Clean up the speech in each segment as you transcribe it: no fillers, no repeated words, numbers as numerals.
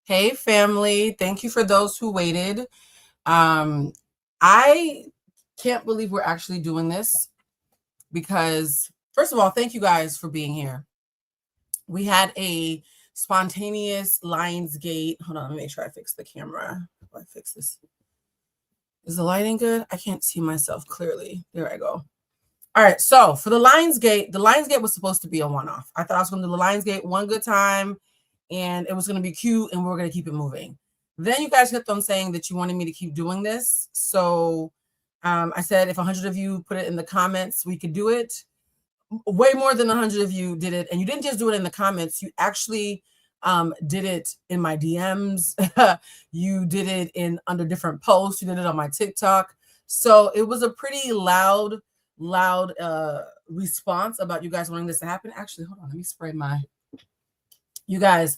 Hey, family. Thank you for those who waited. I can't believe we're actually doing this because, first of all, thank you guys for being here. We had a spontaneous Lionsgate. Hold on, let me make sure I fix the camera. How do I fix this? Is the lighting good? I can't see myself clearly. There I go. All right, so for the Lionsgate was supposed to be a one-off. I thought I was going to do the Lionsgate one good time, and it was going to be cute, and we were going to keep it moving. Then you guys kept on saying that you wanted me to keep doing this, so I said if 100 of you put it in the comments, we could do it. Way more than 100 of you did it, and you didn't just do it in the comments. You actually did it in my DMs. You did it in under different posts. You did it on my TikTok. So it was a pretty loud response about you guys wanting this to happen. Actually, hold on, let me spray my. You guys,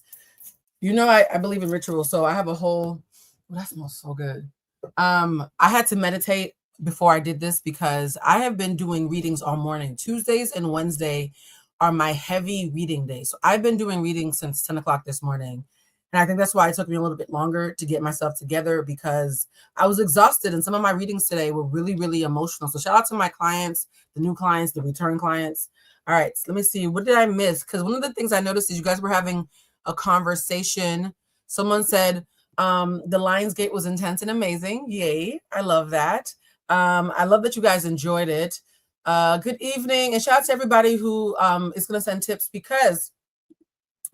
you know I believe in ritual, so I have a whole. Oh, that smells so good. I had to meditate before I did this because I have been doing readings all morning. Tuesdays and Wednesday are my heavy reading days. So I've been doing readings since 10 o'clock this morning. And I think that's why it took me a little bit longer to get myself together because I was exhausted. And some of my readings today were really, really emotional. So shout out to my clients, the new clients, the return clients. All right, so let me see. What did I miss? Because one of the things I noticed is you guys were having a conversation. Someone said the Lionsgate was intense and amazing. Yay. I love that. I love that you guys enjoyed it. Good evening. And shout out to everybody who is going to send tips because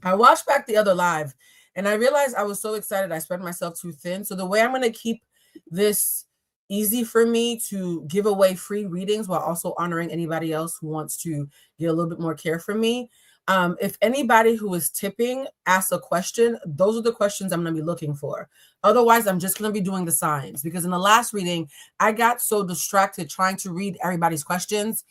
I watched back the other live and I realized I was so excited. I spread myself too thin. So the way I'm going to keep this easy for me to give away free readings while also honoring anybody else who wants to get a little bit more care from me. If anybody who is tipping asks a question, those are the questions I'm going to be looking for. Otherwise, I'm just going to be doing the signs because in the last reading, I got so distracted trying to read everybody's questions.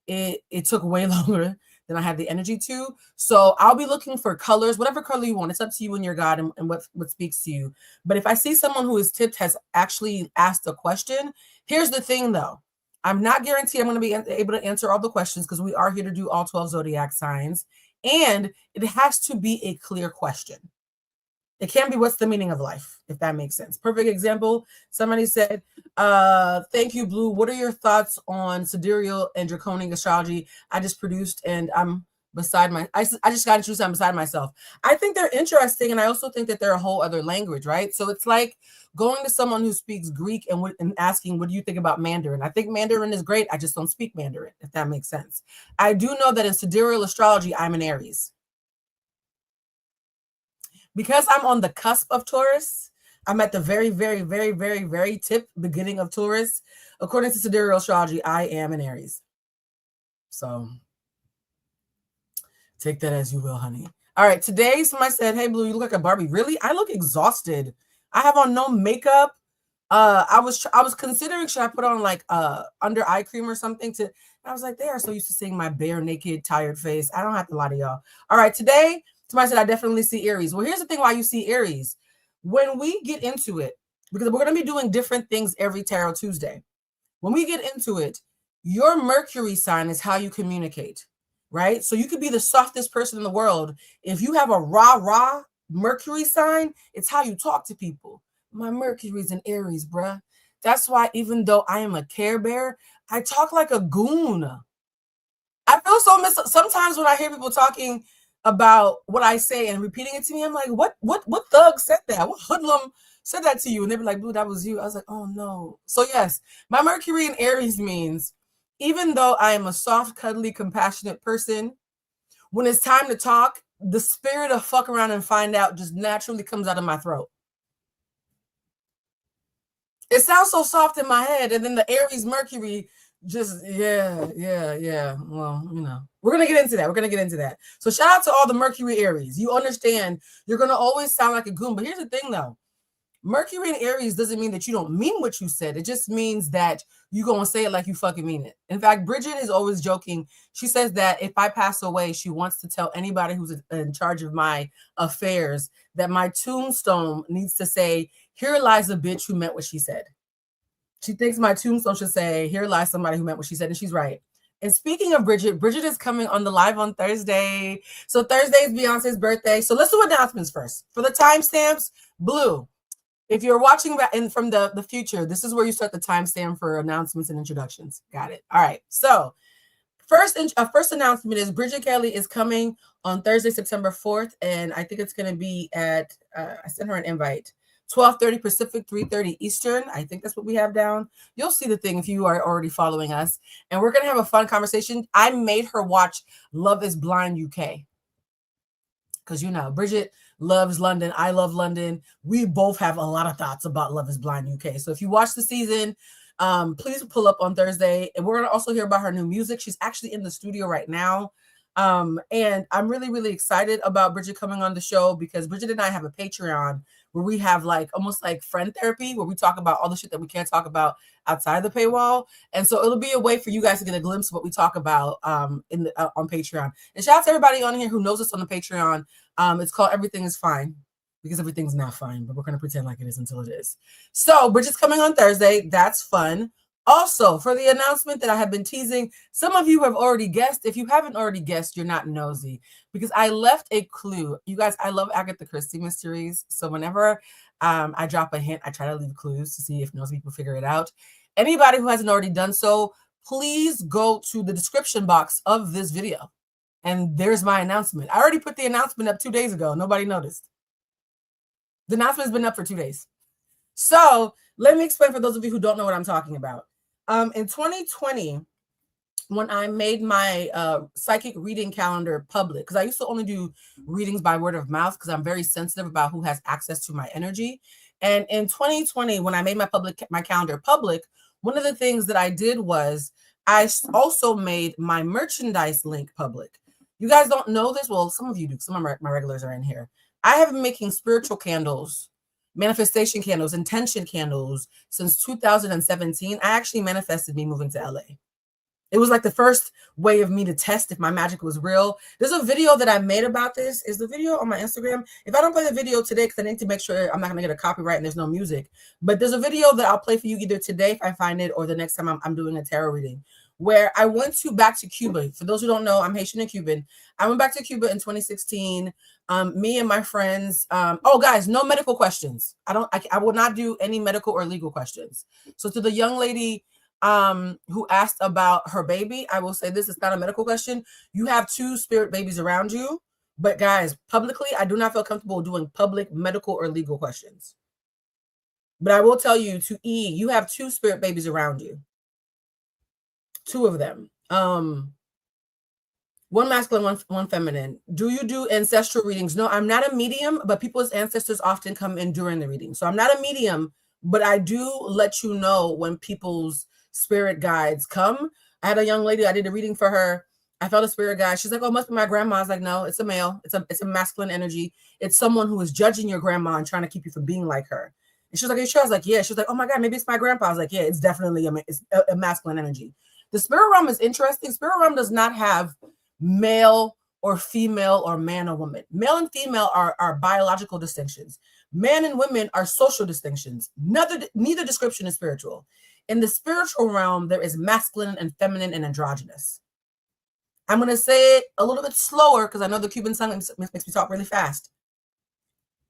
It took way longer than I had the energy to. So I'll be looking for colors, whatever color you want. It's up to you and your God and what speaks to you. But if I see someone who is tipped has actually asked a question, here's the thing though. I'm not guaranteed I'm going to be able to answer all the questions because we are here to do all 12 zodiac signs. And it has to be a clear question. It can't be what's the meaning of life, if that makes sense. Perfect example. Somebody said, thank you, Blue. What are your thoughts on sidereal and draconic astrology? I just produced and I'm beside my, I just got introduced, I'm beside myself. I think they're interesting. And I also think that they're a whole other language, right? So it's like going to someone who speaks Greek and asking, what do you think about Mandarin? I think Mandarin is great. I just don't speak Mandarin, if that makes sense. I do know that in sidereal astrology, I'm an Aries. Because I'm on the cusp of Taurus, I'm at the very, very, very, very, very tip beginning of Taurus. According to sidereal astrology, I am an Aries. So take that as you will, honey. All right, today somebody said, hey, Blue, you look like a Barbie. Really? I look exhausted. I have on no makeup. I was considering, should I put on like under eye cream or something to, I was like, they are so used to seeing my bare, naked, tired face. I don't have to lie to y'all. All right, today, somebody said, I definitely see Aries. Well, here's the thing why you see Aries. When we get into it, because we're going to be doing different things every Tarot Tuesday. When we get into it, your Mercury sign is how you communicate, right? So you could be the softest person in the world. If you have a rah-rah Mercury sign, it's how you talk to people. My Mercury's in Aries, bruh. That's why even though I am a Care Bear, I talk like a goon. I feel so sometimes when I hear people talking about what I say and repeating it to me, I'm like, what thug said that? What hoodlum said that to you? And they'd be like, Blue, that was you. I was like, oh no. So yes, my Mercury in Aries means even though I am a soft, cuddly, compassionate person, when it's time to talk, the spirit of fuck around and find out just naturally comes out of my throat. It sounds so soft in my head. And then the Aries Mercury just, yeah. Well, you know, we're going to get into that. So shout out to all the Mercury Aries. You understand you're going to always sound like a goon. But here's the thing, though. Mercury in Aries doesn't mean that you don't mean what you said. It just means that you're going to say it like you fucking mean it. In fact, Bridget is always joking. She says that if I pass away, she wants to tell anybody who's in charge of my affairs that my tombstone needs to say, here lies a bitch who meant what she said. She thinks my tombstone should say, here lies somebody who meant what she said. And she's right. And speaking of Bridget, Bridget is coming on the live on Thursday. So Thursday is Beyonce's birthday. So let's do announcements first. For the timestamps, Blue, if you're watching that in from the future, this is where you start the timestamp for announcements and introductions. Got it. All right. So first announcement is Bridget Kelly is coming on Thursday, September 4th. And I think it's going to be at, I sent her an invite, 12:30 Pacific, 3:30 Eastern. I think that's what we have down. You'll see the thing if you are already following us. And we're going to have a fun conversation. I made her watch Love is Blind UK. Because, you know, Bridget loves London. I love London. We both have a lot of thoughts about Love is Blind UK. So if you watch the season, please pull up on Thursday. And we're going to also hear about her new music. She's actually in the studio right now. And I'm really, really excited about Bridget coming on the show because Bridget and I have a Patreon where we have like almost like friend therapy where we talk about all the shit that we can't talk about outside the paywall. And so it'll be a way for you guys to get a glimpse of what we talk about on Patreon. And shout out to everybody on here who knows us on the Patreon. It's called Everything is Fine because everything's not fine, but we're going to pretend like it is until it is. So Bridget's coming on Thursday. That's fun. Also, for the announcement that I have been teasing, some of you have already guessed. If you haven't already guessed, you're not nosy because I left a clue. You guys, I love Agatha Christie mysteries. So whenever I drop a hint, I try to leave clues to see if nosy people figure it out. Anybody who hasn't already done so, please go to the description box of this video. And there's my announcement. I already put the announcement up 2 days ago. Nobody noticed. The announcement has been up for 2 days. So let me explain for those of you who don't know what I'm talking about. In 2020, when I made my psychic reading calendar public, because I used to only do readings by word of mouth because I'm very sensitive about who has access to my energy. And in 2020, when I made my calendar public, one of the things that I did was I also made my merchandise link public. You guys don't know this? Well, some of you do. Some of my regulars are in here. I have been making spiritual candles, manifestation candles, intention candles since 2017. I actually manifested me moving to LA. It was like the first way of me to test if my magic was real. There's a video that I made about this. Is the video on my Instagram? If I don't play the video today, because I need to make sure I'm not going to get a copyright and there's no music. But there's a video that I'll play for you either today if I find it or the next time I'm doing a tarot reading, where I went back to Cuba. For those who don't know, I'm Haitian and Cuban. I went back to Cuba in 2016. Me and my friends. Oh, guys, no medical questions. I will not do any medical or legal questions. So to the young lady who asked about her baby, I will say this: it's not a medical question. You have 2 spirit babies around you, but guys, publicly, I do not feel comfortable doing public medical or legal questions. But I will tell you, to E, you have 2 spirit babies around you. 2 of them. One masculine, one feminine. Do you do ancestral readings? No, I'm not a medium, but people's ancestors often come in during the reading. So I'm not a medium, but I do let you know when people's spirit guides come. I had a young lady, I did a reading for her. I felt a spirit guide. She's like, oh, it must be my grandma. I was like, no, it's a male. It's a masculine energy. It's someone who is judging your grandma and trying to keep you from being like her. And she was like, are you sure? I was like, yeah. She was like, oh my God, maybe it's my grandpa. I was like, yeah, it's definitely a masculine energy. The spirit realm is interesting. Spirit realm does not have male or female or man or woman. Male and female are biological distinctions. Man and women are social distinctions. Neither description is spiritual. In the spiritual realm, there is masculine and feminine and androgynous. I'm going to say it a little bit slower because I know the Cuban song makes me talk really fast.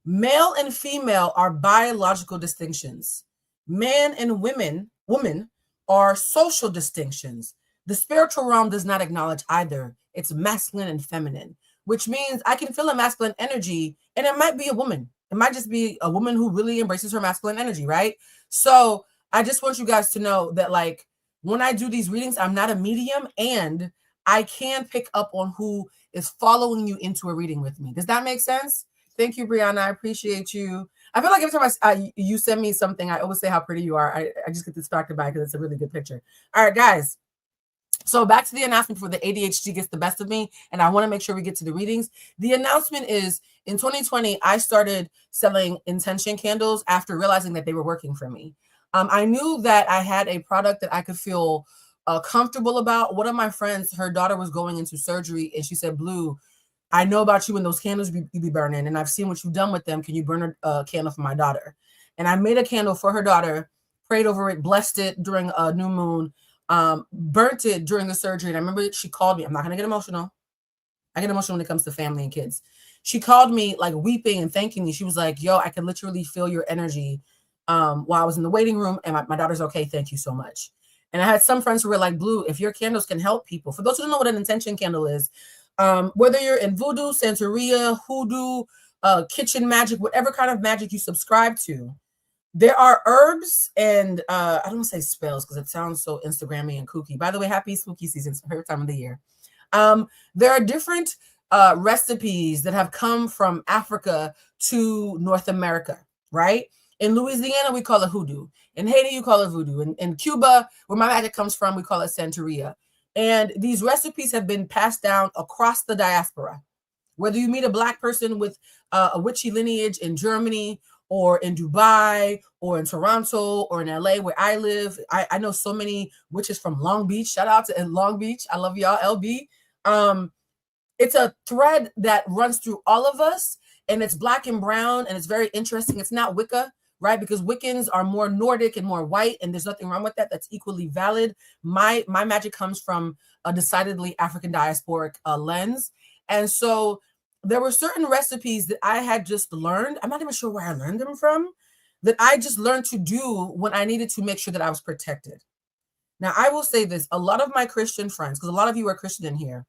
Male and female are biological distinctions. Man and woman are social distinctions. The spiritual realm does not acknowledge either. It's masculine and feminine, which means I can feel a masculine energy, and it might be a woman. It might just be a woman who really embraces her masculine energy, right? So I just want you guys to know that, like, when I do these readings, I'm not a medium, and I can pick up on who is following you into a reading with me. Does that make sense? Thank you, Brianna. I appreciate you. I feel like every time you send me something, I always say how pretty you are. I just get distracted by it because it's a really good picture. All right, guys. So back to the announcement before the ADHD gets the best of me, and I want to make sure we get to the readings. The announcement is, in 2020, I started selling intention candles after realizing that they were working for me. I knew that I had a product that I could feel comfortable about. One of my friends, her daughter was going into surgery, and she said, Blue, I know about you and those candles you be burning, and I've seen what you've done with them. Can you burn a candle for my daughter? And I made a candle for her daughter, prayed over it, blessed it during a new moon. burnt it during the surgery. And I remember she called me. I'm not going to get emotional. I get emotional when it comes to family and kids. She called me like weeping and thanking me. She was like, yo, I can literally feel your energy while I was in the waiting room, and my daughter's okay. Thank you so much. And I had some friends who were like, Blue, if your candles can help people, for those who don't know what an intention candle is, whether you're in voodoo, Santeria, hoodoo, kitchen magic, whatever kind of magic you subscribe to, there are herbs and I don't want to say spells because it sounds so Instagrammy and kooky. By the way, happy spooky season. It's my favorite time of the year. There are different recipes that have come from Africa to North America, right? In Louisiana, we call it hoodoo. In Haiti, you call it voodoo. In Cuba, where my magic comes from, we call it Santeria. And these recipes have been passed down across the diaspora. Whether you meet a Black person with a witchy lineage in Germany or in Dubai or in Toronto or in LA where I live. I know so many witches from Long Beach. Shout out to Long Beach. I love y'all, LB. It's a thread that runs through all of us, and it's Black and brown, and it's very interesting. It's not Wicca, right? Because Wiccans are more Nordic and more white, and there's nothing wrong with that. That's equally valid. My magic comes from a decidedly African diasporic lens. And so there were certain recipes that I had just learned. I'm not even sure where I learned them from, that I just learned to do when I needed to make sure that I was protected. Now, I will say this. A lot of my Christian friends, because a lot of you are Christian in here,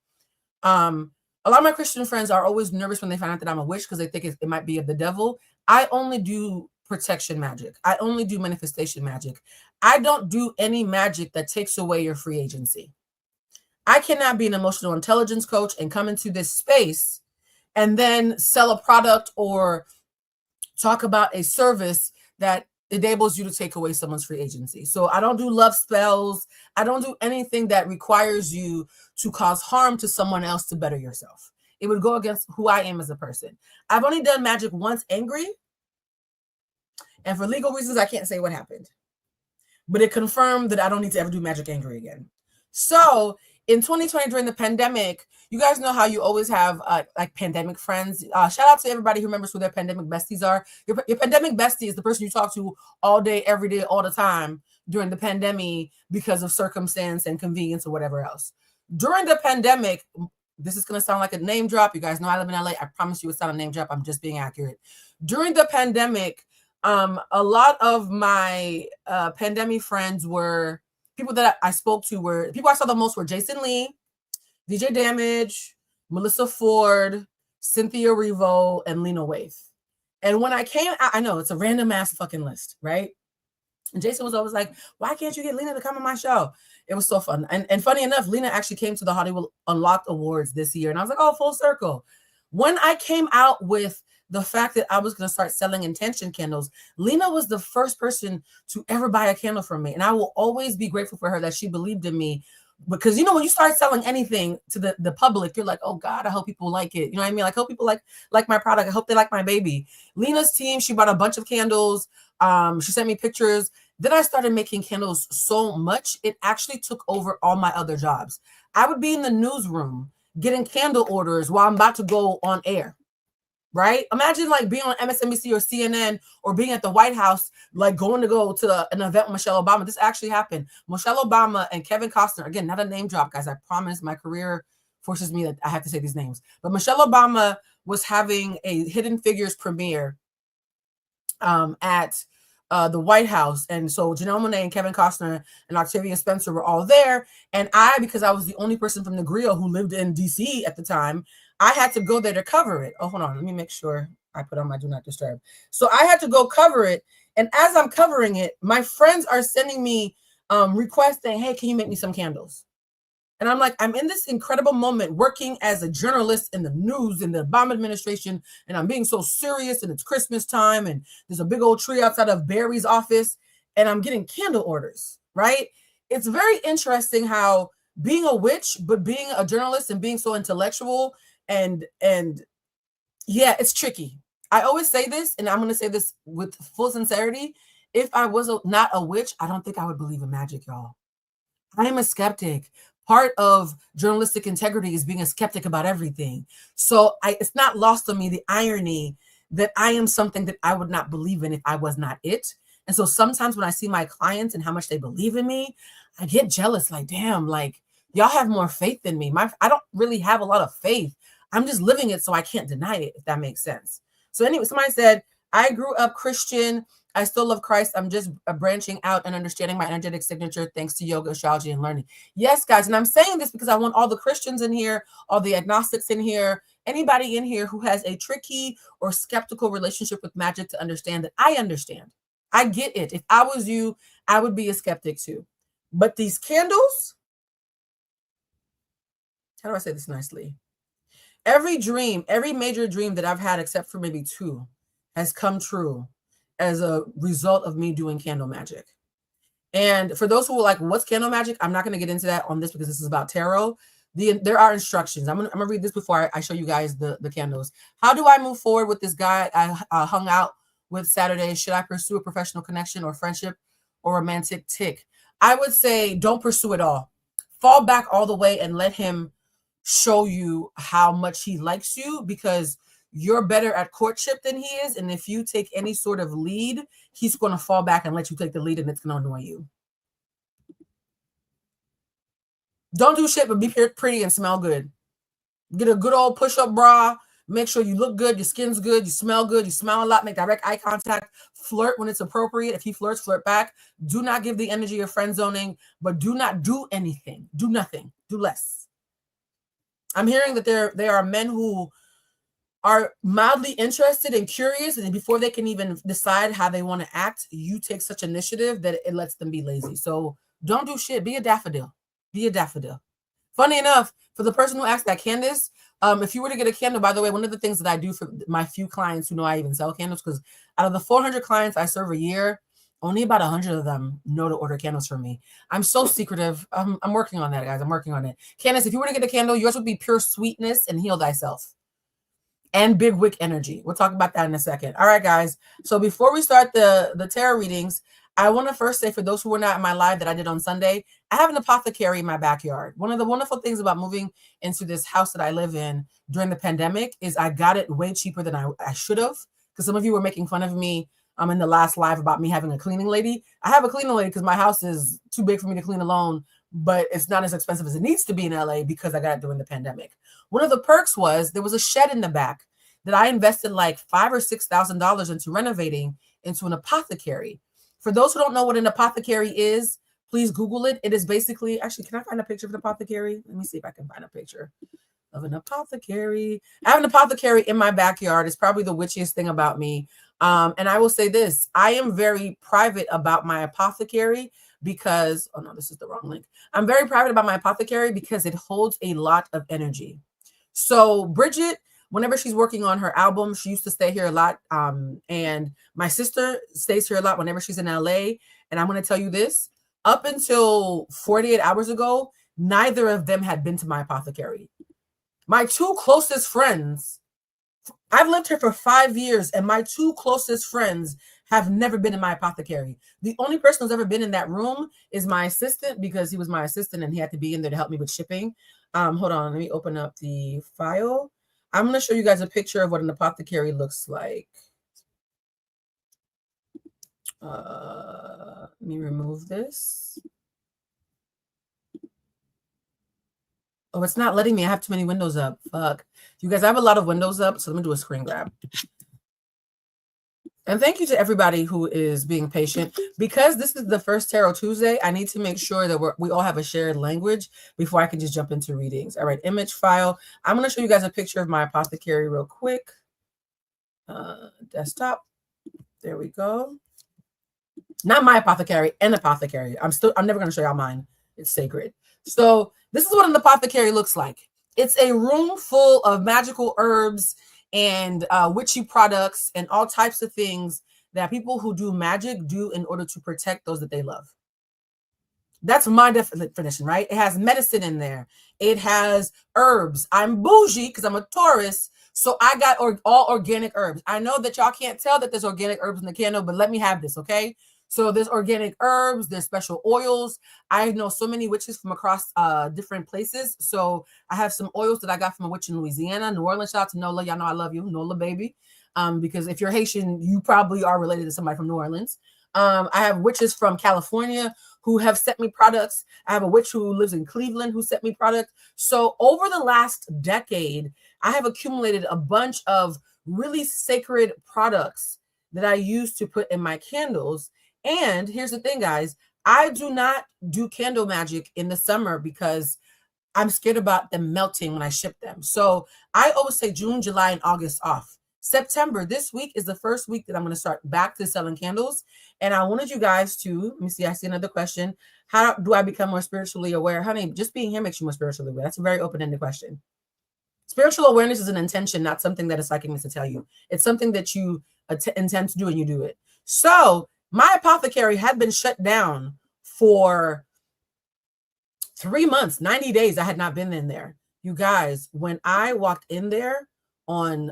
a lot of my Christian friends are always nervous when they find out that I'm a witch because they think it might be of the devil. I only do protection magic. I only do manifestation magic. I don't do any magic that takes away your free agency. I cannot be an emotional intelligence coach and come into this space and then sell a product or talk about a service that enables you to take away someone's free agency. So I don't do love spells. I don't do anything that requires you to cause harm to someone else to better yourself. It would go against who I am as a person. I've only done magic once angry. And for legal reasons, I can't say what happened. But it confirmed that I don't need to ever do magic angry again. So in 2020, during the pandemic, you guys know how you always have like pandemic friends. Shout out to everybody who remembers who their pandemic besties are. Your pandemic bestie is the person you talk to all day, every day, all the time during the pandemic because of circumstance and convenience or whatever else. During the pandemic, this is going to sound like a name drop. You guys know I live in LA. I promise you it's not a name drop. I'm just being accurate. During the pandemic, a lot of my pandemic friends were people that I spoke to were people I saw the most were Jason Lee, DJ Damage, Melissa Ford, Cynthia Revo, and Lena Waithe. And when I came out, I know it's a random ass fucking list, right? And Jason was always like, why can't you get Lena to come on my show? It was so fun. And funny enough, Lena actually came to the Hollywood Unlocked Awards this year. And I was like, oh, full circle. When I came out with the fact that I was going to start selling intention candles, Lena was the first person to ever buy a candle from me. And I will always be grateful for her that she believed in me. Because, you know, when you start selling anything to the public, you're like, oh, God, I hope people like it. You know what I mean? Like, I hope people like my product. I hope they like my baby. Lena's team, she bought a bunch of candles. She sent me pictures. Then I started making candles so much, it actually took over all my other jobs. I would be in the newsroom getting candle orders while I'm about to go on air. Right? Imagine like being on MSNBC or CNN or being at the White House, like going to go to an event with Michelle Obama. This actually happened. Michelle Obama and Kevin Costner, again, not a name drop, guys. I promise my career forces me that I have to say these names. But Michelle Obama was having a Hidden Figures premiere at the White House. And so Janelle Monáe and Kevin Costner and Octavia Spencer were all there. And because I was the only person from the griot who lived in DC at the time, I had to go there to cover it. Oh, hold on. Let me make sure I put on my do not disturb. So I had to go cover it. And as I'm covering it, my friends are sending me requests saying, hey, can you make me some candles? And I'm like, I'm in this incredible moment working as a journalist in the news in the Obama administration. And I'm being so serious, and it's Christmas time. And there's a big old tree outside of Barry's office. And I'm getting candle orders, right? It's very interesting how being a witch, but being a journalist and being so intellectual and yeah, it's tricky. I always say this, and I'm going to say this with full sincerity. If I was not a witch, I don't think I would believe in magic, y'all. I am a skeptic. Part of journalistic integrity is being a skeptic about everything. So it's not lost on me the irony that I am something that I would not believe in if I was not it. And so sometimes when I see my clients and how much they believe in me, I get jealous. Like, damn, like y'all have more faith than me. I don't really have a lot of faith. I'm just living it, so I can't deny it, if that makes sense. So anyway, somebody said, I grew up Christian. I still love Christ. I'm just branching out and understanding my energetic signature thanks to yoga, astrology, and learning. Yes, guys. And I'm saying this because I want all the Christians in here, all the agnostics in here, anybody in here who has a tricky or skeptical relationship with magic to understand that I understand. I get it. If I was you, I would be a skeptic too. But these candles, how do I say this nicely? Every dream, every major dream that I've had, except for maybe 2, has come true as a result of me doing candle magic. And for those who are like, what's candle magic? I'm not going to get into that on this because this is about tarot. There are instructions. I'm gonna read this before I show you guys the candles. How do I move forward with this guy I hung out with Saturday? Should I pursue a professional connection or friendship or romantic tick? I would say don't pursue it all. Fall back all the way and let him show you how much he likes you, because you're better at courtship than he is. And if you take any sort of lead, he's going to fall back and let you take the lead, and it's going to annoy you. Don't do shit, but be pretty and smell good. Get a good old push-up bra. Make sure you look good. Your skin's good. You smell good. You smile a lot. Make direct eye contact. Flirt when it's appropriate. If he flirts, flirt back. Do not give the energy of friend zoning, but do not do anything. Do nothing. Do less. I'm hearing that there are men who are mildly interested and curious, and before they can even decide how they want to act, you take such initiative that it lets them be lazy. So don't do shit. Be a daffodil. Be a daffodil. Funny enough, for the person who asked that, Candace, if you were to get a candle, by the way, one of the things that I do for my few clients who know I even sell candles, because out of the 400 clients I serve a year, only about 100 of them know to order candles from me. I'm so secretive. I'm working on that, guys. I'm working on it. Candace, if you were to get a candle, yours would be pure sweetness and heal thyself. And big wick energy. We'll talk about that in a second. All right, guys. So before we start the tarot readings, I want to first say, for those who were not in my live that I did on Sunday, I have an apothecary in my backyard. One of the wonderful things about moving into this house that I live in during the pandemic is I got it way cheaper than I should have. Because some of you were making fun of me in the last live about me having a cleaning lady. I have a cleaning lady because my house is too big for me to clean alone, but it's not as expensive as it needs to be in LA because I got it during the pandemic. One of the perks was there was a shed in the back that I invested like $5,000 or $6,000 into renovating into an apothecary. For those who don't know what an apothecary is, please Google it. It is basically, actually, can I find a picture of an apothecary? Let me see if I can find a picture of an apothecary. I have an apothecary in my backyard. It's probably the witchiest thing about me. And I will say this, I am very private about my apothecary because, oh no, this is the wrong link. I'm very private about my apothecary because it holds a lot of energy. So Bridget, whenever she's working on her album, she used to stay here a lot. And my sister stays here a lot whenever she's in LA. And I'm going to tell you this, up until 48 hours ago, neither of them had been to my apothecary. My 2 closest friends, I've lived here for 5 years, and my 2 closest friends have never been in my apothecary. The only person who's ever been in that room is my assistant, because he was my assistant and he had to be in there to help me with shipping. Hold on, let me open up the file. I'm going to show you guys a picture of what an apothecary looks like. Let me remove this. Oh, it's not letting me. I have too many windows up. Fuck. You guys, I have a lot of windows up, so let me do a screen grab. And thank you to everybody who is being patient. Because this is the first Tarot Tuesday, I need to make sure that we all have a shared language before I can just jump into readings. All right, image file. I'm going to show you guys a picture of my apothecary real quick. Desktop. There we go. Not my apothecary, an apothecary. I'm never going to show y'all mine. It's sacred. So this is what an apothecary looks like. It's a room full of magical herbs and witchy products and all types of things that people who do magic do in order to protect those that they love. That's my definition, right? It has medicine in there. It has herbs. I'm bougie because I'm a Taurus, so I got all organic herbs. I know that y'all can't tell that there's organic herbs in the candle, but let me have this, okay? So there's organic herbs, there's special oils. I know so many witches from across different places. So I have some oils that I got from a witch in Louisiana, New Orleans. Shout out to Nola. Y'all know I love you, Nola baby. Because if you're Haitian, you probably are related to somebody from New Orleans. I have witches from California who have sent me products. I have a witch who lives in Cleveland who sent me products. So over the last decade, I have accumulated a bunch of really sacred products that I use to put in my candles. And here's the thing, guys, I do not do candle magic in the summer because I'm scared about them melting when I ship them. So I always say June, July, and August off. September, this week is the first week that I'm going to start back to selling candles. And I wanted you guys to, let me see, I see another question. How do I become more spiritually aware? Honey, just being here makes you more spiritually aware. That's a very open-ended question. Spiritual awareness is an intention, not something that a psychic needs to tell you. It's something that you intend to do and you do it. So my apothecary had been shut down for 3 months, 90 days. I had not been in there. You guys, when I walked in there on,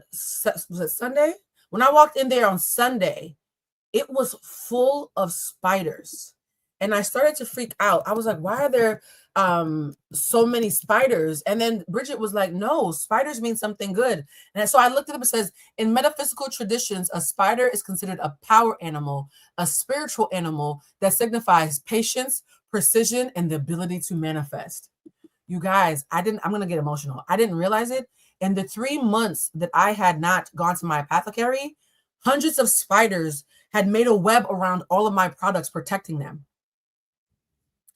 was it Sunday? When I walked in there on Sunday, it was full of spiders. And I started to freak out. I was like, why are there so many spiders? And then Bridget was like, no, spiders mean something good. And so I looked it up. It says, in metaphysical traditions, a spider is considered a power animal, a spiritual animal that signifies patience, precision, and the ability to manifest. You guys, I'm going to get emotional. I didn't realize it. In the 3 months that I had not gone to my apothecary, hundreds of spiders had made a web around all of my products, protecting them.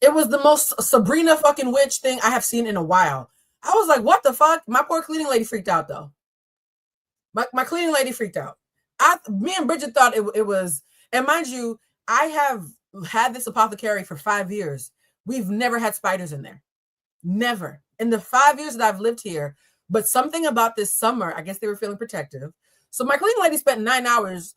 It was the most Sabrina fucking witch thing I have seen in a while. I was like, what the fuck? My poor cleaning lady freaked out, though. My cleaning lady freaked out. Me and Bridget thought it was, and mind you, I have had this apothecary for 5 years. We've never had spiders in there. Never. In the 5 years that I've lived here. But something about this summer, I guess they were feeling protective. So my cleaning lady spent 9 hours,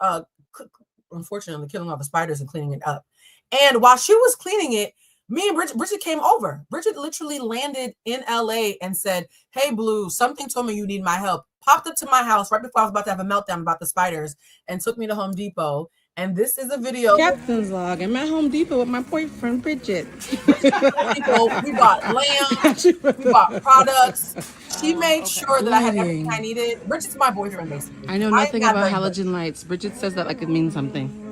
unfortunately, killing all the spiders and cleaning it up. And while she was cleaning it, me and Bridget came over. Bridget literally landed in LA and said, hey, Blue, something told me you need my help. Popped up to my house right before I was about to have a meltdown about the spiders and took me to Home Depot. And this is a video. Captain's log. I'm at Home Depot with my boyfriend, Bridget. We bought lamps. We bought products. She made sure that I had everything I needed. Bridget's my boyfriend, basically. I know nothing about halogen lights. Bridget says that like it means something.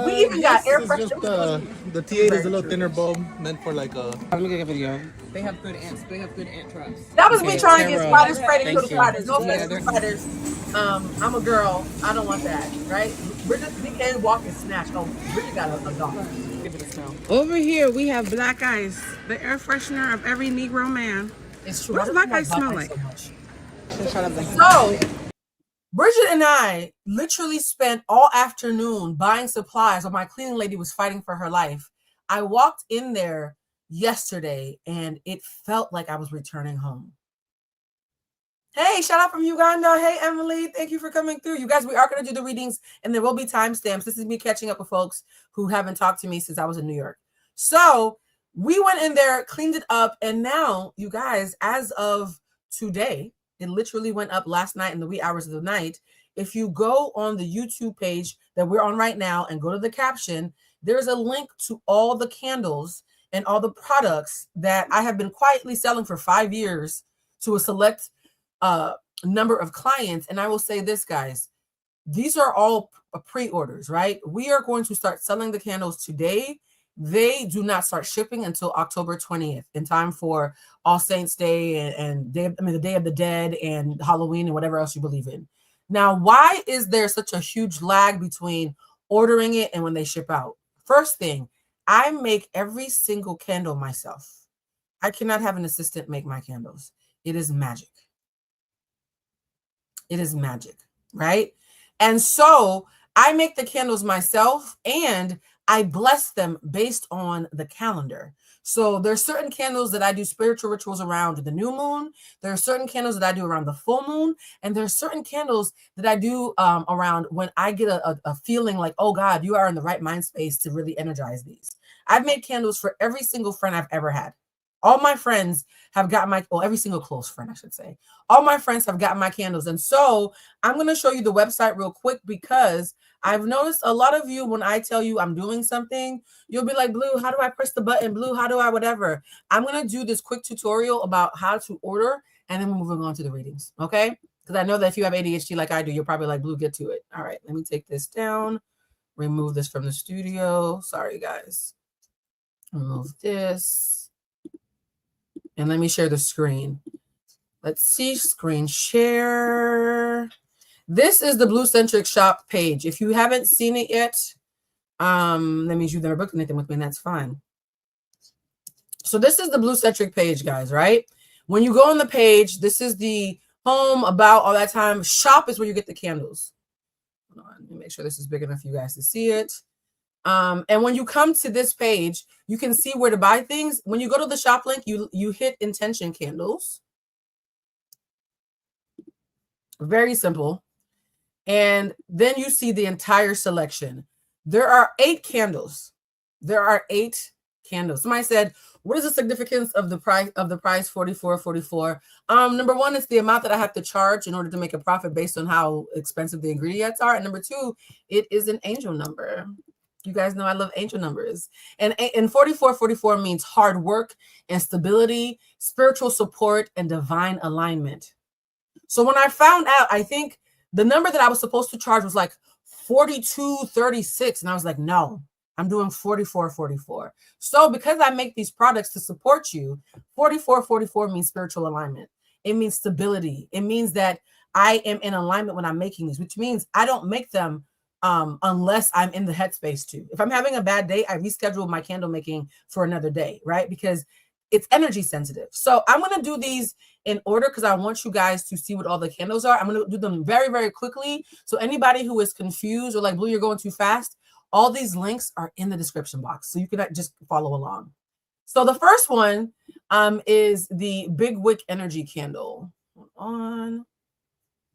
We even got air fresheners. The T8 is a little thinner bulb meant for like a. Let me get a video. They have good ants. They have good ant traps. That was me trying to get spider spray to kill the spiders. No Yeah, offense to spiders. I'm a girl. I don't want that, right? Bridget, we can't walk and snatch. Oh, Bridget got a dog. Give it a smell. Over here we have Black Ice, the air freshener of every Negro man. It's true. What does Black Ice smell like? So Bridget and I literally spent all afternoon buying supplies while my cleaning lady was fighting for her life. I walked in there yesterday and it felt like I was returning home. Hey, shout out from Uganda. Hey, Emily, thank you for coming through. You guys, we are going to do the readings and there will be timestamps. This is me catching up with folks who haven't talked to me since I was in New York. So we went in there, cleaned it up, and now, you guys, as of today, it literally went up last night in the wee hours of the night. If you go on the YouTube page that we're on right now and go to the caption, there's a link to all the candles and all the products that I have been quietly selling for 5 years to a select number of clients. And I will say this, guys, these are all pre-orders, right? We are going to start selling the candles today. They do not start shipping until October 20th, in time for All Saints Day and the Day of the Dead and Halloween and whatever else you believe in. Now, why is there such a huge lag between ordering it and when they ship out? First thing, I make every single candle myself. I cannot have an assistant make my candles. It is magic. It is magic, right? And so I make the candles myself and I bless them based on the calendar. So there's certain candles that I do spiritual rituals around the new moon. There are certain candles that I do around the full moon. And there's certain candles that I do around when I get a feeling like, oh God, you are in the right mind space to really energize these. I've made candles for every single friend I've ever had. All my friends have gotten every single close friend, I should say. All my friends have gotten my candles. And so I'm going to show you the website real quick because I've noticed a lot of you, when I tell you I'm doing something, you'll be like, Blue, how do I press the button? Blue, how do I whatever? I'm going to do this quick tutorial about how to order, and then we're moving on to the readings, okay? Because I know that if you have ADHD like I do, you're probably like, Blue, get to it. All right, let me take this down. remove this from the studio. Sorry, guys. Remove this. And let me share the screen. Let's see, screen share. This is the Bluecentric shop page. If you haven't seen it yet, that means you've never booked anything with me, and that's fine. So this is the Bluecentric page, guys, right? When you go on the page, this is the home, about, all that time. Shop is where you get the candles. Hold on, let me make sure this is big enough for you guys to see it. And when you come to this page, you can see where to buy things. When you go to the shop link, you hit intention candles. Very simple. And then you see the entire selection. There are 8 candles. There are 8 candles. Somebody said, what is the significance of the price $44.44? Number one, it's the amount that I have to charge in order to make a profit based on how expensive the ingredients are. And number two, it is an angel number. You guys know I love angel numbers. And 4444 means hard work and stability, spiritual support, and divine alignment. So when I found out, I think the number that I was supposed to charge was like 42.36. And I was like, no, I'm doing 44.44. So because I make these products to support you, 44.44 means spiritual alignment. It means stability. It means that I am in alignment when I'm making these, which means I don't make them unless I'm in the headspace to. If I'm having a bad day, I reschedule my candle making for another day, right? Because it's energy sensitive. So I'm going to do these in order because I want you guys to see what all the candles are. I'm going to do them very, very quickly. So anybody who is confused or like, Blue, you're going too fast, all these links are in the description box. So you can just follow along. So the first one is the Big Wick Energy Candle. Hold on.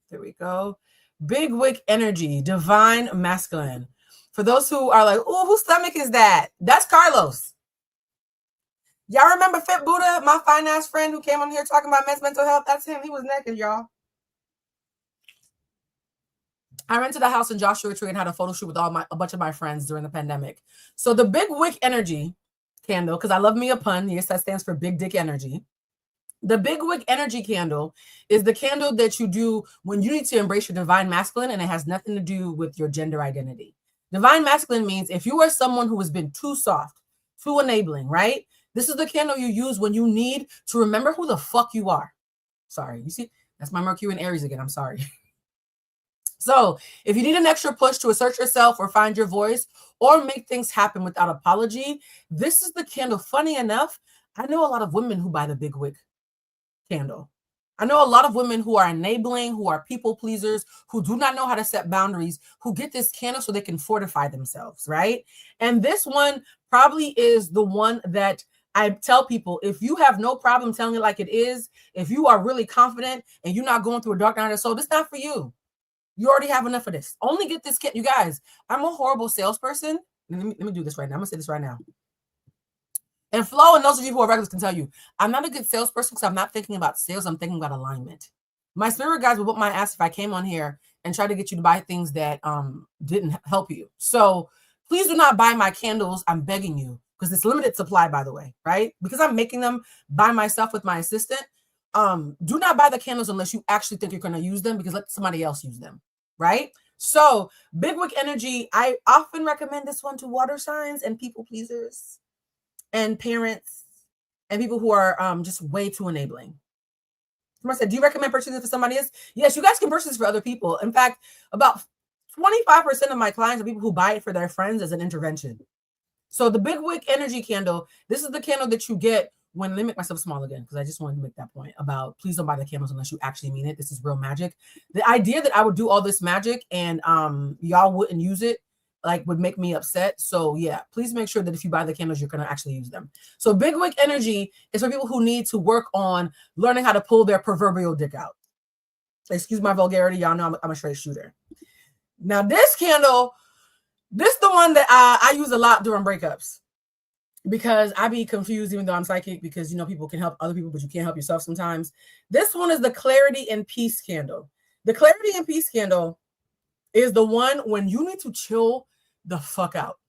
There we go. Big Wick Energy, Divine Masculine. For those who are like, oh, whose stomach is that? That's Carlos. Y'all remember Fit Buddha, my fine ass friend who came on here talking about men's mental health? That's him. He was naked, y'all. I rented a house in Joshua Tree and had a photo shoot with a bunch of my friends during the pandemic. So the Big Wick Energy candle, because I love me a pun. Yes, that stands for Big Dick Energy. The Big Wick Energy candle is the candle that you do when you need to embrace your divine masculine, and it has nothing to do with your gender identity. Divine masculine means if you are someone who has been too soft, too enabling, right? This is the candle you use when you need to remember who the fuck you are. Sorry, you see, that's my Mercury in Aries again. I'm sorry. So if you need an extra push to assert yourself or find your voice or make things happen without apology, this is the candle. Funny enough, I know a lot of women who buy the Big Wick candle. I know a lot of women who are enabling, who are people pleasers, who do not know how to set boundaries, who get this candle so they can fortify themselves, right? And this one probably is the one that I tell people, if you have no problem telling it like it is, if you are really confident and you're not going through a dark night of the soul, this is not for you. You already have enough of this. Only get this kit. You guys, I'm a horrible salesperson. Let me do this right now. I'm going to say this right now. And Flo and those of you who are regulars can tell you, I'm not a good salesperson because I'm not thinking about sales. I'm thinking about alignment. My spirit guides would whip my ass if I came on here and tried to get you to buy things that didn't help you. So please do not buy my candles. I'm begging you, because it's limited supply, by the way, right? Because I'm making them by myself with my assistant. Do not buy the candles unless you actually think you're going to use them, because let somebody else use them, right? So Big Wick Energy, I often recommend this one to water signs and people pleasers and parents and people who are just way too enabling. Somebody said, do you recommend purchasing this for somebody else? Yes, you guys can purchase this for other people. In fact, about 25% of my clients are people who buy it for their friends as an intervention. So the Big Wick Energy candle, this is the candle that you get when, let me make myself small again, because I just wanted to make that point about please don't buy the candles unless you actually mean it. This is real magic. The idea that I would do all this magic and y'all wouldn't use it, like, would make me upset. So yeah, please make sure that if you buy the candles, you're going to actually use them. So Big Wick Energy is for people who need to work on learning how to pull their proverbial dick out. Excuse my vulgarity. Y'all know I'm a straight shooter. Now this candle, this is the one that I use a lot during breakups, because I be confused even though I'm psychic, because, you know, people can help other people, but you can't help yourself sometimes. This one is the Clarity and Peace candle. The Clarity and Peace candle is the one when you need to chill the fuck out.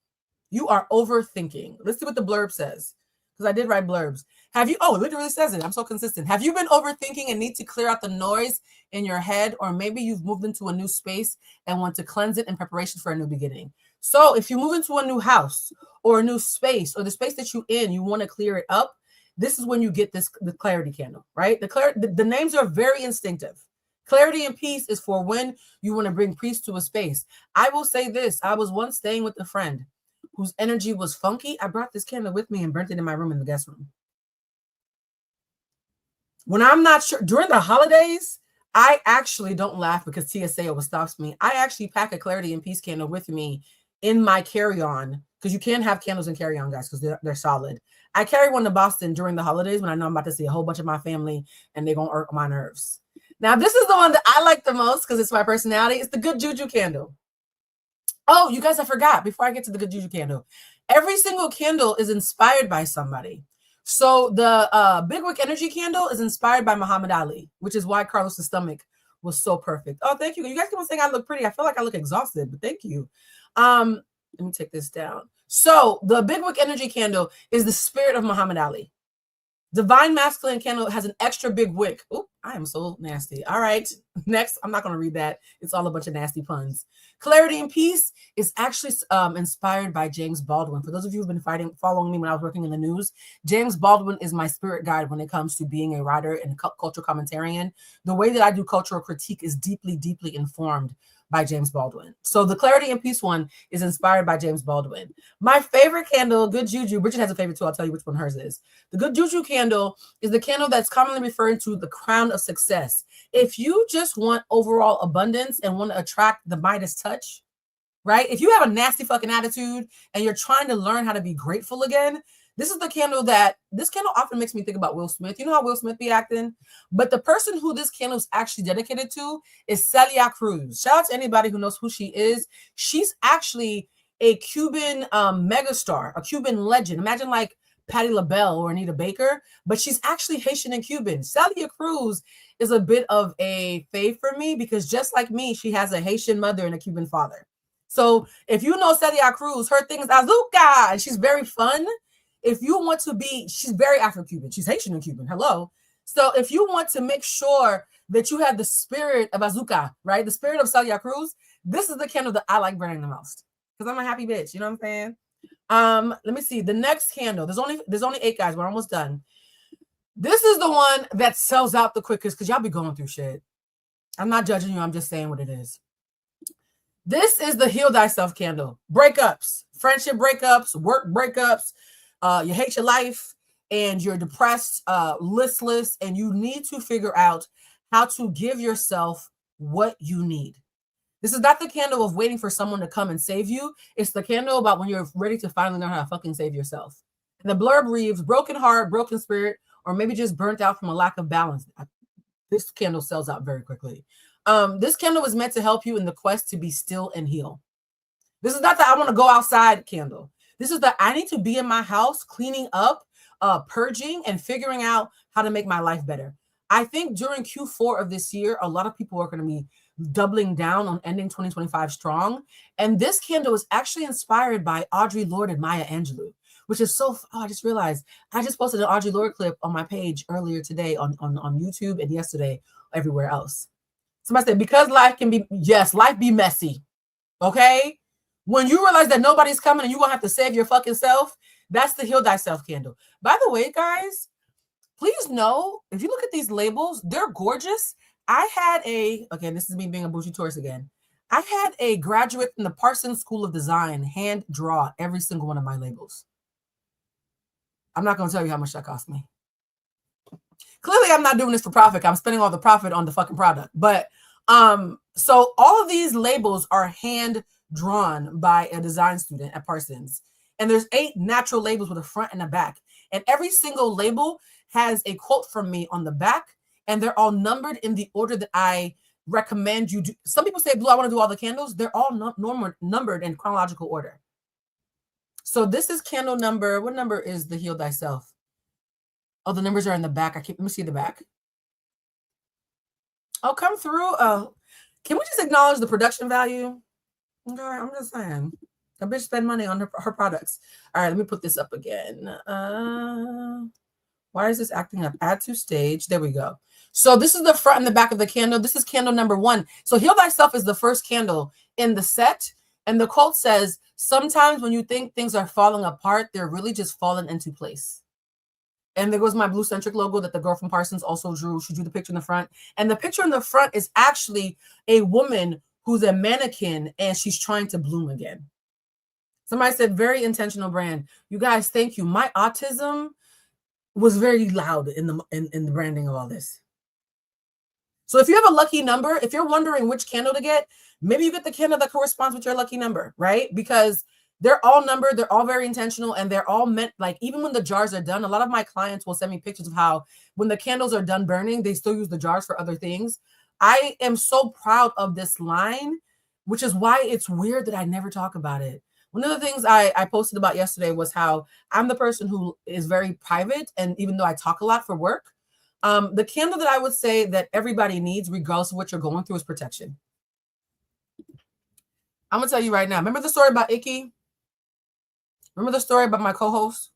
You are overthinking. Let's see what the blurb says, because I did write blurbs. Have you, oh, it literally says it. I'm so consistent. Have you been overthinking and need to clear out the noise in your head? Or maybe you've moved into a new space and want to cleanse it in preparation for a new beginning. So if you move into a new house or a new space or the space that you're in, you want to clear it up. This is when you get the clarity candle, right? The names are very instinctive. Clarity and peace is for when you want to bring peace to a space. I will say this. I was once staying with a friend whose energy was funky. I brought this candle with me and burnt it in my room in the guest room. When I'm not sure, during the holidays, I actually don't laugh because TSA always stops me. I actually pack a clarity and peace candle with me in my carry-on, because you can't have candles in carry-on, guys, because they're solid. I carry one to Boston during the holidays when I know I'm about to see a whole bunch of my family and they're going to irk my nerves. Now, this is the one that I like the most because it's my personality. It's the good juju candle. Oh, you guys, I forgot before I get to the good juju candle. Every single candle is inspired by somebody. So the Big Wick Energy candle is inspired by Muhammad Ali, which is why Carlos's stomach was so perfect. Oh, thank you. You guys keep on saying I look pretty. I feel like I look exhausted, but thank you. Let me take this down. So the Big Wick Energy candle is the spirit of Muhammad Ali. Divine Masculine candle has an extra big wick. Oh, I am so nasty. All right. Next, I'm not going to read that. It's all a bunch of nasty puns. Clarity and Peace is actually inspired by James Baldwin. For those of you who've been following me when I was working in the news, James Baldwin is my spirit guide when it comes to being a writer and cultural commentarian. The way that I do cultural critique is deeply, deeply informed by James Baldwin. So the Clarity and Peace one is inspired by James Baldwin. My favorite candle, Good Juju, Bridget has a favorite too. I'll tell you which one hers is. The Good Juju candle is the candle that's commonly referred to the crown of success. If you just want overall abundance and want to attract the Midas touch, right? If you have a nasty fucking attitude and you're trying to learn how to be grateful again, this is the candle this candle often makes me think about Will Smith. You know how Will Smith be acting? But the person who this candle is actually dedicated to is Celia Cruz. Shout out to anybody who knows who she is. She's actually a Cuban megastar, a Cuban legend. Imagine like Patti LaBelle or Anita Baker, but she's actually Haitian and Cuban. Celia Cruz is a bit of a fave for me because just like me, she has a Haitian mother and a Cuban father. So if you know Celia Cruz, her thing is Azuka, and she's very fun. If you want to be, she's very Afro-Cuban. She's Haitian and Cuban. Hello. So if you want to make sure that you have the spirit of Azuka, right? The spirit of Celia Cruz, this is the candle that I like burning the most because I'm a happy bitch. You know what I'm saying? Let me see. The next candle, there's only 8 guys. We're almost done. This is the one that sells out the quickest because y'all be going through shit. I'm not judging you. I'm just saying what it is. This is the Heal Thyself candle. Breakups, friendship breakups, work breakups. You hate your life and you're depressed, listless, and you need to figure out how to give yourself what you need. This is not the candle of waiting for someone to come and save you. It's the candle about when you're ready to finally learn how to fucking save yourself. And the blurb reads, broken heart, broken spirit, or maybe just burnt out from a lack of balance. This candle sells out very quickly. This candle is meant to help you in the quest to be still and heal. This is not the I want to go outside candle. This is the I need to be in my house, cleaning up, purging, and figuring out how to make my life better. I think during Q4 of this year, a lot of people are going to be doubling down on ending 2025 strong. And this candle is actually inspired by Audre Lorde and Maya Angelou, which is so, I just realized I just posted an Audre Lorde clip on my page earlier today on YouTube and yesterday everywhere else. Somebody said, because life can be, yes, life be messy. Okay. When you realize that nobody's coming and you're going to have to save your fucking self, that's the Heal Thyself candle. By the way, guys, please know, if you look at these labels, they're gorgeous. This is me being a bougie tourist again. I had a graduate from the Parsons School of Design hand draw every single one of my labels. I'm not going to tell you how much that cost me. Clearly, I'm not doing this for profit. I'm spending all the profit on the fucking product. But so all of these labels are hand drawn by a design student at Parsons. And there's 8 natural labels with a front and a back. And every single label has a quote from me on the back. And they're all numbered in the order that I recommend you do. Some people say, Blue, I want to do all the candles. They're all numbered in chronological order. So this is candle number. What number is the Heal Thyself? Oh, the numbers are in the back. Let me see the back. Oh, come through. Can we just acknowledge the production value? Okay, I'm just saying. A bitch spend money on her products. All right, let me put this up again. Why is this acting up? Add to stage. There we go. So this is the front and the back of the candle. This is candle number 1. So Heal Thyself is the first candle in the set. And the quote says, sometimes when you think things are falling apart, they're really just falling into place. And there goes my Bluecentric logo that the girl from Parsons also drew. She drew the picture in the front. And the picture in the front is actually a woman who's a mannequin and she's trying to bloom again. Somebody said, very intentional brand. You guys, thank you. My autism was very loud in the branding of all this. So if you have a lucky number, if you're wondering which candle to get, maybe you get the candle that corresponds with your lucky number, right? Because they're all numbered, they're all very intentional, and they're all meant, like, even when the jars are done, a lot of my clients will send me pictures of how when the candles are done burning, they still use the jars for other things. I am so proud of this line, which is why it's weird that I never talk about it. One of the things I posted about yesterday was how I'm the person who is very private, and even though I talk a lot for work, the candle that I would say that everybody needs, regardless of what you're going through, is protection. I'm going to tell you right now. Remember the story about Icky? Remember the story about my co-host?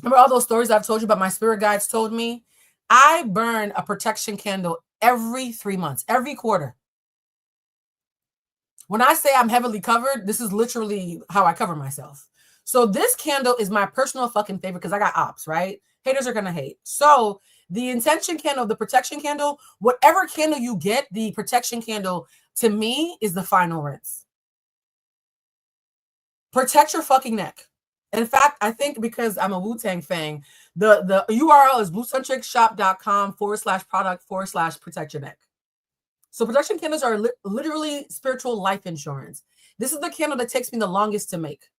Remember all those stories I've told you about my spirit guides told me? I burn a protection candle every 3 months, every quarter. When I say I'm heavily covered, this is literally how I cover myself. So this candle is my personal fucking favorite because I got ops, right? Haters are going to hate. So the intention candle, the protection candle, whatever candle you get, the protection candle to me is the final rinse. Protect your fucking neck. In fact, I think because I'm a Wu-Tang fan, the URL is bluecentric.com/product/protect your neck. So protection candles are literally spiritual life insurance. This is the candle that takes me the longest to make.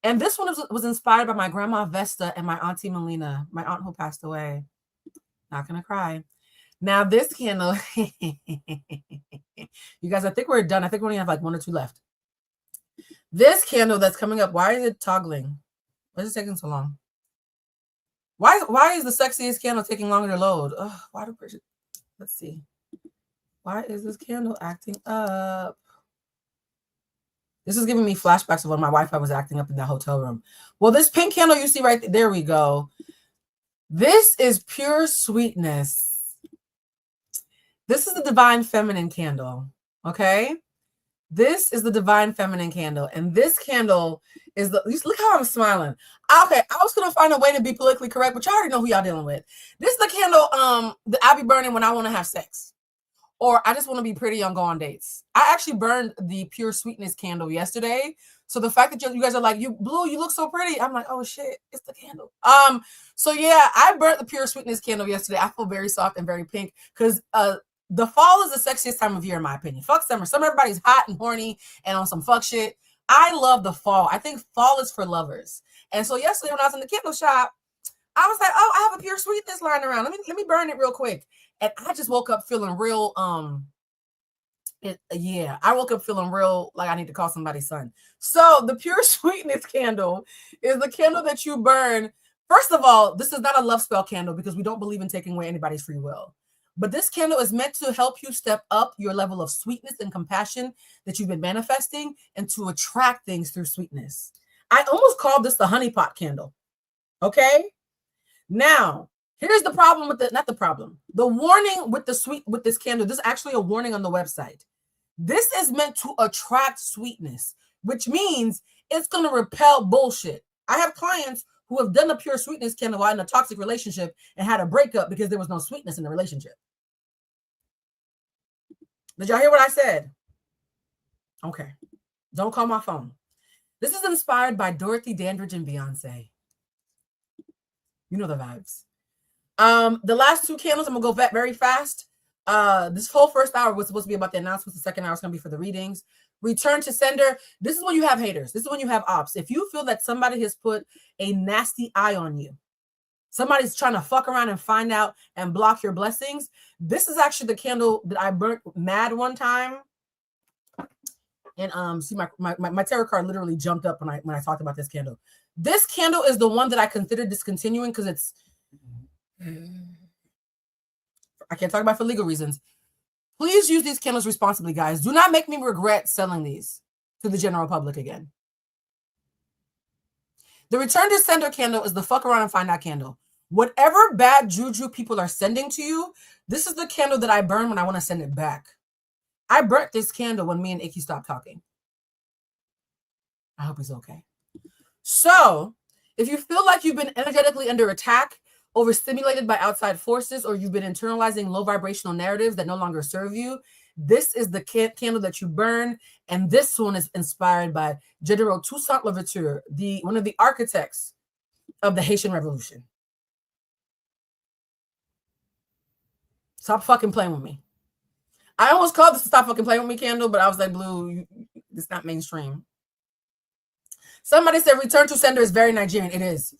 And this one was inspired by my grandma Vesta and my auntie Melina, my aunt who passed away. Not gonna cry. Now this candle, you guys, I think we're done. I think we only have like 1 or 2 left. This candle that's coming up, why is it toggling? Why is it taking so long? Why is the sexiest candle taking longer to load? Oh, let's see. Why is this candle acting up? This is giving me flashbacks of when my Wi-Fi was acting up in that hotel room. Well, this pink candle you see right there, we go. This is pure sweetness. This is the divine feminine candle, okay? This is the divine feminine candle. And this candle is look how I'm smiling. Okay, I was going to find a way to be politically correct, but y'all already know who y'all dealing with. This is the candle that I be burning when I want to have sex. Or I just want to be pretty on go on dates. I actually burned the pure sweetness candle yesterday. So the fact that you guys are like, Blue, you look so pretty. I'm like, oh shit, it's the candle. So yeah, I burnt the pure sweetness candle yesterday. I feel very soft and very pink because the fall is the sexiest time of year, in my opinion. Fuck summer. Summer, everybody's hot and horny and on some fuck shit. I love the fall. I think fall is for lovers. And so yesterday when I was in the candle shop, I was like, oh, I have a pure sweetness lying around. Let me burn it real quick. And I just woke up feeling real, I woke up feeling real like I need to call somebody's son. So the pure sweetness candle is the candle that you burn. First of all, this is not a love spell candle because we don't believe in taking away anybody's free will. But this candle is meant to help you step up your level of sweetness and compassion that you've been manifesting and to attract things through sweetness. I almost called this the honeypot candle. Okay? Now, here's the problem with the warning with this candle. This is actually a warning on the website. This is meant to attract sweetness, which means it's going to repel bullshit. I have clients who have done the pure sweetness candle while in a toxic relationship and had a breakup because there was no sweetness in the relationship. Did y'all hear what I said? Okay. Don't call my phone. This is inspired by Dorothy Dandridge and Beyonce. You know the vibes. The last 2 candles, I'm gonna go very fast. This whole first hour was supposed to be about the announcements. The second hour is gonna be for the readings. Return to sender. This is when you have haters. This is when you have ops. If you feel that somebody has put a nasty eye on you, somebody's trying to fuck around and find out and block your blessings, this is actually the candle that I burnt mad one time. And see my tarot card literally jumped up when I talked about this candle. This candle is the one that I considered discontinuing because it's I can't talk about it for legal reasons. Please use these candles responsibly, guys. Do not make me regret selling these to the general public again. The return to sender candle is the fuck around and find out candle. Whatever bad juju people are sending to you, this is the candle that I burn when I want to send it back. I burnt this candle when me and Icky stopped talking. I hope he's okay. So, if you feel like you've been energetically under attack, overstimulated by outside forces, or you've been internalizing low vibrational narratives that no longer serve you, this is the candle that you burn. And this one is inspired by General Toussaint Louverture, one of the architects of the Haitian Revolution. Stop fucking playing with me. I almost called this a stop fucking playing with me candle, but I was like, Blue, it's not mainstream. Somebody said return to sender is very Nigerian. It is.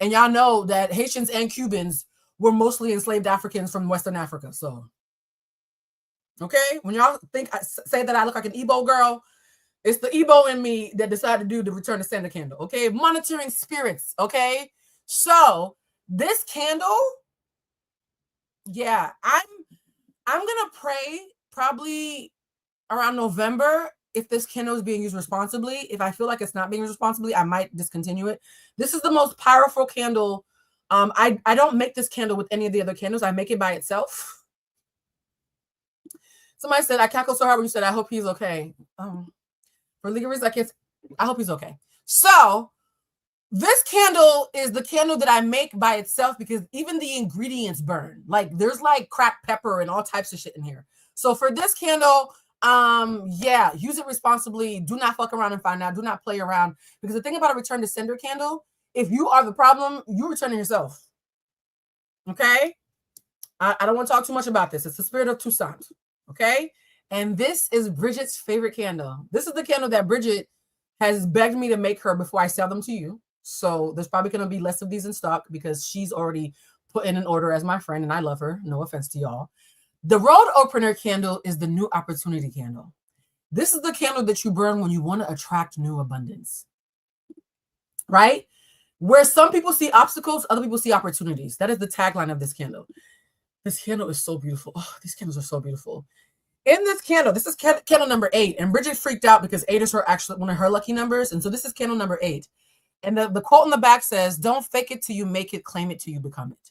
And y'all know that Haitians and Cubans were mostly enslaved Africans from Western Africa. So, okay, when y'all say that I look like an Igbo girl, it's the Igbo in me that decided to do the return to sender candle. Okay, monitoring spirits. Okay, so this candle, yeah, I'm gonna pray probably around November. If this candle is being used responsibly, if I feel like it's not being used responsibly, I might discontinue it. This is the most powerful candle. I don't make this candle with any of the other candles. I make it by itself. Somebody said, I cackled so hard when you said, I hope he's okay. For legal reasons, I hope he's okay. So this candle is the candle that I make by itself because even the ingredients burn. Like there's like cracked pepper and all types of shit in here. So for this candle, yeah, use it responsibly. Do not fuck around and find out. Do not play around. Because the thing about a return to sender candle, if you are the problem, you returning yourself. Okay? I don't want to talk too much about this. It's the spirit of Toussaint. Okay? And this is Bridget's favorite candle. This is the candle that Bridget has begged me to make her before I sell them to you. So there's probably going to be less of these in stock because she's already put in an order as my friend and I love her. No offense to y'all. The road opener candle is the new opportunity candle. This is the candle that you burn when you want to attract new abundance, right? Where some people see obstacles, other people see opportunities. That is the tagline of this candle. This candle is so beautiful. Oh, these candles are so beautiful. In this candle, this is candle number 8. And Bridget freaked out because 8 is actually one of her lucky numbers. And so this is candle number 8. And the quote in the back says, don't fake it till you make it, claim it till you become it.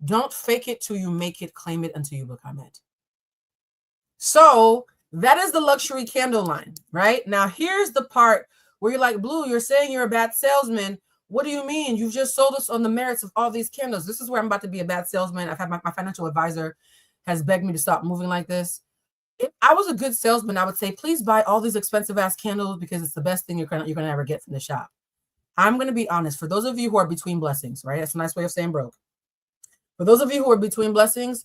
Don't fake it till you make it, claim it until you become it. So that is the luxury candle line, right? Now, here's the part where you're like, Blue, you're saying you're a bad salesman. What do you mean? You've just sold us on the merits of all these candles. This is where I'm about to be a bad salesman. I've had my financial advisor has begged me to stop moving like this. If I was a good salesman, I would say, please buy all these expensive ass candles because it's the best thing you're gonna ever get from the shop. I'm going to be honest. For those of you who are between blessings, right? That's a nice way of saying broke. For those of you who are between blessings,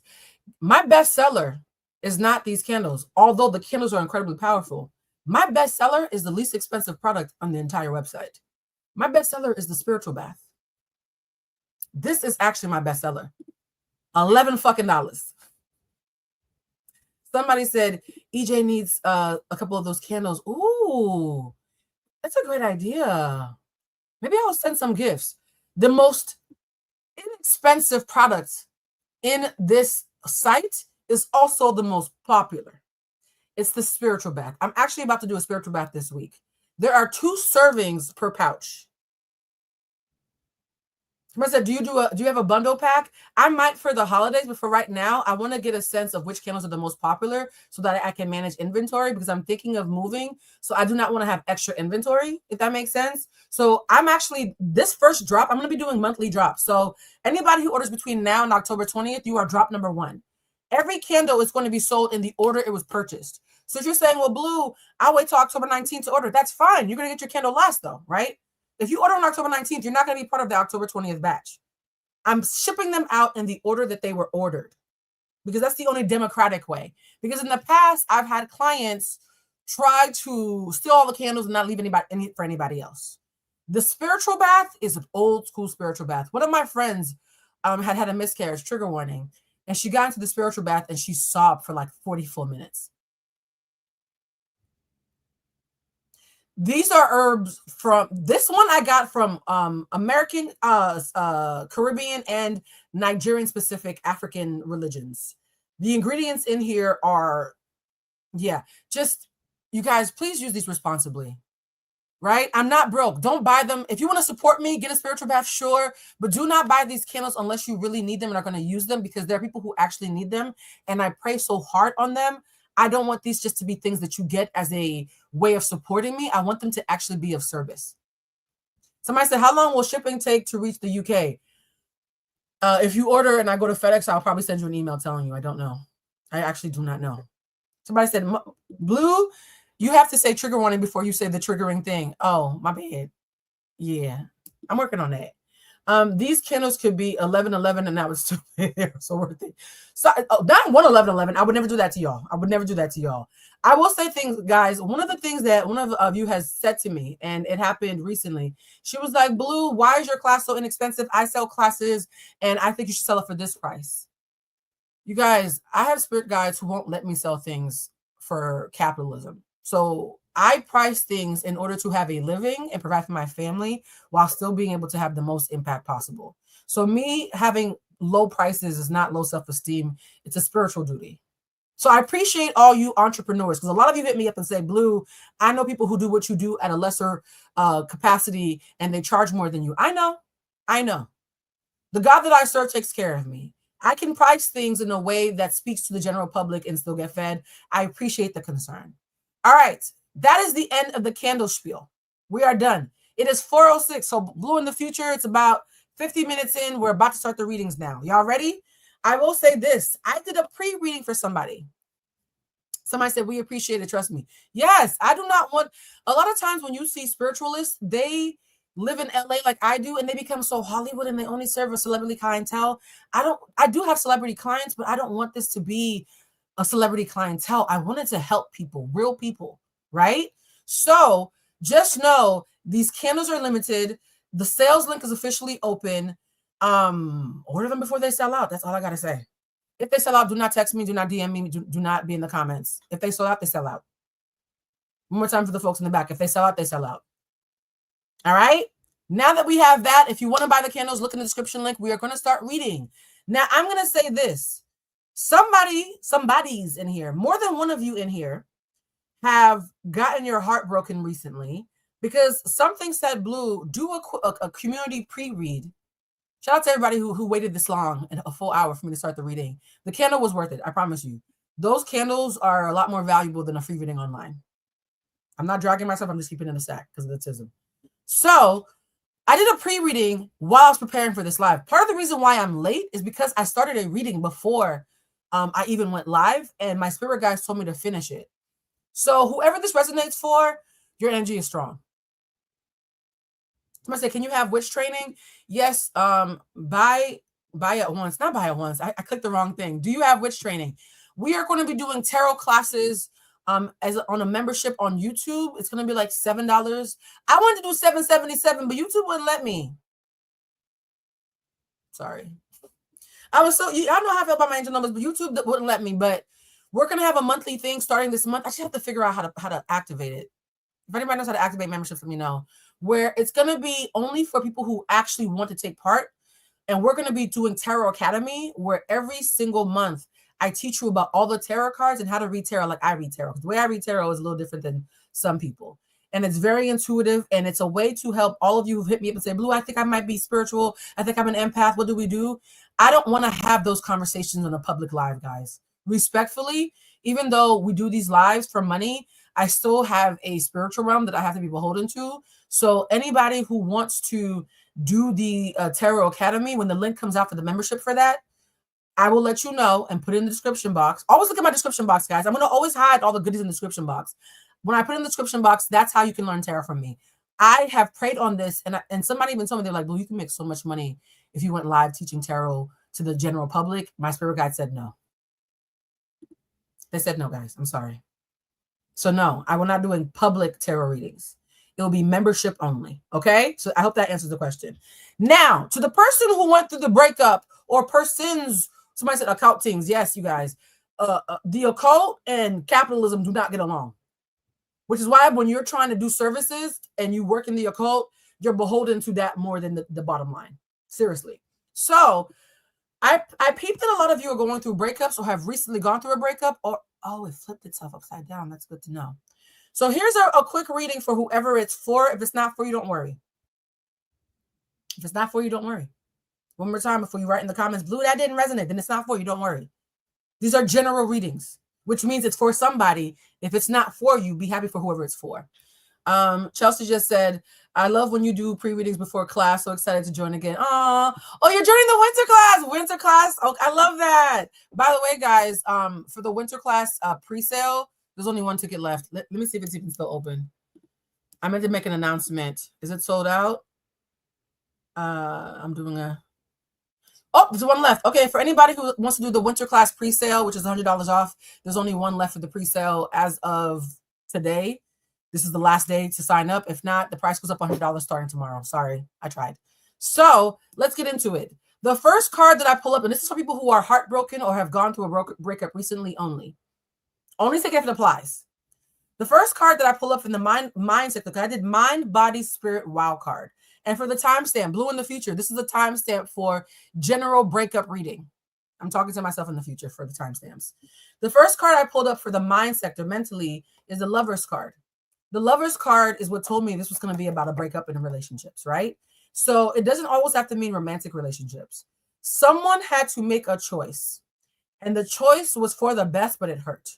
my best seller is not these candles. Although the candles are incredibly powerful, my best seller is the least expensive product on the entire website. My best seller is the spiritual bath. This is actually my best seller. $11 fucking. Somebody said EJ needs a couple of those candles. Ooh, that's a great idea. Maybe I'll send some gifts. The most inexpensive product in this site is also the most popular. It's the spiritual bath. I'm actually about to do a spiritual bath this week. There are 2 servings per pouch. Somebody said, do you have a bundle pack? I might for the holidays, but for right now, I want to get a sense of which candles are the most popular so that I can manage inventory because I'm thinking of moving. So I do not want to have extra inventory, if that makes sense. So I'm actually, this first drop, I'm going to be doing monthly drops. So anybody who orders between now and October 20th, you are drop number 1. Every candle is going to be sold in the order it was purchased. So if you're saying, well, Blue, I'll wait till October 19th to order. That's fine. You're going to get your candle last though, right? If you order on October 19th, you're not going to be part of the October 20th batch. I'm shipping them out in the order that they were ordered because that's the only democratic way. Because in the past, I've had clients try to steal all the candles and not leave any for anybody else. The spiritual bath is an old school spiritual bath. One of my friends had a miscarriage, trigger warning, and she got into the spiritual bath and she sobbed for like 40 full minutes. These are herbs from this one I got from American, Caribbean, and Nigerian specific African religions. The ingredients in here are, yeah, just you guys, please use these responsibly. right? I'm not broke. Don't buy them. If you want to support me, get a spiritual bath, sure. But do not buy these candles unless you really need them and are going to use them, because there are people who actually need them. And I pray so hard on them. I don't want these just to be things that you get as a way of supporting me. I want them to actually be of service. Somebody said, how long will shipping take to reach the UK? If you order and I go to FedEx, I'll probably send you an email telling you. I don't know. I actually do not know. Somebody said, Blue, you have to say trigger warning before you say the triggering thing. Oh, my bad. Yeah, I'm working on that. These candles could be 11/11, and that was too so worth it. So not 1/11/11. I would never do that to y'all. I would never do that to y'all. I will say things, guys. One of the things that one of you has said to me, and it happened recently. She was like, Blue, why is your class so inexpensive? I sell classes, and I think you should sell it for this price. You guys, I have spirit guides who won't let me sell things for capitalism. So I price things in order to have a living and provide for my family while still being able to have the most impact possible. So me having low prices is not low self-esteem. It's a spiritual duty. So I appreciate all you entrepreneurs, because a lot of you hit me up and say, Blue, I know people who do what you do at a lesser capacity and they charge more than you. I know. The God that I serve takes care of me. I can price things in a way that speaks to the general public and still get fed. I appreciate the concern. All right. That is the end of the candle spiel. We are done. It is 4:06. So Blue in the future, it's about 50 minutes in. We're about to start the readings now. Y'all ready? I will say this. I did a pre-reading for somebody. Somebody said, we appreciate it. Trust me. Yes, I do not want. A lot of times when you see spiritualists, they live in LA like I do, and they become so Hollywood and they only serve a celebrity clientele. I do have celebrity clients, but I don't want this to be a celebrity clientele. I wanted to help people, real people, right? So just know these candles are limited. The sales link is officially open. Order them before they sell out. That's all I gotta say. If they sell out, do not text me, do not DM me, do not be in the comments. If they sell out, they sell out. One more time for the folks in the back. If they sell out, they sell out. All right. Now that we have that, if you want to buy the candles, look in the description link. We are going to start reading. Now, I'm going to say this. Somebody's in here, more than one of you in here, have gotten your heart broken recently because something said, Blue, do a community pre-read. Shout out to everybody who waited this long and a full hour for me to start the reading. The candle was worth it. I promise you. Those candles are a lot more valuable than a free reading online. I'm not dragging myself. I'm just keeping it in a sack because of the tism. So I did a pre-reading while I was preparing for this live. Part of the reason why I'm late is because I started a reading before I even went live, and my spirit guides told me to finish it. So whoever this resonates for, your energy is strong. Somebody say, can you have witch training? Yes. Buy at once. Not buy at once. I clicked the wrong thing. Do you have witch training? We are going to be doing tarot classes as on a membership on YouTube. It's going to be like $7. I wanted to do $7.77, but YouTube wouldn't let me. Sorry. I know how I feel about my angel numbers, but YouTube wouldn't let me. But we're going to have a monthly thing starting this month. I just have to figure out how to activate it. If anybody knows how to activate memberships, let me know. Where it's going to be only for people who actually want to take part. And we're going to be doing Tarot Academy, where every single month I teach you about all the tarot cards and how to read tarot like I read tarot. The way I read tarot is a little different than some people. And it's very intuitive. And it's a way to help all of you who hit me up and say, Blue, I think I might be spiritual. I think I'm an empath. What do we do? I don't want to have those conversations on a public live, guys. Respectfully, even though we do these lives for money, I still have a spiritual realm that I have to be beholden to. So anybody who wants to do the Tarot Academy, when the link comes out for the membership for that, I will let you know and put it in the description box. Always look at my description box, guys. I'm going to always hide all the goodies in the description box. When I put it in the description box, that's how you can learn tarot from me. I have prayed on this, and somebody even told me, they're like, Blue, you can make so much money if you went live teaching tarot to the general public. My spirit guide said no. They said no, guys. I'm sorry. So no, I will not do public tarot readings. It will be membership only. Okay. So I hope that answers the question. Now, to the person who went through the breakup, or persons, somebody said occult things. Yes, you guys. The occult and capitalism do not get along. Which is why when you're trying to do services and you work in the occult, you're beholden to that more than the bottom line. Seriously. So I peeped that a lot of you are going through breakups or have recently gone through a breakup, or, oh, it flipped itself upside down. That's good to know. So here's a quick reading for whoever it's for. If it's not for you, don't worry. If it's not for you, don't worry. One more time before you write in the comments, Blue, that didn't resonate. Then it's not for you. Don't worry. These are general readings, which means it's for somebody. If it's not for you, be happy for whoever it's for. Chelsea just said, I love when you do pre-readings before class. So excited to join again. Oh, you're joining the winter class. Winter class. Oh, I love that. By the way, guys, for the winter class pre-sale, there's only one ticket left. Let me see if it's even still open. I meant to make an announcement. Is it sold out? I'm doing a... Oh, there's one left. Okay, for anybody who wants to do the winter class pre-sale, which is $100 off, there's only one left for the pre-sale as of today. This is the last day to sign up. If not, the price goes up $100 starting tomorrow. Sorry, I tried. So let's get into it. The first card that I pull up, and this is for people who are heartbroken or have gone through a breakup recently only. Only take if it applies. The first card that I pull up in the mindset, because I did mind, body, spirit, wild card. And for the timestamp, Blue in the future, this is a timestamp for general breakup reading. I'm talking to myself in the future for the timestamps. The first card I pulled up for the mind sector mentally is the Lover's card. The Lover's card is what told me this was going to be about a breakup in relationships, right? So it doesn't always have to mean romantic relationships. Someone had to make a choice, and the choice was for the best, but it hurt.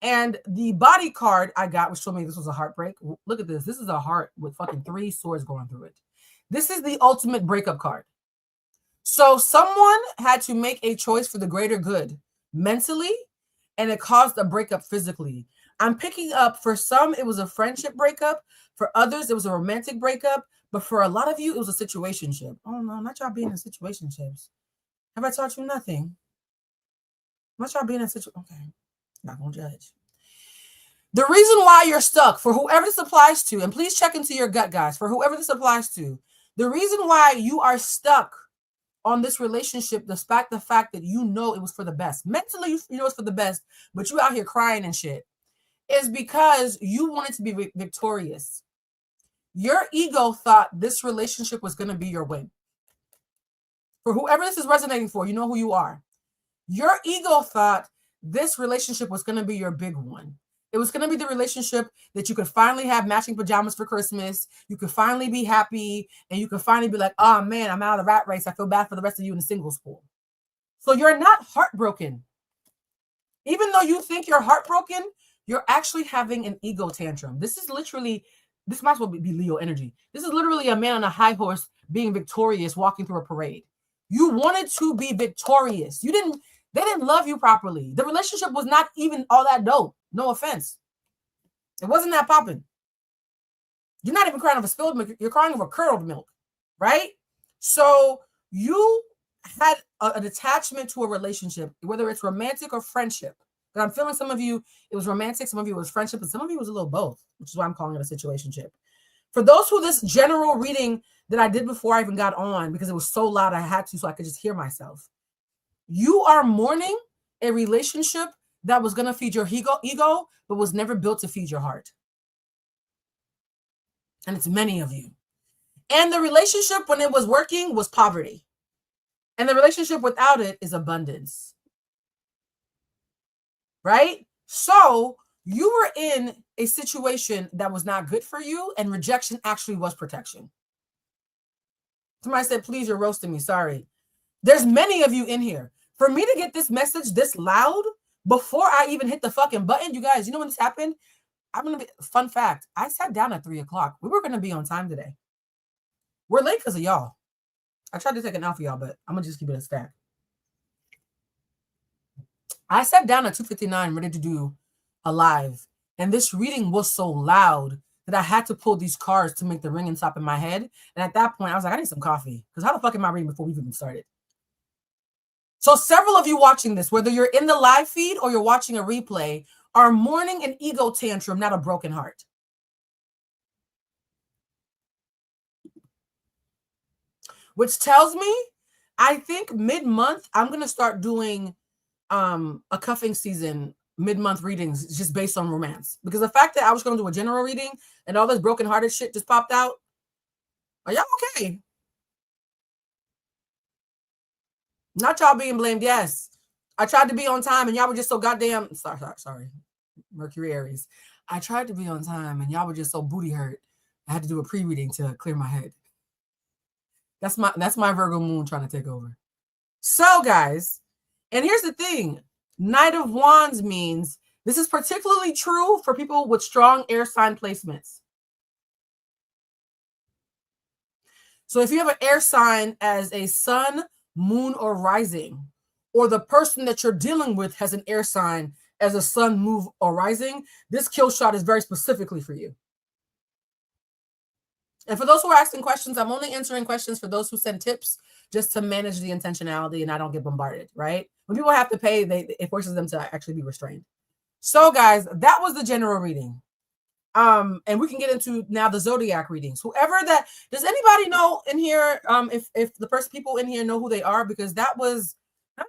And the body card I got, which told me this was a heartbreak. Look at this. This is a heart with fucking 3 swords going through it. This is the ultimate breakup card. So someone had to make a choice for the greater good mentally, and it caused a breakup physically. I'm picking up, for some, it was a friendship breakup. For others, it was a romantic breakup. But for a lot of you, it was a situationship. Oh, no, not y'all being in situationships. Have I taught you nothing? Not y'all being in situation. Okay, not going to judge. The reason why you're stuck, for whoever this applies to, and please check into your gut, guys, for whoever this applies to, the reason why you are stuck on this relationship, despite the fact that you know it was for the best, mentally you know it's for the best, but you out here crying and shit, is because you wanted to be victorious. Your ego thought this relationship was going to be your win. For whoever this is resonating for, you know who you are. Your ego thought this relationship was going to be your big one. It was going to be the relationship that you could finally have matching pajamas for Christmas. You could finally be happy, and you could finally be like, oh man, I'm out of the rat race. I feel bad for the rest of you in the singles pool. So you're not heartbroken. Even though you think you're heartbroken, you're actually having an ego tantrum. This is literally, this might as well be Leo energy. This is literally a man on a high horse being victorious, walking through a parade. You wanted to be victorious. They didn't love you properly. The relationship was not even all that dope. No offense. It wasn't that popping. You're not even crying over spilled milk. You're crying over curdled milk, right? So you had an attachment to a relationship, whether it's romantic or friendship. But I'm feeling some of you, it was romantic, some of you it was friendship, and some of you it was a little both, which is why I'm calling it a situationship. For those who this general reading that I did before I even got on, because it was so loud I had to so I could just hear myself. You are mourning a relationship that was going to feed your ego, but was never built to feed your heart. And it's many of you. And the relationship, when it was working, was poverty. And the relationship without it is abundance. Right? So you were in a situation that was not good for you, and rejection actually was protection. Somebody said, please, you're roasting me. Sorry. There's many of you in here. For me to get this message this loud before I even hit the fucking button, you guys, you know when this happened? Fun fact, I sat down at 3:00. We were going to be on time today. We're late because of y'all. I tried to take an out for y'all, but I'm going to just keep it a stack. I sat down at 2:59 ready to do a live, and this reading was so loud that I had to pull these cards to make the ringing stop in my head. And at that point, I was like, I need some coffee, because how the fuck am I reading before we've even started? So several of you watching this, whether you're in the live feed or you're watching a replay, are mourning an ego tantrum, not a broken heart. Which tells me, I think mid-month, I'm going to start doing a cuffing season, mid-month readings, just based on romance. Because the fact that I was going to do a general reading and all this broken-hearted shit just popped out, are y'all okay? Not y'all being blamed, yes. I tried to be on time and y'all were just so goddamn... Sorry. Mercury Aries. I tried to be on time and y'all were just so booty hurt. I had to do a pre-reading to clear my head. That's my Virgo moon trying to take over. So guys, and here's the thing. Knight of Wands means this is particularly true for people with strong air sign placements. So if you have an air sign as a sun, moon, or rising, or the person that you're dealing with has an air sign as a sun, moon, or rising, this kill shot is very specifically for you. And for those who are asking questions, I'm only answering questions for those who send tips just to manage the intentionality and I don't get bombarded, right? When people have to pay, it forces them to actually be restrained. So guys, that was the general reading. And we can get into now the zodiac readings. Whoever that, does anybody know in here, if the first people in here know who they are? Because that was,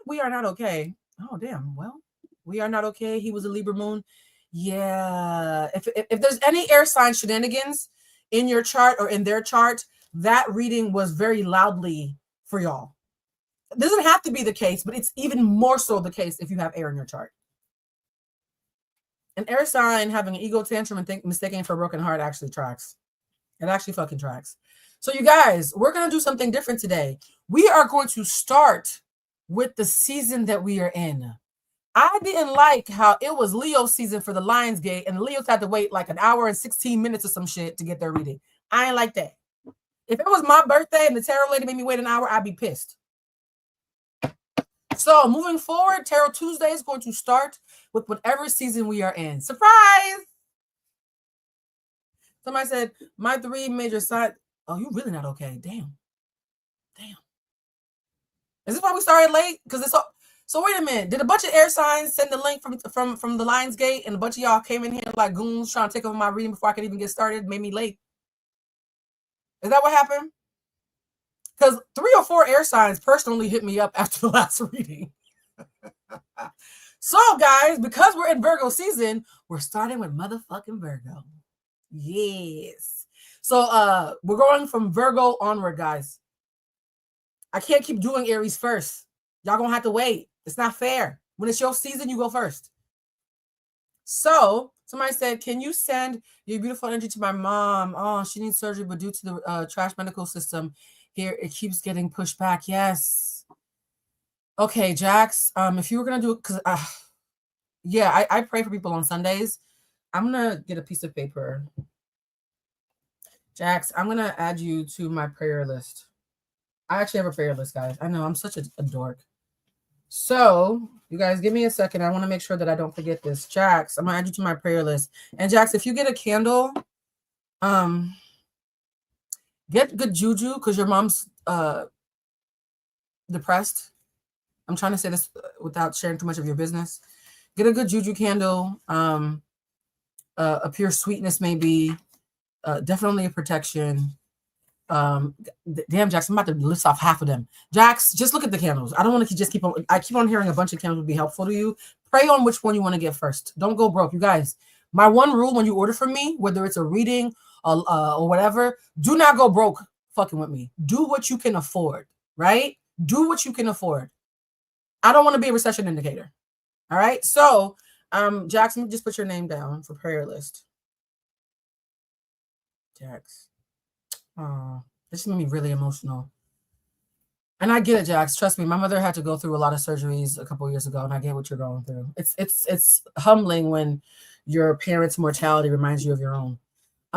we are not okay. Oh, damn. Well, we are not okay. He was a Libra moon. Yeah. If there's any air sign shenanigans in your chart or in their chart, that reading was very loudly for y'all. It doesn't have to be the case, but it's even more so the case if you have air in your chart. An air sign having an ego tantrum and mistaking for a broken heart actually tracks. It actually fucking tracks. So you guys, we're going to do something different today. We are going to start with the season that we are in. I didn't like how it was Leo season for the Lionsgate and Leos had to wait like an hour and 16 minutes or some shit to get their reading. I ain't like that. If it was my birthday and the tarot lady made me wait an hour, I'd be pissed. So moving forward, Tarot Tuesday is going to start with whatever season we are in. Surprise! Somebody said, my 3 major signs. Oh, you really not okay. Damn. Is this why we started late? Because it's all... So wait a minute. Did a bunch of air signs send the link from the Lionsgate and a bunch of y'all came in here like goons trying to take over my reading before I could even get started? Made me late. Is that what happened? Because 3 or 4 air signs personally hit me up after the last reading. So, guys, because we're in Virgo season, we're starting with motherfucking Virgo. Yes. So, we're going from Virgo onward, guys. I can't keep doing Aries first. Y'all gonna have to wait. It's not fair. When it's your season, you go first. So, somebody said, can you send your beautiful energy to my mom? Oh, she needs surgery, but due to the trash medical system, here, it keeps getting pushed back. Yes. Okay, Jax. If you were gonna do it, because yeah, I pray for people on Sundays. I'm gonna get a piece of paper. Jax, I'm gonna add you to my prayer list. I actually have a prayer list, guys. I know I'm such a dork. So, you guys, give me a second. I want to make sure that I don't forget this. Jax, I'm gonna add you to my prayer list. And Jax, if you get a candle, get good juju because your mom's depressed. I'm trying to say this without sharing too much of your business. Get a good juju candle. A pure sweetness, maybe. Definitely a protection. Damn, Jax, I'm about to list off half of them. Jax, just look at the candles. I don't want to just keep on. I keep on hearing a bunch of candles would be helpful to you. Pray on which one you want to get first. Don't go broke, you guys. My one rule when you order from me, whether it's a reading or whatever, do not go broke fucking with me. Do what you can afford, right? Do what you can afford. I don't want to be a recession indicator. All right. So, Jackson, just put your name down for prayer list. Jax. Oh, this made me really emotional. And I get it, Jax. Trust me, my mother had to go through a lot of surgeries a couple of years ago, and I get what you're going through. It's humbling when your parents' mortality reminds you of your own.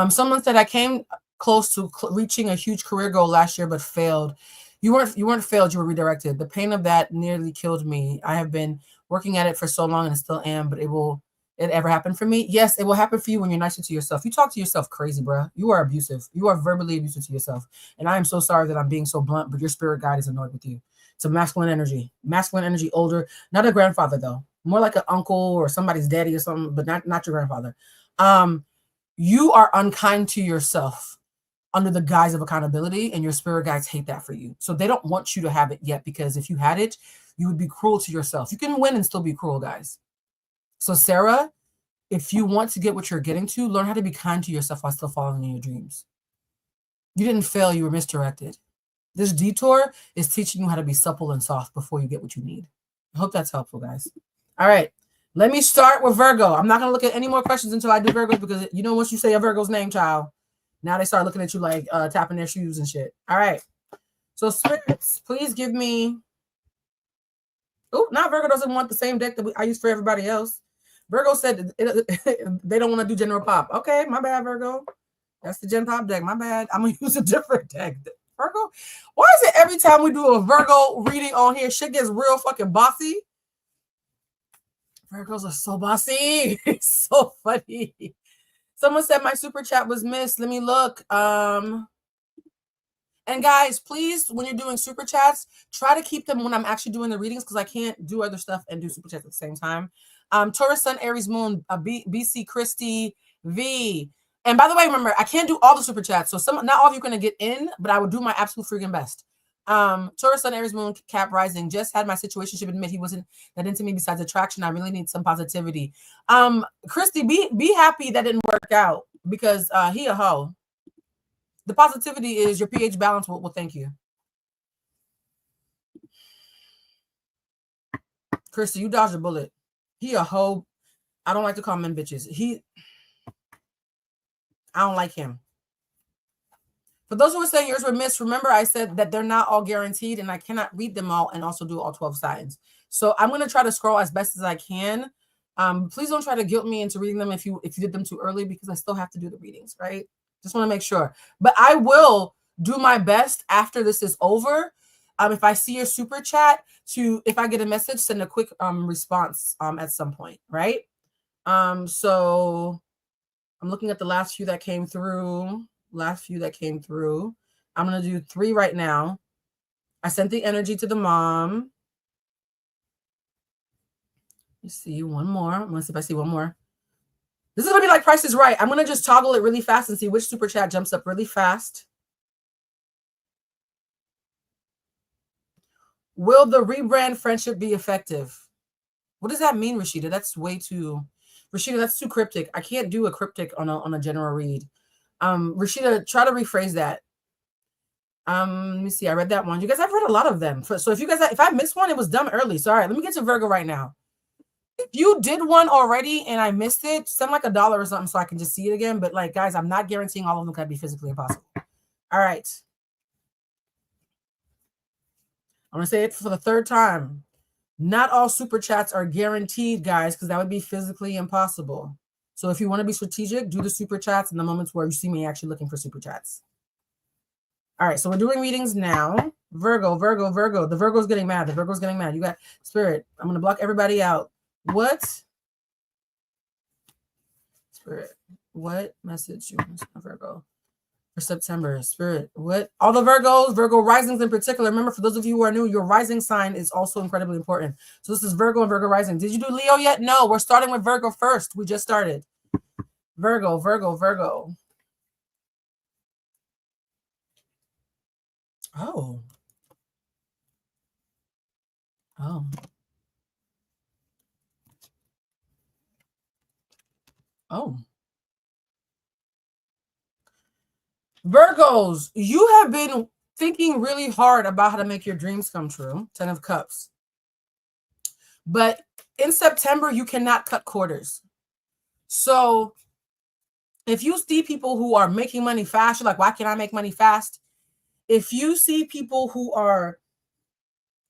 Someone said I came close to reaching a huge career goal last year, but failed. You weren't failed. You were redirected. The pain of that nearly killed me. I have been working at it for so long, and still am. But will it ever happen for me? Yes, it will happen for you when you're nicer to yourself. You talk to yourself crazy, bro. You are abusive. You are verbally abusive to yourself. And I am so sorry that I'm being so blunt, but your spirit guide is annoyed with you. It's a masculine energy. Masculine energy, older. Not a grandfather, though. More like an uncle or somebody's daddy or something, but not your grandfather. You are unkind to yourself under the guise of accountability, and your spirit guides hate that for you. So they don't want you to have it yet, because if you had it, you would be cruel to yourself. You can win and still be cruel, guys. So Sarah, if you want to get what you're getting to, learn how to be kind to yourself while still following in your dreams. You didn't fail, you were misdirected. This detour is teaching you how to be supple and soft before you get what you need. I hope that's helpful, guys. All right. Let me start with Virgo. I'm not going to look at any more questions until I do Virgos because, you know, once you say a Virgo's name, child, now they start looking at you like tapping their shoes and shit. All right. So spirits, please give me. Oh, now Virgo doesn't want the same deck that I use for everybody else. Virgo said they don't want to do general pop. Okay, my bad, Virgo. That's the gen pop deck. My bad. I'm going to use a different deck. Virgo, why is it every time we do a Virgo reading on here, shit gets real fucking bossy? Virgos are so bossy. It's so funny. Someone said my super chat was missed. Let me look. And guys, please, when you're doing super chats, try to keep them when I'm actually doing the readings because I can't do other stuff and do super chats at the same time. Taurus, Sun, Aries, Moon, BC, Christy, V. And by the way, remember, I can't do all the super chats. So not all of you are going to get in, but I will do my absolute freaking best. Taurus, Sun, Aries, Moon, Cap, Rising. Just had my situationship admit he wasn't that into me besides attraction. I really need some positivity. Christy, be happy that didn't work out because he a hoe. The positivity is your pH balance will thank you. Christy, you dodged a bullet. He a hoe. I don't like to call men bitches. I don't like him. For those who are saying yours were missed, remember I said that they're not all guaranteed and I cannot read them all and also do all 12 signs. So I'm going to try to scroll as best as I can. Please don't try to guilt me into reading them if you did them too early because I still have to do the readings, right? Just want to make sure. But I will do my best after this is over. If I see your super chat if I get a message, send a quick response at some point, right? So I'm looking at the last few that came through. I'm going to do 3 right now. I sent the energy to the mom. Let's see one more. I'm going to see if I see one more. This is going to be like Price is Right. I'm going to just toggle it really fast and see which super chat jumps up really fast. Will the rebrand friendship be effective? What does that mean, Rashida? That's way too... Rashida, that's too cryptic. I can't do a cryptic on a general read. Rashida, try to rephrase that. Let me see. I read that one. You guys, I've read a lot of them. So if I missed one, it was done early. So all right, let me get to Virgo right now. If you did one already and I missed it, send like $1 or something so I can just see it again. But like, guys, I'm not guaranteeing all of them can be physically impossible. All right. I'm going to say it for the 3rd time. Not all super chats are guaranteed, guys, because that would be physically impossible. So if you want to be strategic, do the super chats in the moments where you see me actually looking for super chats. All right, so we're doing readings now. Virgo. The Virgo's getting mad. You got Spirit. I'm going to block everybody out. What? Spirit. What message you want Virgo for September? Spirit. What? All the Virgos, Virgo risings in particular. Remember, for those of you who are new, your rising sign is also incredibly important. So this is Virgo and Virgo rising. Did you do Leo yet? No, we're starting with Virgo first. We just started. Virgo. Oh. Virgos, you have been thinking really hard about how to make your dreams come true. 10 of Cups. But in September, you cannot cut quarters. So if you see people who are making money fast, you're like, why can't I make money fast? If you see people who are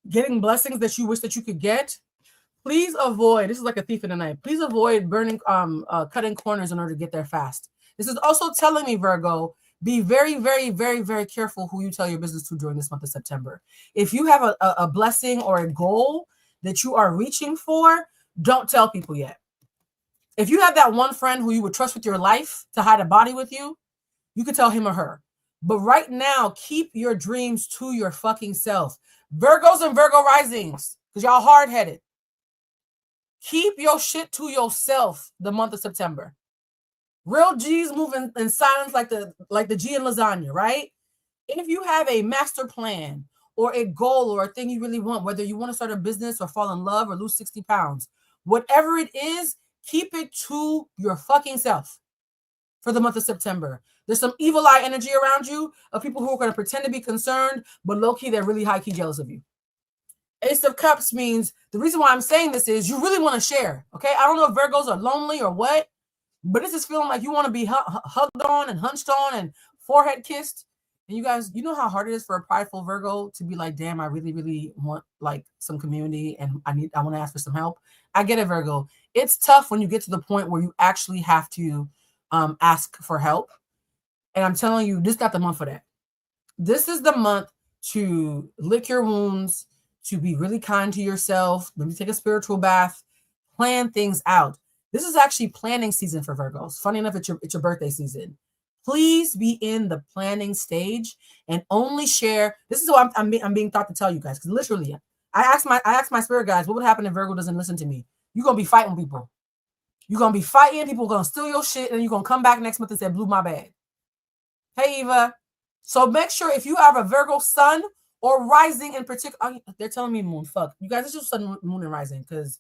getting blessings that you wish that you could get, please avoid, this is like a thief in the night, please avoid cutting corners in order to get there fast. This is also telling me, Virgo, be very, very, very, very careful who you tell your business to during this month of September. If you have a blessing or a goal that you are reaching for, don't tell people yet. If you have that one friend who you would trust with your life to hide a body with you, you could tell him or her. But right now, keep your dreams to your fucking self. Virgos and Virgo risings, because y'all hard-headed. Keep your shit to yourself the month of September. Real G's moving in silence like the G in lasagna, right? If you have a master plan or a goal or a thing you really want, whether you want to start a business or fall in love or lose 60 pounds, whatever it is, keep it to your fucking self for the month of September. There's some evil eye energy around you of people who are going to pretend to be concerned, but low-key, they're really high-key jealous of you. Ace of Cups means the reason why I'm saying this is you really want to share. Okay. I don't know if Virgos are lonely or what, but this is feeling like you want to be hugged on and hunched on and forehead kissed. And you guys, you know how hard it is for a prideful Virgo to be like, damn, I really, really want like some community and I want to ask for some help. I get it, Virgo. It's tough when you get to the point where you actually have to ask for help. And I'm telling you, this is not the month for that. This is the month to lick your wounds, to be really kind to yourself, maybe take a spiritual bath, plan things out. This is actually planning season for Virgos. Funny enough, it's your birthday season. Please be in the planning stage and only share. This is what I'm being taught to tell you guys, because literally, I asked my spirit guides, what would happen if Virgo doesn't listen to me? You're gonna be fighting people. You're gonna be fighting people, gonna steal your shit, and you're gonna come back next month and say, "Blew my bag." Hey, Eva. So make sure if you have a Virgo sun or rising in particular, they're telling me moon. Fuck you guys. It's just sun, moon, and rising, because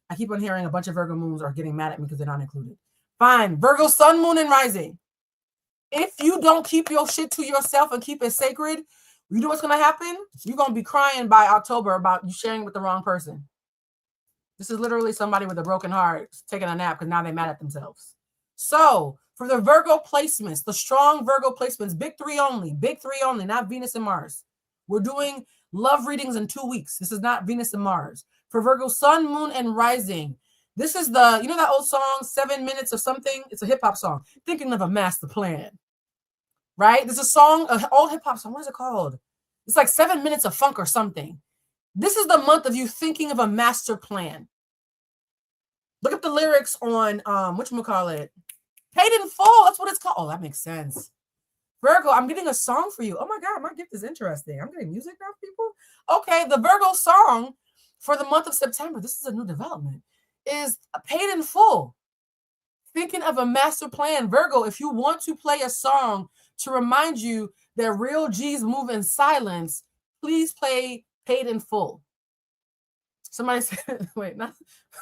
I keep on hearing a bunch of Virgo moons are getting mad at me because they're not included. Fine, Virgo sun, moon, and rising. If you don't keep your shit to yourself and keep it sacred, you know what's going to happen? You're going to be crying by October about you sharing with the wrong person. This is literally somebody with a broken heart taking a nap because now they're mad at themselves. So for the Virgo placements, the strong Virgo placements, big three only, not Venus and Mars. We're doing love readings in 2 weeks. This is not Venus and Mars. For Virgo sun, moon, and rising, this is the, you know that old song, 7 minutes of something? It's a hip hop song. Thinking of a master plan. Right? There's a song, an old hip hop song. What is it called? It's like 7 minutes of funk or something. This is the month of you thinking of a master plan. Look up the lyrics on, whatchamacallit? Paid in Full. That's what it's called. Oh, that makes sense. Virgo, I'm getting a song for you. Oh my God, my gift is interesting. I'm getting music now, people. Okay, the Virgo song for the month of September, this is a new development, is Paid in Full. Thinking of a master plan. Virgo, if you want to play a song to remind you that real G's move in silence, please play Paid in Full. Somebody said, wait, not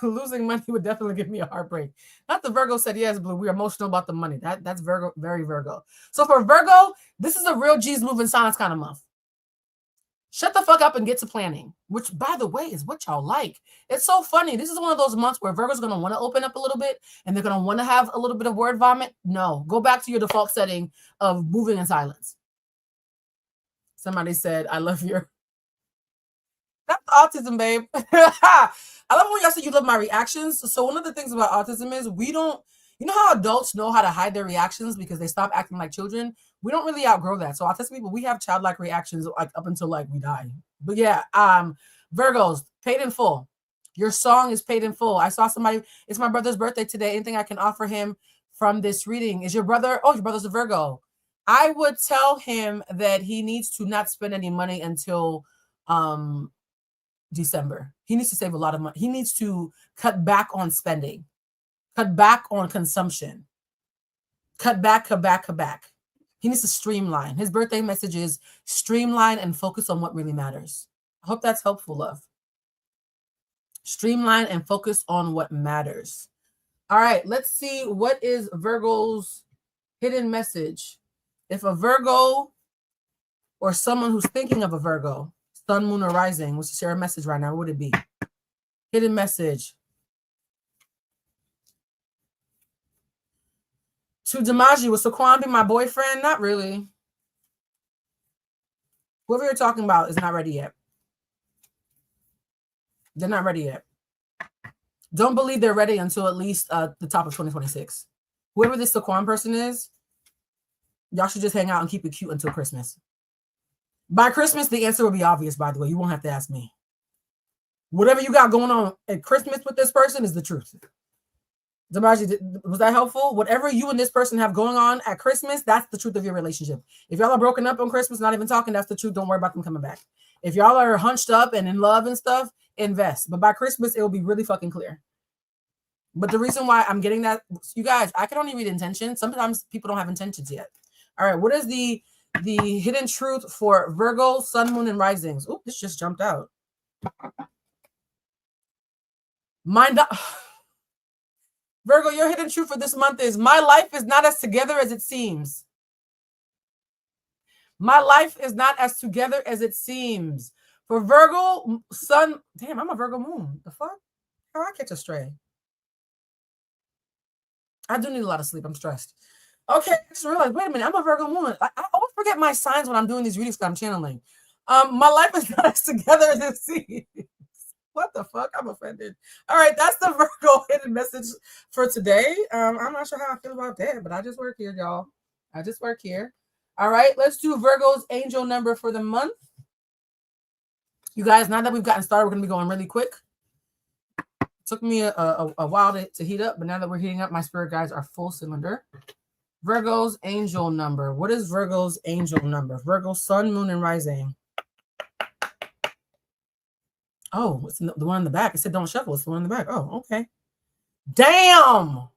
losing money would definitely give me a heartbreak. Not the Virgo said, yes, Blue, we're emotional about the money. That's Virgo, very Virgo. So for Virgo, this is a real G's move in silence kind of month. Shut the fuck up and get to planning, which, by the way, is what y'all like. It's so funny. This is one of those months where Virgo's going to want to open up a little bit and they're going to want to have a little bit of word vomit. No, go back to your default setting of moving in silence. Somebody said, I love your... That's autism, babe. I love when y'all say you love my reactions. So one of the things about autism is we don't... You know how adults know how to hide their reactions because they stop acting like children? We don't really outgrow that. So autistic people, we have childlike reactions like up until like we die. But yeah, Virgos, Paid in Full. Your song is Paid in Full. I saw somebody, it's my brother's birthday today. Anything I can offer him from this reading? Is your brother, oh, your brother's a Virgo. I would tell him that he needs to not spend any money until December. He needs to save a lot of money. He needs to cut back on spending. Cut back on consumption. Cut back. He needs to streamline. His birthday message is streamline and focus on what really matters. I hope that's helpful, love. Streamline and focus on what matters. All right, let's see what is Virgo's hidden message. If a Virgo or someone who's thinking of a Virgo, sun, moon, or rising, wants to share a message right now, what would it be? Hidden message. To Damaji, was Saquon be my boyfriend? Not really. Whoever you're talking about is not ready yet. They're not ready yet. Don't believe they're ready until at least the top of 2026. Whoever this Saquon person is, y'all should just hang out and keep it cute until Christmas. By Christmas, the answer will be obvious, by the way. You won't have to ask me. Whatever you got going on at Christmas with this person is the truth. Damaji, was that helpful? Whatever you and this person have going on at Christmas, that's the truth of your relationship. If y'all are broken up on Christmas, not even talking, that's the truth. Don't worry about them coming back. If y'all are hunched up and in love and stuff, invest. But by Christmas, it will be really fucking clear. But the reason why I'm getting that, you guys, I can only read intentions. Sometimes people don't have intentions yet. All right, what is the hidden truth for Virgo, sun, moon, and risings? Oh, this just jumped out. Virgo, your hidden truth for this month is my life is not as together as it seems. My life is not as together as it seems. For Virgo, sun, damn, I'm a Virgo moon. The fuck? How I catch a stray? I do need a lot of sleep. I'm stressed. Okay, I just realized, wait a minute, I'm a Virgo moon. I always forget my signs when I'm doing these readings because I'm channeling. My life is not as together as it seems. What the fuck? I'm offended. All right, that's the Virgo hidden message for today. I'm not sure how I feel about that, but I just work here, y'all. I just work here. All right, let's do Virgo's angel number for the month. You guys, now that we've gotten started, we're going to be going really quick. It took me a while to heat up, but now that we're heating up, my spirit guides are full cylinder. Virgo's angel number. What is Virgo's angel number? Virgo, sun, moon, and rising. Oh, it's the one in the back. It said don't shuffle. It's the one in the back. Oh, okay. Damn.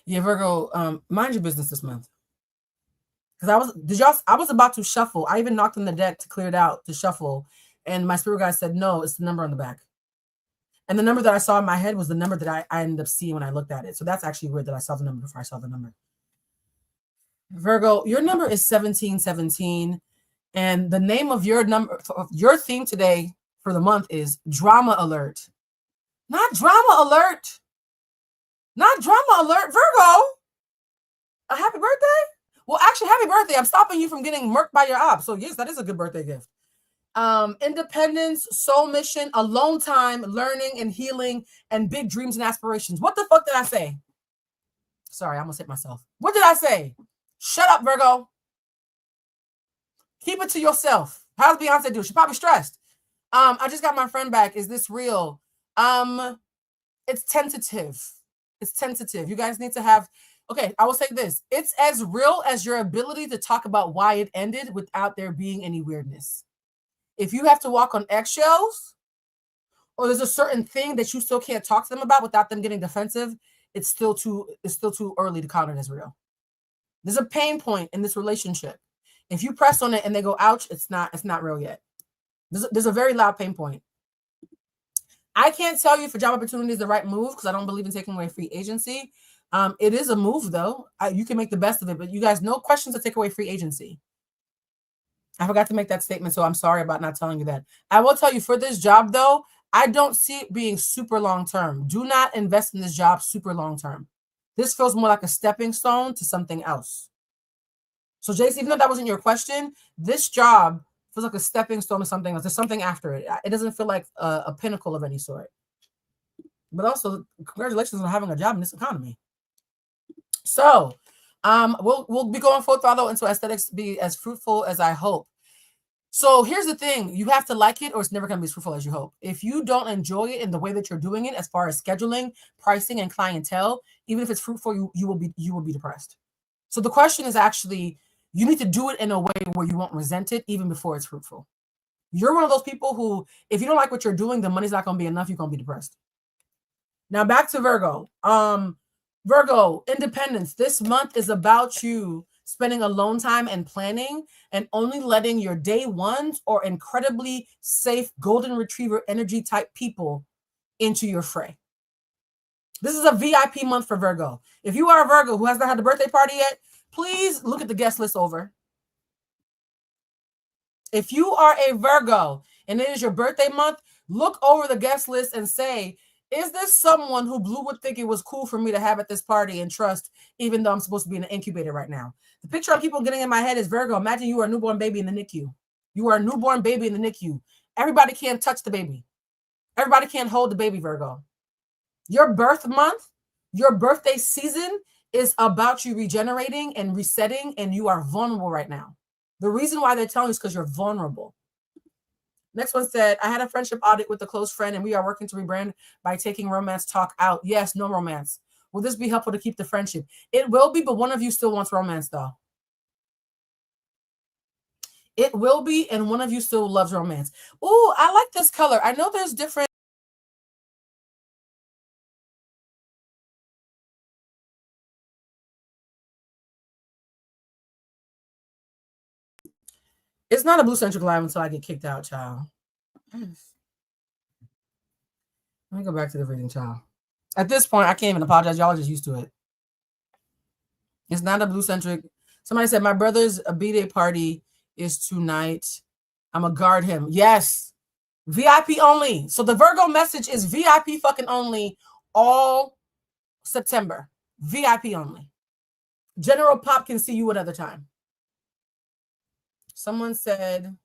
Yeah, Virgo, mind your business this month. Because I was about to shuffle. I even knocked on the deck to clear it out to shuffle. And my spirit guide said, no, it's the number on the back. And the number that I saw in my head was the number that I ended up seeing when I looked at it. So that's actually weird that I saw the number before I saw the number. Virgo, your number is 1717. And the name of your number, your theme today for the month is drama alert. Not drama alert. Not drama alert, Virgo. A happy birthday? Well, actually, happy birthday. I'm stopping you from getting murked by your ops. So yes, that is a good birthday gift. Independence, soul mission, alone time, learning and healing, and big dreams and aspirations. What the fuck did I say? Sorry, I almost hit myself. What did I say? Shut up, Virgo. Keep it to yourself. How's Beyonce do? She's probably stressed. I just got my friend back. Is this real? It's tentative. It's tentative. You guys need to have, okay, I will say this. It's as real as your ability to talk about why it ended without there being any weirdness. If you have to walk on eggshells, or there's a certain thing that you still can't talk to them about without them getting defensive, it's still too early to count it as real. There's a pain point in this relationship. If you press on it and they go, ouch, it's not real yet. There's a very loud pain point. I can't tell you if a job opportunity is the right move because I don't believe in taking away free agency. It is a move, though. You can make the best of it, but you guys, no questions to take away free agency. I forgot to make that statement, so I'm sorry about not telling you that. I will tell you for this job, though, I don't see it being super long-term. Do not invest in this job super long-term. This feels more like a stepping stone to something else. So, Jace, even though that wasn't your question, this job feels like a stepping stone to something else. There's something after it. It doesn't feel like a pinnacle of any sort. But also, congratulations on having a job in this economy. So, we'll be going forth, although, into aesthetics be as fruitful as I hope. So here's the thing. You have to like it or it's never going to be as fruitful as you hope. If you don't enjoy it in the way that you're doing it, as far as scheduling, pricing, and clientele, even if it's fruitful, you will be depressed. So the question is actually, you need to do it in a way where you won't resent it even before it's fruitful. You're one of those people who, if you don't like what you're doing, the money's not going to be enough. You're going to be depressed. Now back to Virgo. Virgo, independence. This month is about you spending alone time and planning and only letting your day ones or incredibly safe golden retriever energy type people into your fray. This is a VIP month for Virgo. If you are a Virgo who has not had a birthday party yet, please look at the guest list over. If you are a Virgo and it is your birthday month, look over the guest list and say, is this someone who Blue would think it was cool for me to have at this party and trust, even though I'm supposed to be in an incubator right now? The picture I keep on getting in my head is Virgo. Imagine you are a newborn baby in the NICU. You are a newborn baby in the NICU. Everybody can't touch the baby. Everybody can't hold the baby, Virgo. Your birth month, your birthday season is about you regenerating and resetting, and you are vulnerable right now. The reason why they're telling you is because you're vulnerable. Next one said, I had a friendship audit with a close friend and we are working to rebrand by taking romance talk out. Yes, no romance. Will this be helpful to keep the friendship? It will be, but one of you still wants romance though. It will be, and one of you still loves romance. Ooh, I like this color. I know there's different. It's not a Bluecentric live until I get kicked out, child. Let me go back to the reading, child. At this point, I can't even apologize. Y'all are just used to it. It's not a Bluecentric. Somebody said, my brother's B-Day party is tonight. I'm going to guard him. Yes. VIP only. So the Virgo message is VIP fucking only all September. VIP only. General Pop can see you another time. Someone said,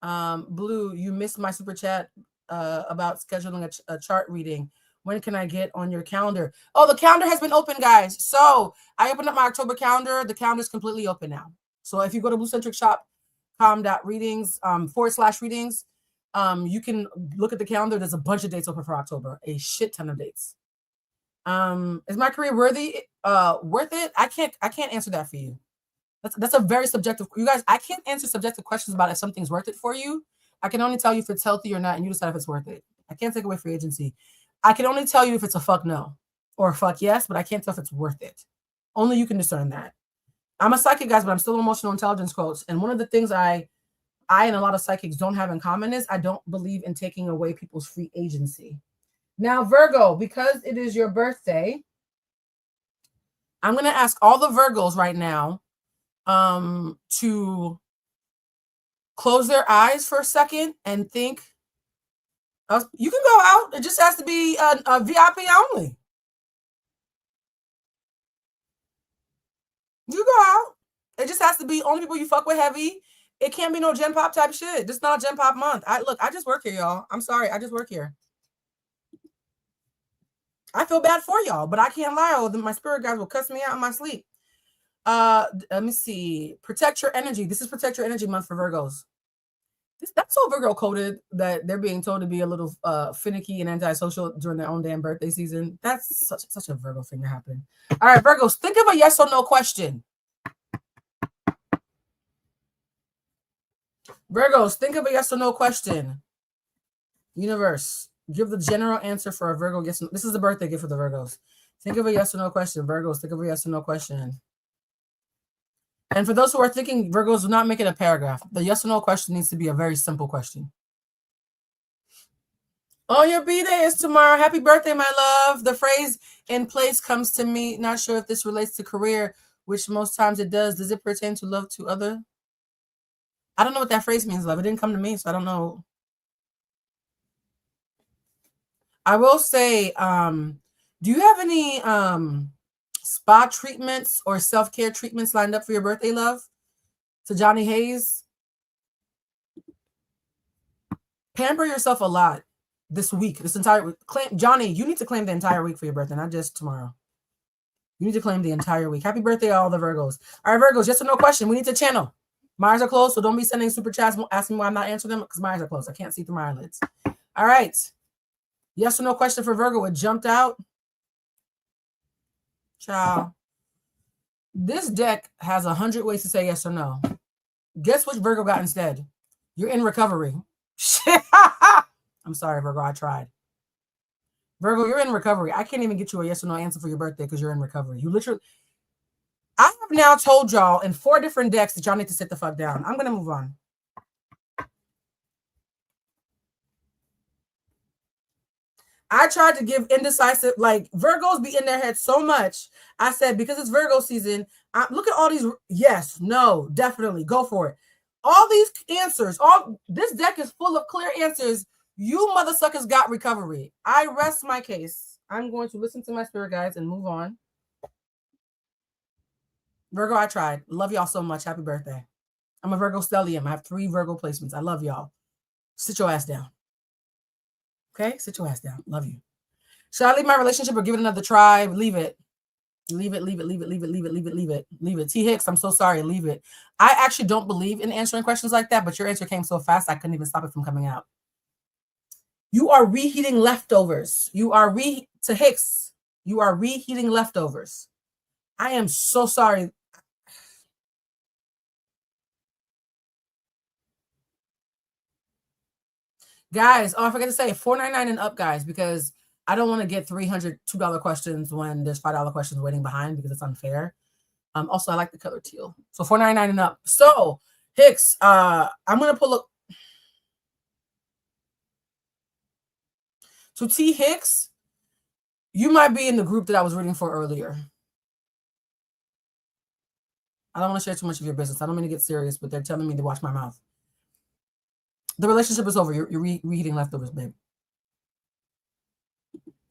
Blue, you missed my super chat about scheduling a chart reading. When can I get on your calendar? Oh, the calendar has been open, guys. So I opened up my October calendar. The calendar is completely open now. So if you go to bluecentricshop.com.readings /readings, you can look at the calendar. There's a bunch of dates open for October, a shit ton of dates. Is my career worth it? I can't answer that for you. That's a very subjective. You guys, I can't answer subjective questions about if something's worth it for you. I can only tell you if it's healthy or not, and you decide if it's worth it. I can't take away free agency. I can only tell you if it's a fuck no or a fuck yes, but I can't tell if it's worth it. Only you can discern that. I'm a psychic, guys, but I'm still an emotional intelligence coach. And one of the things I and a lot of psychics don't have in common is I don't believe in taking away people's free agency. Now, Virgo, because it is your birthday, I'm going to ask all the Virgos right now to close their eyes for a second and think. You can go out. It just has to be a VIP only. You go out. It just has to be only people you fuck with heavy. It can't be no Gen Pop type shit. This is not a Gen Pop month. I just work here, y'all. I'm sorry. I just work here. I feel bad for y'all, but I can't lie. My spirit guys will cuss me out in my sleep. Let me see. Protect your energy. This is Protect Your Energy month for Virgos. That's so Virgo coded that they're being told to be a little finicky and antisocial during their own damn birthday season. That's such a Virgo thing to happen. All right, Virgos, think of a yes or no question. Virgos, think of a yes or no question. Universe, give the general answer for a Virgo yes. This is the birthday gift for the Virgos. Think of a yes or no question. Virgos, think of a yes or no question. And for those who are thinking, Virgos, do not make it a paragraph. The yes or no question needs to be a very simple question. Oh, your B-day is tomorrow. Happy birthday, my love. The phrase in place comes to me. Not sure if this relates to career, which most times it does. Does it pertain to love to other? I don't know what that phrase means, love. It didn't come to me, so I don't know. I will say, do you have any spa treatments or self-care treatments lined up for your birthday, love? To Johnny Hayes. Pamper yourself a lot this week, this entire week. Johnny, you need to claim the entire week for your birthday, not just tomorrow. You need to claim the entire week. Happy birthday, all the Virgos. All right, Virgos, yes or no question. We need to channel. My eyes are closed, so don't be sending super chats asking me why I'm not answering them because my eyes are closed. I can't see through my eyelids. All right. Yes or no question for Virgo. It jumped out. Child. This deck has 100 ways to say yes or no. Guess which Virgo got instead? You're in recovery. I'm sorry, Virgo. I tried. Virgo, you're in recovery. I can't even get you a yes or no answer for your birthday because you're in recovery. You literally... I have now told y'all in 4 different decks that y'all need to sit the fuck down. I'm going to move on. I tried to give indecisive, like Virgos be in their head so much. I said, because it's Virgo season, look at all these. Yes, no, definitely go for it. All these answers, this deck is full of clear answers. You mother suckers got recovery. I rest my case. I'm going to listen to my spirit guides and move on. Virgo, I tried. Love y'all so much. Happy birthday. I'm a Virgo stellium. I have 3 Virgo placements. I love y'all. Sit your ass down. Okay? Sit your ass down. Love you. Should I leave my relationship or give it another try? Leave it. Leave it, leave it, leave it, leave it, leave it, leave it, leave it, leave it. T. Hicks, I'm so sorry. Leave it. I actually don't believe in answering questions like that, but your answer came so fast I couldn't even stop it from coming out. You are reheating leftovers. To Hicks, you are reheating leftovers. I am so sorry. Guys, I forgot to say $4.99 and up, guys, because I don't want to get $300 $2 questions when there's $5 questions waiting behind because it's unfair. Also, I like the color teal. So $4.99 and up. So, Hicks, I'm going to pull up. So, T. Hicks, you might be in the group that I was reading for earlier. I don't want to share too much of your business. I don't mean to get serious, but they're telling me to watch my mouth. The relationship is over. You're reheating leftovers, babe.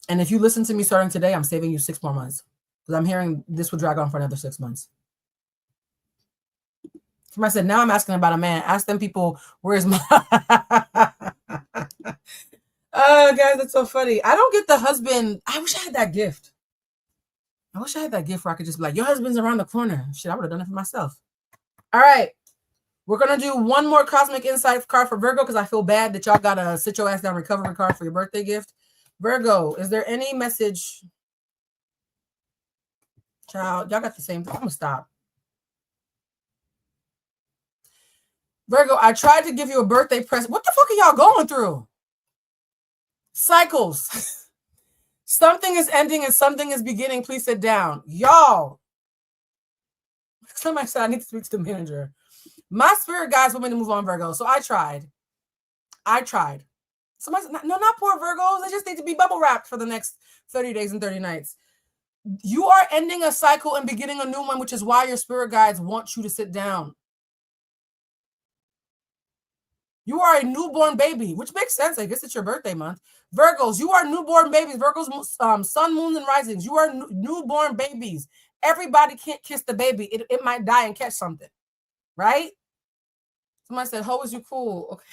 And if you listen to me starting today, I'm saving you 6 more months. Because I'm hearing this will drag on for another 6 months. Somebody said, now I'm asking about a man. Ask them people, where's my... Oh, guys, that's so funny. I don't get the husband. I wish I had that gift. I wish I had that gift where I could just be like, your husband's around the corner. Shit, I would have done it for myself. All right. We're going to do one more Cosmic Insight card for Virgo because I feel bad that y'all got a sit your ass down recovery card for your birthday gift. Virgo, is there any message? Child, y'all got the same thing. I'm going to stop. Virgo, I tried to give you a birthday present. What the fuck are y'all going through? Cycles. Something is ending and something is beginning. Please sit down. Y'all. Somebody said I need to speak to the manager. My spirit guides want me to move on, Virgo. So I tried. Somebody said, no, not poor Virgos. They just need to be bubble wrapped for the next 30 days and 30 nights. You are ending a cycle and beginning a new one, which is why your spirit guides want you to sit down. You are a newborn baby, which makes sense. I guess it's your birthday month. Virgos, you are newborn babies. Virgos, sun, moons, and risings. You are newborn babies. Everybody can't kiss the baby. It might die and catch something, right? Somebody said, "Ho, is you cool?" Okay,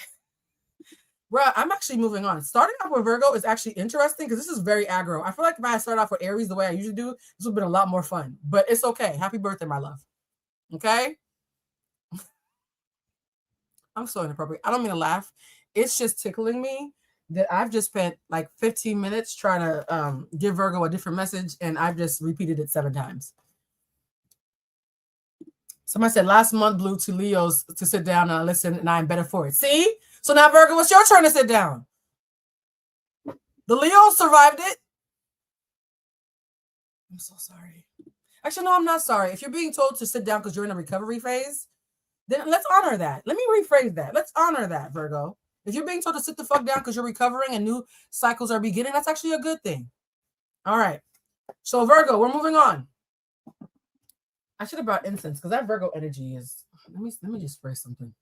bro, I'm actually moving on. Starting off with Virgo is actually interesting because this is very aggro. I feel like if I started off with Aries the way I usually do, this would have been a lot more fun. But it's okay. Happy birthday, my love. Okay. I'm so inappropriate. I don't mean to laugh. It's just tickling me that I've just spent like 15 minutes trying to give Virgo a different message, and I've just repeated it 7 times. Somebody said last month blew to Leos to sit down and listen, and I'm better for it. See? So now, Virgo, it's your turn to sit down. The Leos survived it. I'm so sorry. Actually, no, I'm not sorry. If you're being told to sit down because you're in a recovery phase, then let's honor that. Let me rephrase that. Let's honor that, Virgo. If you're being told to sit the fuck down because you're recovering and new cycles are beginning, that's actually a good thing. All right. So, Virgo, we're moving on. I should have brought incense because that Virgo energy is... Let me just spray something.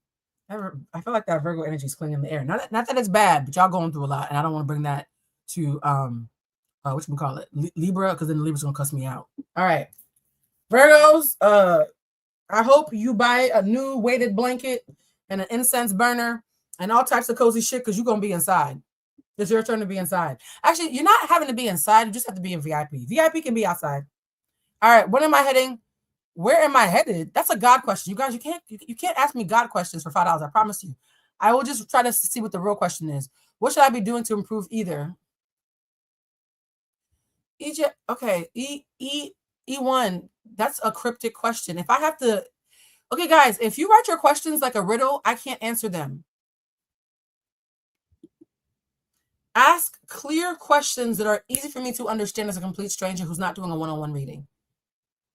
I feel like that Virgo energy is clinging in the air. Not that it's bad, but y'all going through a lot, and I don't want to bring that to whatchamacallit, Libra, because then Libra's gonna cuss me out. All right, Virgos. I hope you buy a new weighted blanket and an incense burner and all types of cozy shit because you're gonna be inside. It's your turn to be inside. Actually, you're not having to be inside. You just have to be in VIP. VIP can be outside. All right, when am I heading? Where am I headed? That's a God question. You guys, you can't ask me God questions for $5. I promise you. I will just try to see what the real question is. What should I be doing to improve either? Egypt, okay. E1, that's a cryptic question. If I have to, okay, guys, if you write your questions like a riddle, I can't answer them. Ask clear questions that are easy for me to understand as a complete stranger who's not doing a one-on-one reading.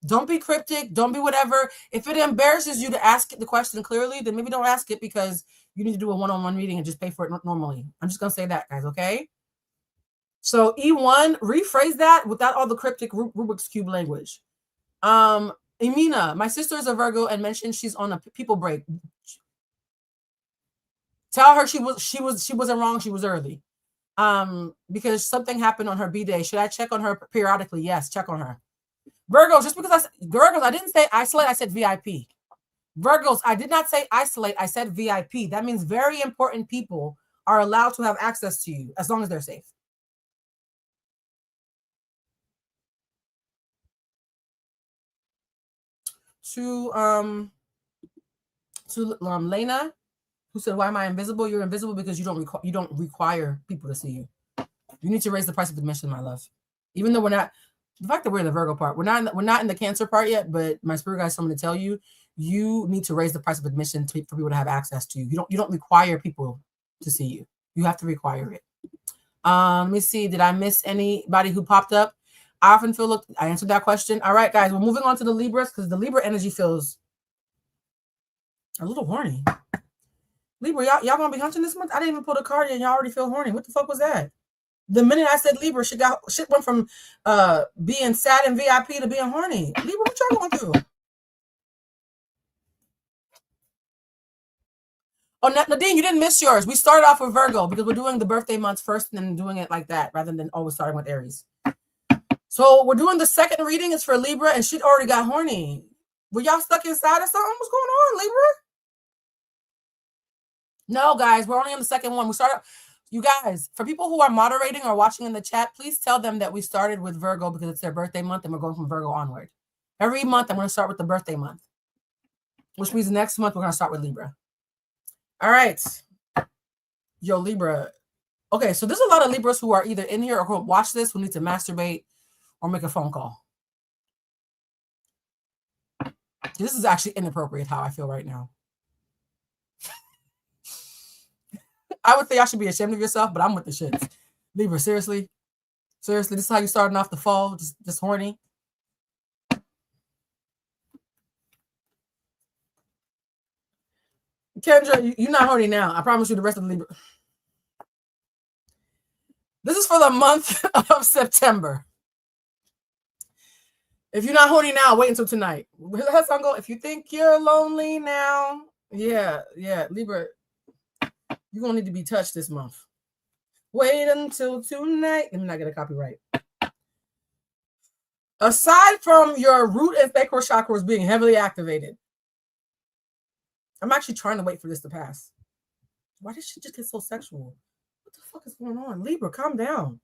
Don't be cryptic. Don't be whatever. If it embarrasses you to ask the question clearly, then maybe don't ask it because you need to do a one-on-one reading and just pay for it normally. I'm just going to say that, guys, okay? So E1, rephrase that without all the cryptic Rubik's Cube language. Emina, my sister is a Virgo and mentioned she's on a people break. Tell her she wasn't wrong. She was early. Because something happened on her B-day. Should I check on her periodically? Yes, check on her. Virgos, just because Virgos, I didn't say isolate, I said VIP. Virgos, I did not say isolate, I said VIP. That means very important people are allowed to have access to you as long as they're safe. To Lena, who said, "Why am I invisible?" You're invisible because you don't require people to see you. You need to raise the price of admission, my love. Even though we're not. The fact that we're in the Virgo part, we're not in the Cancer part yet, but my spirit guides told me to tell you, you need to raise the price of admission for people to have access to you. You don't require people to see you. You have to require it. Let me see. Did I miss anybody who popped up? I often feel I answered that question. All right, guys, we're moving on to the Libras because the Libra energy feels a little horny. Libra, y'all gonna be hunting this month? I didn't even pull the card yet and y'all already feel horny. What the fuck was that? The minute I said Libra, shit went from being sad and VIP to being horny. Libra, what y'all going through? Oh, Nadine, you didn't miss yours. We started off with Virgo because we're doing the birthday months first and then doing it like that rather than always starting with Aries. So we're doing the second reading. It's for Libra, and shit already got horny. Were y'all stuck inside or something? What's going on, Libra? No, guys, we're only on the second one. We started. You guys, for people who are moderating or watching in the chat, please tell them that we started with Virgo because it's their birthday month and we're going from Virgo onward. Every month, I'm going to start with the birthday month, which means next month, we're going to start with Libra. All right. Yo, Libra. Okay, so there's a lot of Libras who are either in here or who watch this who need to masturbate or make a phone call. This is actually inappropriate how I feel right now. I would say I should be ashamed of yourself, but I'm with the shits. Libra, seriously? Seriously, this is how you starting off the fall? Just horny? Kendra, you're not horny now. I promise you the rest of the Libra. This is for the month of September. If you're not horny now, wait until tonight. Let that song go. If you think you're lonely now. Yeah, Libra, you're going to need to be touched this month. Wait until tonight. Let me not get a copyright. Aside from your root and sacral chakras being heavily activated, I'm actually trying to wait for this to pass. Why did she just get so sexual? What the fuck is going on? Libra, calm down.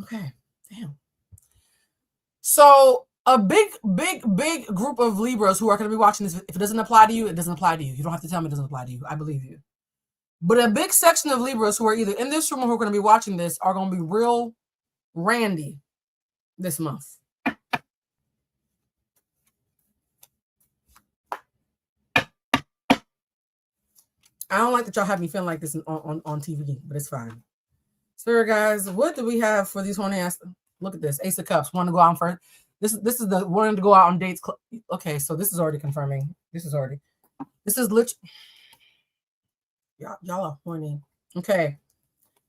Okay, damn. So a big group of Libras who are going to be watching this, if it doesn't apply to you, it doesn't apply to you. You don't have to tell me it doesn't apply to you. I believe you. But a big section of Libras who are either in this room or who are going to be watching this are going to be real randy this month. I don't like that y'all have me feeling like this on TV, but it's fine. So, guys, what do we have for these horny ass? Look at this. Ace of Cups. Want to go out first? This is the wanting to go out on dates. Okay, so this is already confirming. This is literally. Y'all are horny. Okay.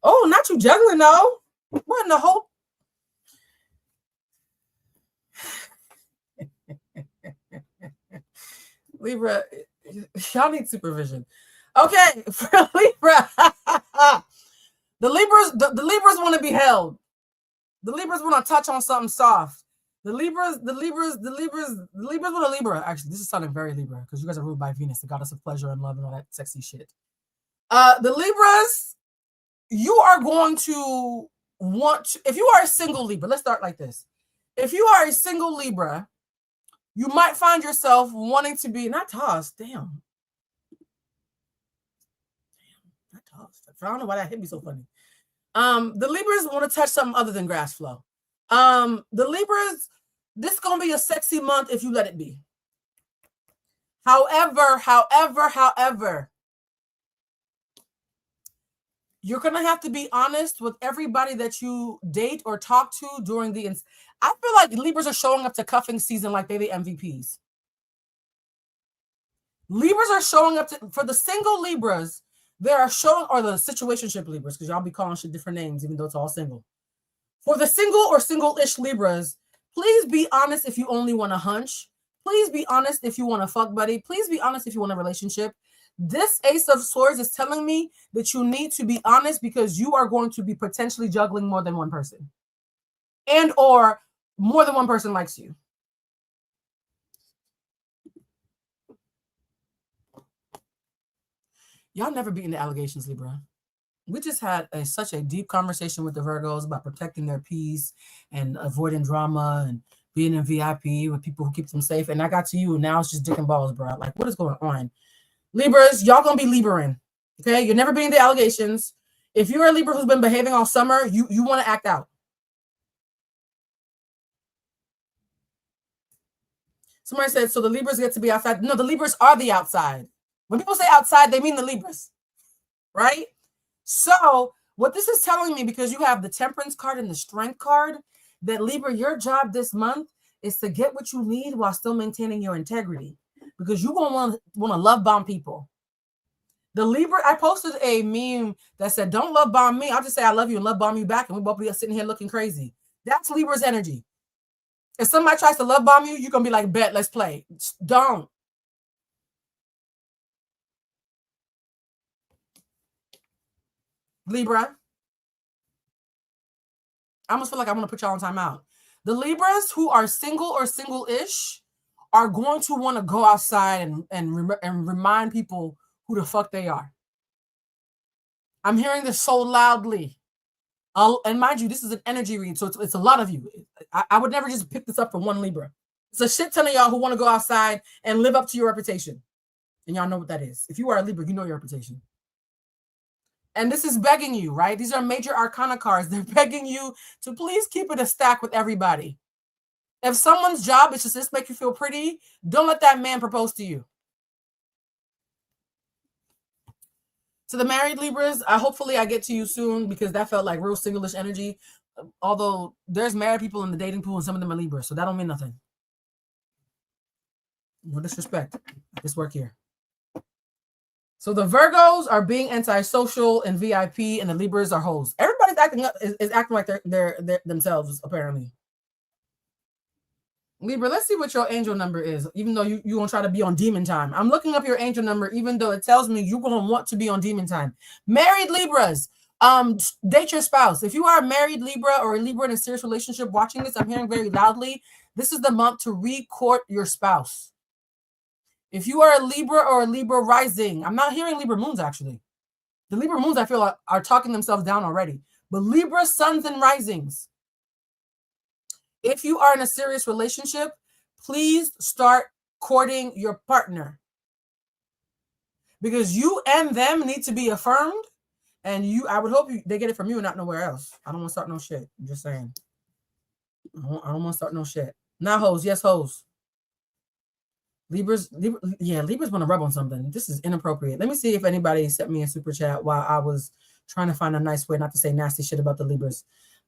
Oh, not you juggling though. What in the whole? Libra, y'all need supervision. Okay, for Libra. The Libras want to be held. The Libras want to touch on something soft. The Libras want a Libra. Actually, this is sounding very Libra because you guys are ruled by Venus, the goddess of pleasure and love and all that sexy shit. The Libras, you are going to want to, if you are a single Libra, let's start like this. If you are a single Libra, you might find yourself wanting to be, not tossed, damn. Not tossed. I don't know why that hit me so funny. The Libras want to touch something other than grass flow. The Libras, this is going to be a sexy month if you let it be. However, you're going to have to be honest with everybody that you date or talk to during the... I feel like Libras are showing up to cuffing season like they're the MVPs. Libras are showing up to... For the single Libras, they are showing... Or the situationship Libras, because y'all be calling shit different names, even though it's all single. For the single or single-ish Libras, please be honest if you only want a hunch. Please be honest if you want a fuck buddy. Please be honest if you want a relationship. This Ace of Swords is telling me that you need to be honest because you are going to be potentially juggling more than one person. And or more than one person likes you. Y'all never beaten the allegations, Libra. We just had such a deep conversation with the Virgos about protecting their peace and avoiding drama and being in VIP with people who keep them safe. And I got to you, and now it's just dick and balls, bro. Like, what is going on? Libras, y'all gonna be Libraing. Okay? You're never beating the allegations. If you're a Libra who's been behaving all summer, you want to act out. Somebody said, so the Libras get to be outside. No, the Libras are the outside. When people say outside, they mean the Libras. Right? So what this is telling me, because you have the Temperance card and the Strength card, that Libra, your job this month is to get what you need while still maintaining your integrity. Because you're going to want to love bomb people. The Libra, I posted a meme that said, don't love bomb me. I'll just say I love you and love bomb you back. And we both be sitting here looking crazy. That's Libra's energy. If somebody tries to love bomb you, you're going to be like, bet, let's play. Don't. Libra. I almost feel like I'm going to put y'all on timeout. The Libras who are single or single-ish are going to want to go outside and remind people who the fuck they are. I'm hearing this so loudly. And mind you, this is an energy read, so it's a lot of you. I would never just pick this up for one Libra. It's a shit ton of y'all who want to go outside and live up to your reputation. And y'all know what that is. If you are a Libra, you know your reputation. And this is begging you, right? These are major arcana cards. They're begging you to please keep it a stack with everybody. If someone's job is to just make you feel pretty, don't let that man propose to you. To the married Libras, hopefully I get to you soon because that felt like real single-ish energy. Although there's married people in the dating pool and some of them are Libras, so that don't mean nothing. No disrespect. This work here. So the Virgos are being antisocial and VIP, and the Libras are hoes. Everybody's acting up is acting like they're themselves, apparently. Libra, let's see what your angel number is, even though you're going to try to be on demon time. I'm looking up your angel number, even though it tells me you're going to want to be on demon time. Married Libras, date your spouse. If you are a married Libra or a Libra in a serious relationship watching this, I'm hearing very loudly, this is the month to re-court your spouse. If you are a Libra or a Libra rising, I'm not hearing Libra moons, actually. The Libra moons, I feel, are talking themselves down already. But Libra suns and risings, if you are in a serious relationship, please start courting your partner. Because you and them need to be affirmed. And I would hope they get it from you and not nowhere else. I don't want to start no shit. I'm just saying. I don't want to start no shit. Not hoes. Yes, hoes. Libras want to rub on something. This is inappropriate. Let me see if anybody sent me a super chat while I was trying to find a nice way not to say nasty shit about the Libras.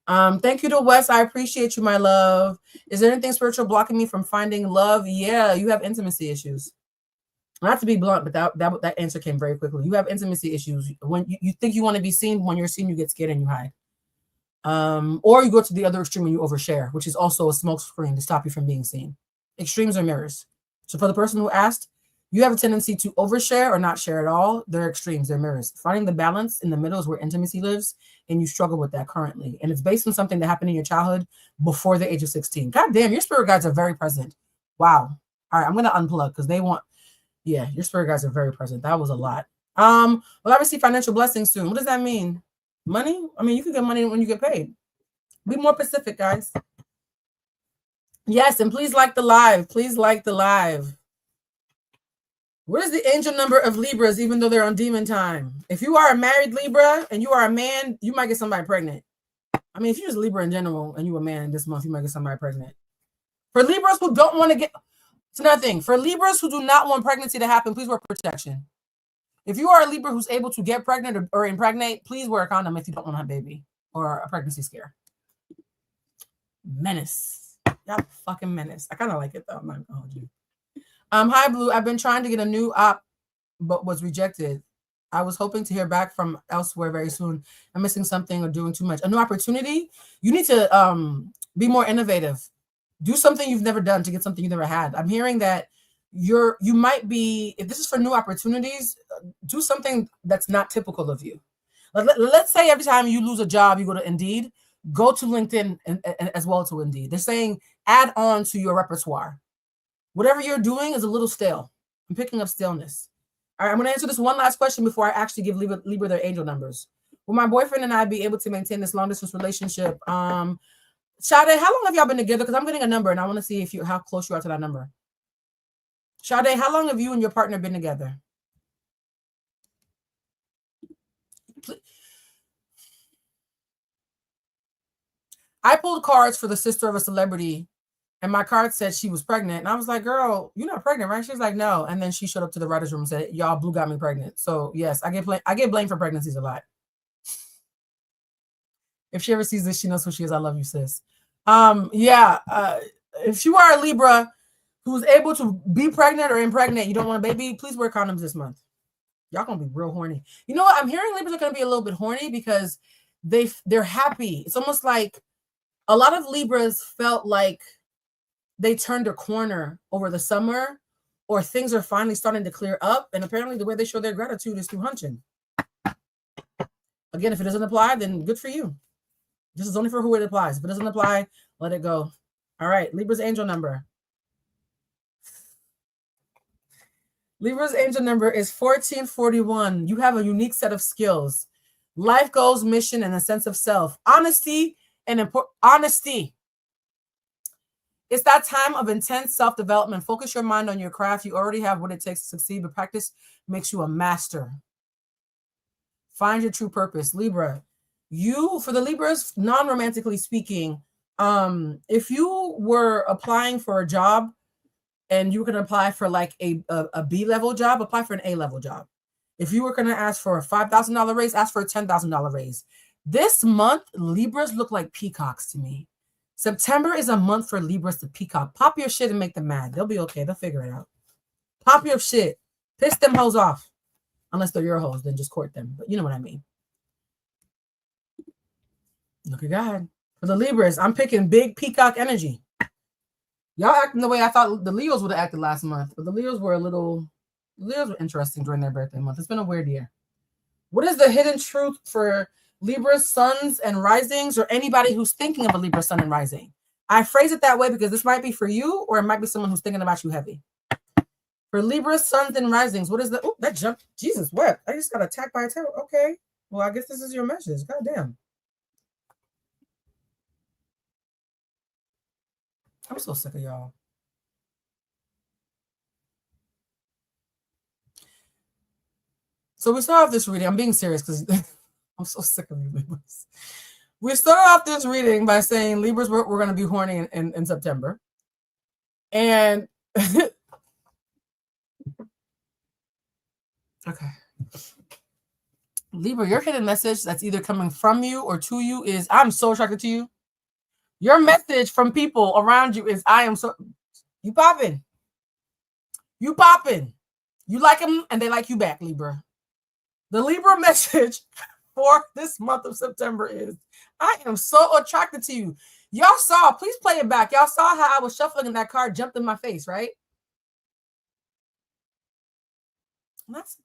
Thank you to Wes. I appreciate you, my love. Is there anything spiritual blocking me from finding love? Yeah, you have intimacy issues. Not to be blunt, but that answer came very quickly. You have intimacy issues. When you think you want to be seen, when you're seen, you get scared and you hide. Or you go to the other extreme and you overshare, which is also a smoke screen to stop you from being seen. Extremes are mirrors. So for the person who asked, you have a tendency to overshare or not share at all. They're extremes, they're mirrors. Finding the balance in the middle is where intimacy lives, and you struggle with that currently. And it's based on something that happened in your childhood before the age of 16. God damn, your spirit guides are very present. Wow. All right, I'm going to unplug because your spirit guides are very present. That was a lot. Well, obviously financial blessings soon. What does that mean? Money? I mean, you can get money when you get paid. Be more specific, guys. Yes, and please like the live. Please like the live. What is the angel number of Libras, even though they're on demon time? If you are a married Libra and you are a man, you might get somebody pregnant. I mean, if you're just Libra in general and you're a man this month, you might get somebody pregnant. For Libras who don't want to get... It's another thing. For Libras who do not want pregnancy to happen, please wear protection. If you are a Libra who's able to get pregnant or impregnate, please wear a condom if you don't want to have a baby or a pregnancy scare. Menace. Y'all fucking menace. I kind of like it, though. I'm not gonna hold you. Hi, Blue. I've been trying to get a new op, but was rejected. I was hoping to hear back from elsewhere very soon. I'm missing something or doing too much. A new opportunity? You need to be more innovative. Do something you've never done to get something you never had. I'm hearing that you might be, if this is for new opportunities, do something that's not typical of you. Let's say every time you lose a job, you go to Indeed, go to LinkedIn and as well to Indeed. They're saying add on to your repertoire. Whatever you're doing is a little stale. I'm picking up staleness. All right, I'm going to answer this one last question before I actually give Libra their angel numbers. Will my boyfriend and I be able to maintain this long-distance relationship? Sade, how long have y'all been together? Because I'm getting a number, and I want to see how close you are to that number. Sade, how long have you and your partner been together? I pulled cards for the sister of a celebrity, and my card said she was pregnant. And I was like, girl, you're not pregnant, right? She was like, no. And then she showed up to the writer's room and said, y'all, Blue got me pregnant. So, yes, I get blamed for pregnancies a lot. If she ever sees this, she knows who she is. I love you, sis. If you are a Libra who's able to be pregnant or impregnate, you don't want a baby, please wear condoms this month. Y'all gonna be real horny. You know what? I'm hearing Libras are gonna be a little bit horny because they're happy. It's almost like a lot of Libras felt like they turned a corner over the summer, or things are finally starting to clear up. And apparently the way they show their gratitude is through hunching. Again, if it doesn't apply, then good for you. This is only for who it applies. If it doesn't apply, let it go. All right, Libra's angel number. Libra's angel number is 1441. You have a unique set of skills. Life goals, mission, and a sense of self. Honesty and honesty. It's that time of intense self-development. Focus your mind on your craft. You already have what it takes to succeed, but practice makes you a master. Find your true purpose. Libra, for the Libras, non-romantically speaking, if you were applying for a job and you were going to apply for like a B-level job, apply for an A-level job. If you were going to ask for a $5,000 raise, ask for a $10,000 raise. This month, Libras look like peacocks to me. September is a month for Libras to peacock. Pop your shit and make them mad. They'll be okay. They'll figure it out. Pop your shit. Piss them hoes off. Unless they're your hoes, then just court them. But you know what I mean. Look at God. For the Libras, I'm picking big peacock energy. Y'all acting the way I thought the Leos would have acted last month. But the Leos were interesting during their birthday month. It's been a weird year. What is the hidden truth for Libra's suns and risings, or anybody who's thinking of a Libra sun and rising? I phrase it that way because this might be for you, or it might be someone who's thinking about you heavy. For Libra's suns and risings, what is the... Oh, that jumped. Jesus, what? I just got attacked by a tail. Okay. Well, I guess this is your message. God damn. I'm so sick of y'all. So we start off this reading. I'm being serious because I'm so sick of you Libras. We start off this reading by saying Libras, we're going to be horny in September. And okay. Libra, your hidden message that's either coming from you or to you is, I'm so attracted to you. Your message from people around you is, I am so... You popping. You popping. You like them and they like you back, Libra. The Libra message for this month of September is, I am so attracted to you. Y'all saw, please play it back. Y'all saw how I was shuffling and that card jumped in my face, right?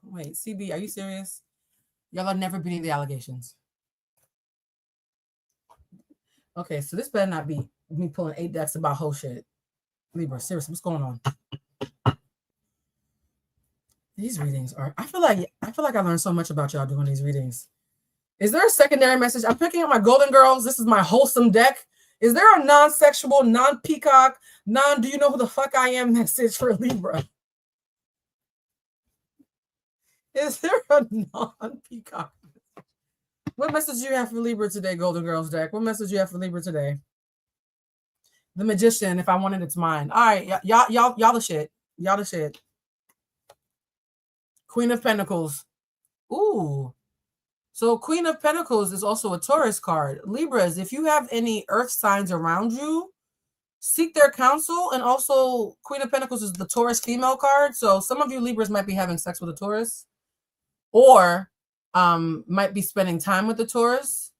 Wait, CB, are you serious? Y'all are never beating the allegations. Okay, so this better not be me pulling 8 decks about whole shit. Libra, seriously, what's going on? These readings are, I feel like I learned so much about y'all doing these readings. Is there a secondary message? I'm picking up my Golden Girls. This is my wholesome deck. Is there a non-sexual, non-peacock, do you know who the fuck I am message for Libra? Is there a non-peacock? What message do you have for Libra today, Golden Girls deck? What message do you have for Libra today? The Magician, if I want it, it's mine. All right, y'all the shit. Y'all the shit. Queen of Pentacles. Ooh. So Queen of Pentacles is also a Taurus card. Libras, if you have any earth signs around you, seek their counsel. And also Queen of Pentacles is the Taurus female card. So some of you Libras might be having sex with a Taurus, or might be spending time with the Taurus.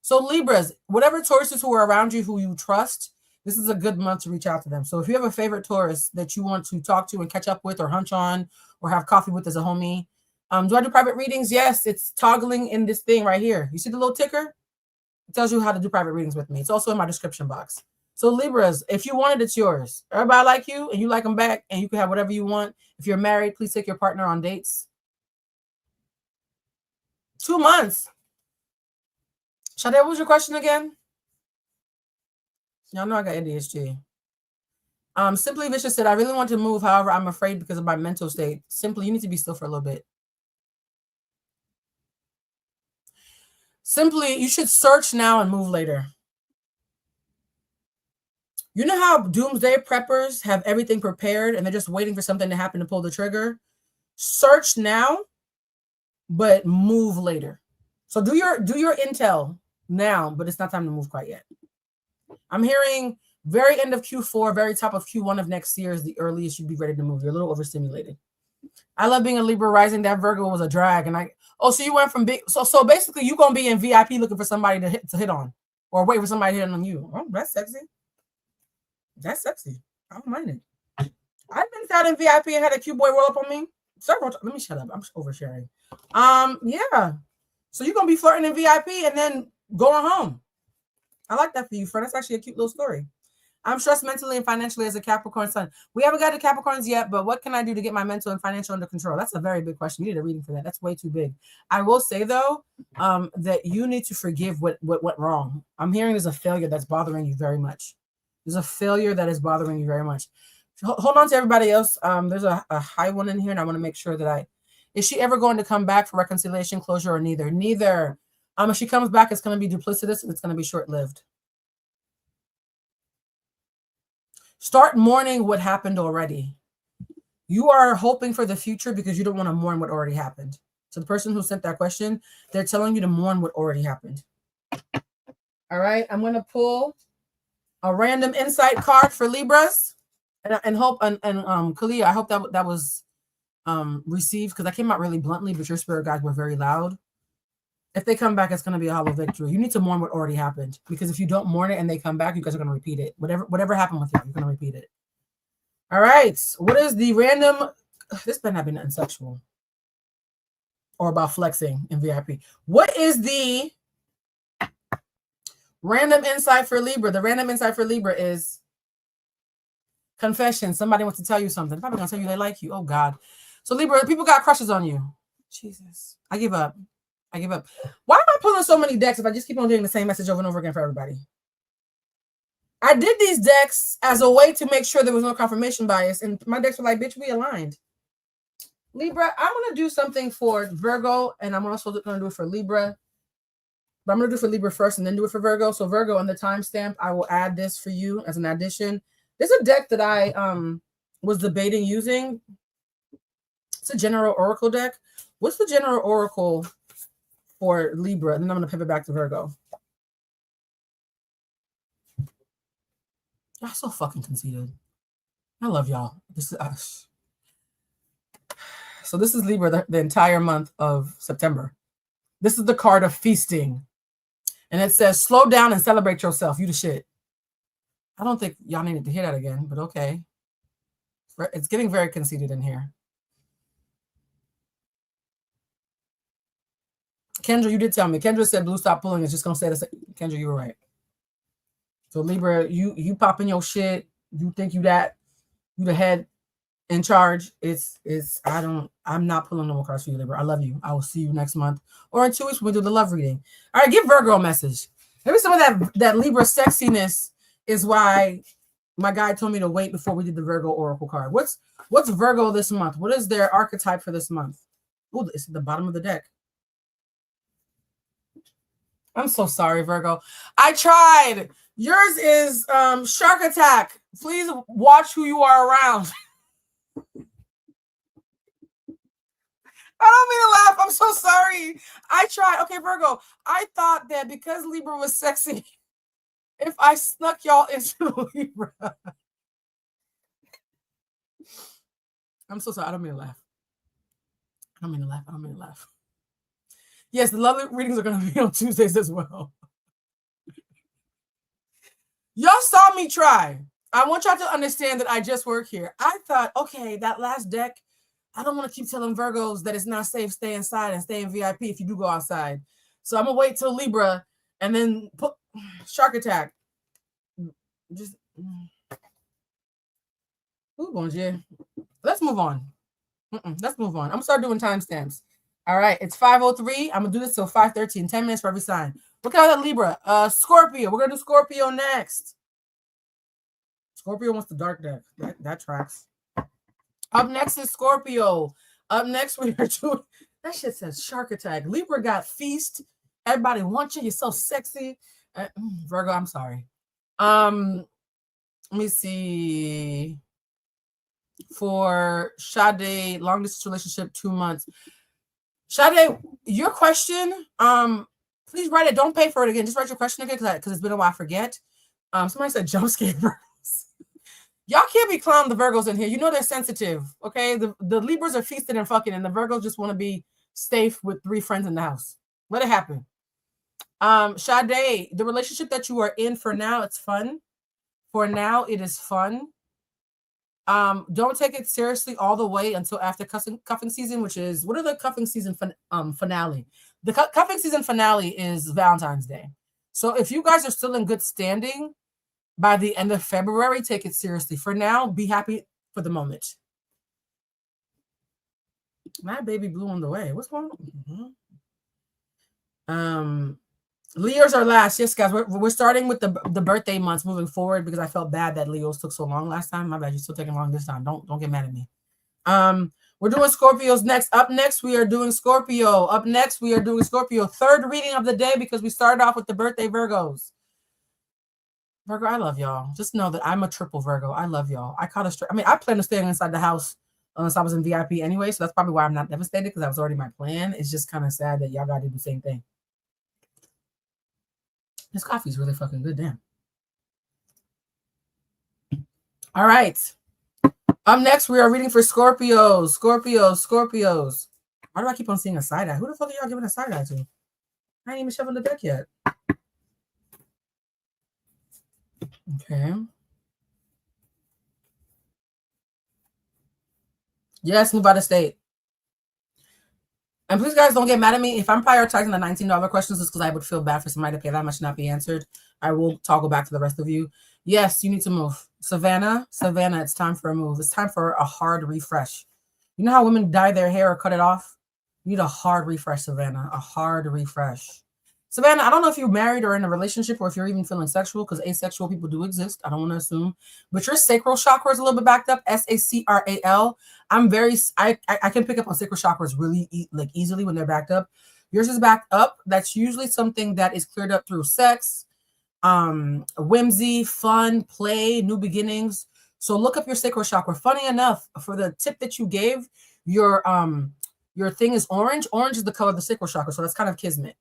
So Libras, whatever Tauruses who are around you who you trust, this is a good month to reach out to them. So if you have a favorite Taurus that you want to talk to and catch up with or hunch on or have coffee with as a homie, do I do private readings? Yes, it's toggling in this thing right here. You see the little ticker? It tells you how to do private readings with me. It's also in my description box. So Libras, if you want it, it's yours. Everybody like you and you like them back, and you can have whatever you want. If you're married, please take your partner on dates. 2 months. Shade, what was your question again? Y'all know I got ADHD. Simply Vicious said, I really want to move. However, I'm afraid because of my mental state. Simply, you need to be still for a little bit. Simply, you should search now and move later. You know how doomsday preppers have everything prepared and they're just waiting for something to happen to pull the trigger? Search now, but move later. So do your intel now, but it's not time to move quite yet. I'm hearing very end of Q4, very top of Q1 of next year is the earliest you'd be ready to move. You're a little overstimulated. I love being a Libra rising. That Virgo was a drag. And so you went from big. So basically you're going to be in VIP looking for somebody to hit on, or wait for somebody to hit on you. Oh, that's sexy. That's sexy. I don't mind it. I've been out in VIP and had a cute boy roll up on me several times. Let me shut up. I'm oversharing. Yeah. So you're gonna be flirting in VIP and then going home. I like that for you, friend. That's actually a cute little story. I'm stressed mentally and financially as a Capricorn sun. We haven't got to Capricorns yet, but what can I do to get my mental and financial under control? That's a very big question. You need a reading for that. That's way too big. I will say though, that you need to forgive what went wrong. I'm hearing there's a failure that's bothering you very much. There's a failure that is bothering you very much. Hold on to everybody else. There's a high one in here, and I want to make sure that is she ever going to come back for reconciliation, closure, or neither? Neither. If she comes back, it's going to be duplicitous and it's going to be short-lived. Start mourning what happened already. You are hoping for the future because you don't want to mourn what already happened. So the person who sent that question, they're telling you to mourn what already happened. All right, I'm going to pull a random insight card for Libras, and hope Kalia, I hope that was received, because I came out really bluntly, but your spirit guides were very loud. If they come back, it's going to be a hollow victory. You need to mourn what already happened, because if you don't mourn it and they come back, you guys are going to repeat it. Whatever happened with you, you're going to repeat it. All right. What is the random? This better not be nothing sexual or about flexing in VIP. What is the random insight for Libra? The random insight for Libra is confession. Somebody wants to tell you something. Probably going to tell you they like you. Oh, God. So Libra, people got crushes on you. Jesus. I give up. Why am I pulling so many decks if I just keep on doing the same message over and over again for everybody? I did these decks as a way to make sure there was no confirmation bias, and my decks were like, bitch, we aligned. Libra, I'm going to do something for Virgo, and I'm also going to do it for Libra. But I'm going to do it for Libra first and then do it for Virgo. So Virgo, on the timestamp, I will add this for you as an addition. There's a deck that I was debating using. It's a general oracle deck. What's the general oracle for Libra? And then I'm going to pivot back to Virgo. Y'all so fucking conceited. I love y'all. This is us. So this is Libra the entire month of September. This is the card of feasting. And it says, slow down and celebrate yourself. You the shit. I don't think y'all needed to hear that again, but okay. It's getting very conceited in here. Kendra, you did tell me. Kendra said blue stop pulling. It's just going to say this. Kendra, you were right. So Libra, you popping your shit. You think you the head in charge. I'm not pulling no more cards for you, Libra. I love you. I will see you next month or in 2 weeks when we do the love reading. All right, give Virgo a message. Maybe some of that Libra sexiness is why my guy told me to wait before we did the Virgo oracle card. What's Virgo this month? What is their archetype for this month? Oh, it's at the bottom of the deck. I'm so sorry, Virgo. I tried. Yours is Shark Attack. Please watch who you are around. I don't mean to laugh. I'm so sorry. I tried. Okay, Virgo. I thought that because Libra was sexy, if I snuck y'all into Libra. I'm so sorry. I don't mean to laugh. I don't mean to laugh. Yes, the lovely readings are going to be on Tuesdays as well. Y'all saw me try. I want y'all to understand that I just work here. I thought, okay, that last deck, I don't want to keep telling Virgos that it's not safe. Stay inside and stay in VIP if you do go outside. So I'm going to wait till Libra and then put Shark Attack. Just, ooh, bon Dieu. Let's move on. Let's move on. I'm going to start doing timestamps. All right, it's 5:03. I'm going to do this till 5:13, 10 minutes for every sign. Look at that Libra. Scorpio. We're going to do Scorpio next. Scorpio wants the dark deck. That tracks. Up next is Scorpio. Up next, we are doing... That shit says Shark Attack. Libra got feast. Everybody wants you. You're so sexy. Virgo, I'm sorry. Let me see. For Sade, long distance relationship, 2 months. Sade, your question, please write it. Don't pay for it again. Just write your question again because it's been a while. I forget. Somebody said jump scare Virgos. Y'all can't be clowning the Virgos in here. You know they're sensitive, okay? The Libras are feasted and fucking, and the Virgos just want to be safe with 3 friends in the house. Let it happen. Sade, the relationship that you are in for now, it's fun. For now, it is fun. Don't take it seriously all the way until after cuffing season, which is, what are the cuffing season finale? The cuffing season finale is Valentine's Day. So if you guys are still in good standing by the end of February, take it seriously. For now, be happy for the moment. My baby blue on the way. What's going on? Leos are last. Yes, guys, we're starting with the birthday months moving forward because I felt bad that Leos took so long last time. My bad, you're still taking long this time. Don't get mad at me. We're doing Scorpios next. Up next, we are doing Scorpio. Up next, we are doing Scorpio. Third reading of the day because we started off with the birthday Virgos. Virgo, I love y'all. Just know that I'm a triple Virgo. I love y'all. I caught a straight. I mean, I plan to stay inside the house unless I was in VIP anyway, so that's probably why I'm not devastated because that was already my plan. It's just kind of sad that y'all got to do the same thing. This coffee is really fucking good, damn. All right. Up next, we are reading for Scorpios. Scorpios. Why do I keep on seeing a side eye? Who the fuck are y'all giving a side eye to? I ain't even shoveling the deck yet. Okay. Yes, move out of state. And please, guys, don't get mad at me. If I'm prioritizing the $19 questions, it's because I would feel bad for somebody to pay that much and not be answered. I will toggle back to the rest of you. Yes, you need to move. Savannah, it's time for a move. It's time for a hard refresh. You know how women dye their hair or cut it off? You need a hard refresh, Savannah. A hard refresh. Savannah, I don't know if you're married or in a relationship or if you're even feeling sexual because asexual people do exist. I don't want to assume. But your sacral chakra is a little bit backed up. SACRAL. I can pick up on sacral chakras really easily when they're backed up. Yours is backed up. That's usually something that is cleared up through sex, whimsy, fun, play, new beginnings. So look up your sacral chakra. Funny enough, for the tip that you gave, your thing is orange. Orange is the color of the sacral chakra. So that's kind of kismet.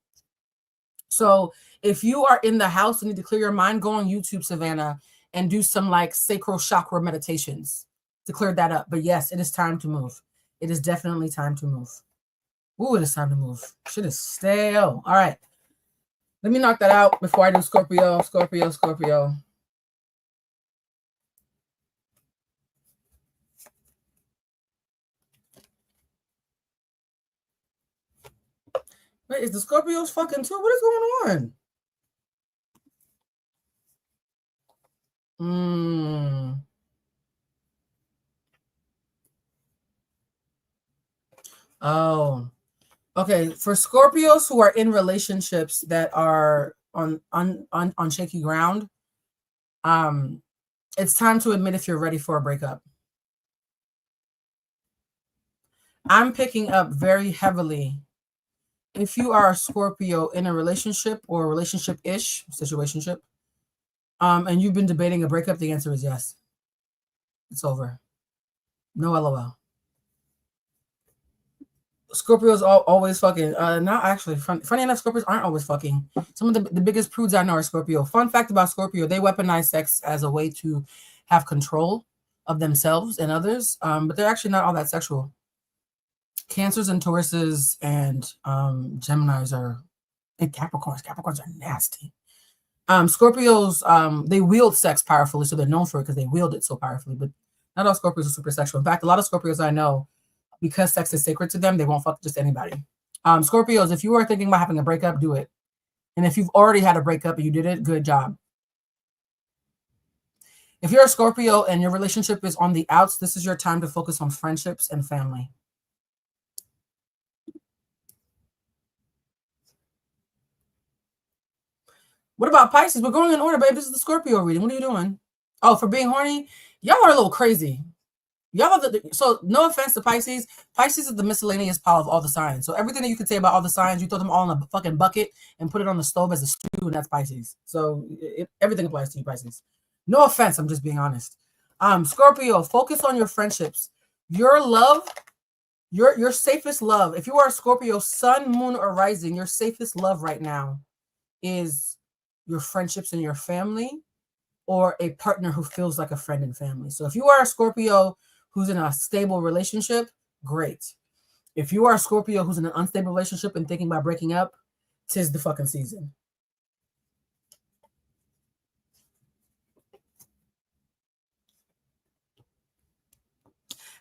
So if you are in the house and need to clear your mind, go on YouTube, Savannah, and do some like sacral chakra meditations to clear that up. But yes, it is time to move. It is definitely time to move. Ooh, it is time to move. Shit is stale. All right. Let me knock that out before I do Scorpio. Wait, is the Scorpios fucking too? What is going on? Oh. Okay, for Scorpios who are in relationships that are on shaky ground, it's time to admit if you're ready for a breakup. I'm picking up very heavily if you are a Scorpio in a relationship or relationship-ish situationship, and you've been debating a breakup, the answer is yes. It's over. No LOL. Scorpios always fucking. Not actually. Funny enough, Scorpios aren't always fucking. Some of the biggest prudes I know are Scorpio. Fun fact about Scorpio, they weaponize sex as a way to have control of themselves and others, but they're actually not all that sexual. Cancers and Tauruses and Geminis are, and Capricorns. Capricorns are nasty. Scorpios, they wield sex powerfully, so they're known for it because they wield it so powerfully, but not all Scorpios are super sexual. In fact, a lot of Scorpios I know, because sex is sacred to them, they won't fuck just anybody. Scorpios, if you are thinking about having a breakup, do it. And if you've already had a breakup and you did it, good job. If you're a Scorpio and your relationship is on the outs, this is your time to focus on friendships and family. What about Pisces? We're going in order, babe. This is the Scorpio reading. What are you doing? Oh, for being horny? Y'all are a little crazy. Y'all are so no offense to Pisces. Pisces is the miscellaneous pile of all the signs. So everything that you could say about all the signs, you throw them all in a fucking bucket and put it on the stove as a stew, and that's Pisces. So everything applies to you, Pisces. No offense, I'm just being honest. Scorpio, focus on your friendships. Your love, your safest love. If you are a Scorpio, sun, moon, or rising, your safest love right now is your friendships and your family, or a partner who feels like a friend and family. So if you are a Scorpio who's in a stable relationship, great. If you are a Scorpio who's in an unstable relationship and thinking about breaking up, 'tis the fucking season.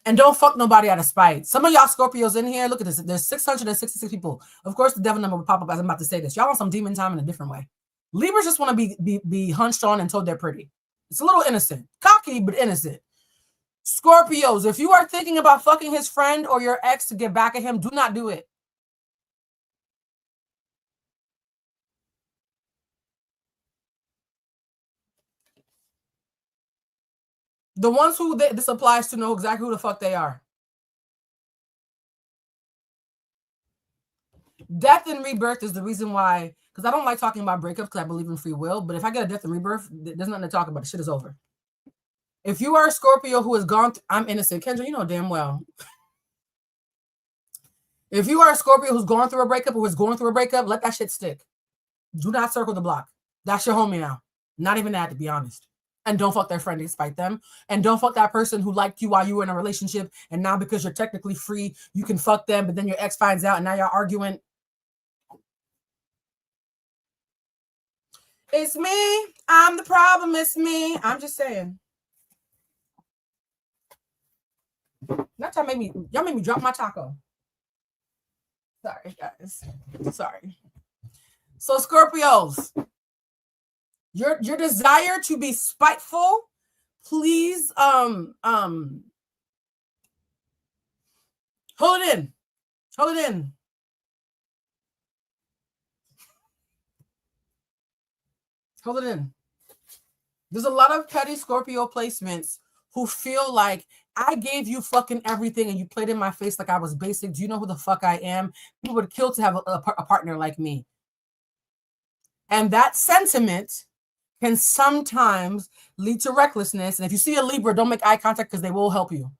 And don't fuck nobody out of spite. Some of y'all Scorpios in here, look at this. There's 666 people. Of course, the devil number will pop up as I'm about to say this. Y'all want some demon time in a different way. Libras just want to be hunched on and told they're pretty. It's a little innocent. Cocky, but innocent. Scorpios, if you are thinking about fucking his friend or your ex to get back at him, do not do it. The ones who this applies to know exactly who the fuck they are. Death and rebirth is the reason why, because I don't like talking about breakups because I believe in free will, but if I get a death and rebirth, there's nothing to talk about. The shit is over. If you are a Scorpio who has gone, I'm innocent. Kendra, you know damn well. If you are a Scorpio who's gone through a breakup or is going through a breakup, let that shit stick. Do not circle the block. That's your homie now. Not even that, to be honest. And don't fuck their friend despite them. And don't fuck that person who liked you while you were in a relationship. And now because you're technically free, you can fuck them. But then your ex finds out and now y'all arguing. It's me. I'm the problem. It's me. I'm just saying. That time y'all made me drop my taco. Sorry, guys. Sorry. So Scorpios, your desire to be spiteful, please hold it in. Hold it in. Hold it in. There's a lot of petty Scorpio placements who feel like I gave you fucking everything and you played in my face like I was basic. Do you know who the fuck I am? You would kill to have a partner like me. And that sentiment can sometimes lead to recklessness. And if you see a Libra, don't make eye contact because they will help you.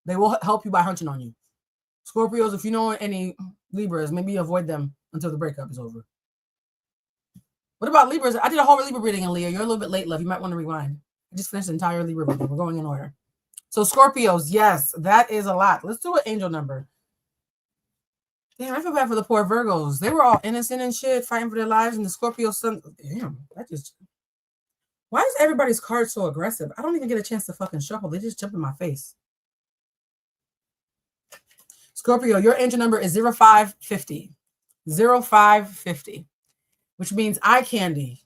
They will help you by hunching on you. Scorpios, if you know any Libras, maybe avoid them until the breakup is over. What about Libras? I did a whole Libra reading in Leo. You're a little bit late, love. You might want to rewind. I just finished the entire Libra reading. We're going in order. So Scorpios, yes, that is a lot. Let's do an angel number. Damn, I feel bad for the poor Virgos. They were all innocent and shit, fighting for their lives, and the Scorpio sun. Damn, that just. Why is everybody's card so aggressive? I don't even get a chance to fucking shuffle. They just jump in my face. Scorpio, your angel number is 0550. 0550, which means eye candy.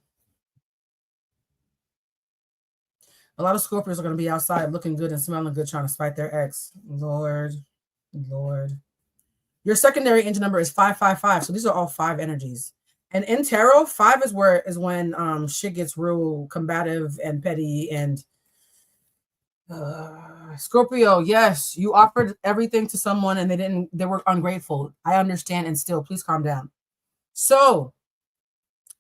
A lot of Scorpios are going to be outside looking good and smelling good, trying to spite their ex. Lord. Your secondary angel number is 555. So these are all 5 energies. And in tarot, 5 is when shit gets real combative and petty. And Scorpio, yes, you offered everything to someone and they were ungrateful. I understand, and still, please calm down. So,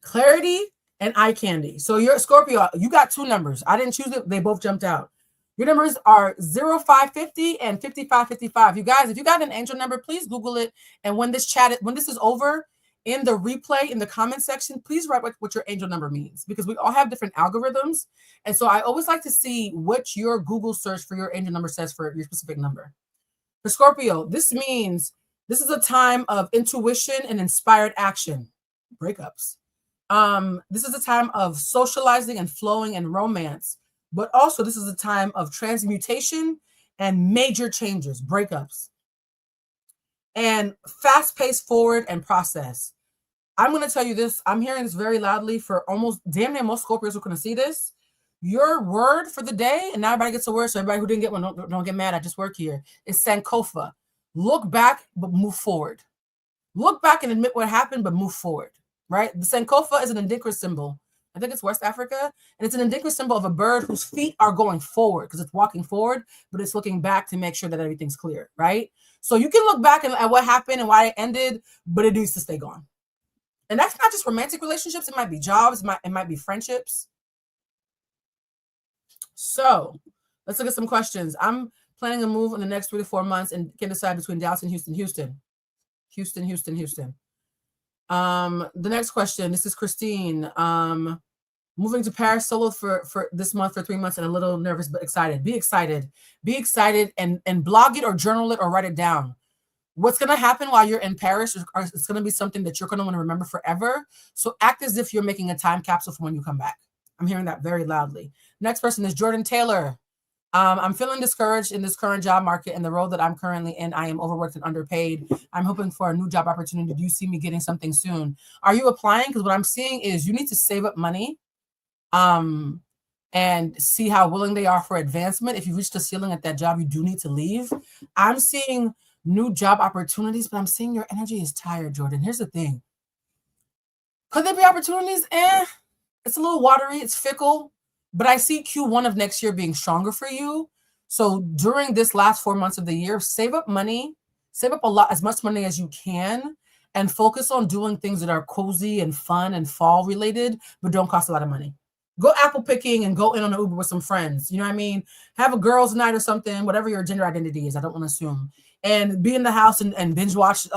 clarity and eye candy. So you're Scorpio, you got 2 numbers. I didn't choose it. They both jumped out. Your numbers are 0550 and 5555. You guys, if you got an angel number, please Google it. And when this is over, in the replay, in the comment section, please write what your angel number means, because we all have different algorithms. And so I always like to see what your Google search for your angel number says for your specific number. For Scorpio, this means this is a time of intuition and inspired action. Breakups. This is a time of socializing and flowing and romance, but also this is a time of transmutation and major changes, breakups, and fast-paced forward and process. I'm going to tell you this. I'm hearing this very loudly for almost damn near most Scorpios who are going to see this. Your word for the day, and now everybody gets a word, so everybody who didn't get one, don't get mad. I just work here. Is Sankofa. Look back, but move forward. Look back and admit what happened, but move forward. Right? The Sankofa is an Ndinkra symbol. I think it's West Africa. And it's an Ndinkra symbol of a bird whose feet are going forward because it's walking forward, but it's looking back to make sure that everything's clear. Right? So you can look back at what happened and why it ended, but it needs to stay gone. And that's not just romantic relationships. It might be jobs. It might be friendships. So let's look at some questions. I'm planning a move in the next 3 to 4 months and can decide between Dallas and Houston. Houston. The next question. This is Christine. Moving to Paris solo for this month for 3 months and a little nervous but excited. Be excited and blog it or journal it or write it down. What's going to happen while you're in Paris is it's going to be something that you're going to want to remember forever. So act as if you're making a time capsule for when you come back. I'm hearing that very loudly. Next person is Jordan Taylor. I'm feeling discouraged in this current job market and the role that I'm currently in. I am overworked and underpaid. I'm hoping for a new job opportunity. Do you see me getting something soon? Are you applying? Because what I'm seeing is you need to save up money and see how willing they are for advancement. If you reach the ceiling at that job, you do need to leave. I'm seeing new job opportunities, but I'm seeing your energy is tired, Jordan. Here's the thing. Could there be opportunities? It's a little watery. It's fickle. But I see Q1 of next year being stronger for you. So during this last 4 months of the year, save up money, save up as much money as you can, and focus on doing things that are cozy and fun and fall related, but don't cost a lot of money. Go apple picking and go in on an Uber with some friends. You know what I mean? Have a girls' night or something, whatever your gender identity is. I don't want to assume. And be in the house and binge watch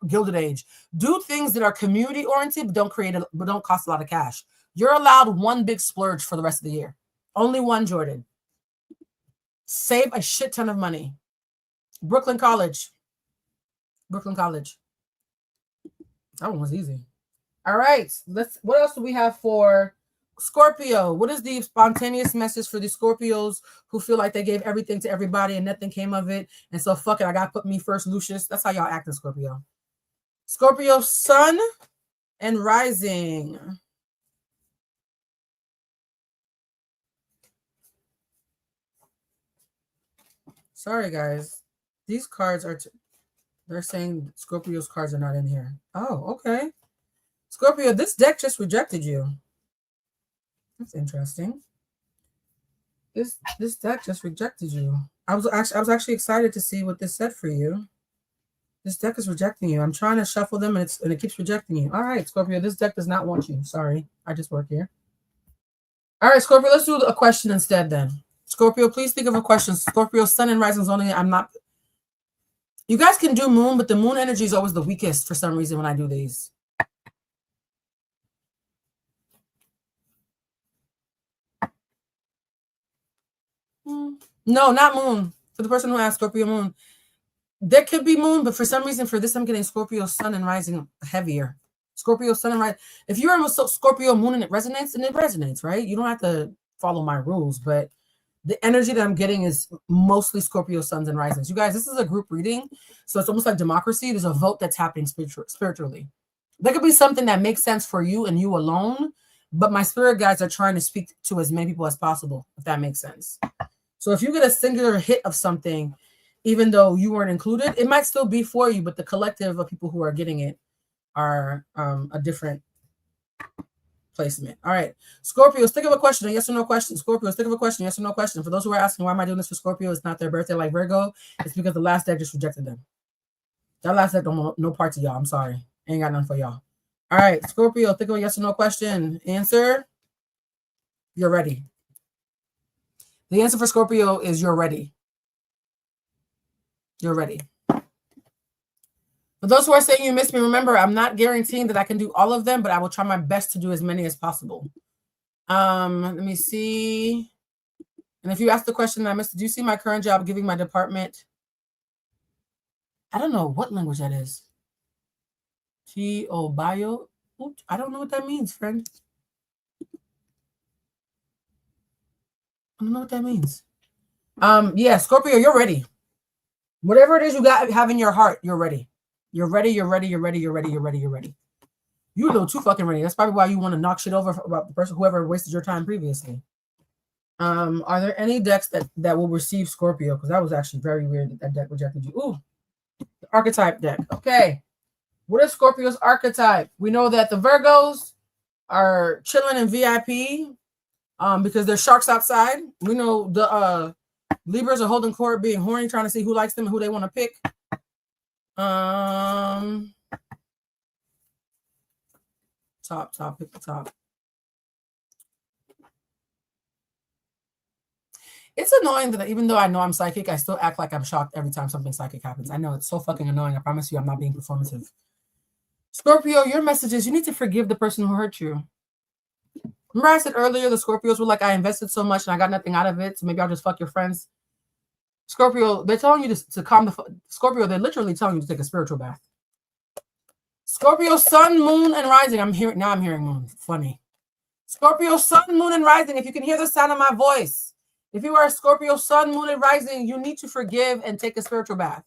Gilded Age. Do things that are community oriented, but don't cost a lot of cash. You're allowed one big splurge for the rest of the year. Only one, Jordan. Save a shit ton of money. Brooklyn College. Brooklyn College. That one was easy. All right. What else do we have for Scorpio? What is the spontaneous message for the Scorpios who feel like they gave everything to everybody and nothing came of it? And so fuck it, I gotta put me first, Lucius. That's how y'all act in Scorpio. Scorpio sun and rising. Sorry, guys. These cards are... they're saying Scorpio's cards are not in here. Oh, okay. Scorpio, this deck just rejected you. That's interesting. This deck just rejected you. I was actually excited to see what this said for you. This deck is rejecting you. I'm trying to shuffle them and it keeps rejecting you. All right, Scorpio, this deck does not want you. Sorry, I just work here. All right, Scorpio, let's do a question instead then. Scorpio, please think of a question. Scorpio, sun and rising only. You guys can do moon, but the moon energy is always the weakest for some reason when I do these. No, not moon. For the person who asked Scorpio moon. There could be moon, but for some reason for this, I'm getting Scorpio sun and rising heavier. Scorpio sun and rising. If you're in Scorpio moon and it resonates, then it resonates, right? You don't have to follow my rules, but the energy that I'm getting is mostly Scorpio suns and risings. You guys, this is a group reading, so it's almost like democracy. There's a vote that's happening spiritually. There could be something that makes sense for you and you alone, but my spirit guides are trying to speak to as many people as possible, if that makes sense. So if you get a singular hit of something, even though you weren't included, it might still be for you, but the collective of people who are getting it are a different placement. All right. Scorpios, think of a question, a yes or no question. Scorpios, think of a question, yes or no question. For those who are asking, why am I doing this for Scorpio? It's not their birthday like Virgo. It's because the last deck just rejected them. That last deck don't no part to y'all. I'm sorry. Ain't got nothing for y'all. All right. Scorpio, think of a yes or no question. Answer. You're ready. The answer for Scorpio is you're ready. You're ready. For those who are saying you missed me, remember, I'm not guaranteeing that I can do all of them, but I will try my best to do as many as possible. Let me see. And if you asked the question that I missed, do you see my current job giving my department? I don't know what language that is. Bio. I don't know what that means, friend. I don't know what that means. Yeah, Scorpio, you're ready. Whatever it is you have in your heart, you're ready. You're ready, you're ready, you're ready, you're ready, you're ready, you're ready. You're a little too fucking ready. That's probably why you want to knock shit over about the person, whoever wasted your time previously. Are there any decks that will receive Scorpio? Because that was actually very weird that deck rejected you. Ooh, the archetype deck. Okay. What is Scorpio's archetype? We know that the Virgos are chilling in VIP because there's sharks outside. We know the Libras are holding court, being horny, trying to see who likes them and who they want to pick. Top, pick the top. It's annoying that even though I know I'm psychic, I still act like I'm shocked every time something psychic happens. I know it's so fucking annoying. I promise you I'm not being performative. Scorpio, your message is you need to forgive the person who hurt you. Remember I said earlier the Scorpios were like, I invested so much and I got nothing out of it, so maybe I'll just fuck your friends. Scorpio, they're telling you to calm the... Scorpio, they're literally telling you to take a spiritual bath. Scorpio, sun, moon, and rising. I'm hearing moon. Funny. Scorpio, sun, moon, and rising. If you can hear the sound of my voice, If you are a Scorpio, sun, moon, and rising, you need to forgive and take a spiritual bath.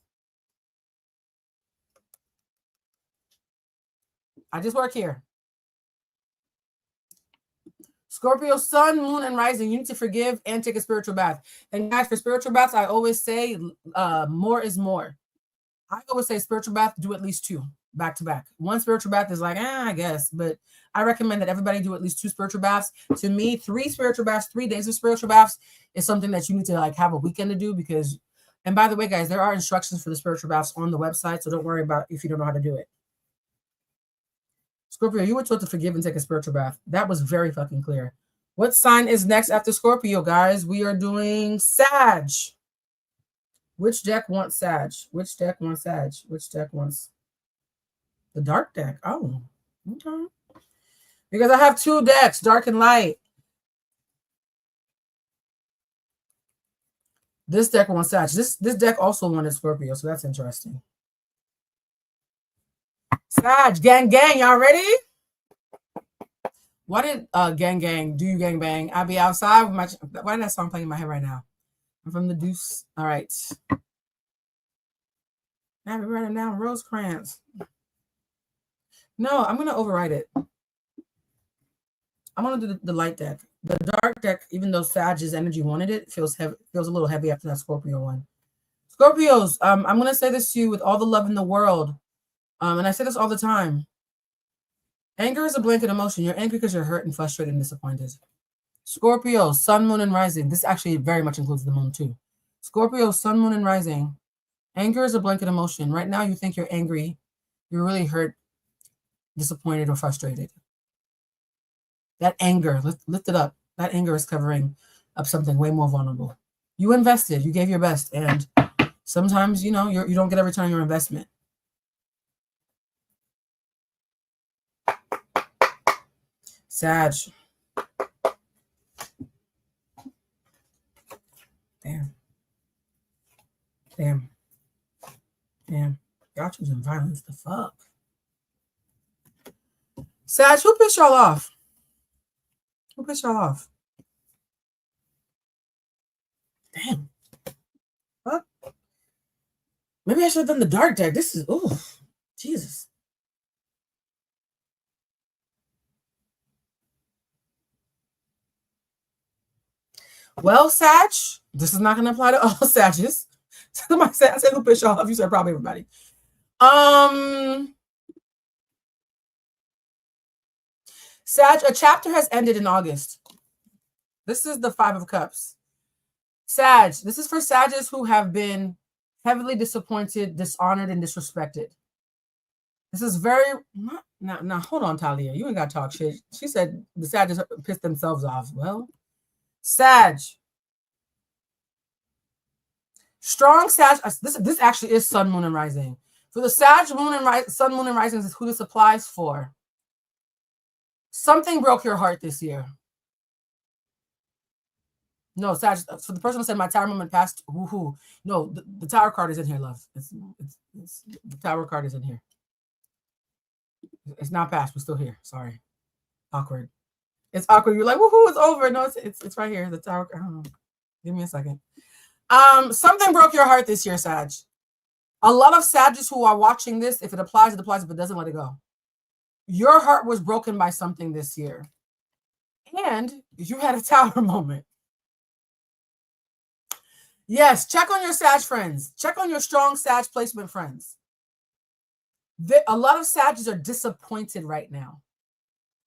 I just work here. Scorpio, sun, moon, and rising, you need to forgive and take a spiritual bath. And guys, for spiritual baths, I always say more is more. I always say spiritual bath, do at least 2 back to back. One spiritual bath is like, I guess, but I recommend that everybody do at least 2 spiritual baths. To me, 3 spiritual baths, 3 days of spiritual baths is something that you need to like have a weekend to do because, and by the way, guys, there are instructions for the spiritual baths on the website, so don't worry about if you don't know how to do it. Scorpio, you were told to forgive and take a spiritual bath. That was very fucking clear. What sign is next after Scorpio, guys? We are doing Sag. Which deck wants Sag? Which deck wants Sag? Which deck wants the dark deck? Oh, okay. Because I have 2 decks, dark and light. This deck wants Sag. This deck also wanted Scorpio, so that's interesting. Sag, gang, y'all ready? Why did gang, do you gang bang? I'll be outside with my. Why did that song play in my head right now? I'm from the Deuce. All right. Now we're running down Rosecrans. No, I'm gonna override it. I'm gonna do the light deck. The dark deck, even though Sag's energy wanted it, feels heavy, feels a little heavy after that Scorpio one. Scorpios, I'm gonna say this to you with all the love in the world. And I say this all the time. Anger is a blanket emotion. You're angry because you're hurt and frustrated and disappointed. Scorpio, sun, moon, and rising. This actually very much includes the moon too. Scorpio, sun, moon, and rising. Anger is a blanket emotion. Right now you think you're angry. You're really hurt, disappointed, or frustrated. That anger, lift it up. That anger is covering up something way more vulnerable. You invested. You gave your best. And sometimes, you know, you don't get a return on your investment. Sag. Damn. Y'all choosing violence. The fuck? Sag, who pissed y'all off? Who pissed y'all off? Damn. What? Maybe I should have done the dark deck. This is, ooh, Jesus. Well, Sag, this is not going to apply to all Sages. Somebody said, I said who pissed y'all off. You said probably everybody. Sag, a chapter has ended in August. This is the 5 of Cups. Sag, this is for Sages who have been heavily disappointed, dishonored, and disrespected. This is very, now hold on, Talia. You ain't got to talk shit. She said the Sages pissed themselves off. Well, Sag. Strong Sag. This actually is sun, moon, and rising. For the Sag, moon, and sun, moon, and rising is who this applies for. Something broke your heart this year. No, Sag, for the person who said my tower moment passed, woohoo. No, the tower card is in here, love. It's the tower card is in here. It's not past. We're still here. Sorry. Awkward. It's awkward. You're like, woohoo, it's over. No, it's right here. The tower. I don't know. Give me a second. Something broke your heart this year, Sag. A lot of Sages who are watching this, if it applies, it applies. If it doesn't, let it go. Your heart was broken by something this year. And you had a tower moment. Yes, check on your Sag friends. Check on your strong Sag placement friends. A lot of Sages are disappointed right now.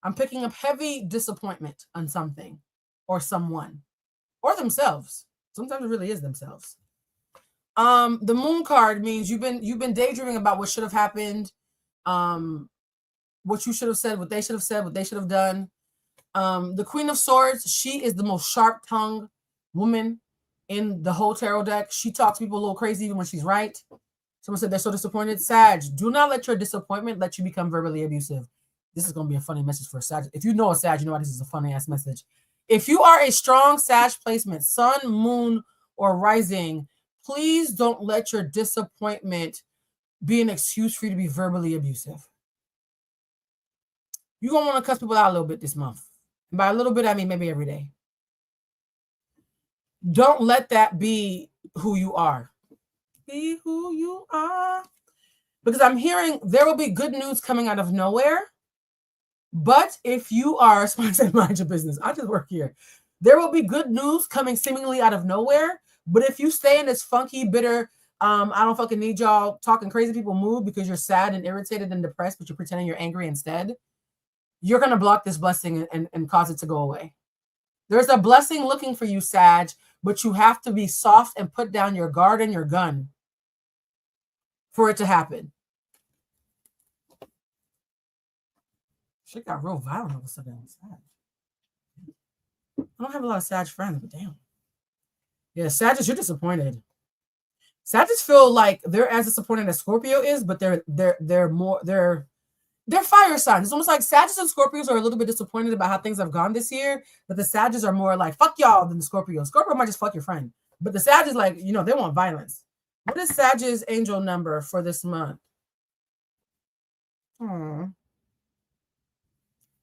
I'm picking up heavy disappointment on something or someone or themselves. Sometimes it really is themselves. The moon card means you've been daydreaming about what should have happened, what you should have said, what they should have said, what they should have done. The Queen of Swords, she is the most sharp-tongued woman in the whole tarot deck. She talks people a little crazy even when she's right. Someone said they're so disappointed. Sag, do not let your disappointment let you become verbally abusive. This is going to be a funny message for a Sag. If you know a Sag, you know why this is a funny-ass message. If you are a strong Sag placement, sun, moon, or rising, please don't let your disappointment be an excuse for you to be verbally abusive. You're going to want to cuss people out a little bit this month. And by a little bit, I mean maybe every day. Don't let that be who you are. Be who you are. Because I'm hearing there will be good news coming out of nowhere. But if you are, sponsor mind your business. I just work here. There will be good news coming seemingly out of nowhere. But if you stay in this funky, bitter, I don't fucking need y'all talking crazy people mood because you're sad and irritated and depressed, but you're pretending you're angry instead, you're going to block this blessing and cause it to go away. There's a blessing looking for you, Sag, but you have to be soft and put down your guard and your gun for it to happen. Shit got real violent all of a sudden. I don't have a lot of Sag friends, but damn. Yeah, Sagittarius, you're disappointed. Sagittarius feel like they're as disappointed as Scorpio is, but they're fire signs. It's almost like Sagittarius and Scorpios are a little bit disappointed about how things have gone this year, but the Sagittarius are more like fuck y'all than the Scorpio. Scorpio might just fuck your friend, but the Sagittarius, like, you know, they want violence. What is Sagittarius' angel number for this month?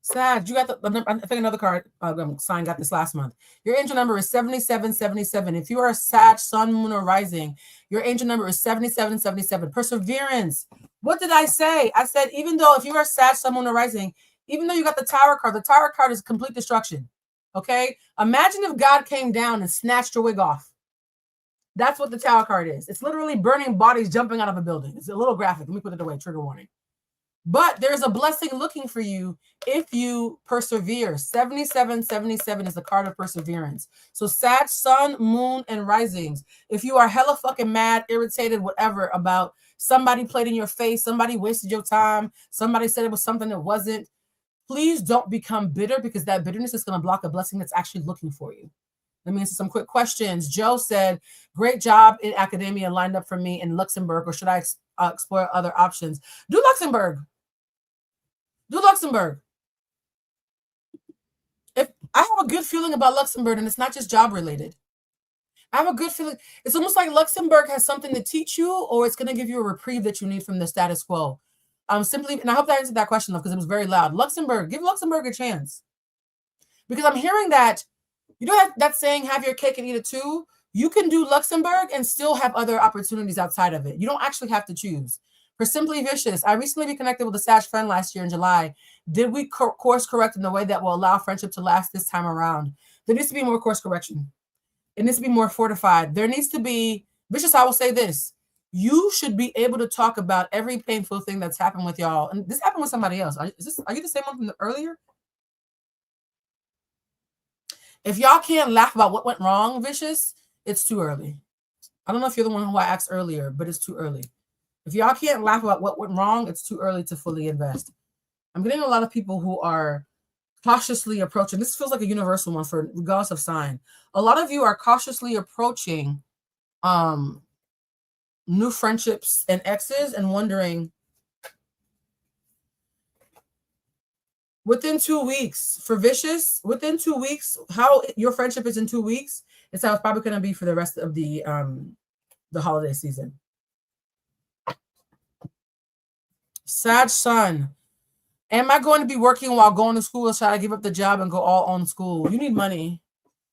Sag, you got I think another card sign got this last month. Your angel number is 7777. If you are a Sag, Sun, Moon, or Rising, your angel number is 7777. Perseverance. What did I say? I said, even though if you are Sag, Sun, Moon, or Rising, even though you got the Tower card is complete destruction. Okay? Imagine if God came down and snatched your wig off. That's what the Tower card is. It's literally burning bodies jumping out of a building. It's a little graphic. Let me put it away. Trigger warning. But there's a blessing looking for you if you persevere. 7777 is the card of perseverance. So Sag, Sun, Moon, and Risings. If you are hella fucking mad, irritated, whatever, about somebody played in your face, somebody wasted your time, somebody said it was something that wasn't, please don't become bitter because that bitterness is going to block a blessing that's actually looking for you. Let me answer some quick questions. Joe said, great job in academia lined up for me in Luxembourg, or should I explore other options? Do Luxembourg. Do Luxembourg. If I have a good feeling about Luxembourg, and it's not just job related. I have a good feeling. It's almost like Luxembourg has something to teach you, or it's going to give you a reprieve that you need from the status quo. Simply, and I hope that answered that question though, because it was very loud. Luxembourg, give Luxembourg a chance. Because I'm hearing that, you know that saying, have your cake and eat it too? You can do Luxembourg and still have other opportunities outside of it. You don't actually have to choose. For Simply Vicious, I recently reconnected with a Sag friend last year in July. Did we course correct in the way that will allow friendship to last this time around? There needs to be more course correction. It needs to be more fortified. There needs to be, Vicious, I will say this. You should be able to talk about every painful thing that's happened with y'all. And this happened with somebody else. Are you the same one from earlier? If y'all can't laugh about what went wrong, Vicious, it's too early. I don't know if you're the one who I asked earlier, but it's too early. If y'all can't laugh about what went wrong, it's too early to fully invest. I'm getting a lot of people who are cautiously approaching. This feels like a universal one for regardless of sign. A lot of you are cautiously approaching new friendships and exes and wondering, within 2 weeks, for Vicious, within 2 weeks, how your friendship is in 2 weeks, it's how it's probably going to be for the rest of the holiday season. Sag Sun. Am I going to be working while going to school, or should I give up the job and go all on school? You need money.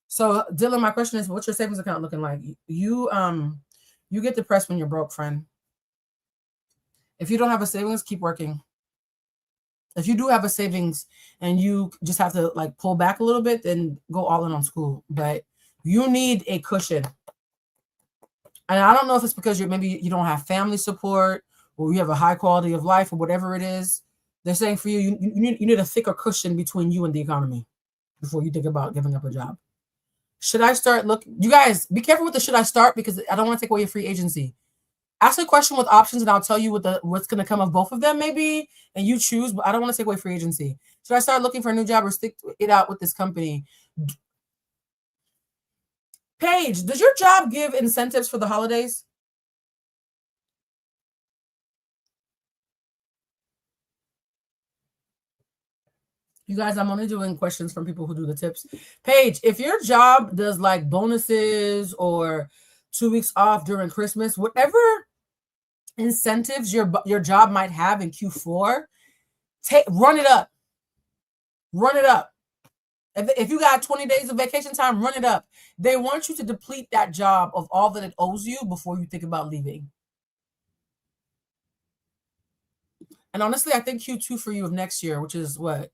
So Dylan, my question is, what's your savings account looking like? You get depressed when you're broke, friend. If you don't have a savings, keep working. If you do have a savings and you just have to like pull back a little bit, then go all in on school. But you need a cushion. And I don't know if it's because maybe you don't have family support, or you have a high quality of life, or whatever it is. They're saying for you, you need a thicker cushion between you and the economy before you think about giving up a job. Should I start looking? You guys, be careful with the should I start, because I don't want to take away your free agency. Ask a question with options, and I'll tell you what's going to come of both of them, maybe, and you choose, but I don't want to take away free agency. Should I start looking for a new job or stick it out with this company? Paige, does your job give incentives for the holidays? You guys, I'm only doing questions from people who do the tips. Paige, if your job does like bonuses or 2 weeks off during Christmas, whatever incentives your job might have in Q4, run it up. Run it up. If you got 20 days of vacation time, run it up. They want you to deplete that job of all that it owes you before you think about leaving. And honestly, I think Q2 for you of next year, which is what?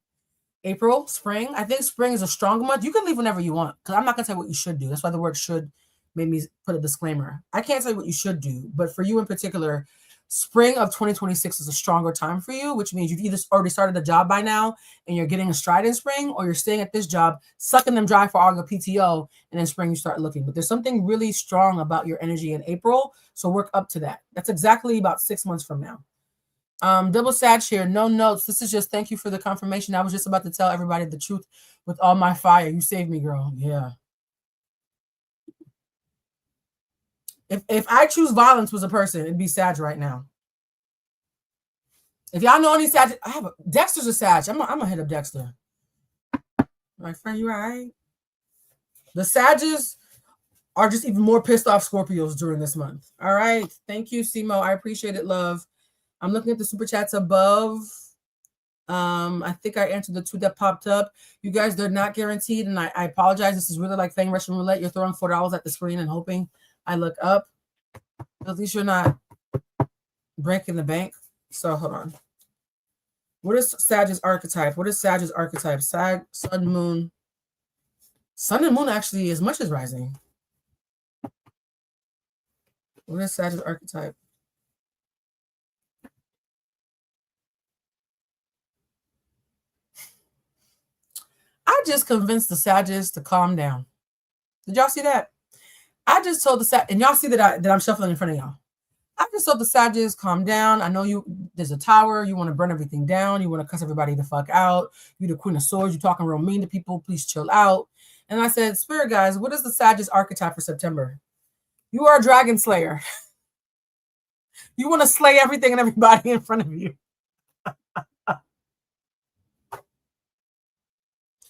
April, spring. I think spring is a strong month. You can leave whenever you want, because I'm not going to tell you what you should do. That's why the word should made me put a disclaimer. I can't tell you what you should do, but for you in particular, spring of 2026 is a stronger time for you, which means you've either already started a job by now and you're getting a stride in spring, or you're staying at this job, sucking them dry for all your PTO, and in spring you start looking. But there's something really strong about your energy in April, so work up to that. That's exactly about 6 months from now. Double Sag here, no notes. This is just thank you for the confirmation. I was just about to tell everybody the truth with all my fire. You saved me, girl. Yeah. If I choose violence was a person, it'd be Sag right now. If y'all know any Sag, Dexter's a Sag. I'm gonna hit up Dexter. My friend, you all right? The Sages are just even more pissed off Scorpios during this month. All right. Thank you, Simo. I appreciate it, love. I'm looking at the super chats above. I think I answered the two that popped up. You guys, they're not guaranteed, and I apologize. This is really like playing Russian roulette. You're throwing $4 at the screen and hoping I look up. At least you're not breaking the bank. So hold on. What is Sag's archetype? What is Sag's archetype? Sag, Sun, Moon. Sun and Moon actually as much as rising. What is Sag's archetype? I just convinced the Sagittarius to calm down. Did y'all see that? I just told the Sag, and y'all see that I'm shuffling in front of y'all. I just told the Sagittarius, calm down. I know there's a tower. You want to burn everything down. You want to cuss everybody the fuck out. You the Queen of Swords. You talking real mean to people. Please chill out. And I said, Spirit guys, what is the Sagittarius archetype for September? You are a dragon slayer. You want to slay everything and everybody in front of you.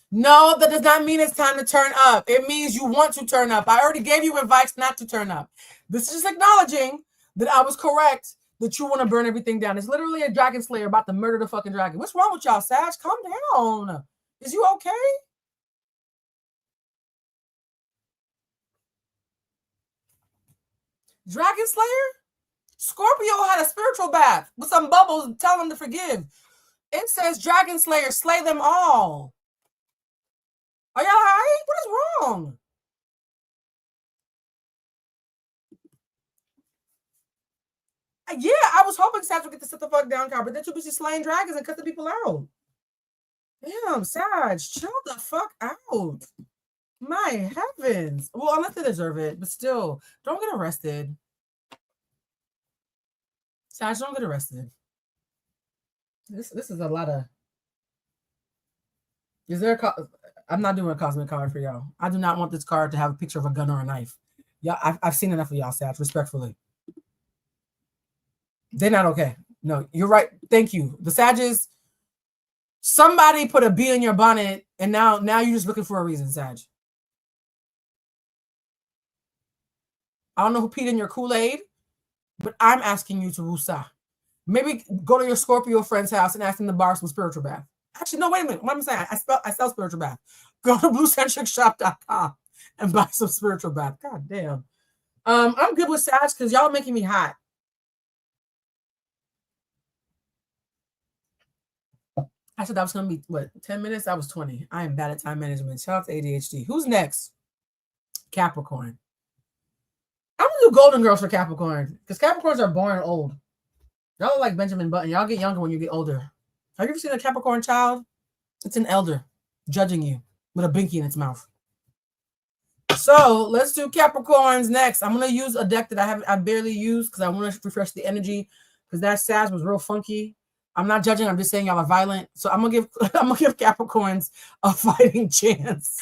No, that does not mean it's time to turn up. It means you want to turn up. I already gave you advice not to turn up. This is just acknowledging that I was correct, that you want to burn everything down. It's literally a dragon slayer about to murder the fucking dragon. What's wrong with y'all, Sag? Calm down. Is you okay? Dragon slayer? Scorpio had a spiritual bath with some bubbles telling them to forgive. It says dragon slayer, slay them all. Are y'all all right? What is wrong? Yeah, I was hoping Sag would get to sit the fuck down, but they're too busy slaying dragons and cutting people out. Damn, Sag, chill the fuck out. My heavens. Well, unless they deserve it, but still, don't get arrested. Sag, don't get arrested. This is a lot of... Is there a... I'm not doing a cosmic card for y'all. I do not want this card to have a picture of a gun or a knife. Yeah, I've seen enough of y'all, Sag, respectfully. They're not okay. No, you're right. Thank you. The Sages, somebody put a bee in your bonnet, and now you're just looking for a reason, Sag. I don't know who peed in your Kool-Aid, but I'm asking you to woosah. Maybe go to your Scorpio friend's house and ask them to borrow some spiritual bath. Actually, no, wait a minute. What am I saying? I sell spiritual bath. Go to bluecentricshop.com and buy some spiritual bath. God damn. I'm good with Sag because y'all making me hot. I said that was going to be, what, 10 minutes? I was 20. I am bad at time management. Shout out to ADHD. Who's next? Capricorn. I'm going to do Golden Girls for Capricorn because Capricorns are born old. Y'all are like Benjamin Button. Y'all get younger when you get older. Have you ever seen a Capricorn child? It's an elder judging you with a binky in its mouth. So let's do Capricorns next. I'm going to use a deck that I barely used because I want to refresh the energy because that Sag was real funky. I'm not judging. I'm just saying y'all are violent. So I'm gonna give Capricorns a fighting chance.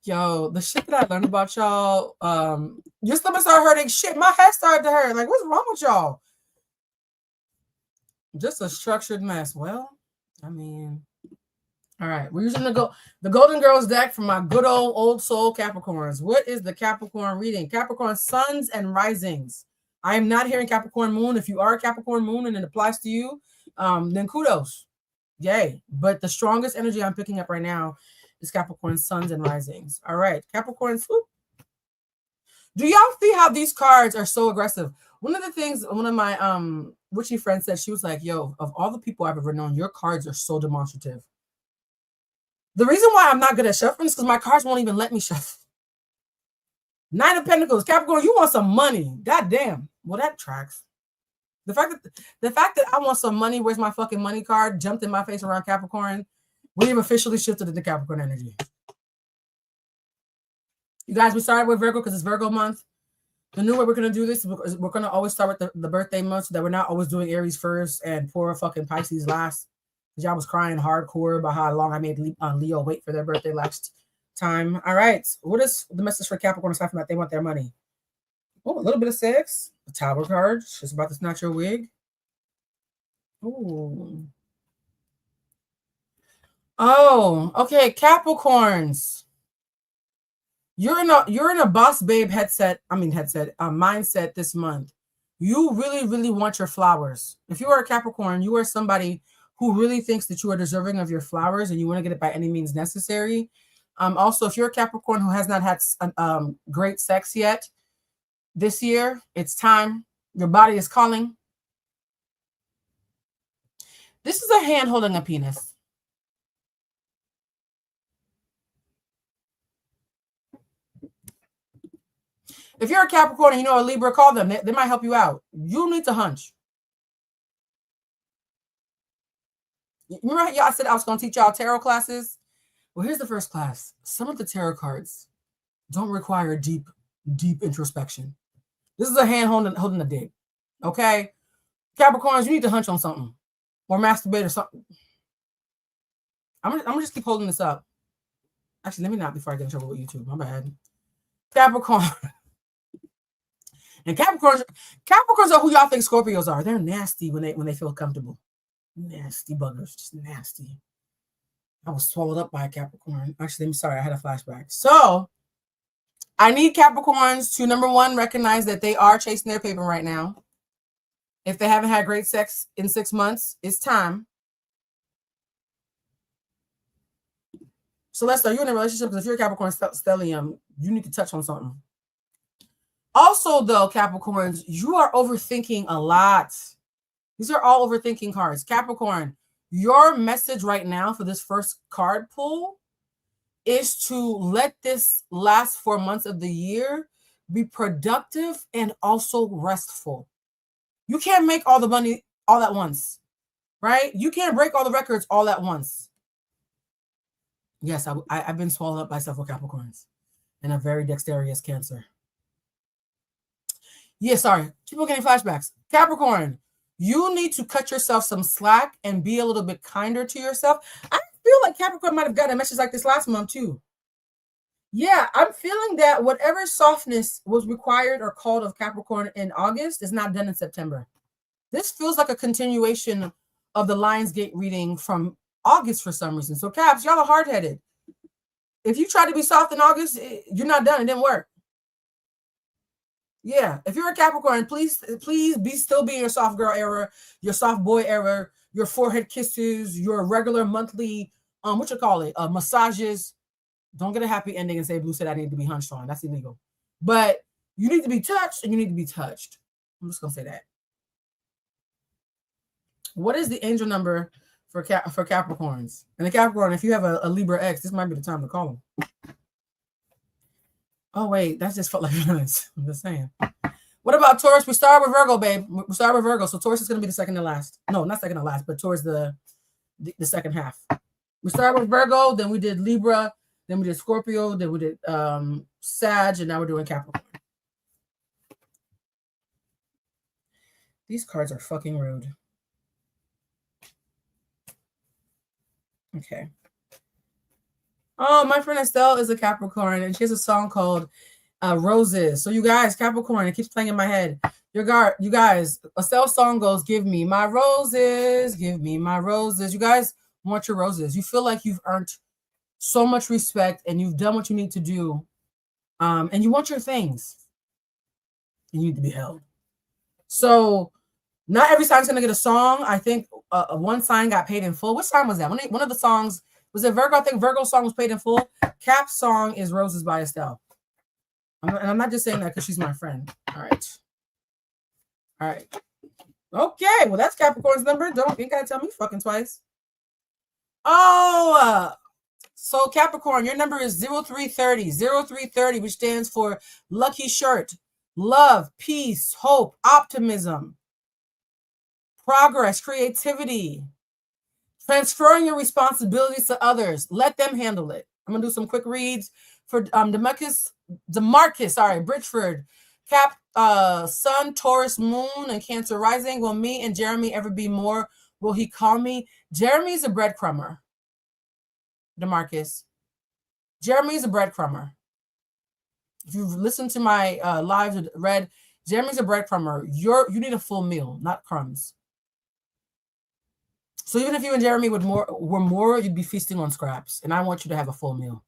Yo, the shit that I learned about y'all, your stomach started hurting. Shit, my head started to hurt. Like, what's wrong with y'all? Just a structured mess. Well, I mean, all right. We're using the Golden Girls deck from my good old soul Capricorns. What is the Capricorn reading? Capricorn suns and risings. I am not hearing Capricorn moon. If you are a Capricorn moon and it applies to you, then kudos. Yay. But the strongest energy I'm picking up right now is Capricorn suns and risings. All right, Capricorn. Swoop. Do y'all see how these cards are so aggressive? One of the things, one of my witchy friends said, she was like, yo, of all the people I've ever known, your cards are so demonstrative. The reason why I'm not good at shuffling is because my cards won't even let me shuffle. Nine of Pentacles, Capricorn, you want some money. God damn. Well, that tracks. The fact that I want some money, where's my fucking money card, jumped in my face around Capricorn. We've officially shifted into Capricorn energy. You guys, we started with Virgo because it's Virgo month. The new way we're going to do this is we're going to always start with the birthday month so that we're not always doing Aries first and poor fucking Pisces last. Because y'all was crying hardcore about how long I made Leo wait for their birthday last time. All right. What is the message for Capricorn aside from that they want their money? Oh, a little bit of sex. A Tower card. She's about to snatch your wig. Ooh. Oh, okay. Capricorns. You're in a boss babe mindset this month. You really, really want your flowers. If you are a Capricorn, you are somebody who really thinks that you are deserving of your flowers and you want to get it by any means necessary. Also, if you're a Capricorn who has not had great sex yet this year, it's time. Your body is calling. This is a hand holding a penis. If you're a Capricorn and you know a Libra, call them. They might help you out. You need to hunch. Remember y'all said I was going to teach y'all tarot classes? Well, here's the first class. Some of the tarot cards don't require deep introspection. This is a hand holding a dick. Okay? Capricorns, you need to hunch on something. Or masturbate or something. I'm gonna just keep holding this up. Actually, let me not before I get in trouble with YouTube. My bad. Capricorn. And Capricorns are who y'all think Scorpios are. They're nasty when they feel comfortable. Nasty buggers, just nasty. I was swallowed up by a Capricorn. Actually, I'm sorry, I had a flashback. So I need Capricorns to, number one, recognize that they are chasing their paper right now. If they haven't had great sex in 6 months, it's time. Celeste, are you in a relationship? Because if you're a Capricorn stellium, you need to touch on something. Also, though, Capricorns, you are overthinking a lot. These are all overthinking cards. Capricorn, your message right now for this first card pull is to let this last 4 months of the year be productive and also restful. You can't make all the money all at once, right? You can't break all the records all at once. Yes, I've been swallowed up by several Capricorns and a very dexterous Cancer. Yeah, sorry. People getting flashbacks. Capricorn, you need to cut yourself some slack and be a little bit kinder to yourself. I feel like Capricorn might have gotten a message like this last month too. Yeah, I'm feeling that whatever softness was required or called of Capricorn in August is not done in September. This feels like a continuation of the Lionsgate reading from August for some reason. So Caps, y'all are hard-headed. If you try to be soft in August, you're not done. It didn't work. Yeah, if you're a Capricorn, please be in your soft girl era, your soft boy era, your forehead kisses, your regular monthly, massages. Don't get a happy ending and say Blue said I need to be hunched on. That's illegal. But you need to be touched and you need to be touched. I'm just gonna say that. What is the angel number for Capricorns? And the Capricorn, if you have a Libra X, this might be the time to call them. Oh, wait, that just felt like minutes. I'm just saying. What about Taurus? We started with Virgo, babe. We started with Virgo. So Taurus is going to be the second to last. No, not second to last, but towards the second half. We started with Virgo, then we did Libra, then we did Scorpio, then we did Sag, and now we're doing Capricorn. These cards are fucking rude. Okay. Oh, my friend Estelle is a Capricorn, and she has a song called Roses. So you guys, Capricorn, it keeps playing in my head. You guys, Estelle's song goes, give me my roses, give me my roses. You guys want your roses. You feel like you've earned so much respect, and you've done what you need to do, and you want your things. You need to be held. So Not every sign's gonna get a song. I think one sign got paid in full. Which sign was that? One of the songs was it Virgo? I think Virgo's song was paid in full. Cap's song is "Roses" by Estelle. And I'm not just saying that because she's my friend. All right. Okay, well that's Capricorn's number. You gotta tell me fucking twice. Oh, so Capricorn, your number is 0330. 0330, which stands for lucky shirt, love, peace, hope, optimism, progress, creativity, transferring your responsibilities to others. Let them handle it. I'm gonna do some quick reads for Demarcus, Bridgeford, Cap, Sun, Taurus, Moon, and Cancer rising. Will me and Jeremy ever be more? Will he call me? Jeremy's a breadcrumber. Demarcus. Jeremy's a breadcrumber. If you've listened to my lives read, Jeremy's a breadcrumber. You need a full meal, not crumbs. So even if you and Jeremy were more, you'd be feasting on scraps. And I want you to have a full meal.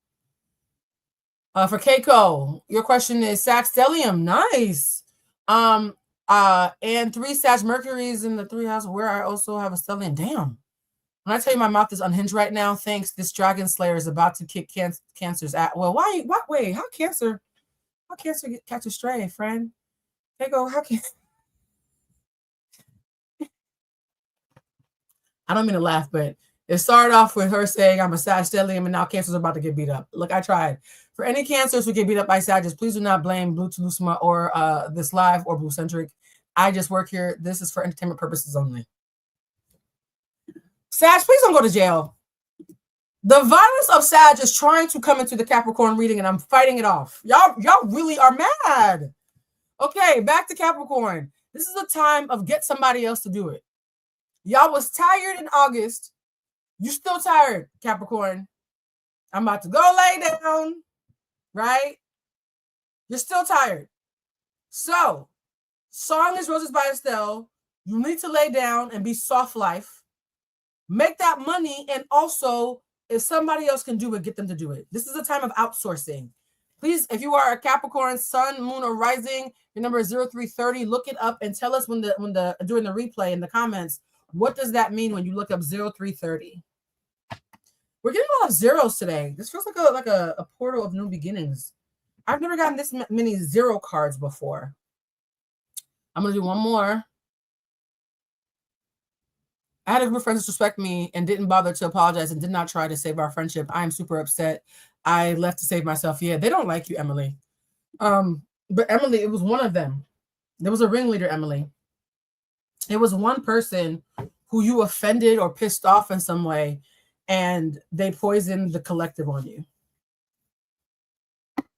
For Keiko, your question is Sagittarius. Nice. And 3 Sag Mercury's in the 3 house where I also have a stellium. Damn. When I tell you my mouth is unhinged right now, thanks. This dragon slayer is about to kick Cancer's at. Well, why? What way? How Cancer catch a stray, friend? Keiko, how can? I don't mean to laugh, but it started off with her saying I'm a Sag stellium, and now Cancer's about to get beat up. Look, I tried. For any Cancers who get beat up by Sagittarius, please do not blame Blue Telusma or this live or Bluecentric. I just work here. This is for entertainment purposes only. Sag, please don't go to jail. The violence of Sag is trying to come into the Capricorn reading, and I'm fighting it off. Y'all really are mad. Okay, back to Capricorn. This is a time of get somebody else to do it. Y'all was tired in August. You still tired, Capricorn. I'm about to go lay down, right? You're still tired. So, song is Roses by Estelle. You need to lay down and be soft life. Make that money, and also, if somebody else can do it, get them to do it. This is a time of outsourcing. Please, if you are a Capricorn, Sun, Moon, or Rising, your number is 0330. Look it up and tell us when during the replay in the comments, what does that mean when you look up 0330? We're getting a lot of zeros today. This feels like a portal of new beginnings. I've never gotten this many zero cards before. I'm going to do one more. I had a group of friends disrespect me and didn't bother to apologize and did not try to save our friendship. I am super upset. I left to save myself. Yeah, they don't like you, Emily. But Emily, it was one of them. There was a ringleader, Emily. It was one person who you offended or pissed off in some way, and they poisoned the collective on you.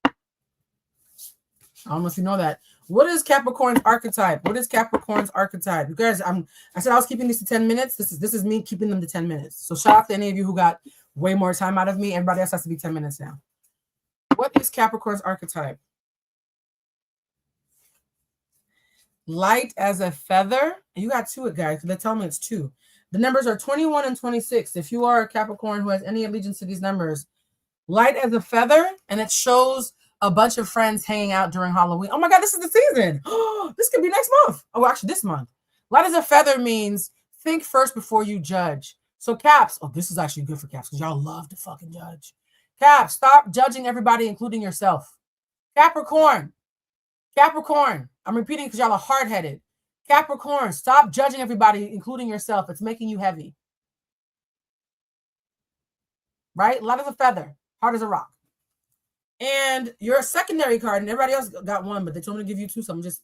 I don't know if you know that. What is Capricorn's archetype? What is Capricorn's archetype? You guys, I said I was keeping these to 10 minutes. This is me keeping them to 10 minutes. So shout out to any of you who got way more time out of me. Everybody else has to be 10 minutes now. What is Capricorn's archetype? Light as a feather. You got 2, guys. They tell me it's 2. The numbers are 21 and 26. If you are a Capricorn who has any allegiance to these numbers, light as a feather, and it shows a bunch of friends hanging out during Halloween. Oh my God, this is the season. Oh, this could be next month. Oh, actually this month. Light as a feather means think first before you judge. So Caps, oh, this is actually good for Caps because y'all love to fucking judge. Caps, stop judging everybody, including yourself. Capricorn, I'm repeating because y'all are hard-headed. Capricorn, stop judging everybody, including yourself. It's making you heavy. Right? Light as a feather, hard as a rock. And you're a secondary card, and everybody else got 1, but they told me to give you 2. So I'm just,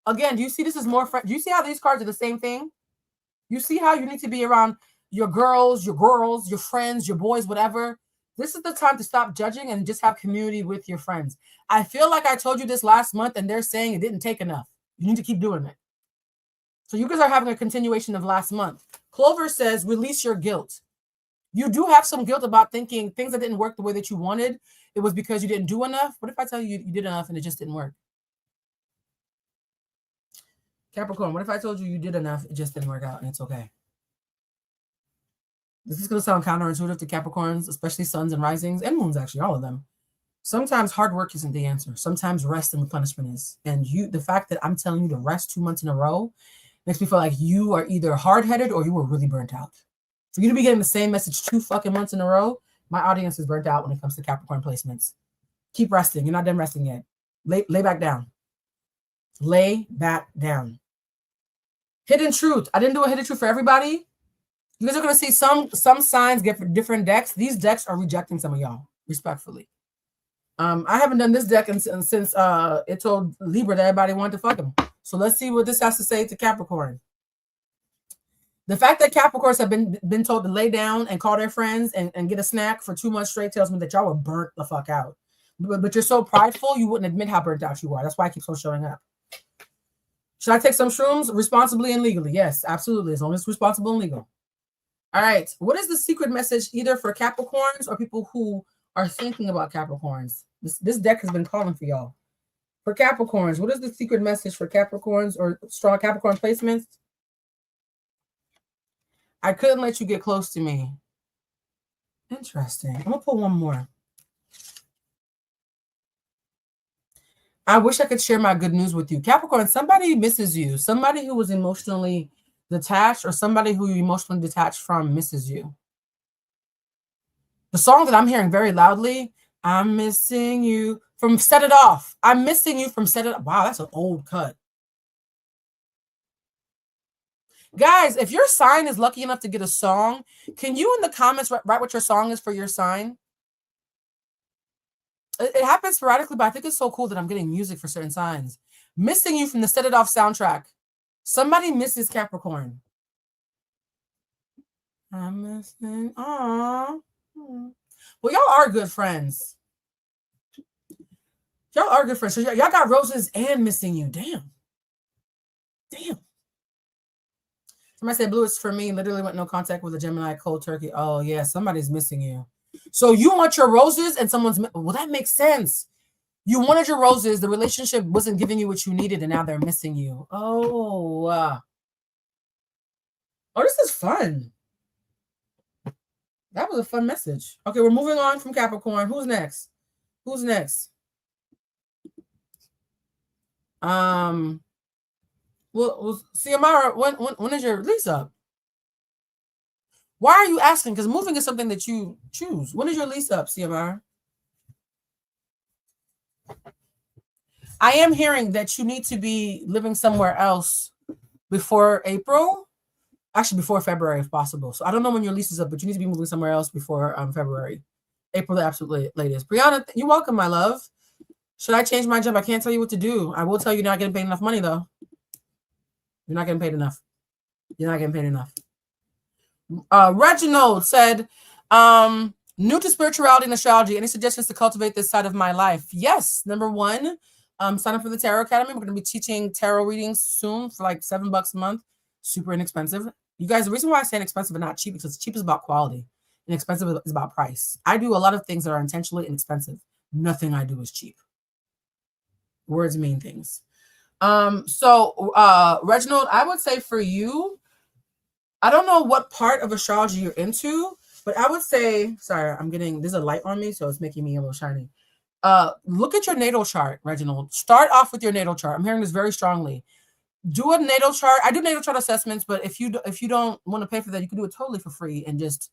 again, do you see this is more, do you see how these cards are the same thing? You see how you need to be around your girls, your friends, your boys, whatever. This is the time to stop judging and just have community with your friends. I feel like I told you this last month, and they're saying it didn't take enough. You need to keep doing it. So you guys are having a continuation of last month. Clover says, release your guilt. You do have some guilt about thinking things that didn't work the way that you wanted. It was because you didn't do enough. What if I tell you you did enough and it just didn't work? Capricorn, what if I told you you did enough, it just didn't work out, and it's okay? This is going to sound counterintuitive to Capricorns, especially suns and risings and moons, actually, all of them. Sometimes hard work isn't the answer. Sometimes rest and replenishment is. And the fact that I'm telling you to rest 2 months in a row Makes me feel like you are either hard-headed or you were really burnt out. For you to be getting the same message 2 fucking months in a row, my audience is burnt out when it comes to Capricorn placements. Keep resting. You're not done resting yet. Lay back down. Lay back down. Hidden truth. I didn't do a hidden truth for everybody. You guys are going to see some signs get for different decks. These decks are rejecting some of y'all, respectfully. I haven't done this deck since it told Libra that everybody wanted to fuck him. So let's see what this has to say to Capricorn. The fact that Capricorns have been told to lay down and call their friends and get a snack for 2 months straight tells me that y'all were burnt the fuck out. But you're so prideful, you wouldn't admit how burnt out you are. That's why I keep on showing up. Should I take some shrooms responsibly and legally? Yes, absolutely. As long as it's responsible and legal. All right. What is the secret message either for Capricorns or people who are thinking about Capricorns? This deck has been calling for y'all. For Capricorns, what is the secret message for Capricorns or strong Capricorn placements? I couldn't let you get close to me. Interesting. I'm going to pull one more. I wish I could share my good news with you. Capricorn, somebody misses you. Somebody who was emotionally detached or somebody who you emotionally detached from misses you. The song that I'm hearing very loudly, I'm missing you, from Set It Off. I'm missing you from Set It Off. Wow, that's an old cut. Guys, if your sign is lucky enough to get a song, can you in the comments write what your song is for your sign? It happens sporadically, but I think it's so cool that I'm getting music for certain signs. Missing you from the Set It Off soundtrack. Somebody misses Capricorn. I'm missing. Aww. Well, y'all are good friends. Y'all are good friends. So y'all got roses and missing you. Damn. Damn. Somebody said blue is for me. Literally went no contact with a Gemini cold turkey. Oh, yeah. Somebody's missing you. So you want your roses and someone's... Well, that makes sense. You wanted your roses. The relationship wasn't giving you what you needed, and now they're missing you. Oh, this is fun. That was a fun message. Okay, we're moving on from Capricorn. Who's next? Who's next? Well, Ciamara, when is your lease up? Why are you asking? Because moving is something that you choose. When is your lease up, Ciamara? I am hearing that you need to be living somewhere else before April. Actually, before February, if possible. So I don't know when your lease is up, but you need to be moving somewhere else before February. April, the absolute latest. Brianna, you're welcome, my love. Should I change my job? I can't tell you what to do. I will tell you you're not getting paid enough money, though. You're not getting paid enough. You're not getting paid enough. Reginald said, new to spirituality and astrology. Any suggestions to cultivate this side of my life? Yes. Number one, sign up for the Tarot Academy. We're going to be teaching tarot readings soon for like $7 a month. Super inexpensive. You guys, the reason why I say inexpensive and not cheap is because cheap is about quality. Inexpensive is about price. I do a lot of things that are intentionally inexpensive. Nothing I do is cheap. Words mean things. So Reginald, I would say for you, I don't know what part of astrology you're into, but I would say, sorry, there's a light on me, so it's making me a little shiny. Look at your natal chart, Reginald. Start off with your natal chart. I'm hearing this very strongly. Do a natal chart. I do natal chart assessments, but if you don't want to pay for that, you can do it totally for free and just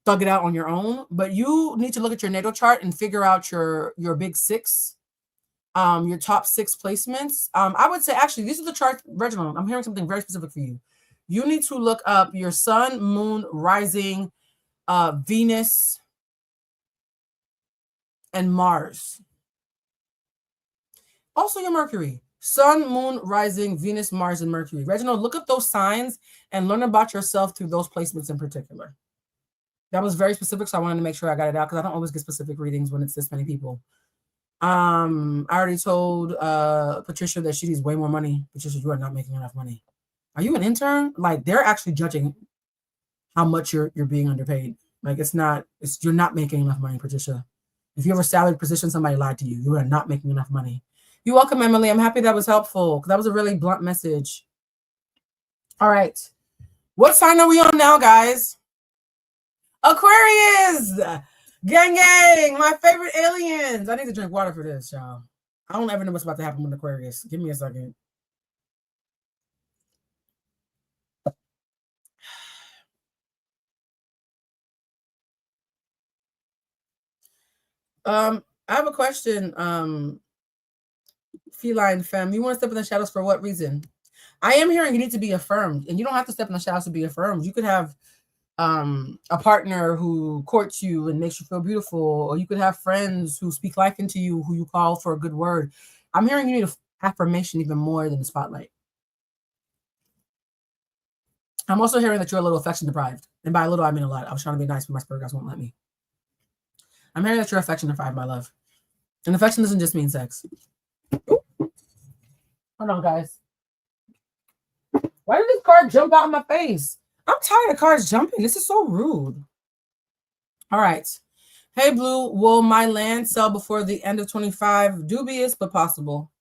thug it out on your own. But you need to look at your natal chart and figure out your big six, your top 6 placements. I would say, actually, these are the charts, Reginald. I'm hearing something very specific for you. You need to look up your sun, moon, rising, Venus, and Mars. Also your Mercury. Sun, moon, rising, Venus, Mars, and Mercury. Reginald, look up those signs and learn about yourself through those placements in particular. That was very specific, so I wanted to make sure I got it out because I don't always get specific readings when it's this many people. I already told Patricia that she needs way more money. Patricia, you are not making enough money. Are you an intern? Like, they're actually judging how much you're being underpaid. Like, you're not making enough money, Patricia. If you have a salaried position, somebody lied to you. You are not making enough money. You're welcome, Emily. I'm happy that was helpful because that was a really blunt message. All right. What sign are we on now, guys? Aquarius! Gang, gang! My favorite aliens. I need to drink water for this, y'all. I don't ever know what's about to happen with Aquarius. Give me a second. I have a question. Feline femme, you want to step in the shadows for what reason? I am hearing you need to be affirmed, and you don't have to step in the shadows to be affirmed. You could have a partner who courts you and makes you feel beautiful, or you could have friends who speak life into you, who you call for a good word. I'm hearing you need an affirmation even more than the spotlight. I'm also hearing that you're a little affection deprived, and by a little I mean a lot. I was trying to be nice, but my spirit guys won't let me. I'm hearing that you're affection deprived, my love, and affection doesn't just mean sex. Ooh. Hold on, guys. Why did this card jump out in my face? I'm tired of cards jumping. This is so rude. All right. Hey, Blue, will my land sell before the end of 25? Dubious, but possible.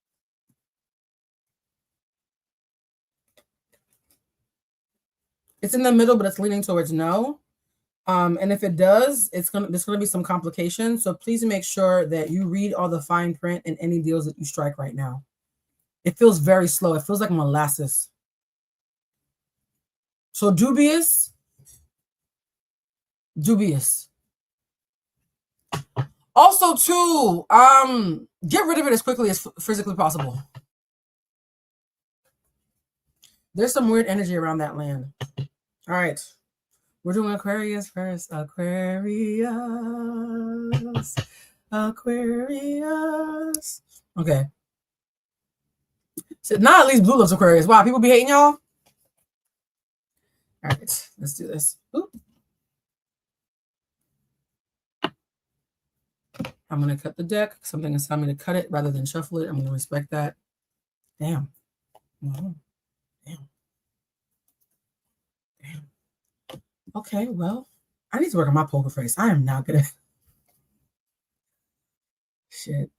It's in the middle, but it's leaning towards no. And if it does, there's gonna be some complications. So please make sure that you read all the fine print in any deals that you strike right now. It feels very slow. It feels like molasses. So dubious. Also, too, get rid of it as quickly as physically possible. There's some weird energy around that land. All right. We're doing Aquarius first. Aquarius. Okay. So now at least Blue loves Aquarius. Wow, people be hating y'all. All right, let's do this. Ooh. I'm going to cut the deck. Something is telling me to cut it rather than shuffle it. I'm going to respect that. Damn. Damn. Okay, well, I need to work on my poker face. I am not good at shit.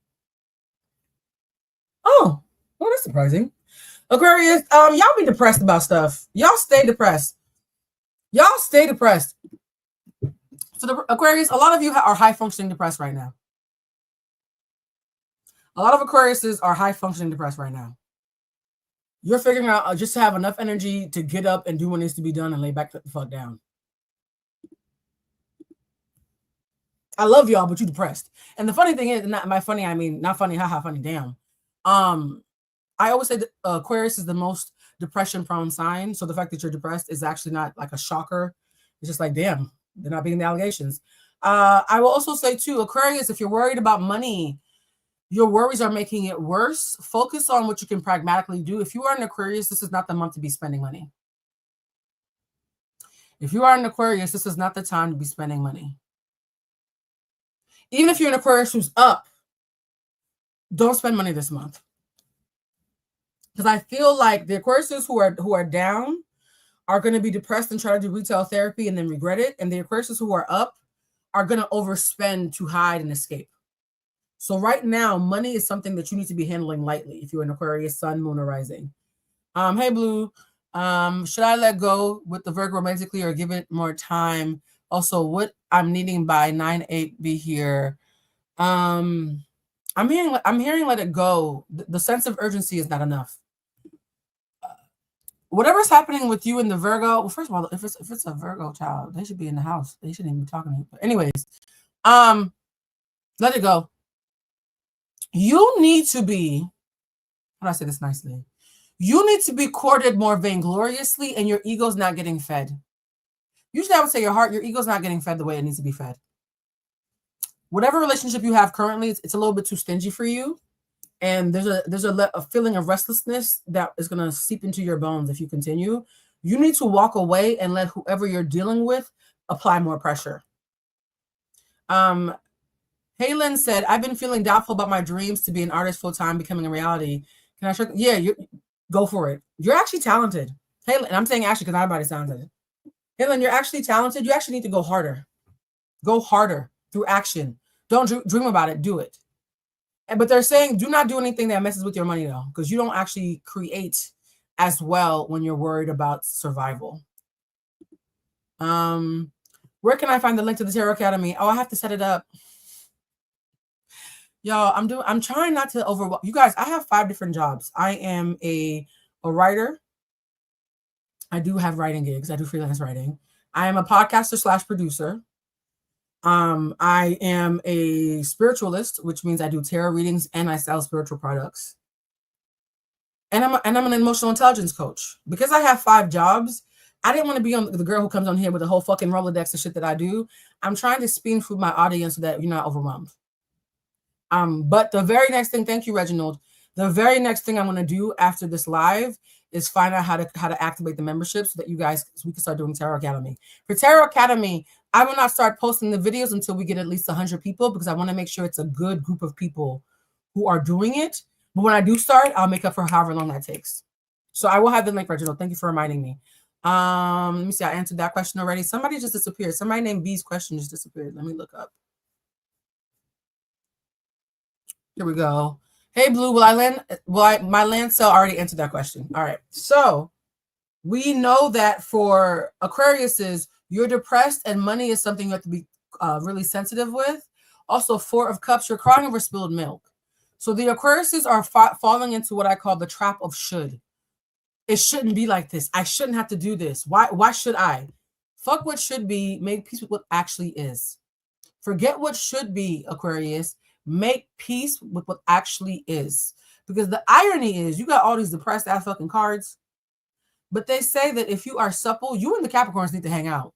Oh, well, that's surprising. Aquarius, y'all be depressed about stuff. Y'all stay depressed. So the Aquarius, a lot of you are high functioning depressed right now. A lot of Aquariuses are high functioning depressed right now. You're figuring out just to have enough energy to get up and do what needs to be done and lay back the fuck down. I love y'all, but you depressed. And the funny thing is, not funny, haha, funny, damn. I always say that Aquarius is the most depression prone sign. So the fact that you're depressed is actually not like a shocker. It's just like, damn, they're not beating the allegations. I will also say too, Aquarius, if you're worried about money, your worries are making it worse. Focus on what you can pragmatically do. If you are an Aquarius, this is not the month to be spending money. If you are an Aquarius, this is not the time to be spending money. Even if you're an Aquarius who's up, don't spend money this month. Because I feel like the Aquariuses who are down are going to be depressed and try to do retail therapy and then regret it. And the Aquariuses who are up are going to overspend to hide and escape. So right now, money is something that you need to be handling lightly if you're an Aquarius, sun, moon, or rising. Hey, Blue, should I let go with the Virgo romantically or give it more time? Also, what I'm needing by 9/8 be here. I'm hearing let it go. The sense of urgency is not enough. Whatever's happening with you and the Virgo, well, first of all, if it's a Virgo child, they should be in the house. They shouldn't even be talking to you. But anyways, let it go. You need to be, how do I say this nicely? You need to be courted more vaingloriously, and your ego's not getting fed. Usually I would say your ego's not getting fed the way it needs to be fed. Whatever relationship you have currently, it's a little bit too stingy for you. And there's a feeling of restlessness that is going to seep into your bones if you continue. You need to walk away and let whoever you're dealing with apply more pressure. Halen said, I've been feeling doubtful about my dreams to be an artist full-time becoming a reality. Can I share? Yeah, go for it. You're actually talented. Halen, and I'm saying actually because everybody's talented. Halen, you're actually talented. You actually need to go harder. Go harder through action. Don't dream about it. Do it. But they're saying do not do anything that messes with your money, though, because you don't actually create as well when you're worried about survival. Where can I find the link to the Tarot Academy? Oh, I have to set it up. Y'all, I'm trying not to overwhelm you guys. I have 5 different jobs. I am a writer. I do have writing gigs. I do freelance writing. I am a podcaster / producer. I am a spiritualist, which means I do tarot readings and I sell spiritual products. And I'm an emotional intelligence coach. Because I have 5 jobs, I didn't want to be on the girl who comes on here with the whole fucking Rolodex of shit that I do. I'm trying to spoon food my audience so that you're not overwhelmed. But the very next thing, thank you, Reginald. The very next thing I'm going to do after this live is find out how to activate the membership so that you guys, so we can start doing Tarot Academy. For Tarot Academy, I will not start posting the videos until we get at least 100 people because I want to make sure it's a good group of people who are doing it. But when I do start, I'll make up for however long that takes. So I will have the link, Reginald. Thank you for reminding me. Let me see. I answered that question already. Somebody just disappeared. Somebody named B's question just disappeared. Let me look up. Here we go. Hey, Blue, my land sale already answered that question. All right. So we know that for Aquariuses, you're depressed and money is something you have to be really sensitive with. Also, 4 of Cups, you're crying over spilled milk. So the Aquariuses are falling into what I call the trap of should. It shouldn't be like this. I shouldn't have to do this. Why should I? Fuck what should be. Make peace with what actually is. Forget what should be, Aquarius. Make peace with what actually is. Because the irony is you got all these depressed ass fucking cards. But they say that if you are supple, you and the Capricorns need to hang out.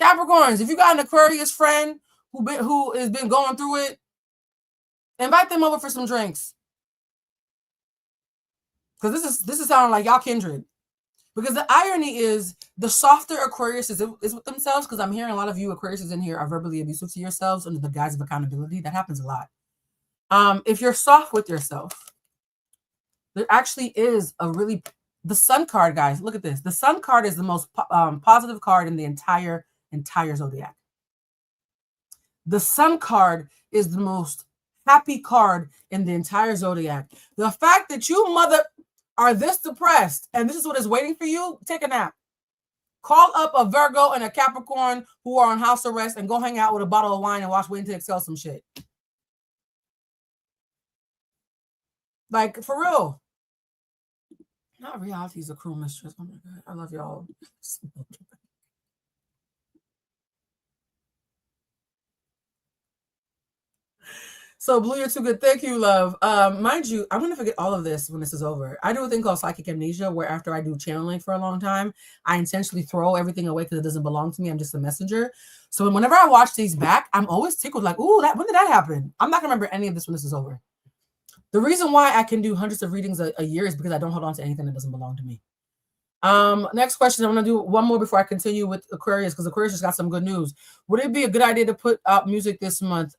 Capricorns, if you got an Aquarius friend who has been going through it, invite them over for some drinks. Because this is sounding like y'all kindred. Because the irony is the softer Aquarius is with themselves, because I'm hearing a lot of you Aquariuses in here are verbally abusive to yourselves under the guise of accountability. That happens a lot. If you're soft with yourself, there actually is the Sun card, guys. Look at this. The Sun card is the most positive card in the entire zodiac. The Sun card is the most happy card in the entire zodiac. The fact that you mother are this depressed and this is what is waiting for you, take a nap. Call up a Virgo and a Capricorn who are on house arrest and go hang out with a bottle of wine and watch Waiting to Excel some shit. Like, for real. Not reality's a cruel mistress. Oh my God. I love y'all. So, Blue, you're too good. Thank you, love. Mind you, I'm going to forget all of this when this is over. I do a thing called psychic amnesia, where after I do channeling for a long time, I intentionally throw everything away because it doesn't belong to me. I'm just a messenger. So whenever I watch these back, I'm always tickled like, ooh, when did that happen? I'm not going to remember any of this when this is over. The reason why I can do hundreds of readings a year is because I don't hold on to anything that doesn't belong to me. Next question. I'm going to do one more before I continue with Aquarius, because Aquarius just got some good news. Would it be a good idea to put out music this month?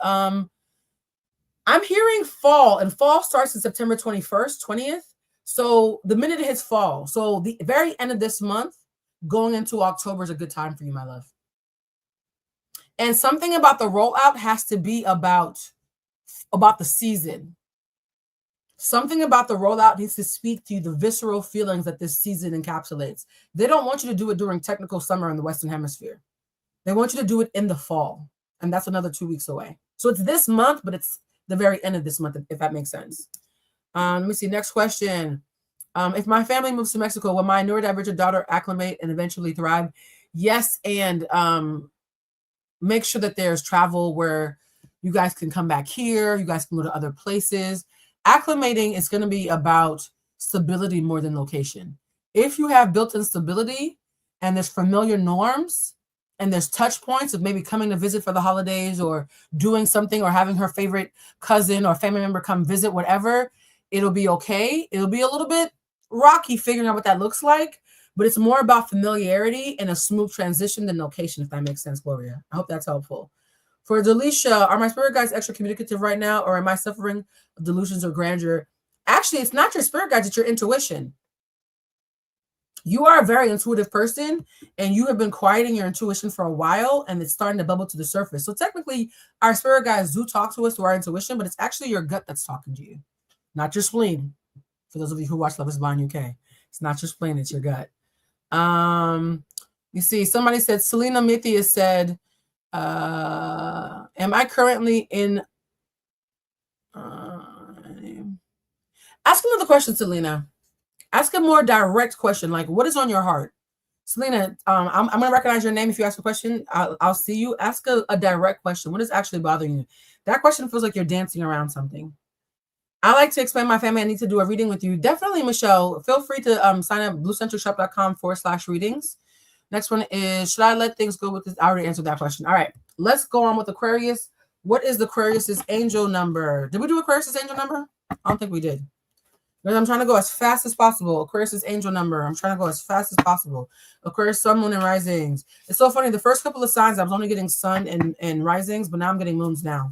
I'm hearing fall, and fall starts in September 21st, 20th. So the minute it hits fall, so the very end of this month, going into October is a good time for you, my love. And something about the rollout has to be about the season. Something about the rollout needs to speak to you, the visceral feelings that this season encapsulates. They don't want you to do it during technical summer in the Western Hemisphere. They want you to do it in the fall, and that's another 2 weeks away. So it's this month, but it's the very end of this month, if that makes sense. Let me see. Next question. If my family moves to Mexico, will my neurodivergent daughter acclimate and eventually thrive? Yes, and make sure that there's travel where you guys can come back here. You guys can go to other places. Acclimating is going to be about stability more than location. If you have built-in stability and there's familiar norms, and there's touch points of maybe coming to visit for the holidays or doing something or having her favorite cousin or family member come visit, whatever, it'll be okay. It'll be a little bit rocky figuring out what that looks like, but it's more about familiarity and a smooth transition than location, if that makes sense, Gloria. I hope that's helpful. For Delisha, are my spirit guides extra communicative right now, or am I suffering delusions of grandeur? Actually, it's not your spirit guides, it's your intuition. You are a very intuitive person, and you have been quieting your intuition for a while, and it's starting to bubble to the surface. So technically, our spirit guides do talk to us through our intuition, but it's actually your gut that's talking to you, not your spleen. For those of you who watch Love is Blind UK, it's not your spleen, it's your gut. You see, somebody said, Selena Mithia said, am I currently in... Ask another question, Selena. Ask a more direct question, like, what is on your heart? Selena, I'm going to recognize your name if you ask a question. I'll see you. Ask a direct question. What is actually bothering you? That question feels like you're dancing around something. I like to explain my family. I need to do a reading with you. Definitely, Michelle. Feel free to sign up bluecentricshop.com/readings. Next one is, should I let things go with this? I already answered that question. All right. Let's go on with Aquarius. What is the Aquarius's angel number? Did we do Aquarius's angel number? I don't think we did. Because I'm trying to go as fast as possible. Aquarius's angel number. I'm trying to go as fast as possible. Aquarius, sun, moon, and risings. It's so funny. The first couple of signs, I was only getting sun and risings, but now I'm getting moons now.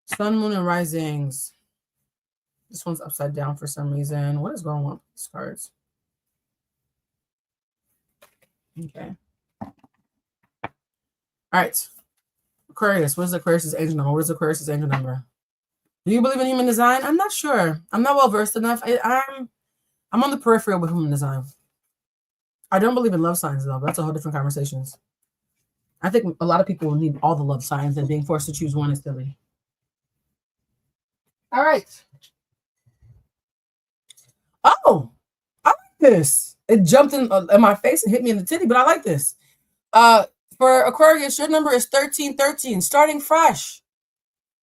Sun, moon, and risings. This one's upside down for some reason. What is going on with these cards? Okay. All right. Aquarius. What is Aquarius's angel number? What is Aquarius's angel number? Do you believe in human design? I'm not sure. I'm not well versed enough. I'm on the peripheral with human design. I don't believe in love signs though. That's a whole different conversation. I think a lot of people need all the love signs, and being forced to choose one is silly. All right. Oh, I like this. It jumped in my face and hit me in the titty, but I like this. For Aquarius, your number is 1313, starting fresh.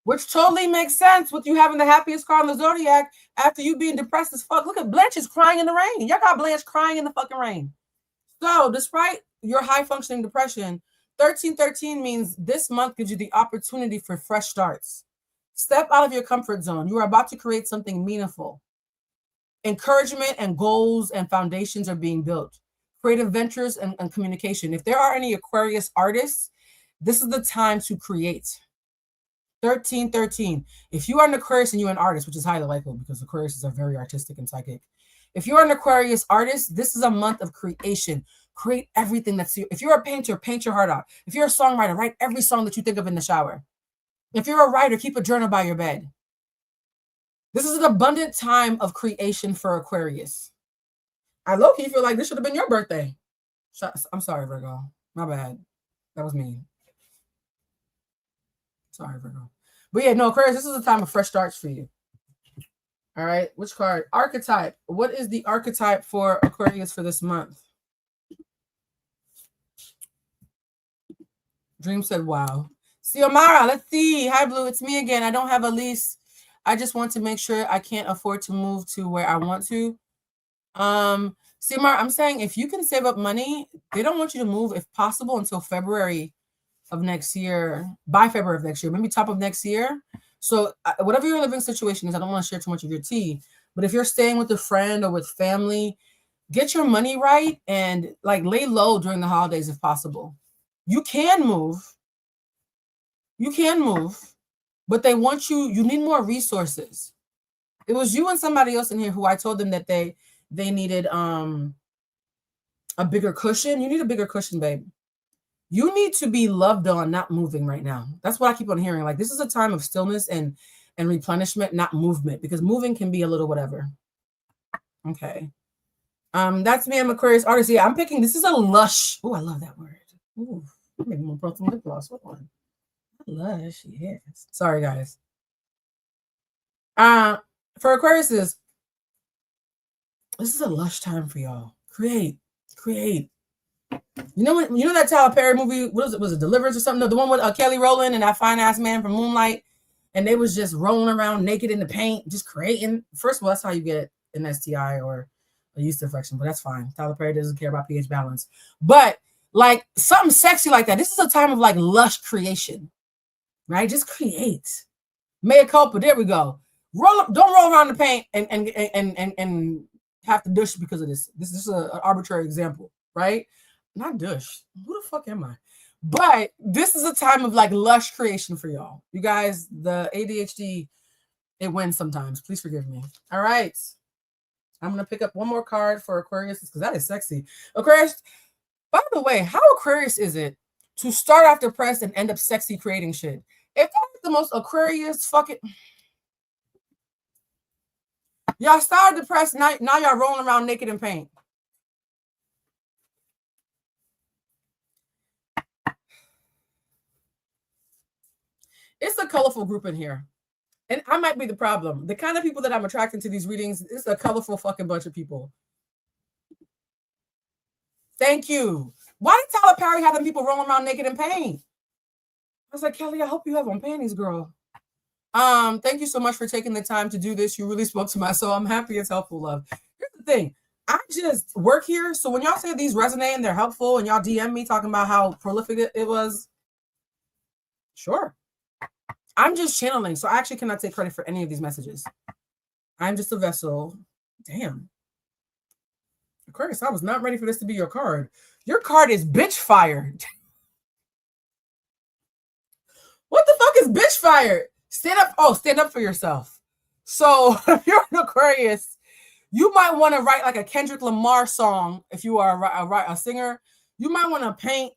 Which totally makes sense with you having the happiest card in the zodiac after you being depressed as fuck. Look at Blanche is crying in the rain. Y'all got Blanche crying in the fucking rain. So despite your high functioning depression, 1313 means this month gives you the opportunity for fresh starts. Step out of your comfort zone. You are about to create something meaningful. Encouragement and goals and foundations are being built. Creative ventures and communication. If there are any Aquarius artists, this is the time to create. 1313. If you are an Aquarius and you're an artist, which is highly likely because Aquariuses are very artistic and psychic. If you're an Aquarius artist, this is a month of creation. Create everything that's you. If you're a painter, paint your heart out. If you're a songwriter, write every song that you think of in the shower. If you're a writer, keep a journal by your bed. This is an abundant time of creation for Aquarius. I low-key feel like this should have been your birthday. I'm sorry, Virgo. My bad. That was mean. Sorry, Virgo. But yeah, no, Aquarius, this is a time of fresh starts for you. All right. Which card? Archetype. What is the archetype for Aquarius for this month? Dream said, wow. Xiomara, let's see. Hi, Blue. It's me again. I don't have a lease. I just want to make sure I can't afford to move to where I want to. Xiomara, I'm saying if you can save up money, they don't want you to move, if possible, until February of next year, by February of next year, maybe top of next year. So whatever your living situation is, I don't want to share too much of your tea, but if you're staying with a friend or with family, get your money right and like lay low during the holidays if possible. You can move, but they want you need more resources. It was you and somebody else in here who I told them that they needed a bigger cushion. You need a bigger cushion, babe. You need to be loved on, not moving right now. That's what I keep on hearing. Like, this is a time of stillness and replenishment, not movement, because moving can be a little whatever. Okay. That's me. I'm Aquarius artist. Yeah, I'm picking. This is a lush. Oh, I love that word. Ooh, maybe more brought some lip gloss. What one? Lush. Yes. Sorry, guys. For Aquariuses, this is a lush time for y'all. Create. You know that Tyler Perry movie? What was it? Was it Deliverance or something? No, the one with Kelly Rowland and that fine ass man from Moonlight, and they was just rolling around naked in the paint, just creating. First of all, that's how you get an STI or a yeast infection, but that's fine. Tyler Perry doesn't care about pH balance, but like something sexy like that. This is a time of like lush creation, right? Just create. Mea culpa. There we go. Don't roll around the paint and have to douche because of this. This is an arbitrary example, right? Not douche. Who the fuck am I? But this is a time of like lush creation for y'all. You guys, the ADHD, it wins sometimes. Please forgive me. All right. I'm going to pick up one more card for Aquarius because that is sexy. Aquarius, by the way, how Aquarius is it to start off depressed and end up sexy creating shit? If that's the most Aquarius fucking... Y'all started depressed, now y'all rolling around naked in paint. It's a colorful group in here. And I might be the problem. The kind of people that I'm attracting to these readings is a colorful fucking bunch of people. Thank you. Why did Tyler Perry have them people rolling around naked in pain? I was like, Kelly, I hope you have on panties, girl. Thank you so much for taking the time to do this. You really spoke to my soul. I'm happy it's helpful, love. Here's the thing. I just work here. So when y'all say these resonate and they're helpful and y'all DM me talking about how prolific it was, sure. I'm just channeling. So I actually cannot take credit for any of these messages. I'm just a vessel. Damn. Aquarius, I was not ready for this to be your card. Your card is bitch fired. What the fuck is bitch fired? Stand up. Oh, stand up for yourself. So if you're an Aquarius, you might want to write like a Kendrick Lamar song. If you are a singer, you might want to paint.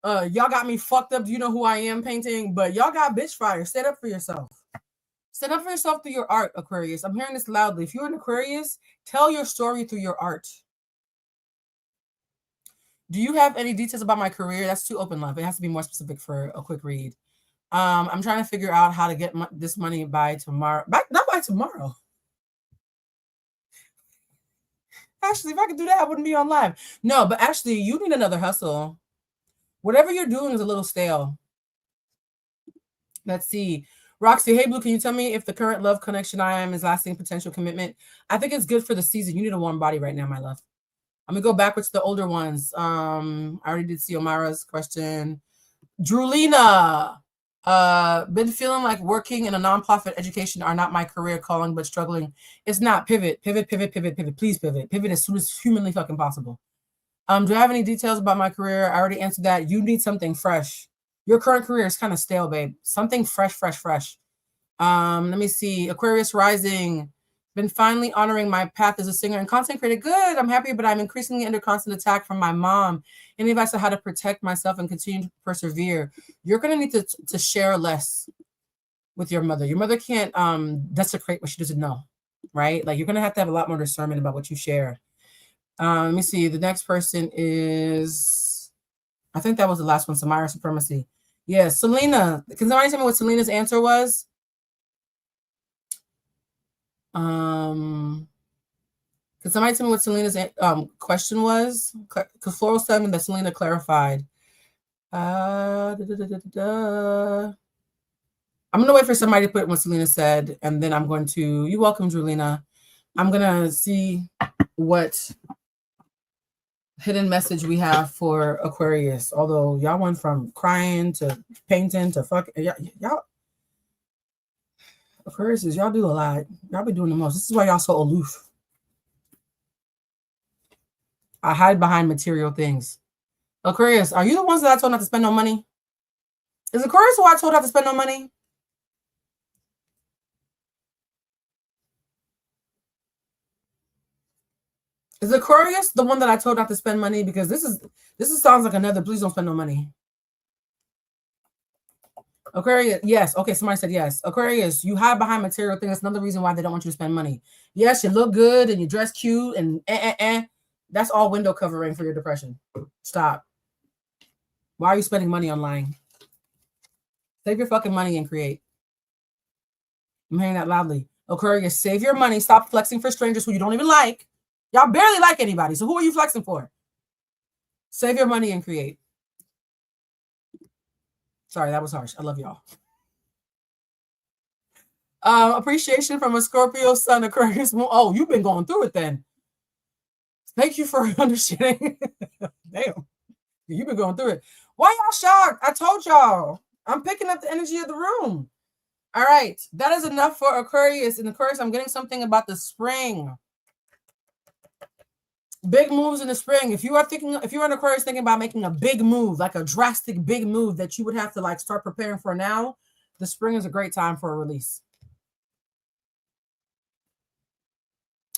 Y'all got me fucked up. Do you know who I am painting? But y'all got bitch fire. Stand up for yourself. Stand up for yourself through your art, Aquarius. I'm hearing this loudly. If you're an Aquarius, tell your story through your art. Do you have any details about my career? That's too open, love. It has to be more specific for a quick read. I'm trying to figure out how to get this money by tomorrow. Not by tomorrow. Actually, if I could do that, I wouldn't be on live. No, but actually, you need another hustle. Whatever you're doing is a little stale. Let's see. Roxy, hey, Blue, can you tell me if the current love connection I am is lasting potential commitment? I think it's good for the season. You need a warm body right now, my love. I'm going to go backwards to the older ones. I already did see Omara's question. Drulina. Been feeling like working in a nonprofit education are not my career calling, but struggling. It's not. Pivot. Please pivot. Pivot as soon as humanly fucking possible. Do I have any details about my career? I already answered that. You need something fresh. Your current career is kind of stale, babe. Something fresh. Let me see. Aquarius rising. Been finally honoring my path as a singer and content creator. Good. I'm happy, but I'm increasingly under constant attack from my mom. Any advice on how to protect myself and continue to persevere? You're going to need to share less with your mother. Your mother can't desecrate what she doesn't know, right? Like, you're going to have a lot more discernment about what you share. Let me see. The next person is, I think that was the last one, Samira Supremacy. Yeah, Selena. Can somebody tell me what Selena's answer was? Can somebody tell me what Selena's question was? Because Floral's telling me that Selena clarified. I'm going to wait for somebody to put what Selena said, and then I'm going to, you're welcome, Julina. I'm going to see what hidden message we have for Aquarius. Although y'all went from crying to painting to fucking, y'all Aquarius, y'all do a lot. Y'all be doing the most. This is why y'all so aloof. I hide behind material things. Aquarius, are you the ones that I told not to spend no money? Is Aquarius who I told not to spend no money? Is Aquarius the one that I told not to spend money? Because this sounds like another please don't spend no money. Aquarius, yes. Okay, somebody said yes. Aquarius, you hide behind material things. That's another reason why they don't want you to spend money. Yes, you look good and you dress cute and That's all window covering for your depression. Stop. Why are you spending money on lying? Save your fucking money and create. I'm hearing that loudly. Aquarius, save your money. Stop flexing for strangers who you don't even like. Y'all barely like anybody. So who are you flexing for? Save your money and create. Sorry, that was harsh. I love y'all. Appreciation from a Scorpio sun, Aquarius moon. Oh, you've been going through it then. Thank you for understanding. Damn. You've been going through it. Why y'all shocked? I told y'all. I'm picking up the energy of the room. All right. That is enough for Aquarius. In Aquarius, I'm getting something about the spring. Big moves in the spring. If you're an Aquarius thinking about making a big move, like a drastic big move that you would have to like start preparing for now, the spring is a great time for a release.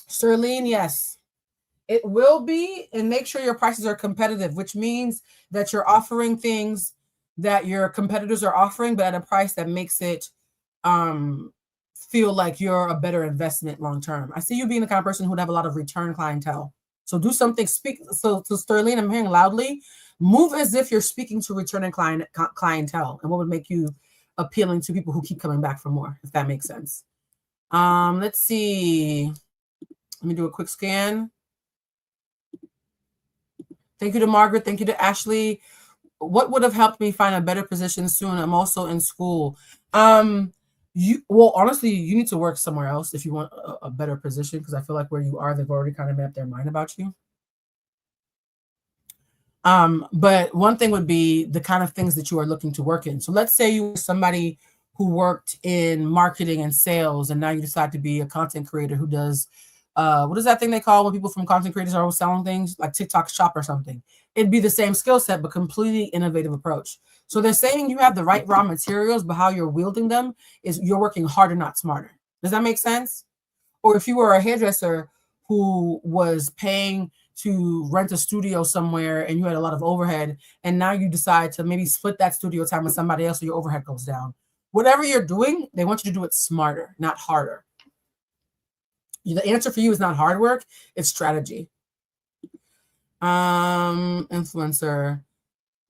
Sterling, yes. It will be, and make sure your prices are competitive, which means that you're offering things that your competitors are offering, but at a price that makes it feel like you're a better investment long term. I see you being the kind of person who would have a lot of return clientele. So do something, so to Sterling, I'm hearing loudly, move as if you're speaking to returning clientele and what would make you appealing to people who keep coming back for more, if that makes sense. Let's see. Let me do a quick scan. Thank you to Margaret. Thank you to Ashley. What would have helped me find a better position soon? I'm also in school. Well, honestly, you need to work somewhere else if you want a better position, because I feel like where you are, they've already kind of made up their mind about you. But one thing would be the kind of things that you are looking to work in. So let's say you were somebody who worked in marketing and sales, and now you decide to be a content creator who does, what is that thing they call when people from content creators are always selling things, like TikTok shop or something? It'd be the same skill set, but completely innovative approach. So they're saying you have the right raw materials, but how you're wielding them is you're working harder, not smarter. Does that make sense? Or if you were a hairdresser who was paying to rent a studio somewhere and you had a lot of overhead, and now you decide to maybe split that studio time with somebody else so your overhead goes down. Whatever you're doing, they want you to do it smarter, not harder. The answer for you is not hard work, it's strategy. Influencer.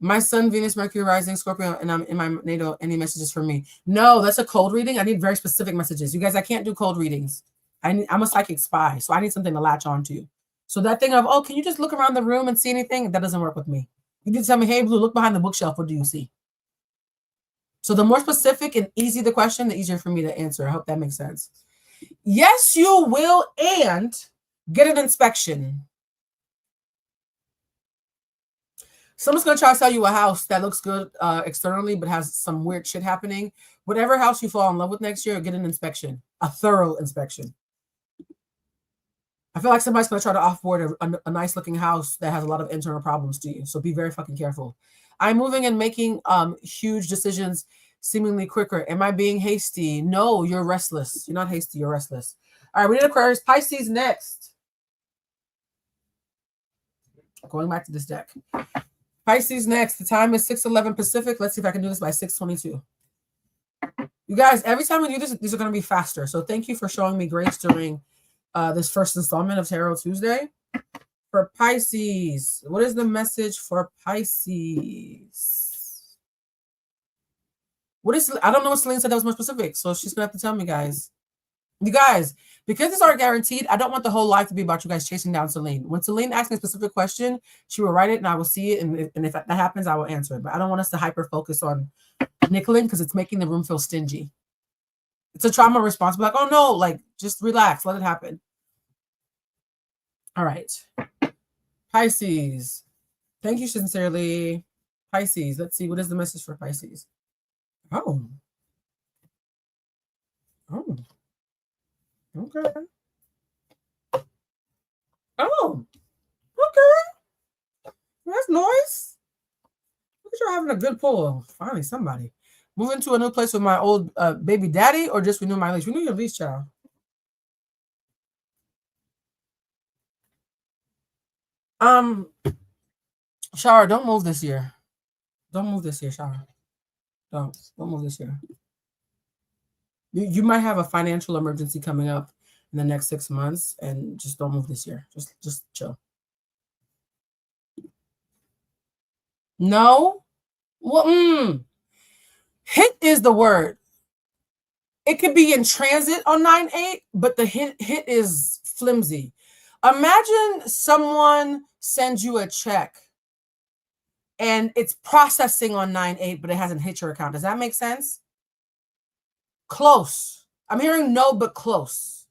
My sun, Venus, Mercury, rising, Scorpio, and I'm in my natal. Any messages for me? No, that's a cold reading. I need very specific messages. You guys, I can't do cold readings. I'm a psychic spy, so I need something to latch on to. So that thing of, oh, can you just look around the room and see anything? That doesn't work with me. You need to tell me, hey, Blue, look behind the bookshelf. What do you see? So the more specific and easy the question, the easier for me to answer. I hope that makes sense. Yes, you will, and get an inspection. Someone's going to try to sell you a house that looks good externally, but has some weird shit happening. Whatever house you fall in love with next year, get an inspection, a thorough inspection. I feel like somebody's going to try to offboard a nice looking house that has a lot of internal problems to you. So be very fucking careful. I'm moving and making huge decisions seemingly quicker. Am I being hasty? No, you're restless. You're not hasty. You're restless. All right, we need Aquarius. Pisces next. Going back to this deck. Pisces next. The time is 6:11 Pacific. Let's see if I can do this by 6:22. You guys, every time we do this, these are going to be faster. So thank you for showing me grace during this first installment of Tarot Tuesday. For Pisces, what is the message for Pisces? What is, I don't know what Celine said that was more specific, so she's gonna have to tell me, guys. You guys, because these aren't guaranteed, I don't want the whole life to be about you guys chasing down Celine. When Celine asks me a specific question, she will write it and I will see it, and if that happens, I will answer it. But I don't want us to hyper focus on nickeling because it's making the room feel stingy. It's a trauma response. Like, oh no, like just relax, let it happen. All right. Pisces. Thank you sincerely. Pisces. Let's see. What is the message for Pisces? Oh. Oh. Okay. Oh. Okay. That's nice. Look at you having a good pull. Finally, somebody. Moving to a new place with my old baby daddy, or just renew my lease? Renew your lease, child. Shara, don't move this year. Don't move this year, Shara. Don't move this year. You might have a financial emergency coming up in the next 6 months, and just don't move this year. Just chill. No? Well, hit is the word. It could be in transit on 9/8, but the hit is flimsy. Imagine someone sends you a check and it's processing on 9/8, but it hasn't hit your account. Does that make sense? Close. I'm hearing no, but close.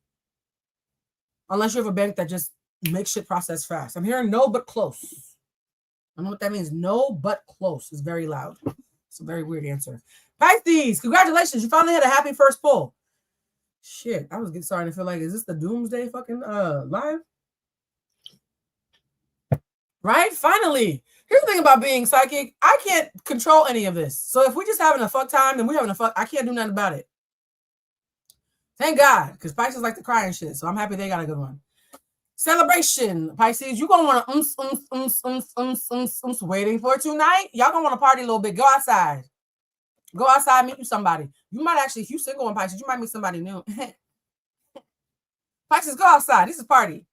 Unless you have a bank that just makes shit process fast. I'm hearing no, but close. I don't know what that means. No, but close. It's very loud. It's a very weird answer. Pisces, congratulations. You finally had a happy first pull. Shit, I was getting starting to feel like, is this the doomsday fucking live? Right? Finally. Here's the thing about being psychic. I can't control any of this. So if we're just having a fuck time, then we're having a fuck. I can't do nothing about it. Thank God, because Pisces like to cry and shit. So I'm happy they got a good one. Celebration, Pisces. You're going to want to waiting for tonight. Y'all going to want to party a little bit. Go outside. Go outside, meet you somebody. You might actually, if you're single in Pisces, you might meet somebody new. Pisces, go outside. This is a party.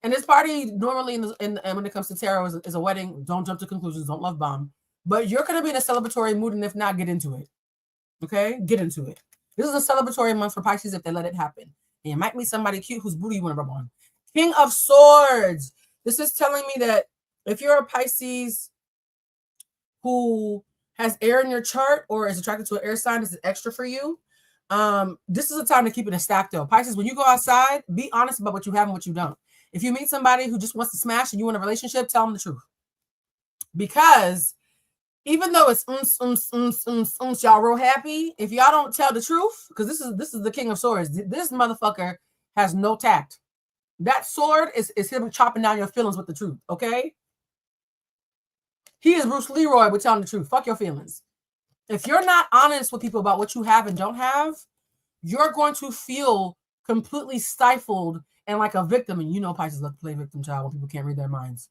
And this party normally, and when it comes to tarot, is a wedding. Don't jump to conclusions. Don't love bomb. But you're going to be in a celebratory mood, and if not, get into it. Okay? Get into it. This is a celebratory month for Pisces if they let it happen. And you might meet somebody cute whose booty you want to rub on. King of Swords. This is telling me that If you're a Pisces who has air in your chart or is attracted to an air sign, this is extra for you. This is a time to keep it in stack though. Pisces, when you go outside, be honest about what you have and what you don't. If you meet somebody who just wants to smash and you in a relationship, tell them the truth. Because even though it's y'all real happy, if y'all don't tell the truth, because this is the King of Swords. This motherfucker has no tact. That sword is him chopping down your feelings with the truth, okay? He is Bruce Leroy with telling the truth. Fuck your feelings. If you're not honest with people about what you have and don't have, you're going to feel completely stifled and like a victim. And you know Pisces love to play victim child when people can't read their minds.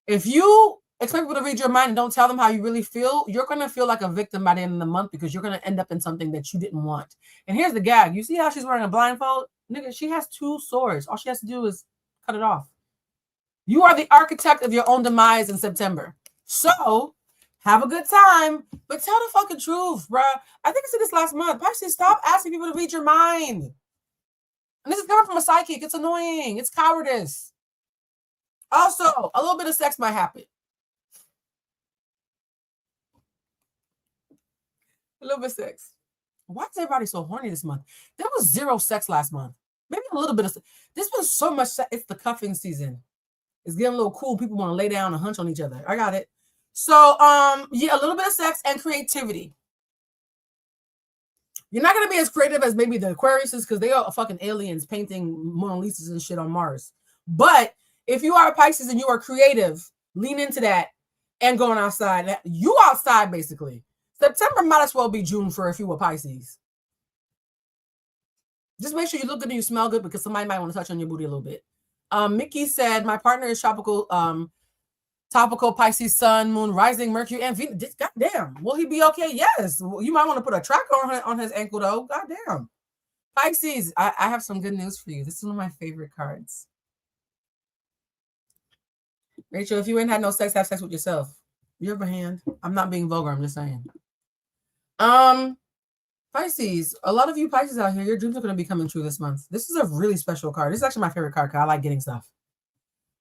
If you expect people to read your mind and don't tell them how you really feel, you're going to feel like a victim by the end of the month because you're going to end up in something that you didn't want. And here's the gag. You see how she's wearing a blindfold? Nigga, she has 2 swords. All she has to do is cut it off. You are the architect of your own demise in September. So have a good time, but tell the fucking truth, bruh. I think I said this last month. Pisces, stop asking people to read your mind. And this is coming from a psychic. It's annoying. It's cowardice. Also, a little bit of sex might happen. A little bit of sex. Why is everybody so horny this month? There was 0 sex last month. Maybe a little bit of sex. There's been so much sex. It's the cuffing season. It's getting a little cool. People want to lay down and hunch on each other. I got it. So, yeah, a little bit of sex and creativity. You're not going to be as creative as maybe the Aquariuses because they are fucking aliens painting Mona Lisas and shit on Mars. But if you are a Pisces and you are creative, lean into that and going outside. You outside, basically. September might as well be June for if you were Pisces. Just make sure you look good and you smell good because somebody might want to touch on your booty a little bit. Mickey said, my partner is tropical Pisces, Sun, Moon, Rising, Mercury, and Venus. Goddamn. Will he be okay? Yes. You might want to put a tracker on his ankle, though. Goddamn. Pisces, I have some good news for you. This is one of my favorite cards. Rachel, if you ain't had no sex, have sex with yourself. You have a hand. I'm not being vulgar. I'm just saying. Pisces, a lot of you Pisces out here, your dreams are going to be coming true this month. This is a really special card. This is actually my favorite card because I like getting stuff.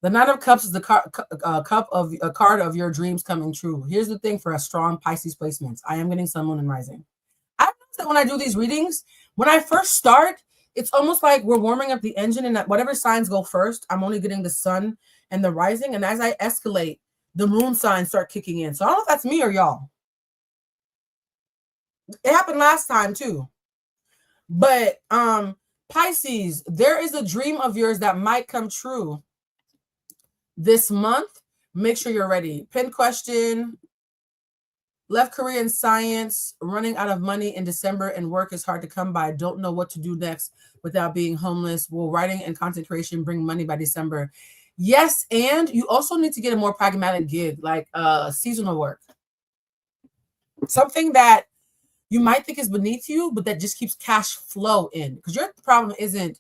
The Nine of Cups is the card of your dreams coming true. Here's the thing for a strong Pisces placements. I am getting Sun, Moon, and Rising. I noticed that when I do these readings, when I first start, it's almost like we're warming up the engine and that whatever signs go first, I'm only getting the Sun and the Rising. And as I escalate, the moon signs start kicking in. So I don't know if that's me or y'all. It happened last time too. But Pisces, there is a dream of yours that might come true this month. Make sure you're ready. Pin question. Left career in science, running out of money in December and work is hard to come by. Don't know what to do next without being homeless. Will writing and content creation bring money by December? Yes, and you also need to get a more pragmatic gig, like seasonal work. Something that you might think is beneath you, but that just keeps cash flow in. Because your problem isn't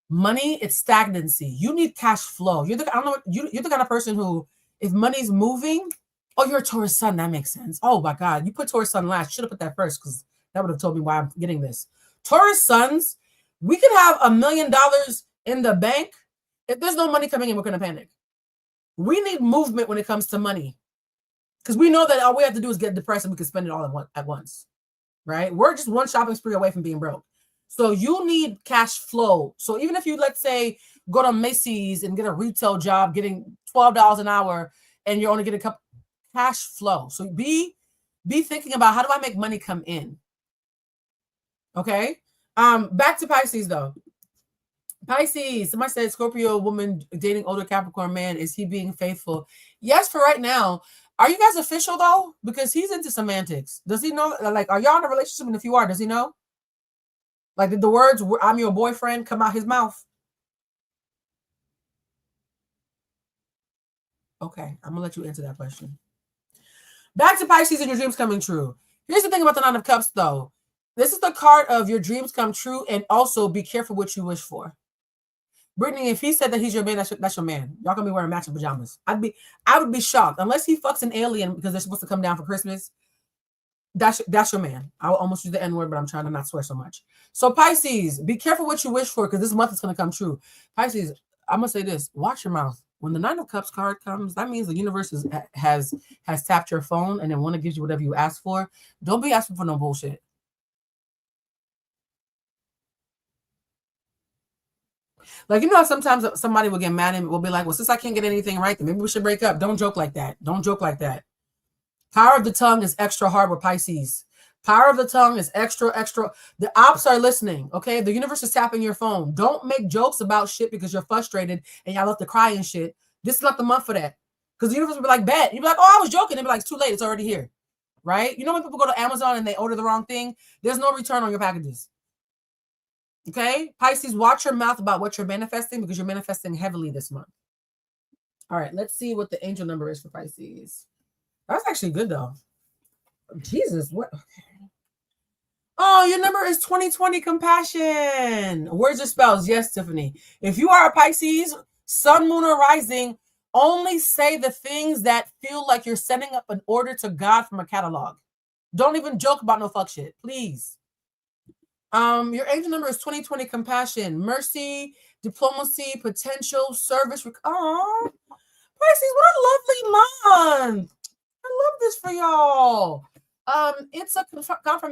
money, it's stagnancy. You need cash flow. You're the kind of person who, if money's moving, oh, you're a Taurus sun. That makes sense. Oh my God, you put Taurus sun last. Should have put that first because that would have told me why I'm getting this. Taurus suns, we could have $1 million in the bank. If there's no money coming in, we're gonna panic. We need movement when it comes to money because we know that all we have to do is get depressed and we can spend it all at once, right? We're just one shopping spree away from being broke. So you need cash flow. So even if you, let's say, go to Macy's and get a retail job, getting $12 an hour, and you're only getting a couple cash flow. So be thinking about how do I make money come in? Okay. Back to Pisces though. Pisces, somebody said Scorpio woman dating older Capricorn man. Is he being faithful? Yes, for right now. Are you guys official though? Because he's into semantics. Does he know? Like, are y'all in a relationship? And if you are, does he know? Like, did the words "I'm your boyfriend" come out his mouth? Okay, I'm gonna let you answer that question. Back to Pisces and your dreams coming true. Here's the thing about the Nine of Cups, though. This is the card of your dreams come true, and also be careful what you wish for. Brittany, if he said that he's your man, that's your man. Y'all gonna be wearing matching pajamas. I would be shocked unless he fucks an alien because they're supposed to come down for Christmas. That's your man. I will almost use the N-word, but I'm trying to not swear so much. So Pisces, be careful what you wish for because this month is gonna come true. Pisces, I'm gonna say this: watch your mouth. When the Nine of Cups card comes, that means the universe has tapped your phone and then want to give you whatever you ask for. Don't be asking for no bullshit. Like, you know, sometimes somebody will get mad and will be like, well, since I can't get anything right, then maybe we should break up. Don't joke like that. Don't joke like that. Power of the tongue is extra hard with Pisces. Power of the tongue is extra. The ops are listening, okay? The universe is tapping your phone. Don't make jokes about shit because you're frustrated and y'all love to cry and shit. This is not the month for that. Because the universe will be like, bet. You'll be like, oh, I was joking. They'll be like, it's too late. It's already here, right? You know when people go to Amazon and they order the wrong thing? There's no return on your packages. Okay? Pisces, watch your mouth about what you're manifesting because you're manifesting heavily this month. All right, let's see what the angel number is for Pisces. That's actually good, though. Jesus, what? Okay. Oh, your number is 2020 compassion. Words or spells? Yes, Tiffany. If you are a Pisces, sun, moon, or rising, only say the things that feel like you're setting up an order to God from a catalog. Don't even joke about no fuck shit, please. Your angel number is 2020 compassion, mercy, diplomacy, potential, service. Oh, Pisces, what a lovely month. I love this for y'all. It's a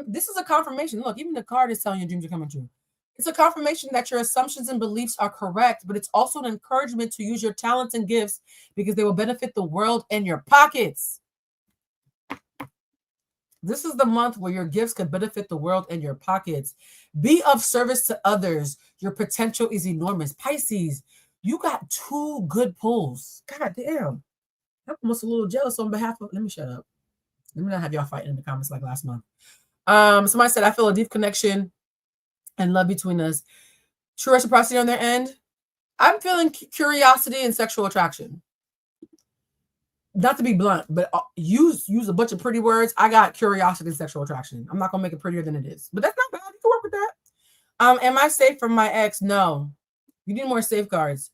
this is a confirmation. Look, even the card is telling you dreams are coming true. It's a confirmation that your assumptions and beliefs are correct, but it's also an encouragement to use your talents and gifts because they will benefit the world and your pockets. This is the month where your gifts could benefit the world and your pockets. Be of service to others. Your potential is enormous. Pisces, you got 2 good pulls. God damn. I'm almost a little jealous on behalf of... Let me shut up. Let me not have y'all fighting in the comments like last month. Somebody said, I feel a deep connection and love between us. True reciprocity on their end. I'm feeling curiosity and sexual attraction. Not to be blunt, but use a bunch of pretty words. I got curiosity and sexual attraction. I'm not going to make it prettier than it is. But that's not bad. You can work with that. Am I safe from my ex? No. You need more safeguards.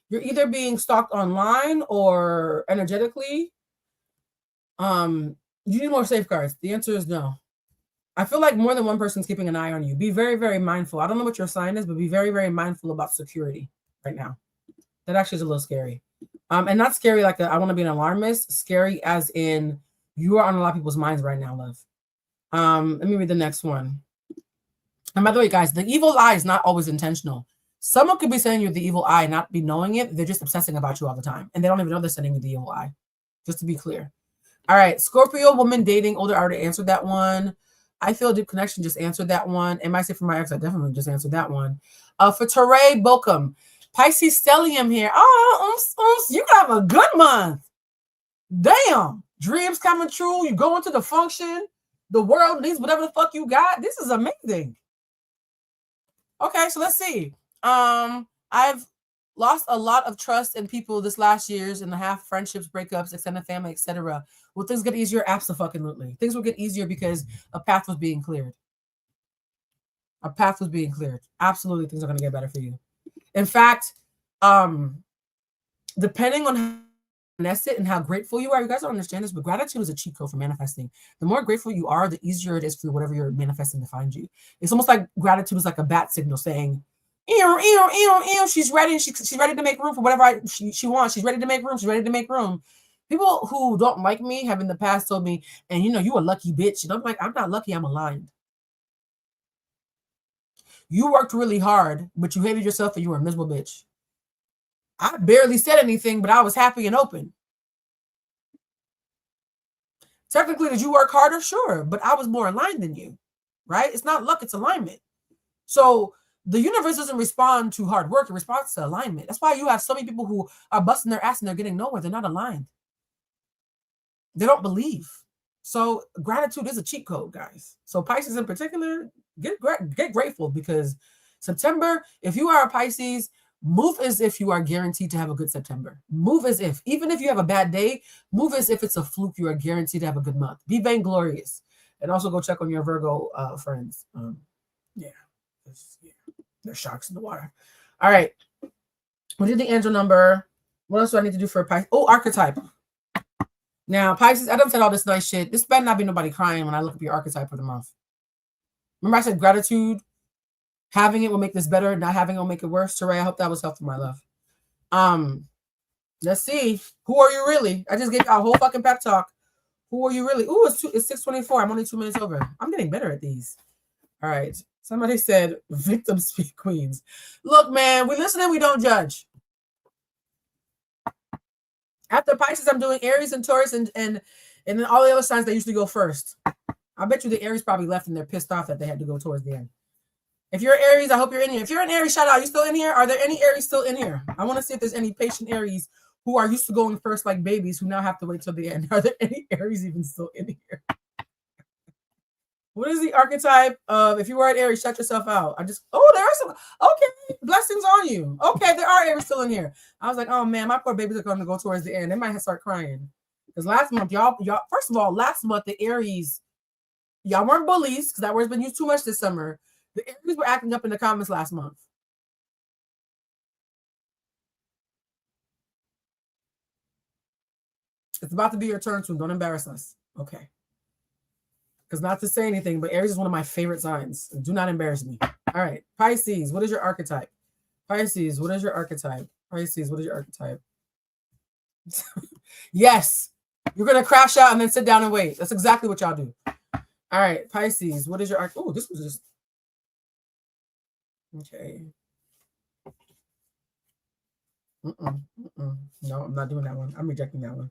You're either being stalked online or energetically. You need more safeguards. The answer is no. I feel like more than one person's keeping an eye on you. Be very, very mindful. I don't know what your sign is, but be very, very mindful about security right now. That actually is a little scary. And not scary like I want to be an alarmist. Scary as in you are on a lot of people's minds right now, love. Let me read the next one. And by the way, guys, the evil eye is not always intentional. Someone could be sending you the evil eye, not be knowing it. They're just obsessing about you all the time. And they don't even know they're sending you the evil eye. Just to be clear. All right. Scorpio, woman dating, older. I already answered that one. I feel deep connection, just answered that one. Am I safe for my ex? I definitely just answered that one. For Teray Bokum, Pisces stellium here. Oh, you have a good month. Damn. Dreams coming true. You go into the function. The world needs whatever the fuck you got. This is amazing. Okay, so let's see. I've lost a lot of trust in people this last years and a half, friendships, breakups, extended family, etc. Will things get easier? Absolutely. Things will get easier because a path was being cleared. A path was being cleared. Absolutely, things are going to get better for you. In fact, depending on how nest it and how grateful you are, you guys don't understand this, but gratitude is a cheat code for manifesting. The more grateful you are, the easier it is for whatever you're manifesting to find you. It's almost like gratitude is like a bat signal saying, she's ready. She's ready to make room for whatever she wants. She's ready to make room. She's ready to make room. People who don't like me have in the past told me, and you a lucky bitch. And I'm like, I'm not lucky. I'm aligned. You worked really hard, but you hated yourself and you were a miserable bitch. I barely said anything, but I was happy and open. Technically, did you work harder? Sure, but I was more aligned than you, right? It's not luck, it's alignment. So the universe doesn't respond to hard work, it responds to alignment. That's why you have so many people who are busting their ass and they're getting nowhere. They're not aligned. They don't believe. So gratitude is a cheat code, guys. So Pisces in particular, get grateful because September, if you are a Pisces, move as if you are guaranteed to have a good September. Move as if, even if you have a bad day, move as if it's a fluke. You are guaranteed to have a good month. Be vainglorious. And also go check on your Virgo friends. There's sharks in the water. All right. We did the angel number. What else do I need to do for Pisces? Oh, archetype. Now, Pisces, I done said all this nice shit. This better not be nobody crying when I look up your archetype for the month. Remember I said gratitude? Having it will make this better. Not having it will make it worse. Teray, I hope that was helpful, my love. Let's see. Who are you really? I just gave you a whole fucking pep talk. Who are you really? Ooh, it's 6:24. I'm only 2 minutes over. I'm getting better at these. All right. Somebody said victims speak queens. Look, man, we listen and we don't judge. After Pisces, I'm doing Aries and Taurus and then all the other signs that usually go first. I bet you the Aries probably left and they're pissed off that they had to go towards the end. If you're Aries, I hope you're in here. If you're an Aries, shout out. You still in here? Are there any Aries still in here? I want to see if there's any patient Aries who are used to going first like babies who now have to wait till the end. Are there any Aries even still in here? What is the archetype of, if you were an Aries, shut yourself out? There are some, okay, blessings on you. Okay, there are Aries still in here. I was like, oh man, my poor babies are going to go towards the end. They might start crying. Because last month, y'all, first of all, last month, the Aries, y'all weren't bullies, because that word's been used too much this summer. The Aries were acting up in the comments last month. It's about to be your turn soon. Don't embarrass us. Okay. Because not to say anything, but Aries is one of my favorite signs. Do not embarrass me. All right. Pisces, what is your archetype? Pisces, what is your archetype? Pisces, what is your archetype? Yes. You're going to crash out and then sit down and wait. That's exactly what y'all do. All right. Pisces, what is your archetype? Oh, this was just... Okay. No, I'm not doing that one. I'm rejecting that one.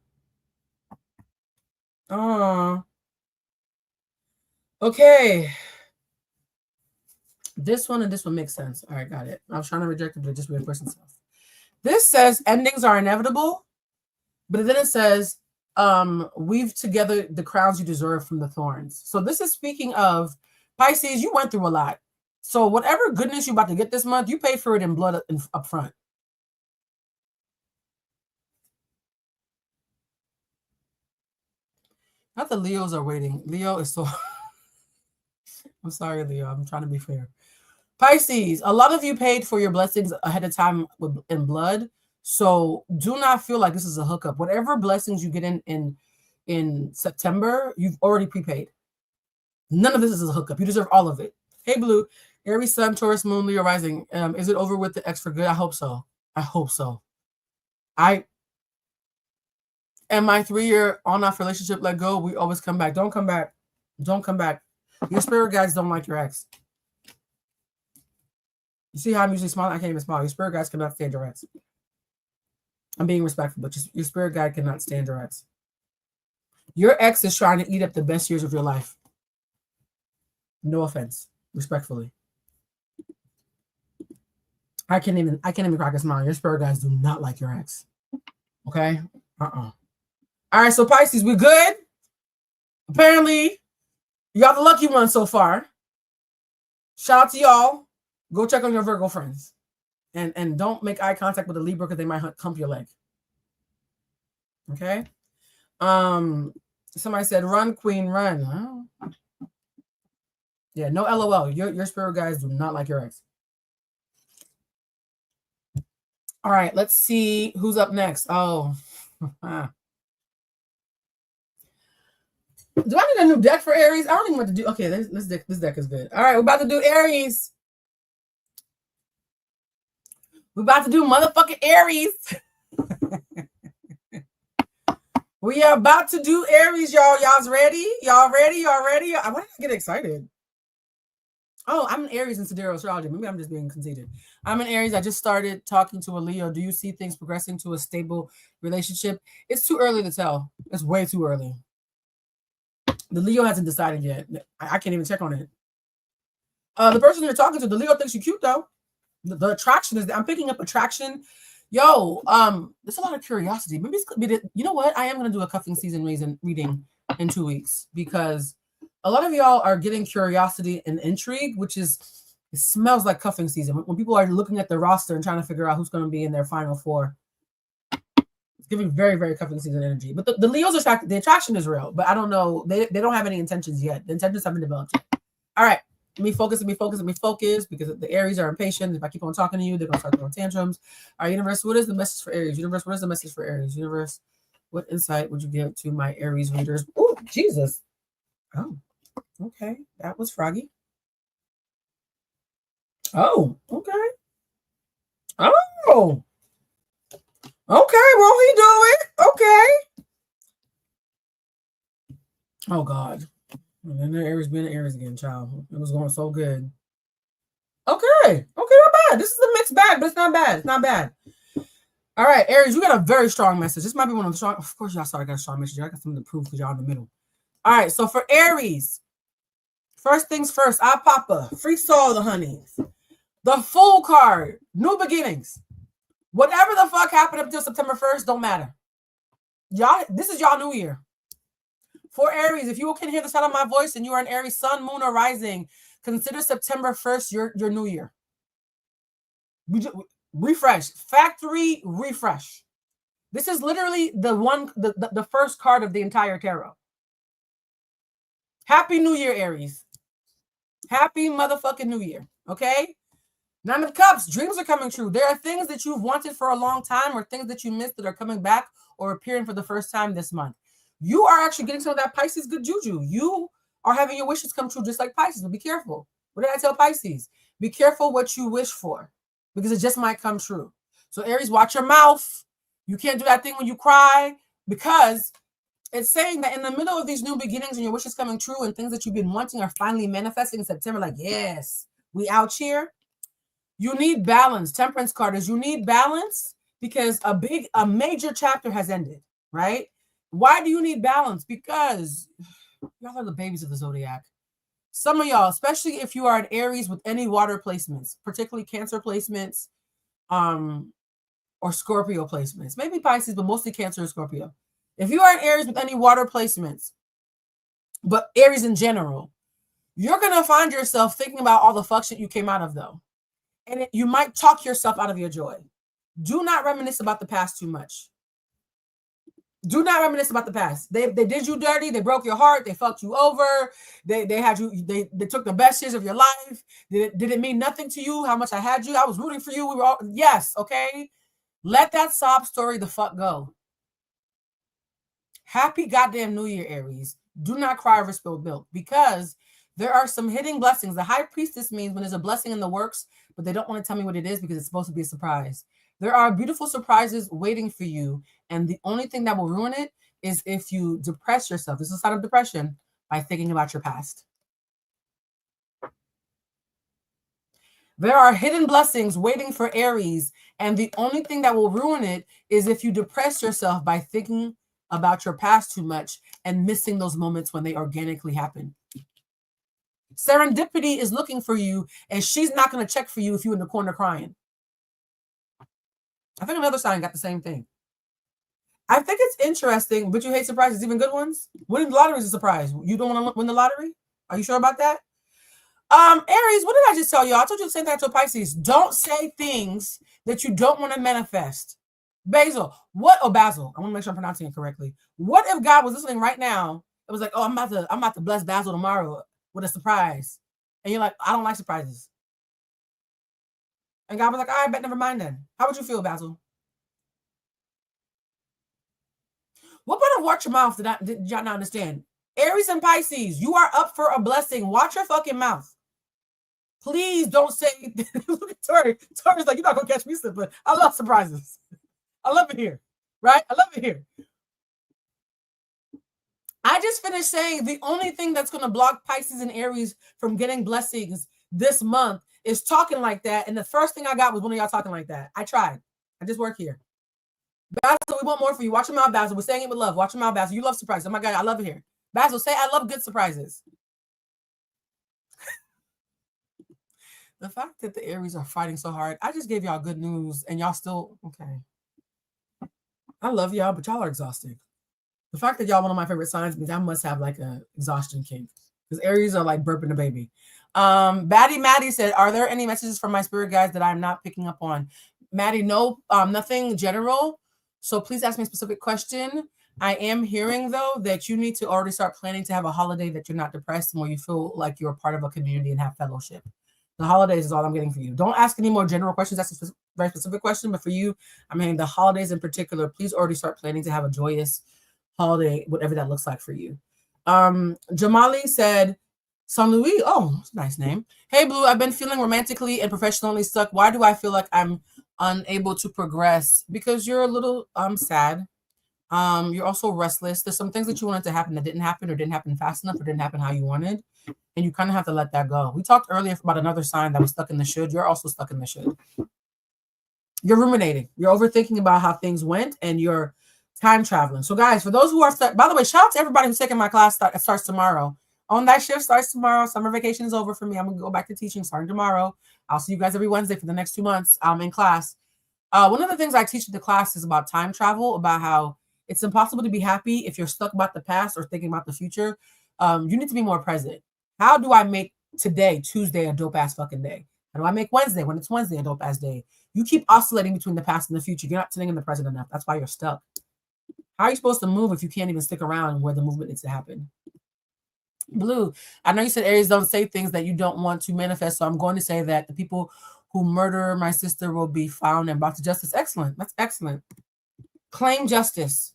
Oh. Okay. This one and this one makes sense. All right, got it. I was trying to reject it, but it just reinforced itself. This says endings are inevitable, but then it says weave together the crowns you deserve from the thorns. So this is speaking of Pisces. You went through a lot. So whatever goodness you're about to get this month, you pay for it in blood up front. Not the Leos are waiting. Leo is so... I'm sorry, Leo. I'm trying to be fair. Pisces, a lot of you paid for your blessings ahead of time in blood. So do not feel like this is a hookup. Whatever blessings you get in September, you've already prepaid. None of this is a hookup. You deserve all of it. Hey, Blue. Aries, Sun, Taurus, Moon, Leo, Rising. Is it over with the ex for good? I hope so. I hope so. And my 3-year on-off relationship let go. We always come back. Don't come back. Don't come back. Your spirit guides don't like your ex. You see how I'm usually smiling? I can't even smile. Your spirit guides cannot stand your ex. I'm being respectful, but your spirit guide cannot stand your ex. Your ex is trying to eat up the best years of your life. No offense. Respectfully. I can't even crack a smile. Your spirit guides do not like your ex. Okay? All right, so Pisces, we good? Apparently, y'all the lucky one so far. Shout out to y'all. Go check on your Virgo friends. And don't make eye contact with a Libra because they might hump your leg. Okay? Somebody said, run, queen, run. Oh. Yeah, no LOL. Your spirit guys do not like your ex. All right, let's see who's up next. Oh. Do I need a new deck for Aries? I don't even want to do. Okay, this deck is good. All right, we're about to do Aries. We're about to do motherfucking Aries. We are about to do Aries, y'all. Y'all's ready? Y'all ready? Y'all ready? Why did I get excited? Oh, I'm an Aries in sidereal astrology. Maybe I'm just being conceited. I'm an Aries. I just started talking to a Leo. Do you see things progressing to a stable relationship? It's too early to tell. It's way too early. The Leo hasn't decided yet. I can't even check on it. The person you're talking to, the Leo thinks you're cute, though. The attraction is, I'm picking up attraction. Yo, there's a lot of curiosity. Maybe it's, you know what? I am going to do a cuffing season reading in 2 weeks because a lot of y'all are getting curiosity and intrigue, which is, it smells like cuffing season. When people are looking at the roster and trying to figure out who's going to be in their final four, it's giving very, very cuffing season energy. But the Leos are attracted. The attraction is real, but I don't know. They don't have any intentions yet. The intentions haven't developed yet. All right. Let me focus because the Aries are impatient. If I keep on talking to you, they're going to start throwing tantrums. All right, universe, what is the message for Aries? Universe, what is the message for Aries? Universe, what insight would you give to my Aries readers? Oh, Jesus. Oh, okay. That was froggy. Oh, okay. Oh, Okay, well, he do it. Okay. Oh, God. And then the Aries being Aries again, child. It was going so good. Okay, not bad. This is a mixed bag, but it's not bad. It's not bad. All right, Aries, you got a very strong message. This might be one of the strong. Of course, y'all saw I got a strong message. I got something to prove because y'all in the middle. All right, so for Aries, first things first, Papa, free soul, the honeys. The Fool card, new beginnings. Whatever the fuck happened up until September 1st, don't matter. Y'all, this is y'all new year. For Aries, if you can hear the sound of my voice and you are an Aries sun, moon, or rising, consider September 1st your new year. Refresh. Factory refresh. This is literally the first card of the entire tarot. Happy New Year, Aries. Happy motherfucking New Year. Okay? Nine of Cups. Dreams are coming true. There are things that you've wanted for a long time or things that you missed that are coming back or appearing for the first time this month. You are actually getting some of that Pisces good juju. You are having your wishes come true just like Pisces, but be careful. What did I tell Pisces? Be careful what you wish for because it just might come true. So Aries, watch your mouth. You can't do that thing when you cry because it's saying that in the middle of these new beginnings and your wishes coming true and things that you've been wanting are finally manifesting in September, like, yes, we out here. You need balance. Temperance card is you need balance because a major chapter has ended, right? Why do you need balance? Because y'all are the babies of the zodiac. Some of y'all, especially if you are an Aries with any water placements, particularly Cancer placements, or Scorpio placements, maybe Pisces, but mostly Cancer and Scorpio. If you are an Aries with any water placements, but Aries in general, you're going to find yourself thinking about all the fuck shit you came out of, though. And you might talk yourself out of your joy. Do not reminisce about the past too much. Do not reminisce about the past. They did you dirty. They broke your heart. They fucked you over. They had you. They took the best years of your life. Did it mean nothing to you? How much I had you? I was rooting for you. We were all yes. Okay. Let that sob story the fuck go. Happy goddamn New Year, Aries. Do not cry over spilled milk because there are some hidden blessings. The High Priestess means when there's a blessing in the works, but they don't want to tell me what it is because it's supposed to be a surprise. There are beautiful surprises waiting for you. And the only thing that will ruin it is if you depress yourself. This is a sign of depression by thinking about your past. There are hidden blessings waiting for Aries. And the only thing that will ruin it is if you depress yourself by thinking about your past too much and missing those moments when they organically happen. Serendipity is looking for you, and she's not going to check for you if you're in the corner crying. I think another sign got the same thing. I think it's interesting, but you hate surprises, even good ones. Winning the lottery is a surprise. You don't want to win the lottery? Are you sure about that? Aries, what did I just tell you? I told you the same thing to Pisces. Don't say things that you don't want to manifest. Basil, what? Oh, Basil. I want to make sure I'm pronouncing it correctly. What if God was listening right now? It was like, oh, I'm about to bless Basil tomorrow with a surprise. And you're like, I don't like surprises. And God was like, all right, bet never mind then. How would you feel, Basil? What part of watch your mouth did y'all not understand? Aries and Pisces, you are up for a blessing. Watch your fucking mouth. Please don't say, look at Tori. Tori's like, you're not going to catch me slipping. I love surprises. I love it here, right? I love it here. I just finished saying the only thing that's going to block Pisces and Aries from getting blessings this month is talking like that. And the first thing I got was one of y'all talking like that. I tried. I just work here. Basil, we want more for you. Watch your mouth, Basil. We're saying it with love. Watch your mouth, Basil. You love surprises. Oh my God, I love it here. Basil, say I love good surprises. The fact that the Aries are fighting so hard, I just gave y'all good news and y'all still, okay. I love y'all, but y'all are exhausted. The fact that y'all one of my favorite signs means I must have like a exhaustion kink because Aries are like burping a baby. Batty Maddie said, are there any messages from my spirit guides that I'm not picking up on? Maddie, no, nothing general. So please ask me a specific question. I am hearing, though, that you need to already start planning to have a holiday that you're not depressed and where you feel like you're a part of a community and have fellowship. The holidays is all I'm getting for you. Don't ask any more general questions. That's a very specific question. But for you, I mean, the holidays in particular, please already start planning to have a joyous holiday, whatever that looks like for you. Jamali said, San Louis. Oh, that's a nice name. Hey, Blue, I've been feeling romantically and professionally stuck. Why do I feel like I'm unable to progress because you're a little sad. You're also restless. There's some things that you wanted to happen that didn't happen or didn't happen fast enough or didn't happen how you wanted. And you kind of have to let that go. We talked earlier about another sign that was stuck in the should. You're also stuck in the should. You're ruminating. You're overthinking about how things went and you're time traveling. So guys, for those who are stuck, by the way, shout out to everybody who's taking my class. Starts tomorrow. On that shift starts tomorrow. Summer vacation is over for me. I'm going to go back to teaching starting tomorrow. I'll see you guys every Wednesday for the next 2 months. I'm in class. One of the things I teach in the class is about time travel, about how it's impossible to be happy if you're stuck about the past or thinking about the future. You need to be more present. How do I make today, Tuesday, a dope ass fucking day? How do I make Wednesday, when it's Wednesday, a dope ass day? You keep oscillating between the past and the future. You're not sitting in the present enough. That's why you're stuck. How are you supposed to move if you can't even stick around where the movement needs to happen? Blue, I know you said Aries don't say things that you don't want to manifest, so I'm going to say that the people who murder my sister will be found and brought to justice. Excellent. That's excellent. Claim justice.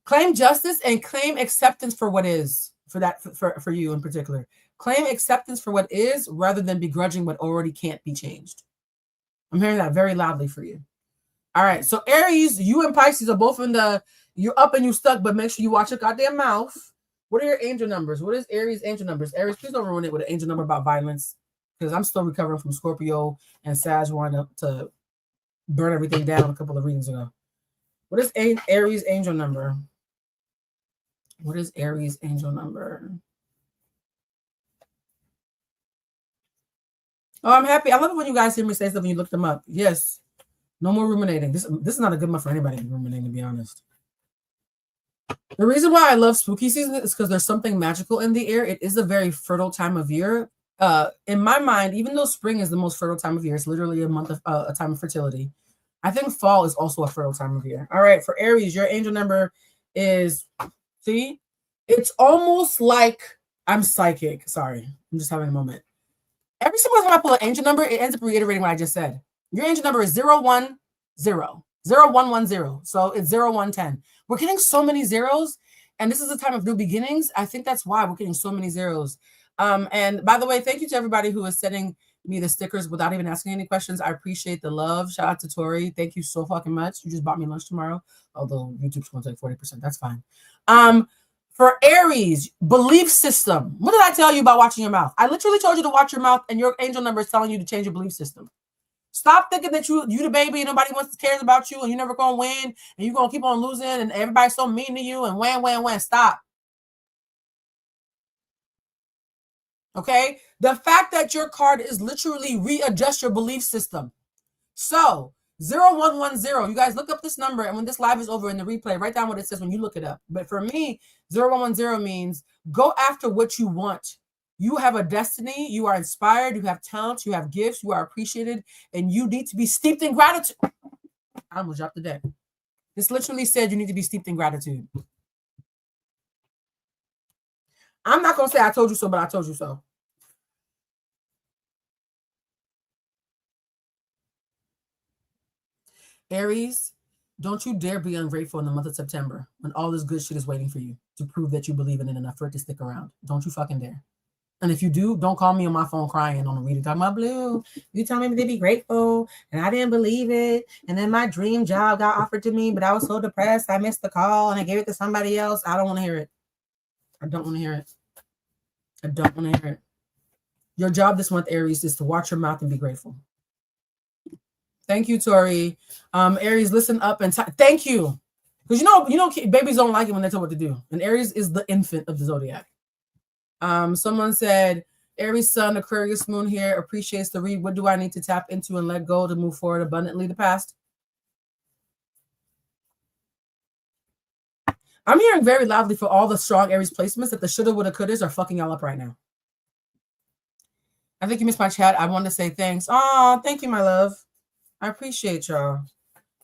Claim justice and claim acceptance for what is, for you in particular. Claim acceptance for what is rather than begrudging what already can't be changed. I'm hearing that very loudly for you. All right. So Aries, you and Pisces are both in the, you're up and you stuck, but make sure you watch your goddamn mouth. What are your angel numbers? What is Aries' angel numbers? Aries, please don't ruin it with an angel number about violence because I'm still recovering from Scorpio and Sag wanting to burn everything down a couple of readings ago. What is Aries' angel number? What is Aries' angel number? Oh, I'm happy. I love it when you guys hear me say stuff and you look them up. Yes. No more ruminating. This is not a good month for anybody to be ruminating, to be honest. The reason why I love spooky season is because there's something magical in the air. It is a very fertile time of year. In my mind, even though spring is the most fertile time of year, it's literally a month of a time of fertility. I think fall is also a fertile time of year. All right, for Aries, your angel number is, see, it's almost like I'm psychic. Sorry, I'm just having a moment. Every single time I pull an angel number, it ends up reiterating what I just said. Your angel number is 010, 0110. So it's 0110. We're getting so many zeros, and this is a time of new beginnings. I think that's why we're getting so many zeros. And by the way, thank you to everybody who is sending me the stickers without even asking any questions. I appreciate the love. Shout out to Tori. Thank you so fucking much. You just bought me lunch tomorrow, although YouTube's going to take 40%. That's fine. For Aries, belief system. What did I tell you about watching your mouth? I literally told you to watch your mouth, and your angel number is telling you to change your belief system. Stop thinking that you the baby and nobody cares about you and you're never going to win and you're going to keep on losing and everybody's so mean to you and wham. Stop. Okay? The fact that your card is literally readjust your belief system. So 0110, you guys look up this number, and when this live is over in the replay, write down what it says when you look it up. But for me, 0110 means go after what you want. You have a destiny, you are inspired, you have talents, you have gifts, you are appreciated, and you need to be steeped in gratitude. I almost dropped the deck. This literally said you need to be steeped in gratitude. I'm not going to say I told you so, but I told you so. Aries, don't you dare be ungrateful in the month of September when all this good shit is waiting for you to prove that you believe in it enough for it to stick around. Don't you fucking dare. And if you do, don't call me on my phone crying on the reading talking about Blue. You tell me to be grateful, and I didn't believe it. And then my dream job got offered to me, but I was so depressed, I missed the call, and I gave it to somebody else. I don't want to hear it. I don't want to hear it. I don't want to hear it. Your job this month, Aries, is to watch your mouth and be grateful. Thank you, Tori. Aries, listen up and thank you, because you know, babies don't like it when they tell what to do. And Aries is the infant of the zodiac. Someone said, Aries sun, Aquarius moon here, appreciates the read. What do I need to tap into and let go to move forward abundantly? The past. I'm hearing very loudly for all the strong Aries placements that the shoulda, woulda, couldas are fucking y'all up right now. I think you missed my chat. I wanted to say thanks. Oh, thank you, my love. I appreciate y'all.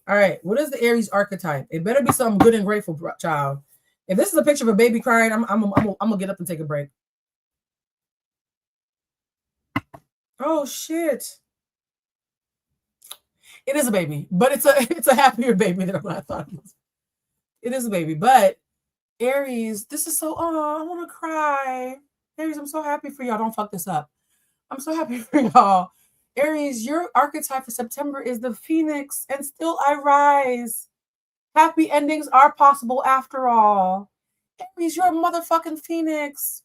All right. What is the Aries archetype? It better be something good and grateful, child. If this is a picture of a baby crying, I'm gonna get up and take a break. Oh shit! It is a baby, but it's a happier baby than what I thought it was. It is a baby, but Aries, this is so. Oh, I want to cry. Aries, I'm so happy for y'all. Don't fuck this up. I'm so happy for y'all. Aries, your archetype for September is the Phoenix, and still I rise. Happy endings are possible after all. Aries, you're a motherfucking Phoenix.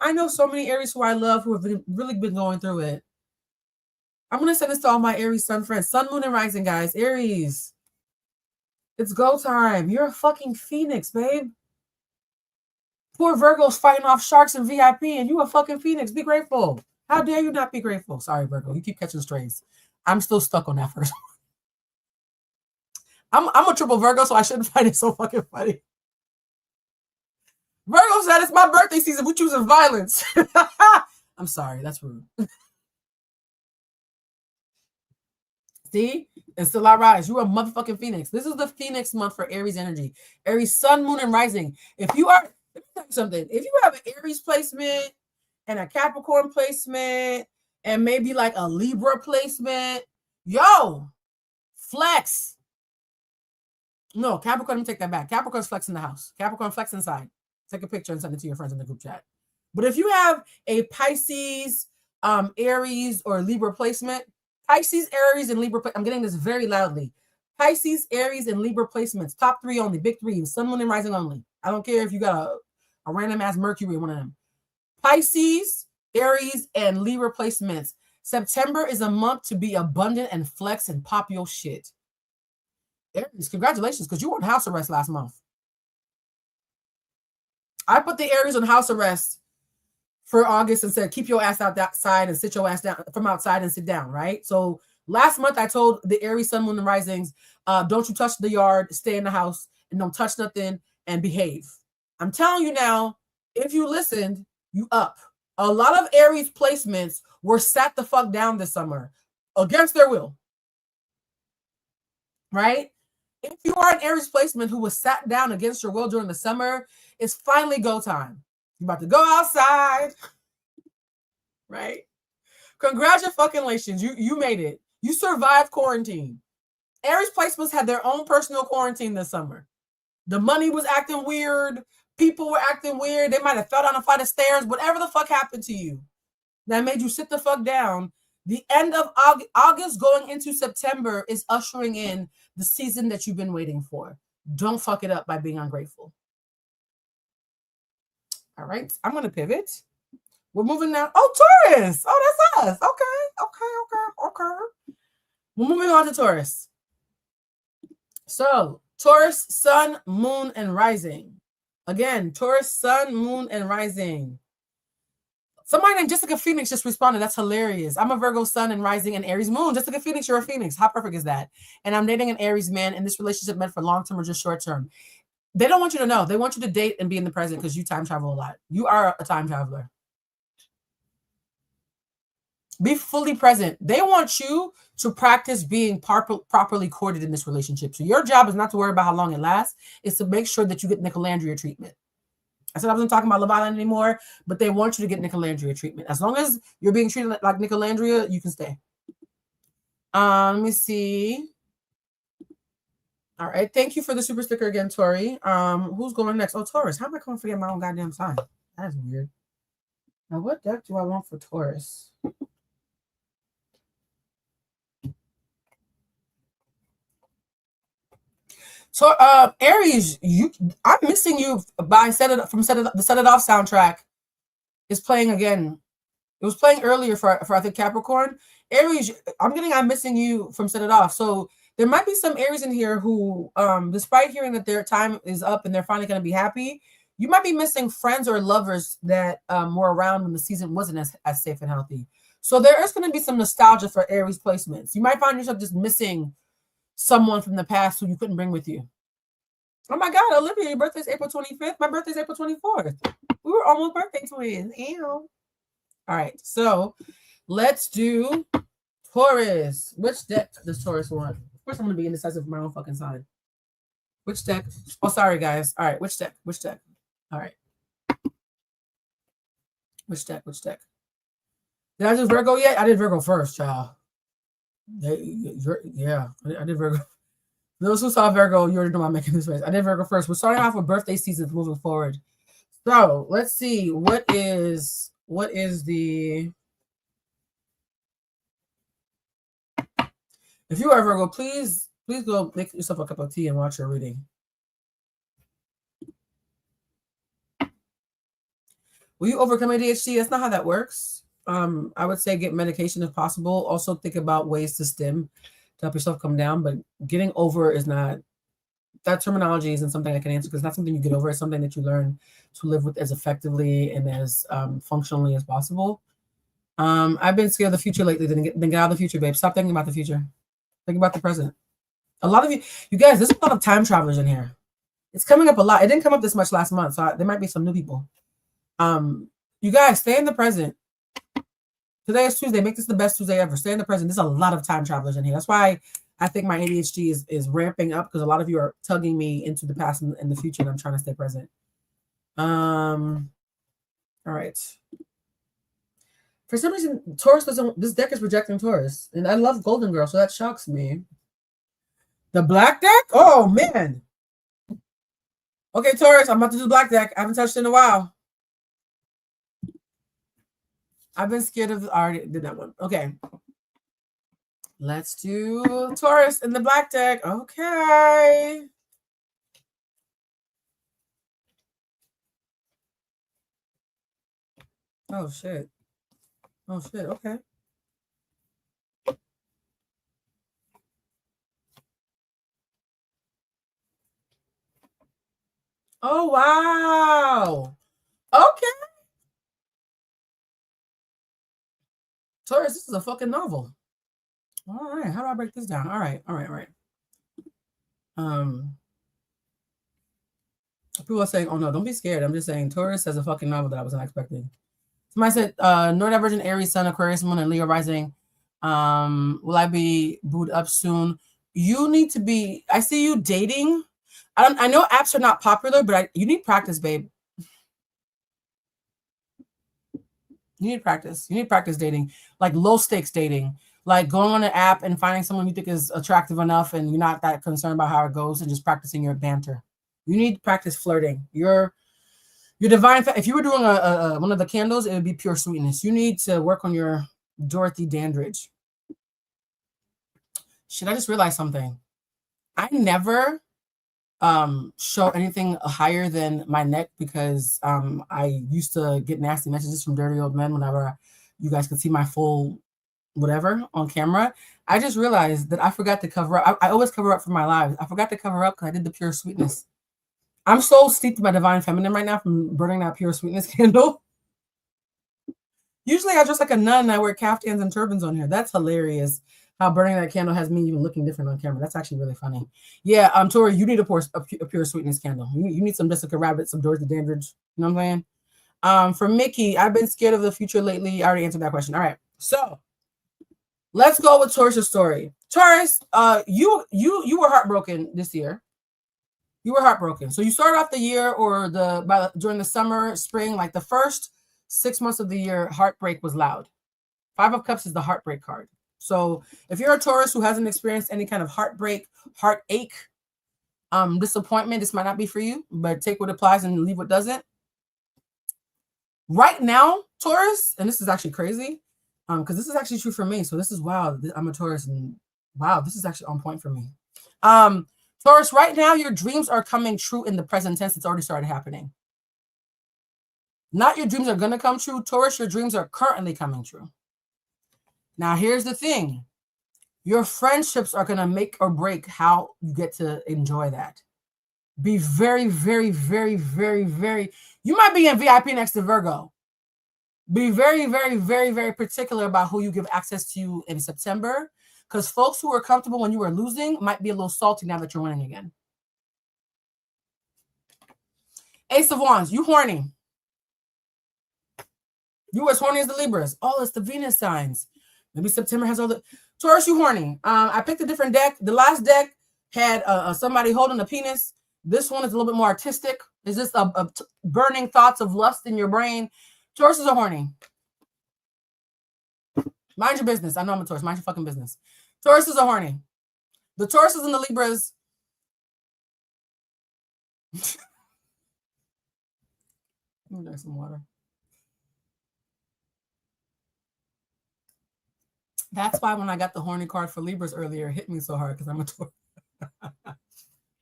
I know so many Aries who I love who have really been going through it. I'm going to send this to all my Aries sun friends. Sun, moon, and rising, guys. Aries, it's go time. You're a fucking Phoenix, babe. Poor Virgo's fighting off sharks and VIP, and you a fucking Phoenix. Be grateful. How dare you not be grateful? Sorry, Virgo. You keep catching strays. I'm still stuck on that first one. I'm a triple Virgo, so I shouldn't find it so fucking funny. Virgo said it's my birthday season. We're choosing violence. I'm sorry. That's rude. See? And still I rise. You're a motherfucking Phoenix. This is the Phoenix month for Aries energy. Aries sun, moon, and rising. If you are, let me tell you something. If you have an Aries placement and a Capricorn placement and maybe like a Libra placement, yo, flex. No, Capricorn, let me take that back. Capricorn's flex in the house. Capricorn flex inside. Take a picture and send it to your friends in the group chat. But if you have a Pisces, Aries, or Libra placement, Pisces, Aries, and Libra, I'm getting this very loudly. Pisces, Aries, and Libra placements, top 3 only, big 3, sun, moon, and rising only. I don't care if you got a random ass Mercury, one of them. Pisces, Aries, and Libra placements. September is a month to be abundant and flex and pop your shit. Aries, congratulations, because you were on house arrest last month. I put the Aries on house arrest for August and said, keep your ass outside and sit your ass down from outside and sit down, right? So last month I told the Aries, sun, moon, and risings, don't you touch the yard, stay in the house, and don't touch nothing and behave. I'm telling you now, if you listened, you up. A lot of Aries placements were sat the fuck down this summer against their will, right? If you are an Aries placement who was sat down against your will during the summer, it's finally go time. You're about to go outside, right? Congratulations, you made it. You survived quarantine. Aries placements had their own personal quarantine this summer. The money was acting weird. People were acting weird. They might have fell down a flight of stairs. Whatever the fuck happened to you that made you sit the fuck down. The end of August going into September is ushering in the season that you've been waiting for. Don't fuck it up by being ungrateful. All right, I'm going to pivot. We're moving now. Oh, Taurus. Oh, that's us. Okay. We're moving on to Taurus. So, Taurus, sun, moon, and rising. Again, Taurus, sun, moon, and rising. Somebody named Jessica Phoenix just responded. That's hilarious. I'm a Virgo sun and rising and Aries moon. Jessica Phoenix, you're a Phoenix. How perfect is that? And I'm dating an Aries man, and this relationship meant for long-term or just short-term. They don't want you to know. They want you to date and be in the present because you time travel a lot. You are a time traveler. Be fully present. They want you to practice being properly courted in this relationship. So your job is not to worry about how long it lasts. It's to make sure that you get Nicolandria treatment. I said I wasn't talking about Love Island anymore, but they want you to get Nicolandria treatment. As long as you're being treated like Nicolandria, you can stay. Let me see. All right. Thank you for the super sticker again, Tori. Who's going next? Oh, Taurus. How am I going to forget my own goddamn sign? That's weird. Now, what deck do I want for Taurus? So, Aries, I'm missing you by the Set It Off soundtrack is playing again. It was playing earlier for I think Capricorn. Aries, I'm missing you from Set It Off. So there might be some Aries in here who, despite hearing that their time is up and they're finally going to be happy, you might be missing friends or lovers that were around when the season wasn't as safe and healthy. So there is going to be some nostalgia for Aries placements. You might find yourself just missing someone from the past who you couldn't bring with you. Oh my God, Olivia, your birthday's April 25th. My birthday's April 24th. We were almost birthday twins. Ew. All right, so let's do Taurus. Which deck does Taurus want? Of course, I'm going to be indecisive for my own fucking sign. Which deck? Oh, sorry, guys. All right, which deck? All right. Which deck? Did I do Virgo yet? I did Virgo first, child. Yeah, I did Virgo. Those who saw Virgo, you already know I'm making this face. I did Virgo first. We're starting off with birthday seasons moving forward. So let's see what is the If you are Virgo, please go make yourself a cup of tea and watch your reading. Will you overcome ADHD? That's not how that works. I would say get medication if possible. Also think about ways to stim to help yourself come down, but getting over is not, that terminology isn't something I can answer because it's not something you get over. It's something that you learn to live with as effectively and as functionally as possible. I've been scared of the future lately. Then get out of the future, babe. Stop thinking about the future. Think about the present. A lot of you guys, there's a lot of time travelers in here. It's coming up a lot. It didn't come up this much last month, so there might be some new people. You guys, stay in the present. Today is Tuesday. Make this the best Tuesday ever. Stay in the present. There's a lot of time travelers in here. That's why I think my ADHD is ramping up because a lot of you are tugging me into the past and the future, and I'm trying to stay present. All right. For some reason, Taurus doesn't. This deck is rejecting Taurus, and I love Golden Girl, so that shocks me. The black deck? Oh man. Okay, Taurus, I'm about to do the black deck. I haven't touched it in a while. I've been scared of. I already did that one. Okay. Let's do Taurus in the black deck. Okay. Oh shit. Oh shit. Okay. Oh wow. Okay. Taurus, this is a fucking novel. All right. How do I break this down? All right. People are saying, oh no, don't be scared. I'm just saying Taurus has a fucking novel that I wasn't expecting. Somebody said, Neurodivergent Aries, Sun, Aquarius, Moon, and Leo rising. Will I be booed up soon? You need to be, I see you dating. I know apps are not popular, but you need practice, babe. You need practice. You need practice dating, like low stakes dating, like going on an app and finding someone you think is attractive enough and you're not that concerned about how it goes and just practicing your banter. You need practice flirting. Your divine, if you were doing one of the candles, it would be pure sweetness. You need to work on your Dorothy Dandridge. Shit, I just realized something. I never show anything higher than my neck because I used to get nasty messages from dirty old men whenever you guys could see my full whatever on camera. I just realized that I forgot to cover up. I always cover up for my lives. I forgot to cover up because I did the pure sweetness. I'm so steeped in my divine feminine right now from burning that pure sweetness candle. Usually I dress like a nun and I wear caftans and turbans on here. That's hilarious. How burning that candle has me even looking different on camera. That's actually really funny. Yeah, Tori, you need a pure sweetness candle. You need some Jessica Rabbit, some Dorothy Dandridge. You know what I'm saying? For Mickey, I've been scared of the future lately. I already answered that question. All right, so let's go with Taurus' story. Taurus, you were heartbroken this year. You were heartbroken. So you started off the year during the summer, spring, like the first 6 months of the year, heartbreak was loud. 5 of Cups is the heartbreak card. So if you're a Taurus who hasn't experienced any kind of heartbreak, heartache, disappointment, this might not be for you, but take what applies and leave what doesn't. Right now, Taurus, and this is actually crazy, because this is actually true for me. So this is wow. I'm a Taurus, and wow, this is actually on point for me. Taurus, right now, your dreams are coming true in the present tense. It's already started happening. Not your dreams are going to come true. Taurus, your dreams are currently coming true. Now, here's the thing. Your friendships are going to make or break how you get to enjoy that. Be very, very, very, very, very, you might be in VIP next to Virgo. Be very, very, very, very particular about who you give access to you in September, because folks who were comfortable when you were losing might be a little salty now that you're winning again. Ace of Wands, you horny. You as horny as the Libras. Oh, it's the Venus signs. Maybe September has all the... Taurus, you horny. I picked a different deck. The last deck had somebody holding a penis. This one is a little bit more artistic. It's just burning thoughts of lust in your brain. Tauruses are horny. Mind your business. I know I'm a Taurus. Mind your fucking business. Tauruses are horny. The Tauruses and the Libras... Let me drink some water. That's why when I got the horny card for Libras earlier, it hit me so hard because I'm a Taurus.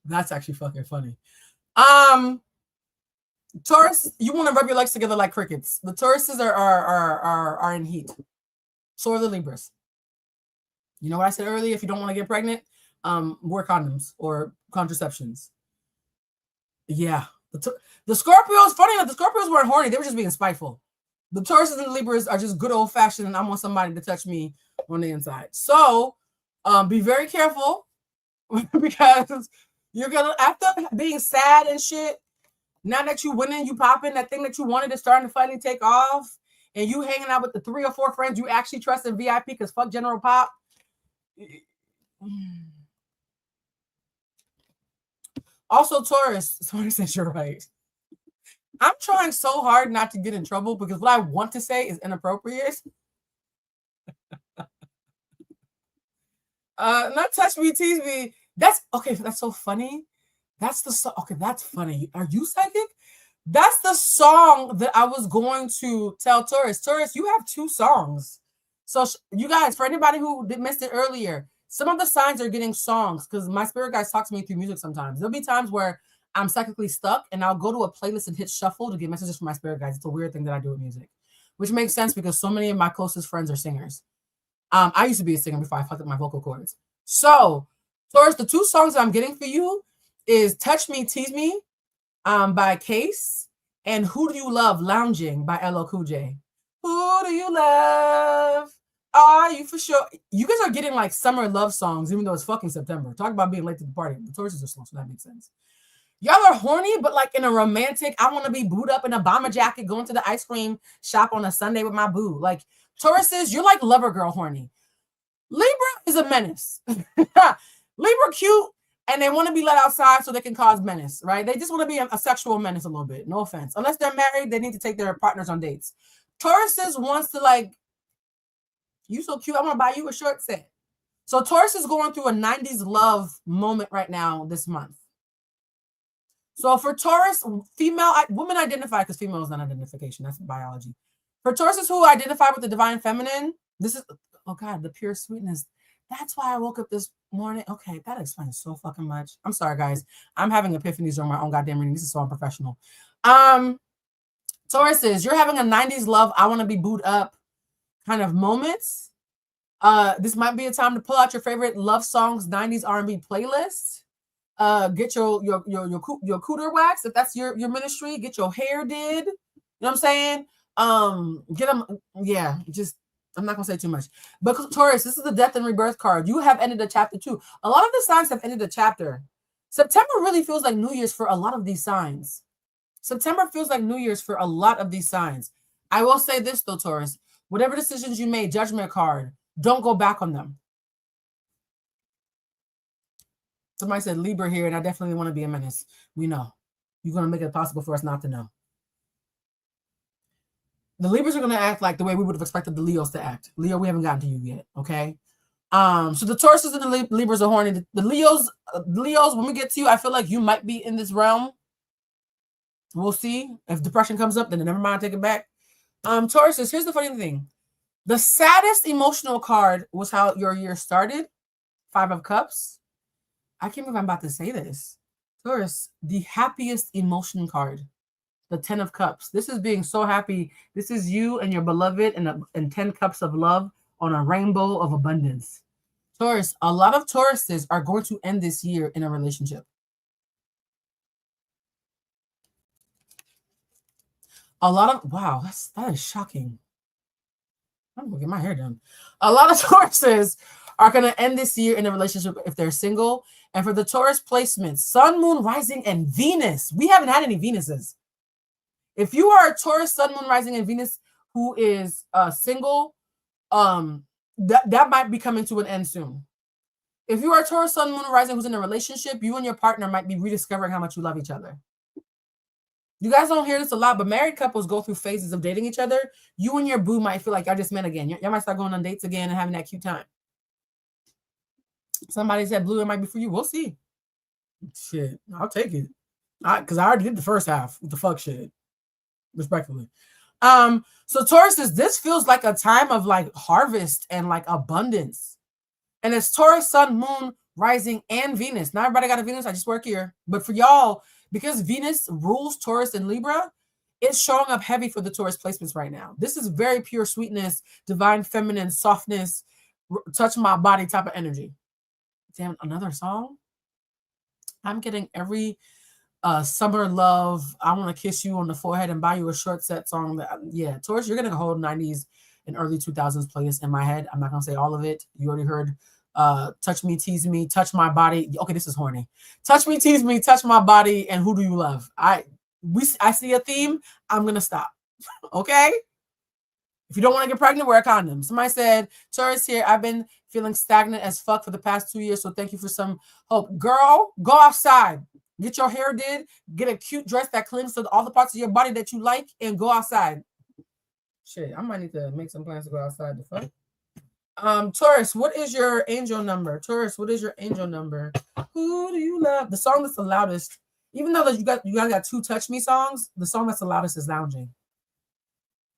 That's actually fucking funny. Taurus, you want to rub your legs together like crickets. The Tauruses are in heat. So are the Libras. You know what I said earlier? If you don't want to get pregnant, wear condoms or contraceptions. Yeah. The Scorpios, funny enough, the Scorpios weren't horny. They were just being spiteful. The Tauruses and the Libras are just good old fashioned, and I want somebody to touch me on the inside. So be very careful because you're gonna, after being sad and shit, now that you winning, you popping, that thing that you wanted is starting to finally take off, and you hanging out with the 3 or 4 friends you actually trust in VIP because fuck General Pop. Also, Taurus, somebody says you're right. I'm trying so hard not to get in trouble because what I want to say is inappropriate. Not touch me, tease me. That's okay. That's so funny. That's the song. Okay, that's funny. Are you psychic? That's the song that I was going to tell Taurus. Taurus, you have 2 songs. So you guys, for anybody who missed it earlier, some of the signs are getting songs because my spirit guys talk to me through music sometimes. There'll be times where I'm psychically stuck and I'll go to a playlist and hit shuffle to get messages from my spirit guides. It's a weird thing that I do with music, which makes sense because so many of my closest friends are singers. I used to be a singer before I fucked up my vocal cords. So, Taurus, the 2 songs that I'm getting for you is Touch Me, Tease Me by Case and Who Do You Love Lounging by LL Cool J. Who do you love? Are you for sure? You guys are getting like summer love songs, even though it's fucking September. Talk about being late to the party. The Tauruses are slow, so that makes sense. Y'all are horny, but like in a romantic, I want to be booed up in a bomber jacket, going to the ice cream shop on a Sunday with my boo. Like Tauruses, you're like lover girl horny. Libra is a menace. Libra cute, and they want to be let outside so they can cause menace, right? They just want to be a sexual menace a little bit. No offense. Unless they're married, they need to take their partners on dates. Tauruses wants to like, you so cute, I want to buy you a shirt set. So Taurus is going through a 90s love moment right now this month. So for Taurus, women identify because female is not identification. That's biology. For Tauruses who identify with the divine feminine, this is, oh God, the pure sweetness. That's why I woke up this morning. Okay, that explains so fucking much. I'm sorry, guys. I'm having epiphanies during my own goddamn reading. This is so unprofessional. Tauruses, you're having a 90s love, I want to be booed up kind of moments. This might be a time to pull out your favorite love songs, 90s R&B playlist. Get your cooter wax if that's your ministry. Get your hair did. You know what I'm saying? Get them. Yeah, just I'm not gonna say too much. But Taurus, this is the death and rebirth card. You have ended a chapter 2. A lot of the signs have ended a chapter. September really feels like New Year's for a lot of these signs. September feels like New Year's for a lot of these signs. I will say this though, Taurus. Whatever decisions you made, judgment card. Don't go back on them. Somebody said Libra here, and I definitely want to be a menace. We know. You're going to make it possible for us not to know. The Libras are going to act like the way we would have expected the Leos to act. Leo, we haven't gotten to you yet, okay? So the Tauruses and the Libras are horny. The Leos, when we get to you, I feel like you might be in this realm. We'll see. If depression comes up, then never mind, take it back. Tauruses, here's the funny thing. The saddest emotional card was how your year started. 5 of Cups. I can't believe I'm about to say this. Taurus, the happiest emotion card. The 10 of Cups. This is being so happy. This is you and your beloved and 10 cups of love on a rainbow of abundance. Taurus, a lot of Tauruses are going to end this year in a relationship. A lot of, wow, that is shocking. I'm going to get my hair done. A lot of Tauruses are going to end this year in a relationship if they're single. And for the Taurus placements, Sun, Moon, Rising, and Venus. We haven't had any Venuses. If you are a Taurus, Sun, Moon, Rising, and Venus who is single, that might be coming to an end soon. If you are a Taurus, Sun, Moon, Rising who's in a relationship, you and your partner might be rediscovering how much you love each other. You guys don't hear this a lot, but married couples go through phases of dating each other. You and your boo might feel like y'all just met again. Y'all might start going on dates again and having that cute time. Somebody said blue, it might be for you. We'll see. Shit, I'll take it. Because I already did the first half with the fuck shit. Respectfully. So Taurus is, this feels like a time of like harvest and like abundance. And it's Taurus, Sun, Moon, Rising, and Venus. Not everybody got a Venus. I just work here. But for y'all, because Venus rules Taurus and Libra, it's showing up heavy for the Taurus placements right now. This is very pure sweetness, divine feminine, softness, touch my body type of energy. Damn, another song? I'm getting every summer love, I want to kiss you on the forehead and buy you a short set song. Yeah, Taurus, you're getting a whole 90s and early 2000s playlist in my head. I'm not going to say all of it. You already heard touch me, tease me, touch my body. Okay, this is horny. Touch me, tease me, touch my body, and who do you love? I see a theme. I'm going to stop. Okay? If you don't want to get pregnant, wear a condom. Somebody said, Taurus here, I've been feeling stagnant as fuck for the past 2 years, so thank you for some hope. Girl, go outside. Get your hair did. Get a cute dress that clings to all the parts of your body that you like and go outside. Shit, I might need to make some plans to go outside. The fuck? Taurus, what is your angel number? Taurus, what is your angel number? Who do you love? The song that's the loudest, even though you guys got 2 Touch Me songs, the song that's the loudest is Lounging.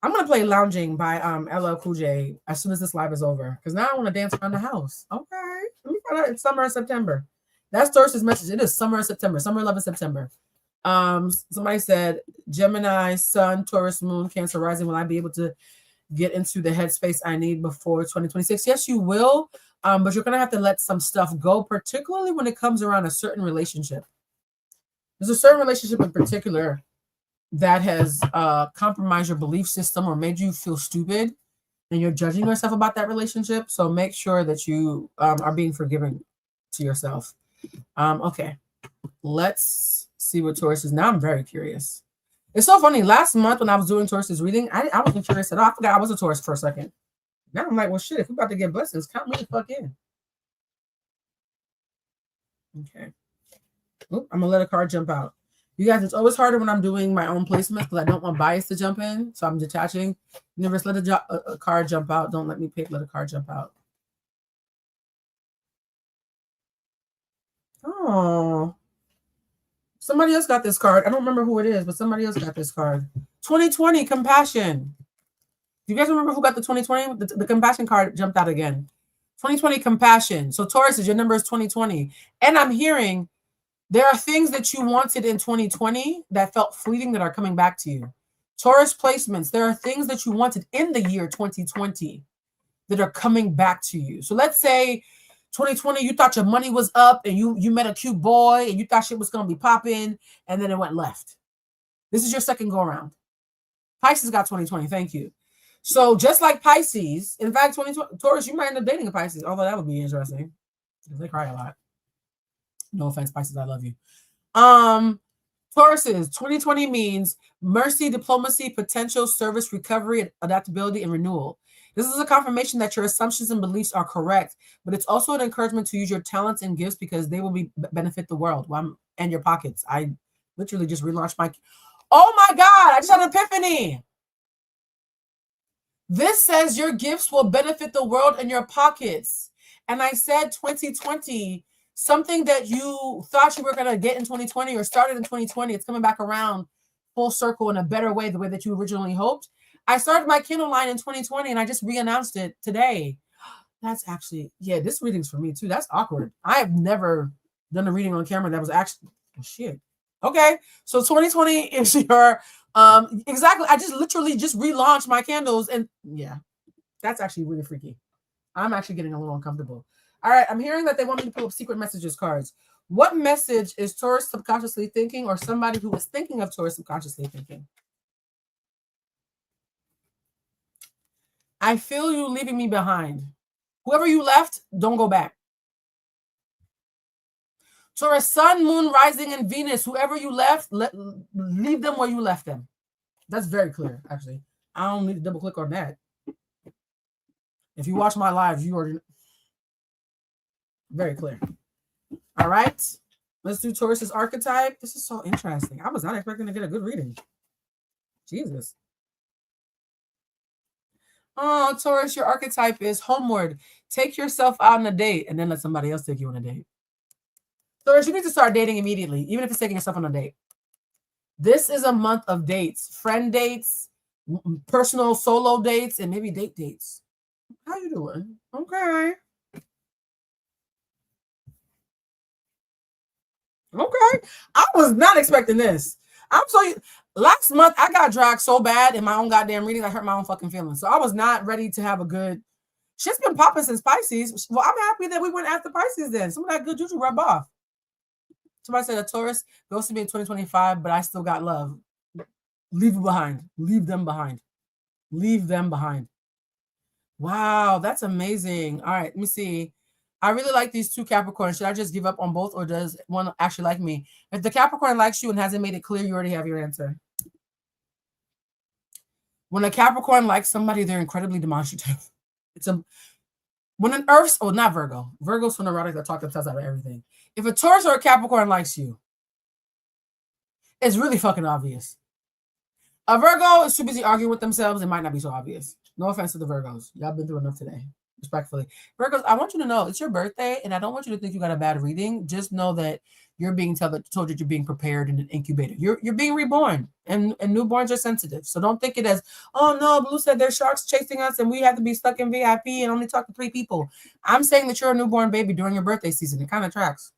I'm gonna play Lounging by LL Cool J as soon as this live is over, because now I want to dance around the house. Okay, let me find out. It's summer and September. That's Taurus's message. It is summer and September. Summer 11 September. Somebody said Gemini, Sun, Taurus, Moon, Cancer, Rising. Will I be able to get into the headspace I need before 2026? Yes, you will. But you're gonna have to let some stuff go, particularly when it comes around a certain relationship. There's a certain relationship in particular that has compromised your belief system or made you feel stupid, and you're judging yourself about that relationship. So make sure that you are being forgiving to yourself. Okay, let's see what Taurus is. Now I'm very curious. It's so funny. Last month when I was doing Taurus's reading, I wasn't curious at all. I forgot I was a Taurus for a second. Now I'm like, well, shit, if we're about to get blessings, count me the fuck in. Okay. Oop, I'm going to let a card jump out. You guys, it's always harder when I'm doing my own placements because I don't want bias to jump in. So I'm detaching. Never just let a card jump out. Don't let me pick, let a card jump out. Oh, somebody else got this card. I don't remember who it is, but somebody else got this card. 2020 compassion. Do you guys remember who got the 2020? The compassion card jumped out again. 2020 compassion. So Taurus, your number is 2020. And I'm hearing there are things that you wanted in 2020 that felt fleeting that are coming back to you. Taurus placements. There are things that you wanted in the year 2020 that are coming back to you. So let's say 2020, you thought your money was up and you met a cute boy and you thought shit was going to be popping, and then it went left. This is your second go around. Pisces got 2020. Thank you. So just like Pisces, in fact, 2020, Taurus, you might end up dating a Pisces, although that would be interesting because they cry a lot. No offense, Pisces, I love you. Tauruses, 2020 means mercy, diplomacy, potential, service, recovery, adaptability, and renewal. This is a confirmation that your assumptions and beliefs are correct, but it's also an encouragement to use your talents and gifts because they will benefit the world and your pockets. I literally just relaunched my... Oh my God, I just had an epiphany. This says your gifts will benefit the world and your pockets. And I said 2020, something that you thought you were going to get in 2020 or started in 2020, it's coming back around full circle in a better way, the way that you originally hoped. I started my Kindle line in 2020 and I just re-announced it today. That's actually, yeah, this reading's for me too. That's awkward. I have never done a reading on camera that was actually, oh, shit. Okay, so 2020 is your, exactly. I just literally just relaunched my candles and yeah, that's actually really freaky. I'm actually getting a little uncomfortable. All right, I'm hearing that they want me to pull up secret messages cards. What message is Taurus subconsciously thinking, or somebody who is thinking of Taurus subconsciously thinking? I feel you leaving me behind. Whoever you left, don't go back. Taurus, Sun, Moon, Rising, and Venus. Whoever you left, leave them where you left them. That's very clear, actually. I don't need to double click on that. If you watch my lives, you already know. Very clear. All right. Let's do Taurus's archetype. This is so interesting. I was not expecting to get a good reading. Jesus. Oh, Taurus, your archetype is homeward. Take yourself out on a date and then let somebody else take you on a date. Taurus, you need to start dating immediately, even if it's taking yourself on a date. This is a month of dates, friend dates, personal solo dates, and maybe dates. How you doing? Okay. Okay. I was not expecting this. Last month I got dragged so bad in my own goddamn reading, I hurt my own fucking feelings. So I was not ready to have a good. Shit's been popping since Pisces. Well, I'm happy that we went after Pisces then. Some of that good juju rub off. Somebody said a Taurus goes to me in 2025, but I still got love. Leave it behind. Leave them behind. Leave them behind. Wow, that's amazing. All right, let me see. I really like these two Capricorns. Should I just give up on both, or does one actually like me? If the Capricorn likes you and hasn't made it clear, you already have your answer. When a Capricorn likes somebody, they're incredibly demonstrative. When an Earth, not Virgo. Virgo's so neurotic that talk themselves out of everything. If a Taurus or a Capricorn likes you, it's really fucking obvious. A Virgo is too busy arguing with themselves. It might not be so obvious. No offense to the Virgos. Y'all been through enough today. Respectfully. Virgos, I want you to know it's your birthday, and I don't want you to think you got a bad reading. Just know that you're being told that you're being prepared in an incubator. You're being reborn, and newborns are sensitive. So don't think it as, oh no, Blue said there's sharks chasing us and we have to be stuck in VIP and only talk to 3 people. I'm saying that you're a newborn baby during your birthday season. It kind of tracks.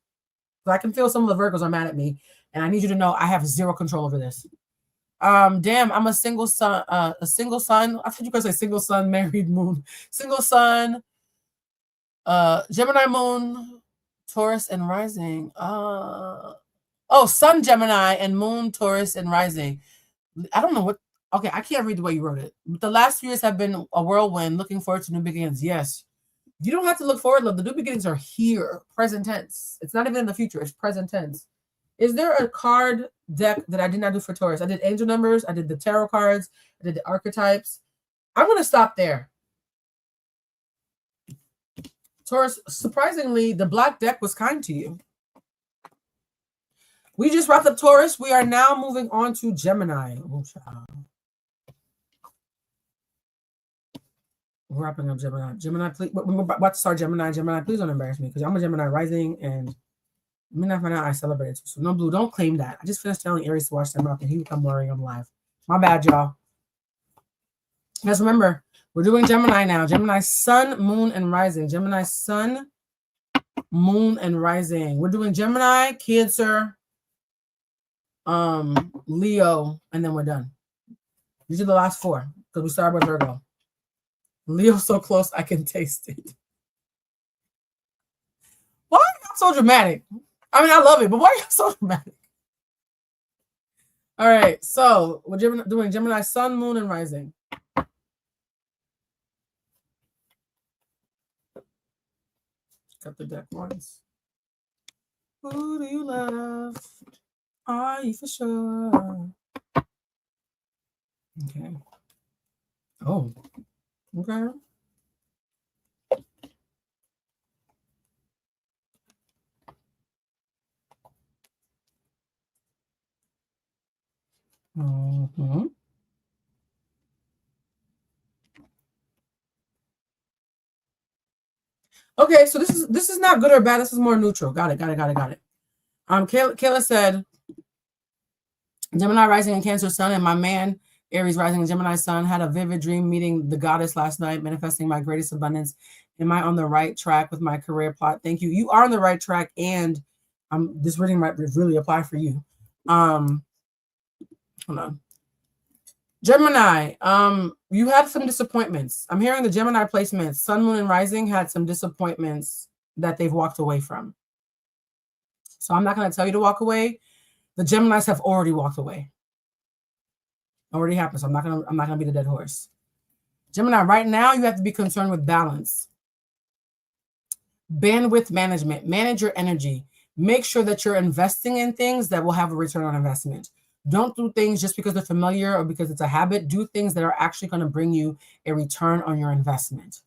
So I can feel some of the Virgos are mad at me, and I need you to know I have zero control over this. Damn, I'm a single son. I thought you guys say single son, married moon, single son, Gemini moon, Taurus and rising. Sun Gemini and moon Taurus and rising. I don't know what. Okay, I can't read the way you wrote it. But the last few years have been a whirlwind. Looking forward to new beginnings. Yes, you don't have to look forward, love. The new beginnings are here, present tense. It's not even in the future. It's present tense. Is there a card deck that I did not do for Taurus? I did angel numbers. I did the tarot cards. I did the archetypes. I'm going to stop there. Taurus, surprisingly, the black deck was kind to you. We just wrapped up Taurus. We are now moving on to Gemini. Oh, child. We're wrapping up Gemini. Gemini, please. We're about to start Gemini. Gemini, please don't embarrass me because I'm a Gemini rising and me not find out I celebrated. So no, Blue, don't claim that. I just finished telling Aries to watch their mouth and he would come worrying I'm live. My bad, y'all. Guys, remember, we're doing Gemini now. Gemini sun, moon, and rising. Gemini sun, moon, and rising. We're doing Gemini, Cancer, Leo, and then we're done. These are the last 4 because we started with Virgo. Leo so close I can taste it. Why are you so dramatic? I mean, I love it, but why are you so dramatic? All right, so we're doing Gemini sun, moon, and rising. Got the deck once. Who do you love? Are you for sure? Okay. Oh, okay. Mm-hmm. Okay, so this is not good or bad. This is more neutral. Got it. Kayla said Gemini rising and Cancer sun, and my man Aries rising and Gemini sun had a vivid dream meeting the goddess last night, manifesting my greatest abundance. Am I on the right track with my career plot? Thank you. You are on the right track, and this reading might really apply for you. Hold on. Gemini, you had some disappointments. I'm hearing the Gemini placements, sun, moon, and rising had some disappointments that they've walked away from. So I'm not going to tell you to walk away. The Geminis have already walked away. Already happened. So I'm not gonna be the dead horse. Gemini, right now you have to be concerned with balance. Bandwidth management. Manage your energy. Make sure that you're investing in things that will have a return on investment. Don't do things just because they're familiar or because it's a habit. Do things that are actually going to bring you a return on your investment.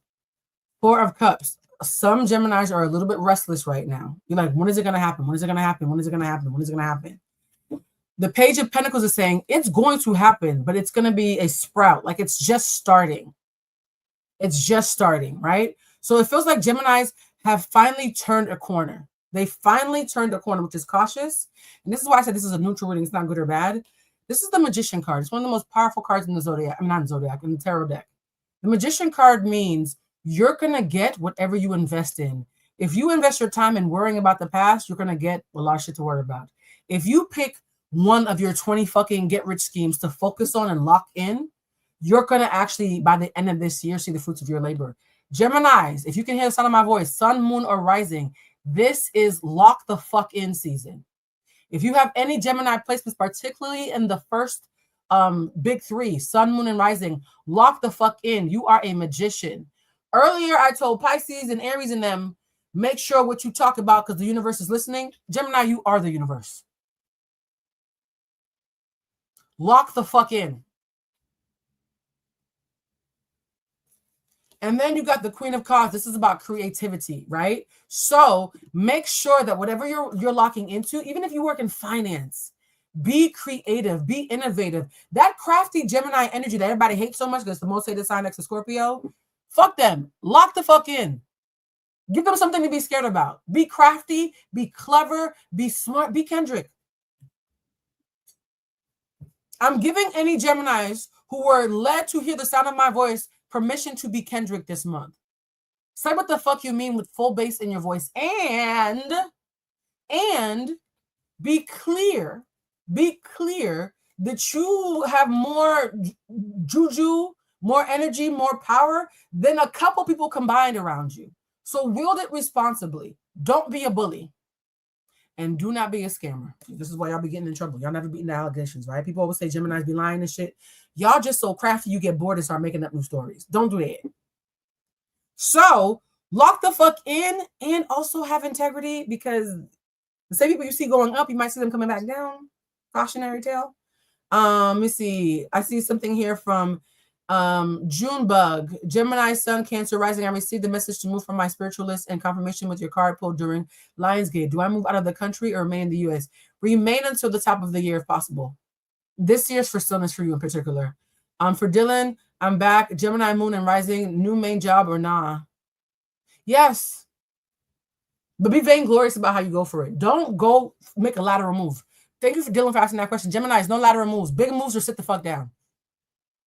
4 of Cups. Some Geminis are a little bit restless right now. You're like, when is it going to happen? When is it going to happen? When is it going to happen? When is it going to happen? The Page of Pentacles is saying it's going to happen, but it's going to be a sprout. Like it's just starting. It's just starting, right? So it feels like Geminis have finally turned a corner. They finally turned a corner, which is cautious. And this is why I said this is a neutral reading. It's not good or bad. This is the Magician card. It's one of the most powerful cards in the Zodiac. I'm not in Zodiac, in the Tarot deck. The Magician card means you're going to get whatever you invest in. If you invest your time in worrying about the past, you're going to get a lot of shit to worry about. If you pick one of your 20 fucking get-rich schemes to focus on and lock in, you're going to actually, by the end of this year, see the fruits of your labor. Geminis, if you can hear the sound of my voice, sun, moon, or rising, this is lock the fuck in season. If you have any Gemini placements, particularly in the first big three, sun, moon, and rising, lock the fuck in. You are a magician. Earlier, I told Pisces and Aries and them, make sure what you talk about because the universe is listening. Gemini, you are the universe. Lock the fuck in. And then you got the Queen of Cups. This is about creativity, right? So make sure that whatever you're locking into, even if you work in finance, be creative, be innovative. That crafty Gemini energy that everybody hates so much because it's the most hated sign next to Scorpio, fuck them. Lock the fuck in. Give them something to be scared about. Be crafty, be clever, be smart, be Kendrick. I'm giving any Geminis who were led to hear the sound of my voice permission to be Kendrick this month. Say what the fuck you mean with full bass in your voice and be clear that you have more juju, more energy, more power than a couple people combined around you. So wield it responsibly. Don't be a bully. And do not be a scammer. This is why y'all be getting in trouble. Y'all never beating the allegations, right? People always say Geminis be lying and shit. Y'all just so crafty you get bored and start making up new stories. Don't do that. So lock the fuck in and also have integrity because the same people you see going up, you might see them coming back down. Cautionary tale. Let me see. I see something here from Junebug. Gemini, Sun, Cancer, Rising. I received the message to move from my spiritualist and confirmation with your card pulled during Lionsgate. Do I move out of the country or remain in the U.S.? Remain until the top of the year if possible. This year's for stillness for you in particular. For Dylan, I'm back. Gemini, Moon, and Rising. New main job or nah? Yes. But be vainglorious about how you go for it. Don't go make a lateral move. Thank you for Dylan for asking that question. Gemini is no lateral moves. Big moves or sit the fuck down.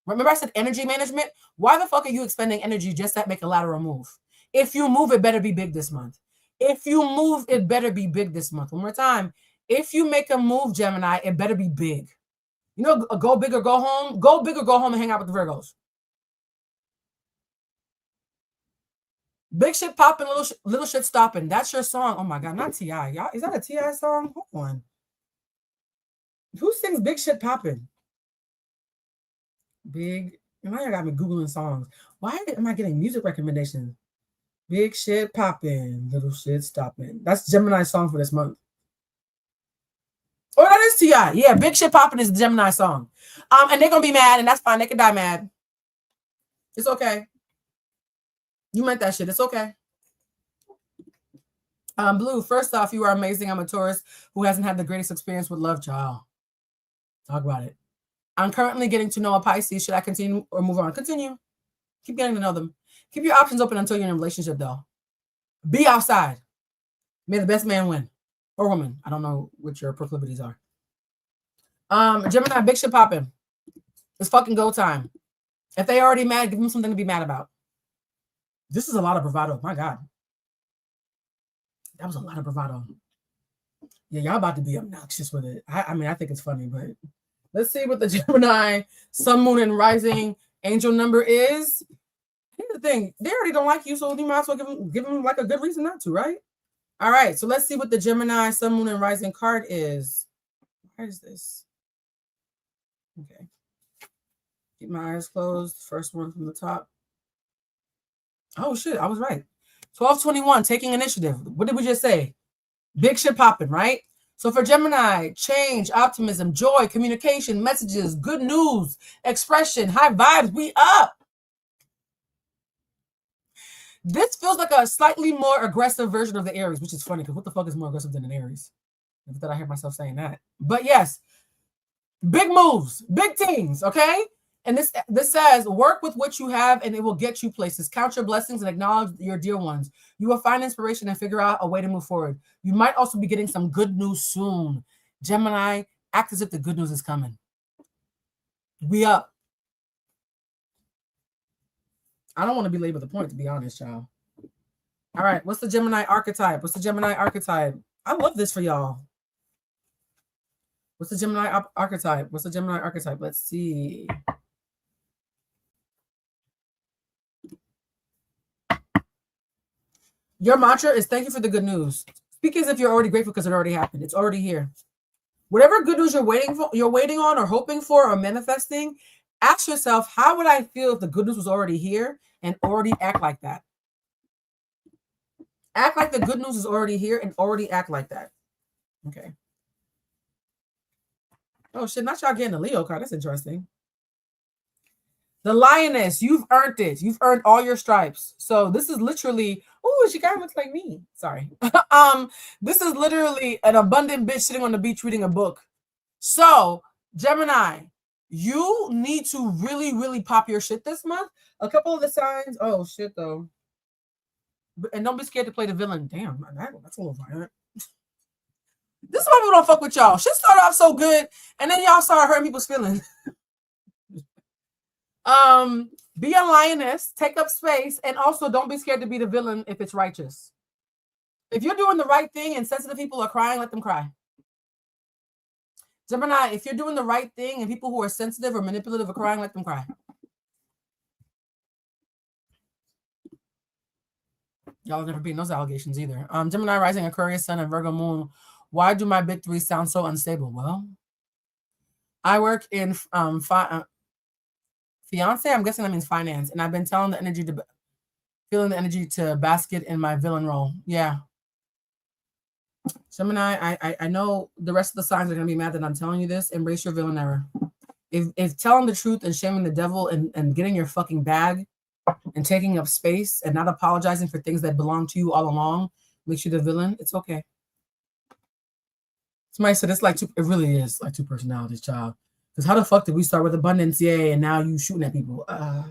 Remember I said energy management? Why the fuck are you expending energy just to make a lateral move? If you move, it better be big this month. If you move, it better be big this month. One more time. If you make a move, Gemini, it better be big. You know, go big or go home. Go big or go home and hang out with the Virgos. Big shit popping, little shit stopping. That's your song. Oh my God, not T.I. Y'all, is that a T.I. song? Hold on. Who sings Big Shit Poppin'? Big. Now you got me Googling songs. Why am I getting music recommendations? Big shit poppin', little shit stopping. That's Gemini's song for this month. Oh, that is T.I. Yeah, Big Shit Poppin' is the Gemini song. And they're gonna be mad, and that's fine. They can die mad. It's okay. You meant that shit. It's okay. Blue, first off, you are amazing. I'm a Taurus who hasn't had the greatest experience with love, child. Talk about it. I'm currently getting to know a Pisces. Should I continue or move on? Continue. Keep getting to know them. Keep your options open until you're in a relationship, though. Be outside. May the best man win. Or woman. I don't know what your proclivities are. Gemini, big shit popping. It's fucking go time. If they already mad, give them something to be mad about. This is a lot of bravado. My God. That was a lot of bravado. Yeah, y'all about to be obnoxious with it. I mean, I think it's funny, but let's see what the Gemini, Sun, Moon, and Rising angel number is. Here's the thing. They already don't like you, so you might as well give them like a good reason not to, right? All right, so let's see what the Gemini, Sun, Moon, and Rising card is. Where is this? Okay. Keep my eyes closed. First one from the top. Oh, shit, I was right. 1221, taking initiative. What did we just say? Big shit popping, right? So for Gemini, change, optimism, joy, communication, messages, good news, expression, high vibes, we up. This feels like a slightly more aggressive version of the Aries, which is funny because what the fuck is more aggressive than an Aries? Never thought I hear myself saying that. But yes, big moves, big things, okay? And this says, work with what you have and it will get you places. Count your blessings and acknowledge your dear ones. You will find inspiration and figure out a way to move forward. You might also be getting some good news soon. Gemini, act as if the good news is coming. We up. I don't want to belabor the point, to be honest, y'all. All right, what's the Gemini archetype? What's the Gemini archetype? I love this for y'all. What's the Gemini archetype? What's the Gemini archetype? Let's see. Your mantra is thank you for the good news. Speak as if you're already grateful because it already happened. It's already here. Whatever good news you're waiting on or hoping for or manifesting, ask yourself, how would I feel if the good news was already here, and already act like that? Act like the good news is already here and already act like that. Okay. Oh shit, not y'all getting a Leo card. That's interesting. The Lioness, you've earned it. You've earned all your stripes. So this is literally, oh, she kind of looks like me. Sorry. This is literally an abundant bitch sitting on the beach reading a book. So, Gemini, you need to really, really pop your shit this month. A couple of the signs, oh shit though. And don't be scared to play the villain. Damn, that's a little violent. This is why we don't fuck with y'all. Shit started off so good, and then y'all started hurting people's feelings. Be a lioness, take up space, and also don't be scared to be the villain if it's righteous. If you're doing the right thing and sensitive people are crying, let them cry. Gemini, if you're doing the right thing and people who are sensitive or manipulative are crying, let them cry. Y'all have never been those allegations either. Gemini rising, Aquarius, Sun, and Virgo moon. Why do my big three sound so unstable? Well, I work in fiance. I'm guessing that means finance, and I've been feeling the energy to basket in my villain role. Yeah. Gemini, I know the rest of the signs are gonna be mad that I'm telling you this. Embrace your villain error. If telling the truth and shaming the devil and getting your fucking bag and taking up space and not apologizing for things that belong to you all along makes you the villain, it's okay. Somebody said it's like it really is like two personalities, child. Because how the fuck did we start with abundance, yay, and now you shooting at people? I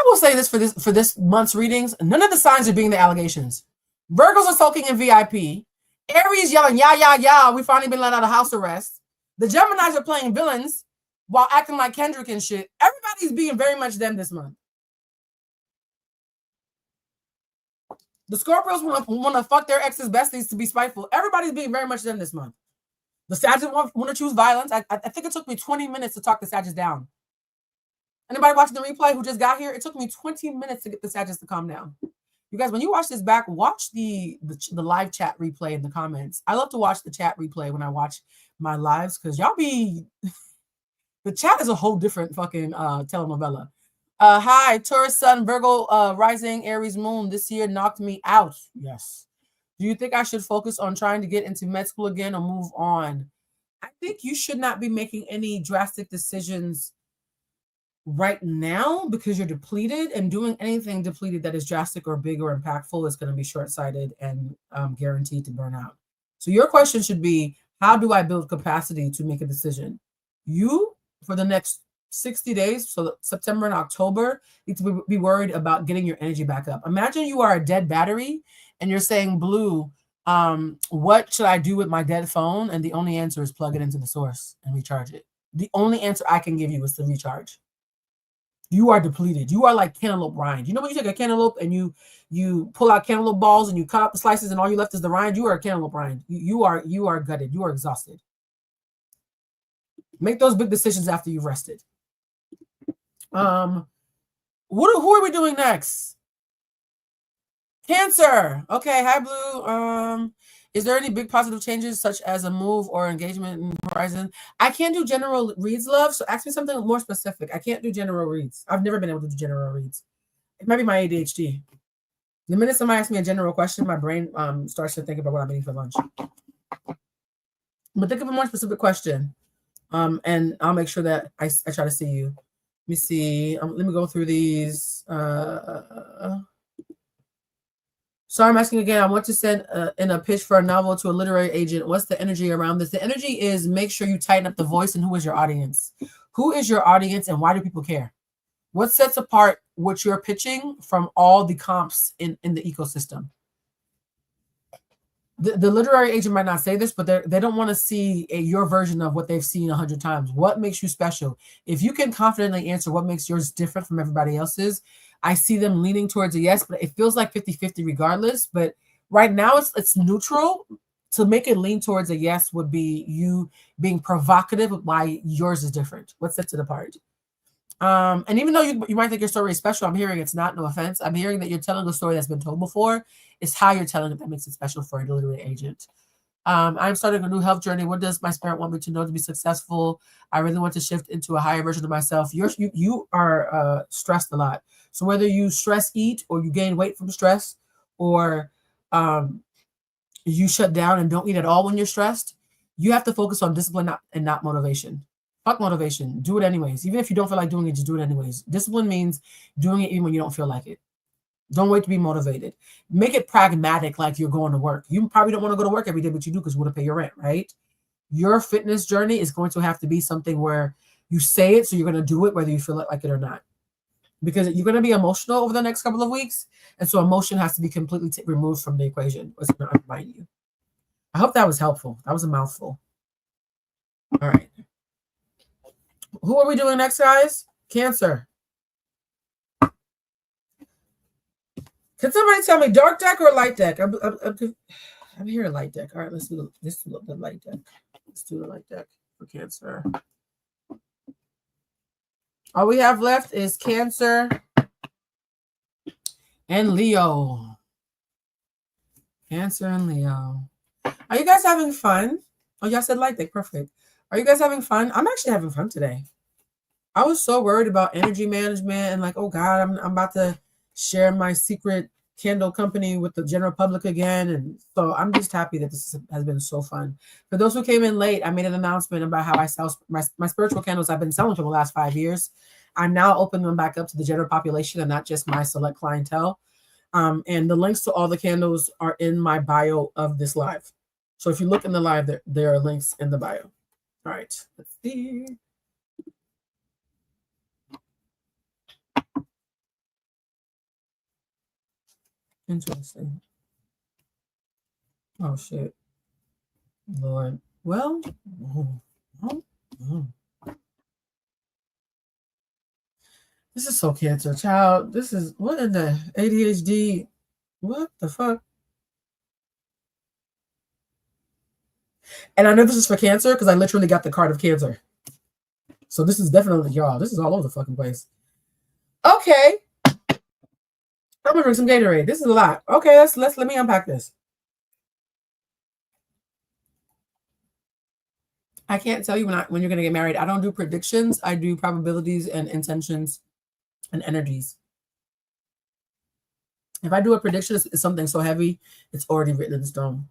will say this for this month's readings, none of the signs are being the allegations. Virgos are sulking in VIP. Aries yelling, yeah, we finally been let out of house arrest. The Geminis are playing villains while acting like Kendrick and shit. Everybody's being very much them this month. The Scorpios want to fuck their ex's besties to be spiteful. Everybody's being very much them this month. The Sagittarius want to choose violence. I think it took me 20 minutes to talk the Sagittarius down. Anybody watching the replay who just got here? It took me 20 minutes to get the Sagittarius to calm down. You guys, when you watch this back, watch the live chat replay in the comments. I love to watch the chat replay when I watch my lives because y'all be... The chat is a whole different fucking telenovela. Hi, Taurus, Sun, Virgo, rising, Aries, moon. This year knocked me out. Yes. Do you think I should focus on trying to get into med school again or move on? I think you should not be making any drastic decisions right now because you're depleted, and doing anything depleted that is drastic or big or impactful is going to be short-sighted and guaranteed to burn out. So your question should be, how do I build capacity to make a decision? You, for the next 60 days, so September and October, need to be worried about getting your energy back up. Imagine you are a dead battery and you're saying, Blue, what should I do with my dead phone? And the only answer is plug it into the source and recharge it. The only answer I can give you is to recharge. You are depleted. You are like cantaloupe rind. You know when you take a cantaloupe and you pull out cantaloupe balls and you cut out the slices and all you left is the rind? You are a cantaloupe rind. You are gutted. You are exhausted. Make those big decisions after you've rested. Who are we doing next? Cancer. Okay, hi Blue. Is there any big positive changes such as a move or engagement in horizon? I can't do general reads, love, so ask me something more specific. I can't do general reads. I've never been able to do general reads. It might be my ADHD. The minute somebody asks me a general question, my brain starts to think about what I'm eating for lunch. But think of a more specific question, and I'll make sure that I try to see you. Let me see. Let me go through these. So I'm asking again, I want to send in a pitch for a novel to a literary agent. What's the energy around this? The energy is make sure you tighten up the voice and who is your audience. Who is your audience and why do people care? What sets apart what you're pitching from all the comps in the ecosystem? The literary agent might not say this, but they don't want to see your version of what they've seen 100 times. What makes you special? If you can confidently answer what makes yours different from everybody else's, I see them leaning towards a yes, but it feels like 50-50 regardless. But right now it's neutral. To make it lean towards a yes would be you being provocative of why yours is different. What sets it apart? And even though you might think your story is special, I'm hearing it's not, no offense. I'm hearing that you're telling a story that's been told before. It's how you're telling it that makes it special for a delivery agent. I'm starting a new health journey. What does my spirit want me to know to be successful? I really want to shift into a higher version of myself. You are stressed a lot. So whether you stress eat or you gain weight from stress or you shut down and don't eat at all when you're stressed, you have to focus on discipline and not motivation. Fuck motivation. Do it anyways. Even if you don't feel like doing it, just do it anyways. Discipline means doing it even when you don't feel like it. Don't wait to be motivated. Make it pragmatic, like you're going to work. You probably don't want to go to work every day, but you do because you want to pay your rent, right? Your fitness journey is going to have to be something where you say it, so you're going to do it whether you feel like it or not. Because you're going to be emotional over the next couple of weeks, and so emotion has to be completely removed from the equation. It's going to undermine you. I hope that was helpful. That was a mouthful. All right. Who are we doing next, guys? Cancer. Can somebody tell me dark deck or light deck? I'm here light deck. All right, let's do the light deck. Let's do the light deck for Cancer. All we have left is Cancer and Leo. Cancer and Leo. Are you guys having fun? Oh, y'all said light deck. Perfect. Are you guys having fun? I'm actually having fun today. I was so worried about energy management and like, oh God, I'm about to share my secret candle company with the general public again. And so I'm just happy that this has been so fun. For those who came in late, I made an announcement about how I sell my spiritual candles I've been selling for the last 5 years. I'm now opening them back up to the general population and not just my select clientele. And the links to all the candles are in my bio of this live. So if you look in the live, there are links in the bio. All right, let's see. Interesting. Oh, shit. Lord. Well, this is so Cancer, child. This is, what in the ADHD? What the fuck? And I know this is for Cancer because I literally got the card of Cancer. So this is definitely, y'all, this is all over the fucking place. Okay. I'm gonna drink some Gatorade. This is a lot. Okay, let me unpack this. I can't tell you when you're gonna get married. I don't do predictions. I do probabilities and intentions and energies. If I do a prediction, it's something so heavy, it's already written in stone.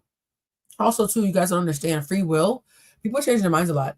Also, too, you guys don't understand free will. People change their minds a lot.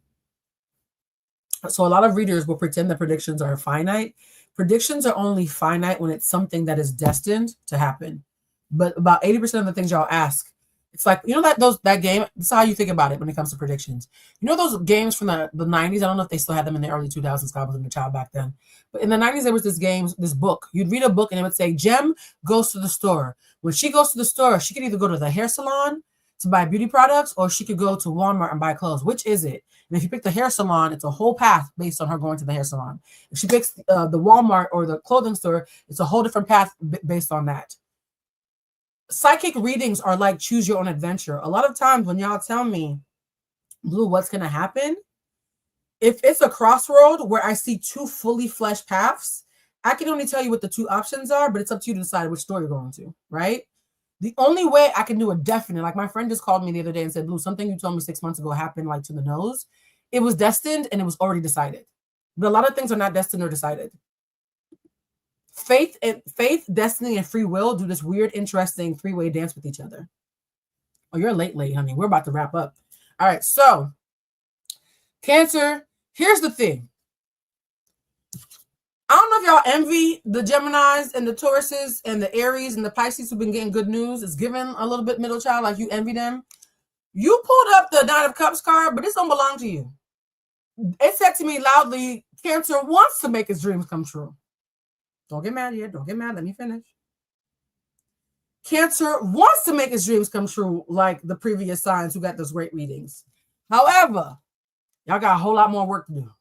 So a lot of readers will pretend that predictions are finite. Predictions are only finite when it's something that is destined to happen. But about 80% of the things y'all ask, it's like, you know that game, this is how you think about it when it comes to predictions. You know those games from the 90s? I don't know if they still had them in the early 2000s. I wasn't a child back then. But in the 90s, there was this book. You'd read a book and it would say, Jem goes to the store. When she goes to the store, she could either go to the hair salon to buy beauty products, or she could go to Walmart and buy clothes. Which is it? And if you pick the hair salon, it's a whole path based on her going to the hair salon. If she picks the Walmart or the clothing store, it's a whole different path based on that. Psychic readings are like choose your own adventure. A lot of times when y'all tell me, Blue, what's going to happen? If it's a crossroad where I see two fully fleshed paths, I can only tell you what the two options are, but it's up to you to decide which store you're going to, right? The only way I can do a definite, like my friend just called me the other day and said, Blue, something you told me 6 months ago happened like to the nose. It was destined and it was already decided. But a lot of things are not destined or decided. Faith, destiny, and free will do this weird, interesting three-way dance with each other. Oh, you're late, honey. We're about to wrap up. All right, so Cancer, here's the thing. I don't know if y'all envy the Geminis and the Tauruses and the Aries and the Pisces who've been getting good news. It's given a little bit middle child, like you envy them. You pulled up the Nine of Cups card, but this don't belong to you. It said to me loudly, Cancer wants to make his dreams come true. Don't get mad yet. Don't get mad. Let me finish. Cancer wants to make his dreams come true like the previous signs who got those great readings. However, y'all got a whole lot more work to do.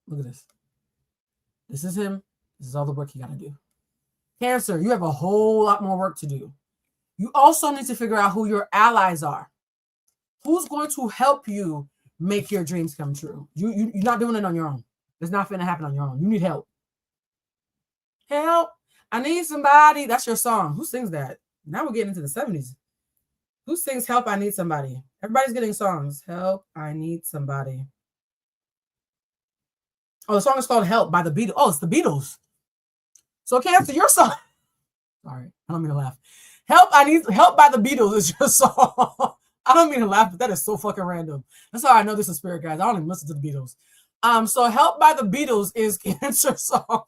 Look at this. This is him. This is all the work you got to do. Cancer, you have a whole lot more work to do. You also need to figure out who your allies are. Who's going to help you make your dreams come true? You're not doing it on your own. It's not going to happen on your own. You need help. Help. I need somebody. That's your song. Who sings that? Now we're getting into the 70s. Who sings Help, I Need Somebody? Everybody's getting songs. Help, I Need Somebody. Oh, the song is called Help by the Beatles. Oh, it's the Beatles. So Cancer, your song. Sorry, I don't mean to laugh. Help by the Beatles is your song. I don't mean to laugh, but that is so fucking random. That's how I know this is spirit, guys. I don't even listen to the Beatles. So Help by the Beatles is Cancer's song.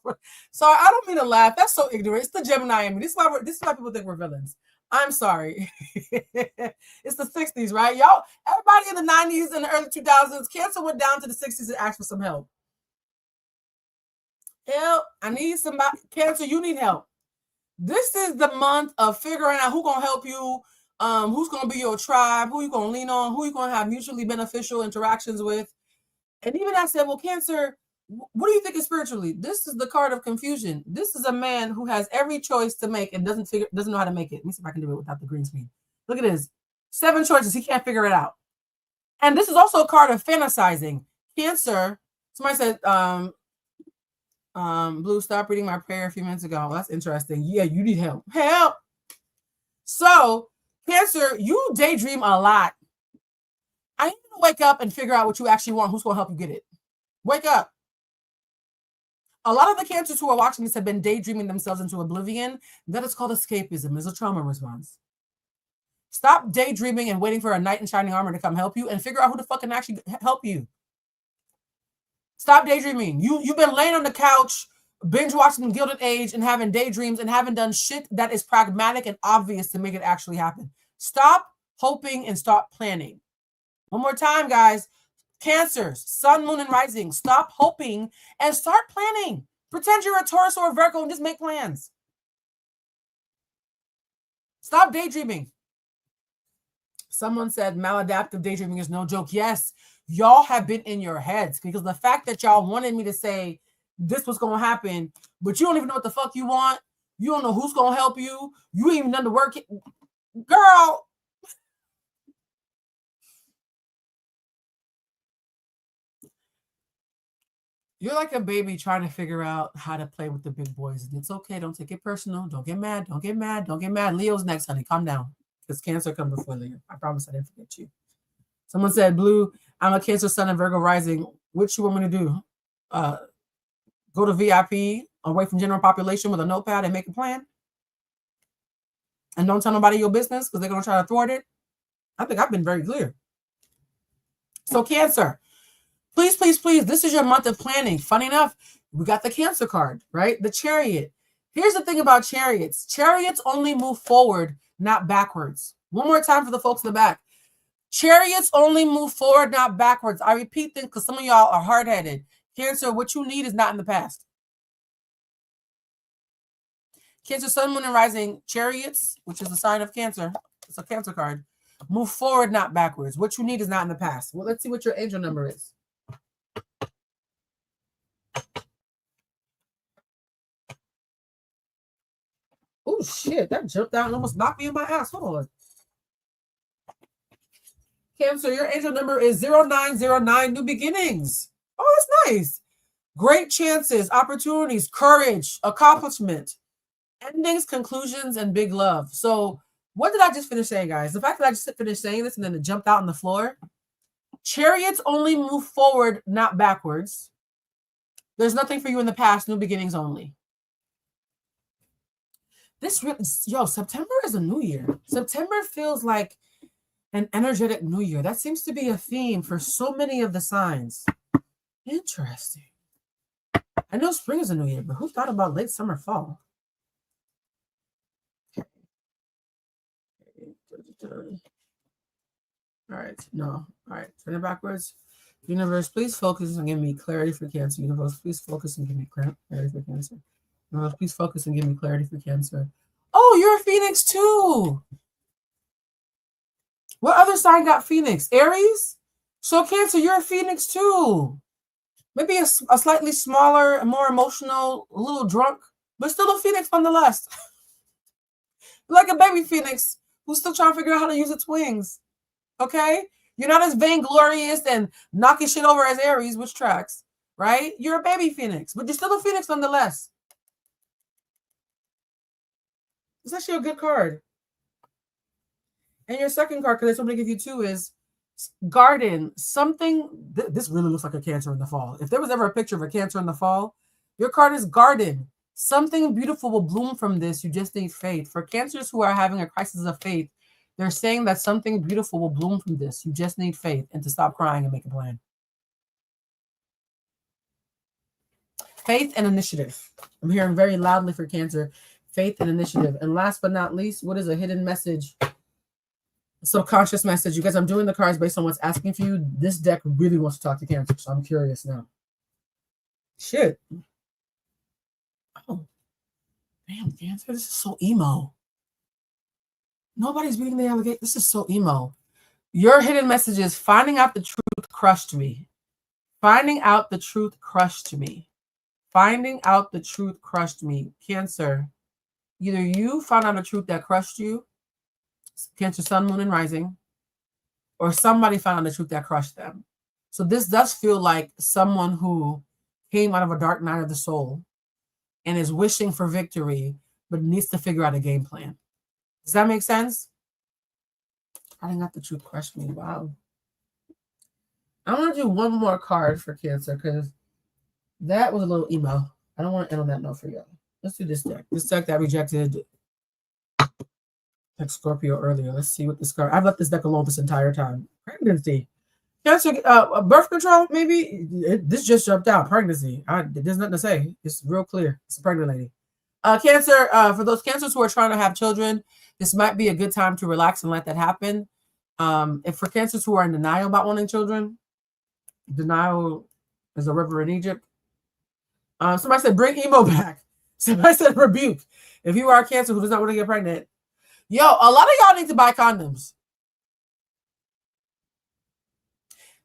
Sorry, I don't mean to laugh. That's so ignorant. It's the Gemini in me. This is why people think we're villains. I'm sorry. It's the 60s, right? Y'all, everybody in the 90s and the early 2000s, Cancer went down to the 60s and asked for some help. Help, I need somebody. Cancer, you need help. This is the month of figuring out who's going to help you, who's going to be your tribe, who you going to lean on, who you going to have mutually beneficial interactions with. And even I said, well, Cancer, what do you think is spiritually? This is the card of confusion. This is a man who has every choice to make and doesn't know how to make it. Let me see if I can do it without the green screen. Look at this. 7 choices. He can't figure it out. And this is also a card of fantasizing. Cancer, somebody said, Blue, stop reading my prayer a few minutes ago. Well, that's interesting. Yeah, you need help. Help. So, Cancer, you daydream a lot. I need you to wake up and figure out what you actually want. Who's going to help you get it? Wake up. A lot of the Cancers who are watching this have been daydreaming themselves into oblivion. That is called escapism. It's a trauma response. Stop daydreaming and waiting for a knight in shining armor to come help you and figure out who the fuck can actually help you. Stop daydreaming. You've been laying on the couch, binge watching Gilded Age and having daydreams and haven't done shit that is pragmatic and obvious to make it actually happen. Stop hoping and start planning. One more time, guys. Cancers, Sun, Moon, and Rising. Stop hoping and start planning. Pretend you're a Taurus or a Virgo and just make plans. Stop daydreaming. Someone said maladaptive daydreaming is no joke. Yes, y'all have been in your heads because the fact that y'all wanted me to say this was going to happen, but you don't even know what the fuck you want. You don't know who's going to help you. You ain't even done the work. Girl. You're like a baby trying to figure out how to play with the big boys. And it's okay. Don't take it personal. Don't get mad. Don't get mad. Don't get mad. Leo's next, honey. Calm down. Because Cancer comes before Leo. I promise I didn't forget you. Someone said, Blue, I'm a Cancer, Sun, and Virgo rising. What you want me to do? Go to VIP, away from general population with a notepad and make a plan? And don't tell nobody your business because they're going to try to thwart it? I think I've been very clear. So Cancer, please, please, please, this is your month of planning. Funny enough, we got the Cancer card, right? The Chariot. Here's the thing about chariots. Chariots only move forward, not backwards. One more time for the folks in the back. Chariots only move forward, not backwards. I repeat this because some of y'all are hard-headed. Cancer, what you need is not in the past. Cancer, Sun, Moon, and Rising, Chariots, which is a sign of Cancer. It's a Cancer card. Move forward, not backwards. What you need is not in the past. Well, let's see what your angel number is. Oh, shit. That jumped out and almost knocked me in my ass. Hold on. Cancer, your angel number is 0909, new beginnings. Oh, that's nice. Great chances, opportunities, courage, accomplishment, endings, conclusions, and big love. So what did I just finish saying, guys? The fact that I just finished saying this and then it jumped out on the floor. Chariots only move forward, not backwards. There's nothing for you in the past, new beginnings only. September is a new year. September feels like an energetic new year. That seems to be a theme for so many of the signs. Interesting. I know spring is a new year, but who thought about late summer, fall? All right, no. All right, turn it backwards. Universe, please focus and give me clarity for Cancer. Universe, please focus and give me clarity for Cancer. Please focus and give me clarity for Cancer. Oh, you're a Phoenix too. What other sign got Phoenix? Aries? So Cancer, you're a Phoenix too. Maybe a slightly smaller, more emotional, a little drunk, but still a Phoenix nonetheless. Like a baby Phoenix who's still trying to figure out how to use its wings. Okay? You're not as vainglorious and knocking shit over as Aries, which tracks, right? You're a baby Phoenix, but you're still a Phoenix nonetheless. It's actually a good card. And your second card, because I want to give you two, is garden. Something, this really looks like a Cancer in the fall. If there was ever a picture of a Cancer in the fall, your card is garden. Something beautiful will bloom from this. You just need faith. For Cancers who are having a crisis of faith, they're saying that something beautiful will bloom from this. You just need faith and to stop crying and make a plan. Faith and initiative. I'm hearing very loudly for Cancer. Faith and initiative. And last but not least, what is a hidden message? A subconscious message. You guys, I'm doing the cards based on what's asking for you. This deck really wants to talk to Cancer, so I'm curious now. Shit. Oh. Damn, Cancer, this is so emo. Nobody's reading the alligator. This is so emo. Your hidden message is finding out the truth crushed me. Finding out the truth crushed me. Finding out the truth crushed me. Cancer, either you found out a truth that crushed you, Cancer, Sun, Moon, and Rising, or somebody found out the truth that crushed them. So this does feel like someone who came out of a dark night of the soul and is wishing for victory, but needs to figure out a game plan. Does that make sense? I didn't got the truth crushed me. Wow. I want to do one more card for Cancer because that was a little emo. I don't want to end on that note for y'all. Let's do this deck. This deck that rejected like Scorpio earlier. Let's see what this card. I've left this deck alone this entire time. Pregnancy. Cancer, birth control, maybe. This just jumped out. Pregnancy. There's nothing to say. It's real clear. It's a pregnant lady. Cancer, for those Cancers who are trying to have children, this might be a good time to relax and let that happen. If for Cancers who are in denial about wanting children, denial is a river in Egypt. Somebody said, bring emo back. Somebody said, rebuke. If you are a Cancer who does not want to get pregnant, yo, a lot of y'all need to buy condoms.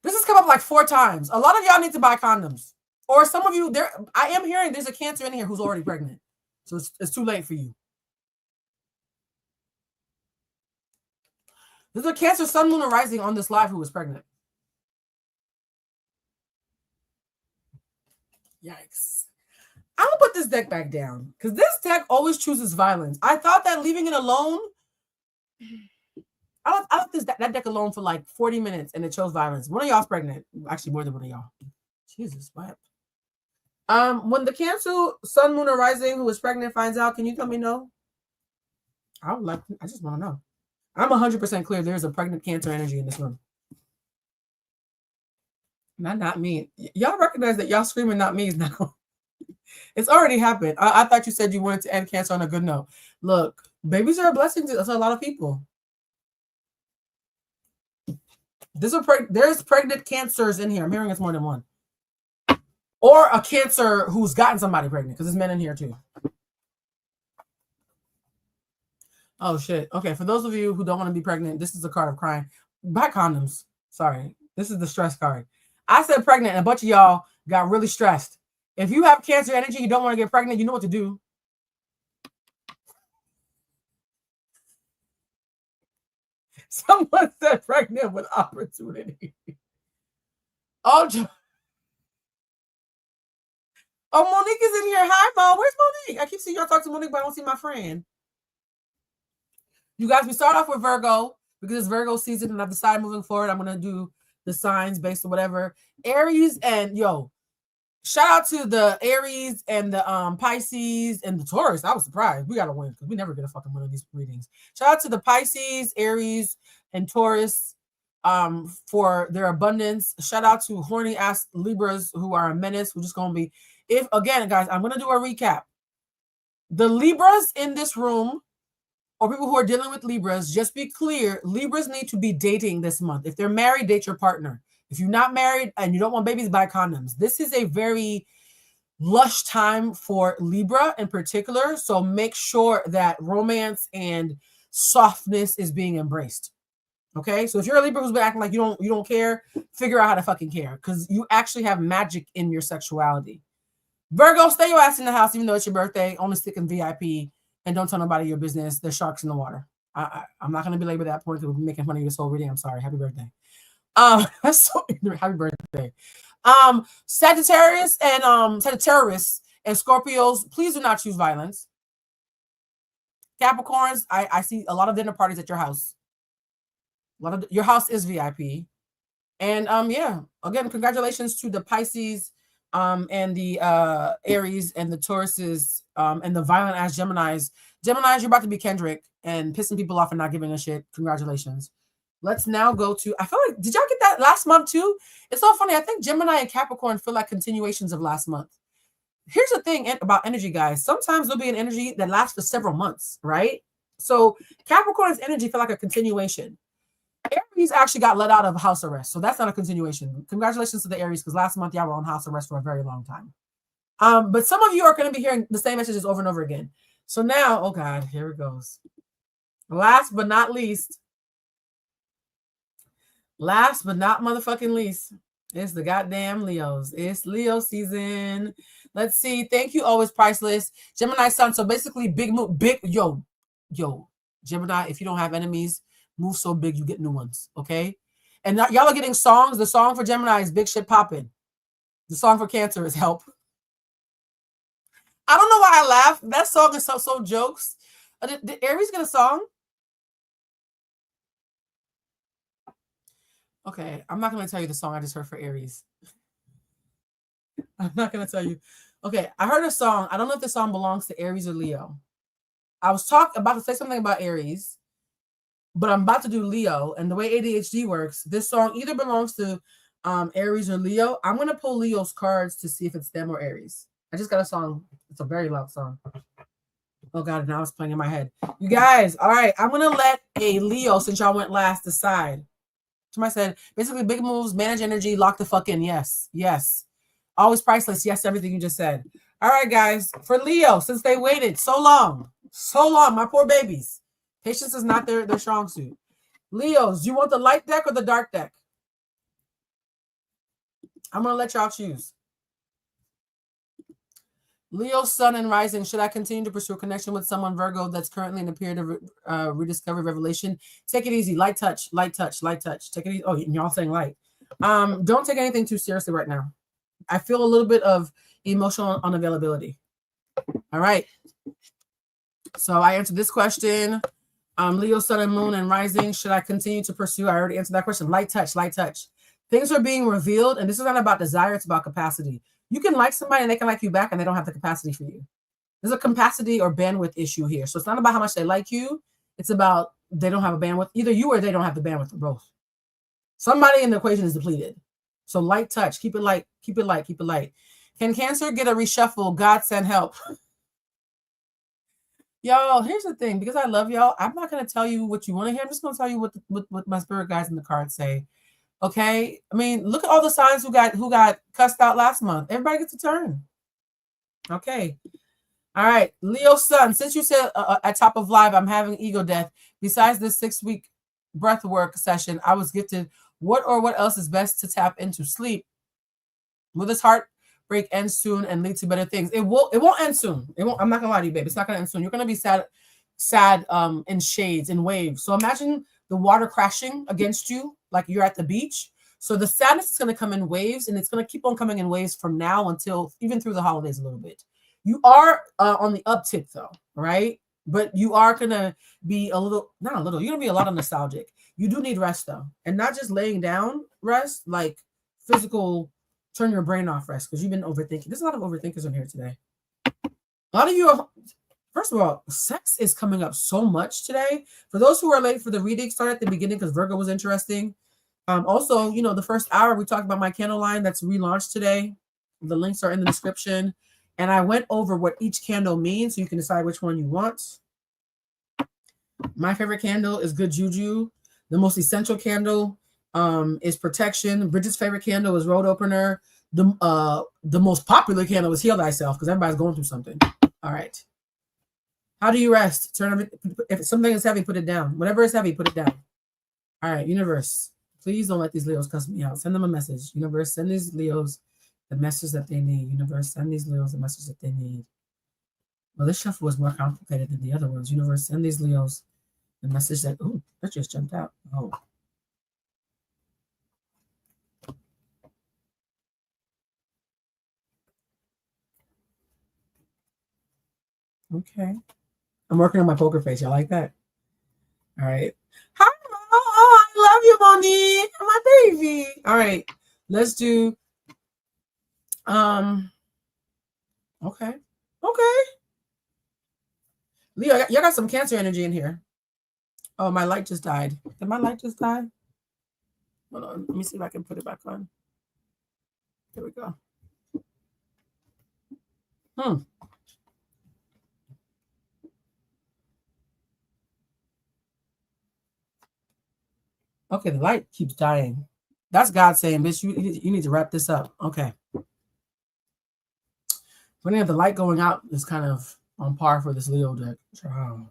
This has come up like 4 times. A lot of y'all need to buy condoms. Or some of you, I am hearing there's a Cancer in here who's already pregnant. So it's too late for you. There's a Cancer, Sun, Moon, and Rising on this live who was pregnant. Yikes. I'm going to put this deck back down because this deck always chooses violence. I thought that leaving it alone, I left that deck alone for like 40 minutes and it chose violence. One of y'all's pregnant. Actually, more than one of y'all. Jesus, what? When the Cancer, Sun, Moon, or Rising who is pregnant finds out, can you tell me no? I just want to know. I'm 100% clear there's a pregnant Cancer energy in this room. Not me. Y'all recognize that y'all screaming not me now. It's already happened. I thought you said you wanted to end Cancer on a good note. Look, babies are a blessing to a lot of people. There's pregnant Cancers in here. I'm hearing it's more than one. Or a Cancer who's gotten somebody pregnant, because there's men in here too. Oh, shit. Okay, for those of you who don't want to be pregnant, this is a card of crying. Buy condoms. Sorry. This is the stress card. I said pregnant, and a bunch of y'all got really stressed. If you have Cancer energy, you don't want to get pregnant, you know what to do. Someone said pregnant with opportunity. Oh, Monique is in here. Hi, Mo. Where's Monique? I keep seeing y'all talk to Monique, but I don't see my friend. You guys, we start off with Virgo because it's Virgo season, and I've decided moving forward, I'm going to do the signs based on whatever. Aries and, shout out to the Aries and the Pisces and the Taurus. I was surprised. We got to win because we never get a fucking win of these readings. Shout out to the Pisces, Aries, and Taurus for their abundance. Shout out to horny ass Libras who are a menace. We're just going to be, again, guys, I'm going to do a recap. The Libras in this room, or people who are dealing with Libras, just be clear, Libras need to be dating this month. If they're married, date your partner. If you're not married and you don't want babies, buy condoms. This is a very lush time for Libra in particular. So make sure that romance and softness is being embraced. Okay, so if you're a Libra who's been acting like you don't care, figure out how to fucking care, because you actually have magic in your sexuality. Virgo, stay your ass in the house, even though it's your birthday. Only stick in VIP and don't tell nobody your business. There's sharks in the water. I'm not going to belabor that point because we're making fun of your soul reading. I'm sorry. Happy birthday. That's so ignorant. Happy birthday. Sagittarius and Scorpios, please do not choose violence. Capricorns, I see a lot of dinner parties at your house. Your house is VIP. And yeah, again, congratulations to the Pisces and the Aries and the Tauruses and the violent ass Geminis. Geminis, you're about to be Kendrick and pissing people off and not giving a shit. Congratulations. Let's now go to, I feel like, did y'all get that last month too? It's so funny. I think Gemini and Capricorn feel like continuations of last month. Here's the thing about energy, guys. Sometimes there'll be an energy that lasts for several months, right? So Capricorn's energy feel like a continuation. Aries actually got let out of house arrest, so that's not a continuation. Congratulations to the Aries, because last month y'all were on house arrest for a very long time. But some of you are going to be hearing the same messages over and over again. So now, oh God, here it goes. Last but not motherfucking least, it's the goddamn Leos. It's Leo season. Let's see. Thank you, always priceless. Gemini sun. So basically, yo, Gemini, if you don't have enemies, move so big you get new ones, okay? And now, y'all are getting songs. The song for Gemini is Big Shit Poppin'. The song for Cancer is Help. I don't know why I laugh. That song is so jokes. Did Aries get a song? Okay, I'm not going to tell you the song I just heard for Aries. I'm not going to tell you. Okay, I heard a song. I don't know if the song belongs to Aries or Leo. I was about to say something about Aries, but I'm about to do Leo. And the way ADHD works, this song either belongs to Aries or Leo. I'm going to pull Leo's cards to see if it's them or Aries. I just got a song. It's a very loud song. Oh, God, now it's playing in my head. You guys, all right, I'm going to let a Leo, since y'all went last, decide. Somebody said, basically, big moves, manage energy, lock the fuck in. Yes, yes. Always priceless. Yes, everything you just said. All right, guys. For Leo, since they waited so long, my poor babies. Patience is not their strong suit. Leos, do you want the light deck or the dark deck? I'm going to let y'all choose. Leo, sun, and rising. Should I continue to pursue a connection with someone, Virgo, that's currently in a period of rediscovery, revelation? Take it easy. Light touch, light touch, light touch. Take it easy. Oh, y'all saying light. Don't take anything too seriously right now. I feel a little bit of emotional unavailability. All right. So I answered this question. Leo, sun, and moon, and rising. Should I continue to pursue? I already answered that question. Light touch, light touch. Things are being revealed, and this is not about desire. It's about capacity. You can like somebody and they can like you back and they don't have the capacity for you. There's a capacity or bandwidth issue here. So it's not about how much they like you. It's about they don't have a bandwidth. Either you or they don't have the bandwidth, or both. Somebody in the equation is depleted. So light touch. Keep it light. Keep it light. Keep it light. Can Cancer get a reshuffle? God send help. Y'all, here's the thing. Because I love y'all, I'm not going to tell you what you want to hear. I'm just going to tell you what my spirit guides in the cards say. Okay, I mean, look at all the signs who got cussed out last month. Everybody gets a turn. Okay, all right, Leo sun. Since you said at top of live, I'm having ego death. Besides this 6-week breath work session, I was gifted. What else is best to tap into? Sleep. Will this heartbreak end soon and lead to better things? It won't end soon. It won't. I'm not gonna lie to you, babe. It's not gonna end soon. You're gonna be sad in shades, in waves. So imagine the water crashing against you like you're at the beach. So the sadness is going to come in waves, and it's going to keep on coming in waves from now until even through the holidays a little bit. You are on the uptick though, right? But you are going to be you're going to be a lot of nostalgic. You do need rest though. And not just laying down rest, like physical, turn your brain off rest, because you've been overthinking. There's a lot of overthinkers in here today. A lot of you are, first of all, sex is coming up so much today. For those who are late for the reading, start at the beginning because Virgo was interesting. Also, the first hour we talked about my candle line that's relaunched today. The links are in the description. And I went over what each candle means so you can decide which one you want. My favorite candle is Good Juju. The most essential candle is Protection. Bridget's favorite candle is Road Opener. the most popular candle is Heal Thyself, because everybody's going through something. All right. How do you rest? If something is heavy, put it down. Whatever is heavy, put it down. All right, universe. Please don't let these Leos cuss me out. Send them a message. Universe, send these Leos the message that they need. Universe, send these Leos the message that they need. Well, this shuffle was more complicated than the other ones. Universe, send these Leos the message that... Oh, that just jumped out. Oh. Okay. I'm working on my poker face. Y'all like that? All right. Hi, Mom. Oh, I love you, Monique. My baby. All right. Let's do... Okay. Okay. Leo, y'all got some Cancer energy in here. Oh, my light just died. Did my light just die? Hold on. Let me see if I can put it back on. There we go. Okay, the light keeps dying. That's God saying, bitch, you need to wrap this up. Okay. When you have the light going out, is kind of on par for this Leo deck. Hold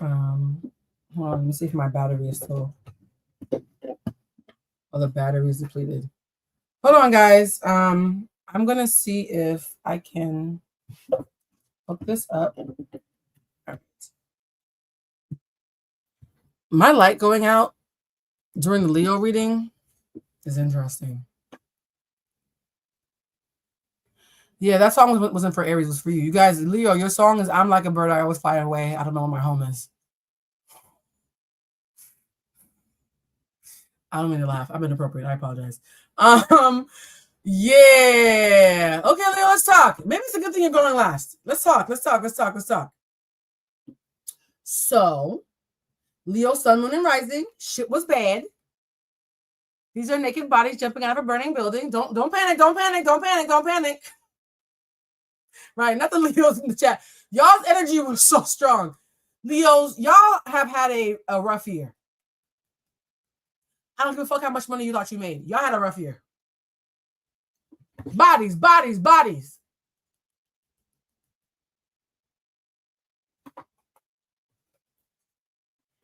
on, let me see if my battery is still... Oh, the battery is depleted. Hold on, guys. I'm gonna see if I can hook this up. All right. My light going out during the Leo reading is interesting. Yeah, that song wasn't for Aries, it was for you. You guys, Leo, your song is I'm Like a Bird, I Always Fly Away. I don't know where my home is. I don't mean to laugh. I'm inappropriate. I apologize. Yeah. Okay, Leo, let's talk. Maybe it's a good thing you're going last. Let's talk. So, Leo, Sun, Moon, and Rising. Shit was bad. These are naked bodies jumping out of a burning building. Don't panic. Right, not the Leos in the chat. Y'all's energy was so strong. Leos, y'all have had a rough year. I don't give a fuck how much money you thought you made. Y'all had a rough year. Bodies.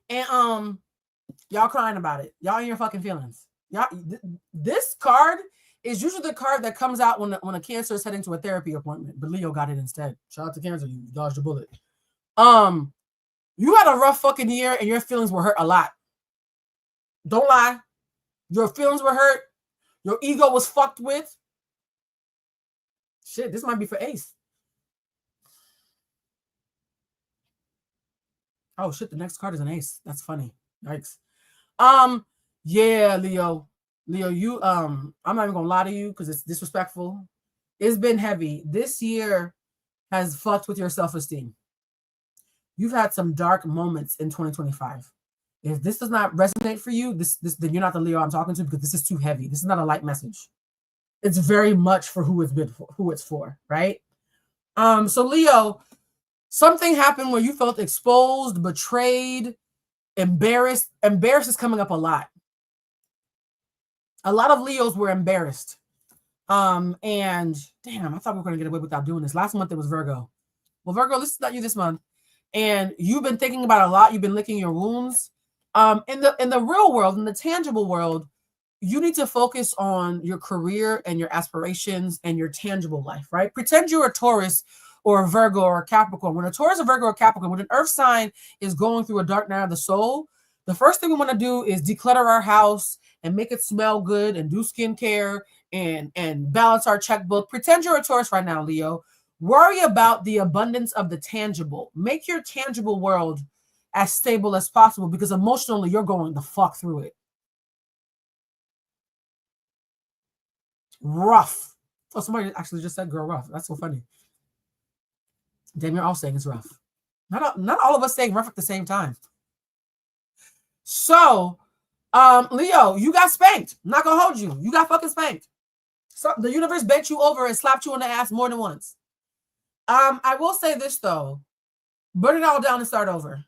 And y'all crying about it. Y'all in your fucking feelings. Y'all, this card is usually the card that comes out when a Cancer is heading to a therapy appointment, but Leo got it instead. Shout out to Cancer, you dodged a bullet. You had a rough fucking year and your feelings were hurt a lot. Don't lie. Your feelings were hurt. Your ego was fucked with. Shit, this might be for Ace. Oh shit, the next card is an Ace. That's funny. Yikes. Yeah, Leo, you I'm not even gonna lie to you because it's disrespectful. It's been heavy. This year has fucked with your self-esteem. You've had some dark moments in 2025. If this does not resonate for you, then you're not the Leo I'm talking to, because this is too heavy. This is not a light message. It's very much for who it's for, right? So Leo, something happened where you felt exposed, betrayed, embarrassed. Embarrassed is coming up a lot. A lot of Leos were embarrassed. And damn, I thought we were going to get away without doing this. Last month it was Virgo. Well, Virgo, this is not you this month. And you've been thinking about it a lot. You've been licking your wounds. In the real world, in the tangible world, you need to focus on your career and your aspirations and your tangible life, right? Pretend you're a Taurus or a Virgo or a Capricorn. When a Taurus, a Virgo, or Capricorn, when an earth sign is going through a dark night of the soul, the first thing we want to do is declutter our house and make it smell good and do skincare and balance our checkbook. Pretend you're a Taurus right now, Leo. Worry about the abundance of the tangible. Make your tangible world as stable as possible, because emotionally you're going the fuck through it. Rough. Oh, somebody actually just said girl rough. That's so funny. Damn, you're all saying it's rough. Not all of us saying rough at the same time. So, Leo, you got spanked. I'm not gonna hold you. You got fucking spanked. So the universe bent you over and slapped you on the ass more than once. I will say this though. Burn it all down and start over.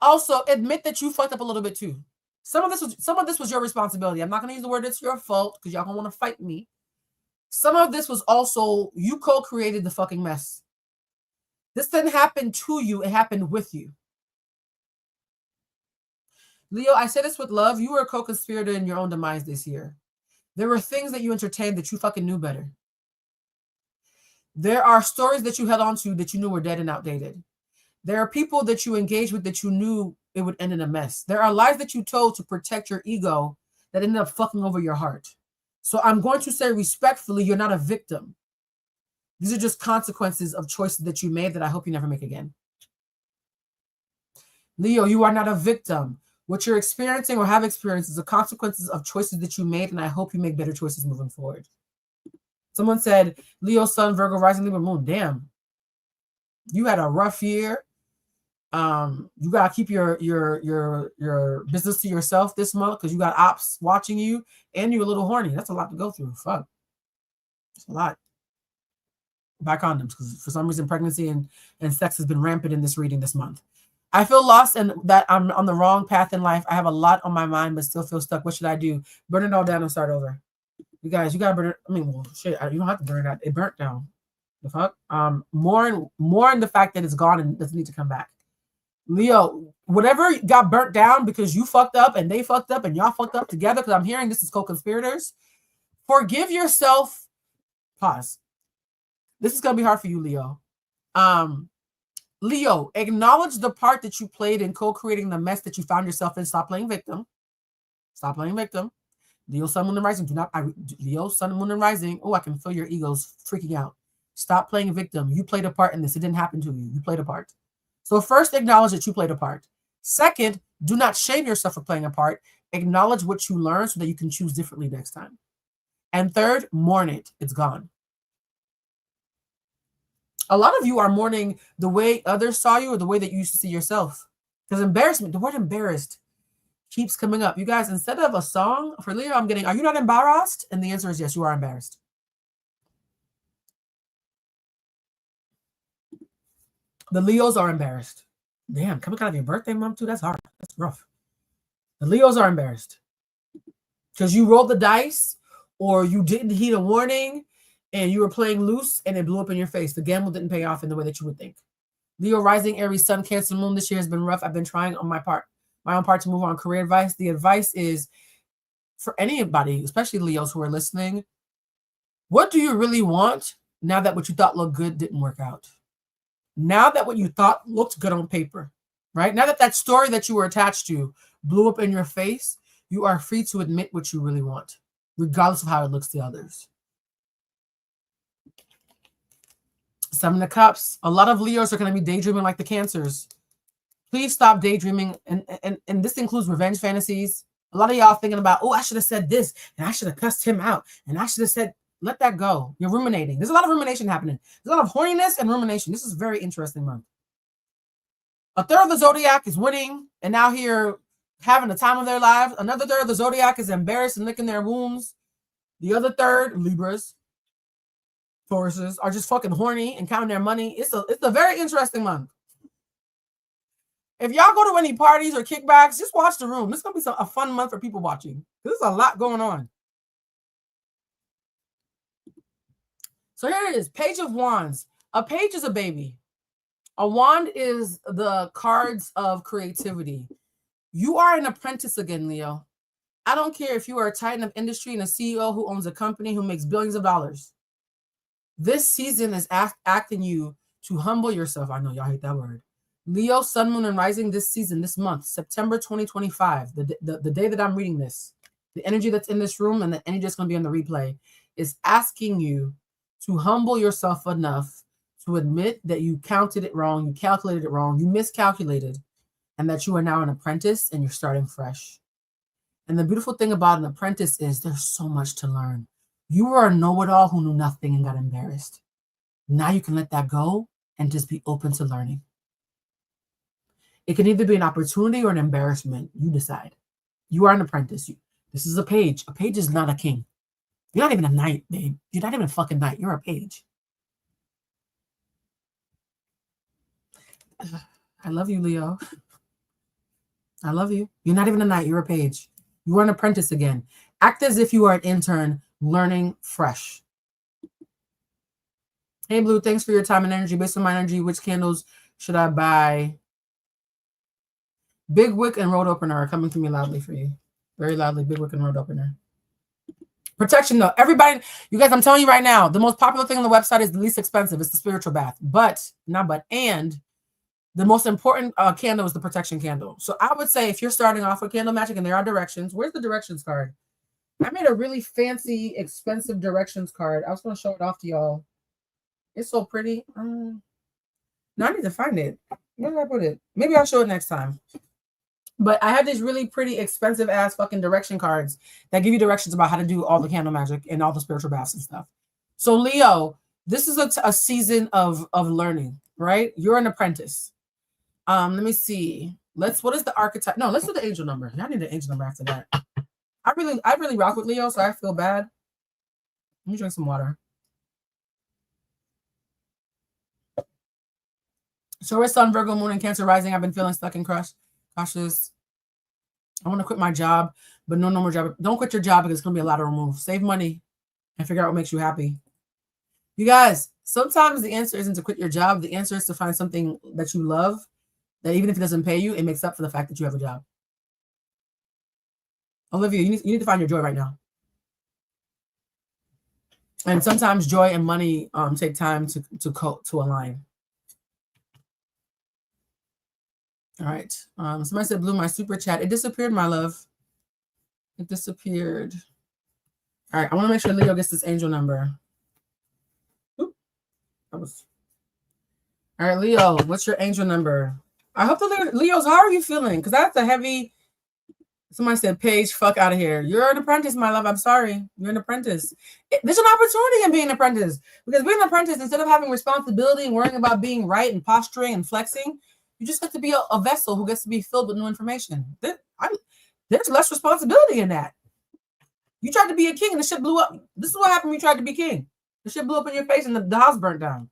Also, admit that you fucked up a little bit too. Some of this was your responsibility. I'm not gonna use the word it's your fault because y'all gonna want to fight me. Some of this was also you co-created the fucking mess. This didn't happen to you, it happened with you. Leo, I say this with love. You were a co-conspirator in your own demise this year. There were things that you entertained that you fucking knew better. There are stories that you held on to that you knew were dead and outdated. There are people that you engaged with that you knew it would end in a mess. There are lies that you told to protect your ego that ended up fucking over your heart. So I'm going to say respectfully, you're not a victim. These are just consequences of choices that you made that I hope you never make again. Leo, you are not a victim. What you're experiencing or have experienced is the consequences of choices that you made, and I hope you make better choices moving forward. Someone said, Leo, Sun, Virgo, Rising, Libra, Moon. Damn. You had a rough year. You gotta keep your business to yourself this month because you got ops watching you and you're a little horny. That's a lot to go through. Fuck. It's a lot. Buy condoms because for some reason pregnancy and sex has been rampant in this reading this month. I feel lost and that I'm on the wrong path in life. I have a lot on my mind, but still feel stuck. What should I do? Burn it all down and start over. You guys, you gotta burn it. I mean, well, shit, you don't have to burn it out. It burnt down. The fuck? More in the fact that it's gone and doesn't need to come back. Leo, whatever got burnt down because you fucked up and they fucked up and y'all fucked up together, because I'm hearing this is co-conspirators. Forgive yourself. Pause. This is gonna be hard for you, Leo. Leo, acknowledge the part that you played in co-creating the mess that you found yourself in. Stop playing victim. Stop playing victim. Leo, Sun, Moon, and Rising. Leo, Sun, Moon, and Rising. Oh, I can feel your egos freaking out. Stop playing victim. You played a part in this. It didn't happen to you. You played a part. So first, acknowledge that you played a part. Second, do not shame yourself for playing a part. Acknowledge what you learned so that you can choose differently next time. And third, mourn it. It's gone. A lot of you are mourning the way others saw you or the way that you used to see yourself. Because embarrassment, the word embarrassed keeps coming up. You guys, instead of a song for Leo, I'm getting, are you not embarrassed? And the answer is yes, you are embarrassed. The Leos are embarrassed. Damn, coming out of your birthday month too, that's hard. That's rough. The Leos are embarrassed. Because you rolled the dice or you didn't heed a warning and you were playing loose and it blew up in your face. The gamble didn't pay off in the way that you would think. Leo, Rising, Aries, Sun, Cancer, Moon this year has been rough. I've been trying on my own part to move on. Career advice. The advice is for anybody, especially Leos who are listening, what do you really want now that what you thought looked good didn't work out? Now that what you thought looked good on paper, right? Now that that story that you were attached to blew up in your face, you are free to admit what you really want, regardless of how it looks to others. Seven of Cups. A lot of Leos are going to be daydreaming like the Cancers. Please stop daydreaming. And this includes revenge fantasies. A lot of y'all thinking about, oh, I should have said this, and I should have cussed him out, and I should have said, let that go. You're ruminating. There's a lot of rumination happening. There's a lot of horniness and rumination. This is a very interesting month. A third of the zodiac is winning and now here having the time of their lives. Another third of the zodiac is embarrassed and licking their wounds. The other third, Libras, Tauruses, are just fucking horny and counting their money. It's a very interesting month. If y'all go to any parties or kickbacks, just watch the room. This is going to be a fun month for people watching. There's a lot going on. So here it is, Page of Wands. A page is a baby. A wand is the cards of creativity. You are an apprentice again, Leo. I don't care if you are a titan of industry and a CEO who owns a company who makes billions of dollars. This season is asking you to humble yourself. I know y'all hate that word. Leo, Sun, Moon, and Rising this season, this month, September 2025, the day that I'm reading this, the energy that's in this room and the energy that's going to be on the replay is asking you to humble yourself enough to admit that you counted it wrong, you calculated it wrong, you miscalculated, and that you are now an apprentice and you're starting fresh. And the beautiful thing about an apprentice is there's so much to learn. You were a know-it-all who knew nothing and got embarrassed. Now you can let that go and just be open to learning. It can either be an opportunity or an embarrassment. You decide. You are an apprentice. This is a page. A page is not a king. You're not even a knight, babe. You're not even a fucking knight. You're a page. I love you, Leo. I love you. You're not even a knight. You're a page. You are an apprentice again. Act as if you are an intern learning fresh. Hey, Blue, thanks for your time and energy. Based on my energy, which candles should I buy? Big Wick and Road Opener are coming to me loudly for you. Very loudly, Big Wick and Road Opener. Protection, though. Everybody, you guys, I'm telling you right now, the most popular thing on the website is the least expensive. It's the spiritual bath. And the most important candle is the protection candle. So I would say if you're starting off with candle magic and there are directions, where's the directions card? I made a really fancy, expensive directions card. I was going to show it off to y'all. It's so pretty. No, I need to find it. Where did I put it? Maybe I'll show it next time. But I have these really pretty expensive ass fucking direction cards that give you directions about how to do all the candle magic and all the spiritual baths and stuff. So Leo, this is a season of learning, right? You're an apprentice. Let me see. What is the archetype? No, let's do the angel number. I need the angel number after that. I really rock with Leo, so I feel bad. Let me drink some water. Taurus, Sun, Virgo, Moon, and Cancer rising. I've been feeling stuck and cautious. I want to quit my job, but no more job. Don't quit your job because it's going to be a lot to remove. Save money and figure out what makes you happy. You guys, sometimes the answer isn't to quit your job. The answer is to find something that you love, that even if it doesn't pay you, it makes up for the fact that you have a job. Olivia, you need to find your joy right now. And sometimes joy and money take time to align. All right. Somebody said, Blue, my super chat. It disappeared, my love. It disappeared. All right. I want to make sure Leo gets this angel number. Oop. All right, Leo, what's your angel number? I hope the Leos, how are you feeling? Because that's a heavy. Somebody said, Paige, fuck out of here. You're an apprentice, my love. I'm sorry. You're an apprentice. There's an opportunity in being an apprentice. Because being an apprentice, instead of having responsibility and worrying about being right and posturing and flexing, you just have to be a vessel who gets to be filled with new information. There's less responsibility in that. You tried to be a king and the shit blew up. This is what happened when you tried to be king. The shit blew up in your face and the house burnt down.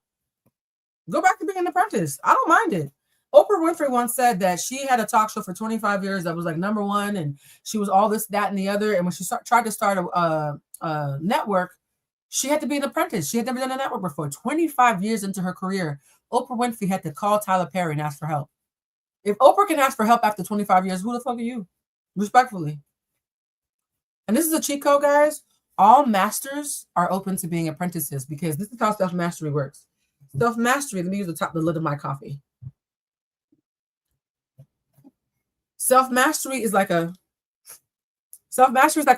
Go back to being an apprentice. I don't mind it. Oprah Winfrey once said that she had a talk show for 25 years that was like #1, and she was all this, that, and the other. And when she tried to start a network, she had to be an apprentice. She had never done a network before. 25 years into her career, Oprah Winfrey had to call Tyler Perry and ask for help. If Oprah can ask for help after 25 years, who the fuck are you? Respectfully. And this is a cheat code, guys. All masters are open to being apprentices because this is how self-mastery works. Self-mastery, let me use the lid of my coffee. Self-mastery is like a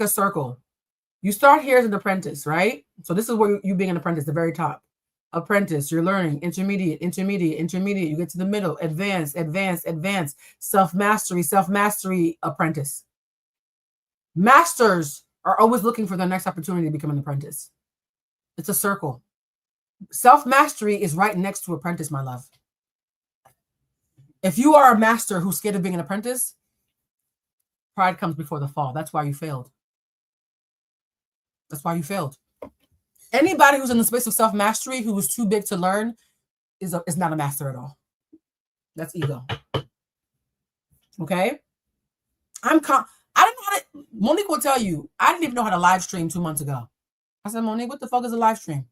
circle. You start here as an apprentice, right? So this is where you being an apprentice, the very top. Apprentice, you're learning, intermediate. You get to the middle, advanced. Self-mastery, apprentice. Masters are always looking for their next opportunity to become an apprentice. It's a circle. Self-mastery is right next to apprentice, my love. If you are a master who's scared of being an apprentice, pride comes before the fall. That's why you failed. Anybody who's in the space of self-mastery who is too big to learn is not a master at all. That's ego. Okay? I don't know how to, Monique will tell you, I didn't even know how to live stream 2 months ago. I said, Monique, what the fuck is a live stream?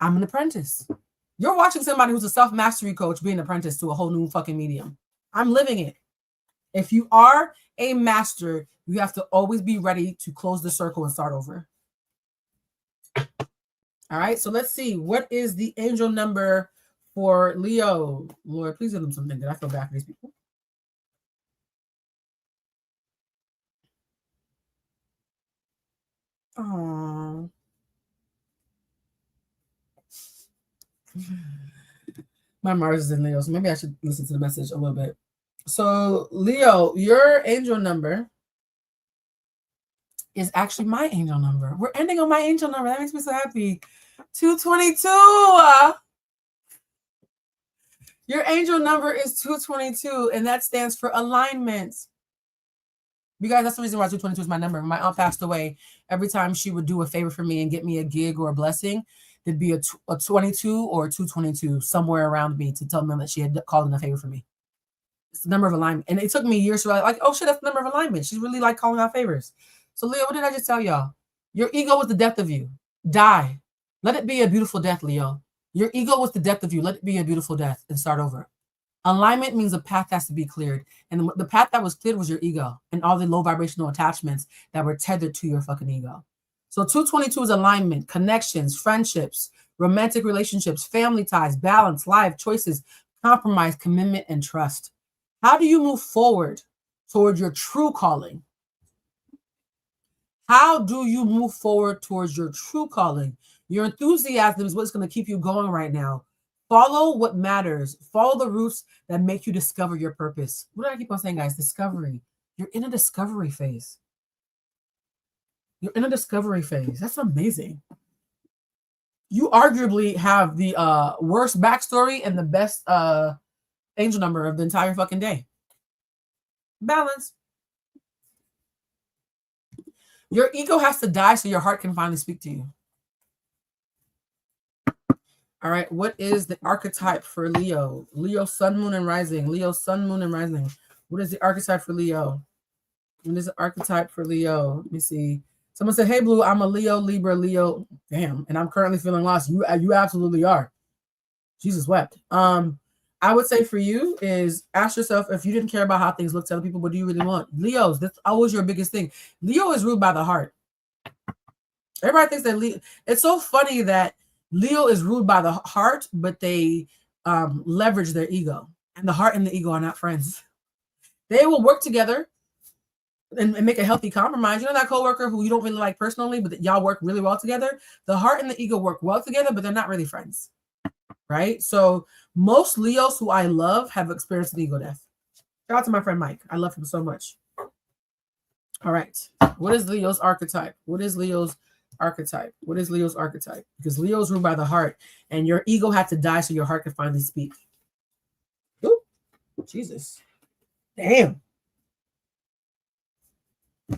I'm an apprentice. You're watching somebody who's a self-mastery coach be an apprentice to a whole new fucking medium. I'm living it. If you are a master, you have to always be ready to close the circle and start over. All right, so let's see. What is the angel number for Leo? Lord, please give them something. Did I feel bad for these people? Oh. My Mars is in Leo, so maybe I should listen to the message a little bit. So, Leo, your angel number is actually my angel number. We're ending on my angel number. That makes me so happy. 222. Your angel number is 222, and that stands for alignment. You guys, that's the reason why 222 is my number. When my aunt passed away, every time she would do a favor for me and get me a gig or a blessing, there'd be a 22 or a 222 somewhere around me to tell me that she had called in a favor for me. It's the number of alignment. And it took me years to realize, like, oh shit, that's the number of alignment. She's really like calling out favors. So Leo, what did I just tell y'all? Your ego was the death of you. Die. Let it be a beautiful death, Leo. Your ego was the death of you. Let it be a beautiful death and start over. Alignment means a path has to be cleared. And the path that was cleared was your ego and all the low vibrational attachments that were tethered to your fucking ego. So 222 is alignment, connections, friendships, romantic relationships, family ties, balance, life, choices, compromise, commitment, and trust. How do you move forward towards your true calling? How do you move forward towards your true calling? Your enthusiasm is what's going to keep you going right now. Follow what matters. Follow the routes that make you discover your purpose. What do I keep on saying, guys? Discovery. You're in a discovery phase. You're in a discovery phase. That's amazing. You arguably have the worst backstory and the best angel number of the entire fucking day. Balance. Your ego has to die so your heart can finally speak to you. All right, what is the archetype for Leo? Leo, sun, moon, and rising. Leo, sun, moon, and rising. What is the archetype for Leo? What is the archetype for Leo? Let me see. Someone said, hey, Blue, I'm a Leo, Libra, Leo. Damn, and I'm currently feeling lost. You absolutely are. Jesus wept. I would say for you is ask yourself, if you didn't care about how things look to other people, what do you really want? Leos, that's always your biggest thing. Leo is ruled by the heart. Everybody thinks that Leo. It's so funny that Leo is ruled by the heart, but they leverage their ego. And the heart and the ego are not friends. They will work together and make a healthy compromise. You know that coworker who you don't really like personally, but y'all work really well together? The heart and the ego work well together, but they're not really friends. Right? So most Leos who I love have experienced an ego death. Shout out to my friend Mike. I love him so much. All right. What is Leo's archetype? What is Leo's archetype? What is Leo's archetype? Because Leo is ruled by the heart, and your ego had to die so your heart could finally speak. Ooh, Jesus. Damn.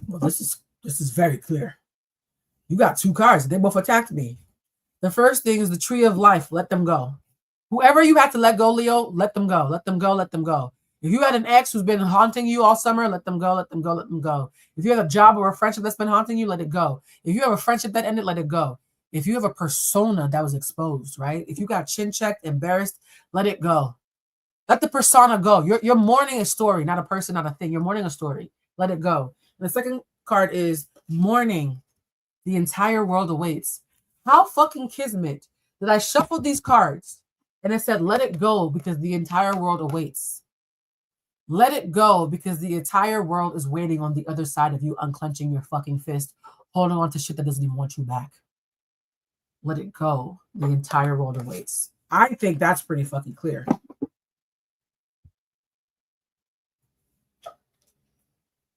Well, this is very clear. You got two cards. They both attacked me. The first thing is the tree of life. Let them go. Whoever you have to let go, Leo, let them go. Let them go. Let them go. If you had an ex who's been haunting you all summer, let them go. Let them go. Let them go. If you have a job or a friendship that's been haunting you, let it go. If you have a friendship that ended, let it go. If you have a persona that was exposed, right? If you got chin checked, embarrassed, let it go. Let the persona go. You're mourning a story, not a person, not a thing. You're mourning a story. Let it go. And the second card is mourning. The entire world awaits. How fucking kismet that I shuffled these cards and it said, let it go because the entire world awaits. Let it go because the entire world is waiting on the other side of you, unclenching your fucking fist, holding on to shit that doesn't even want you back. Let it go. The entire world awaits. I think that's pretty fucking clear.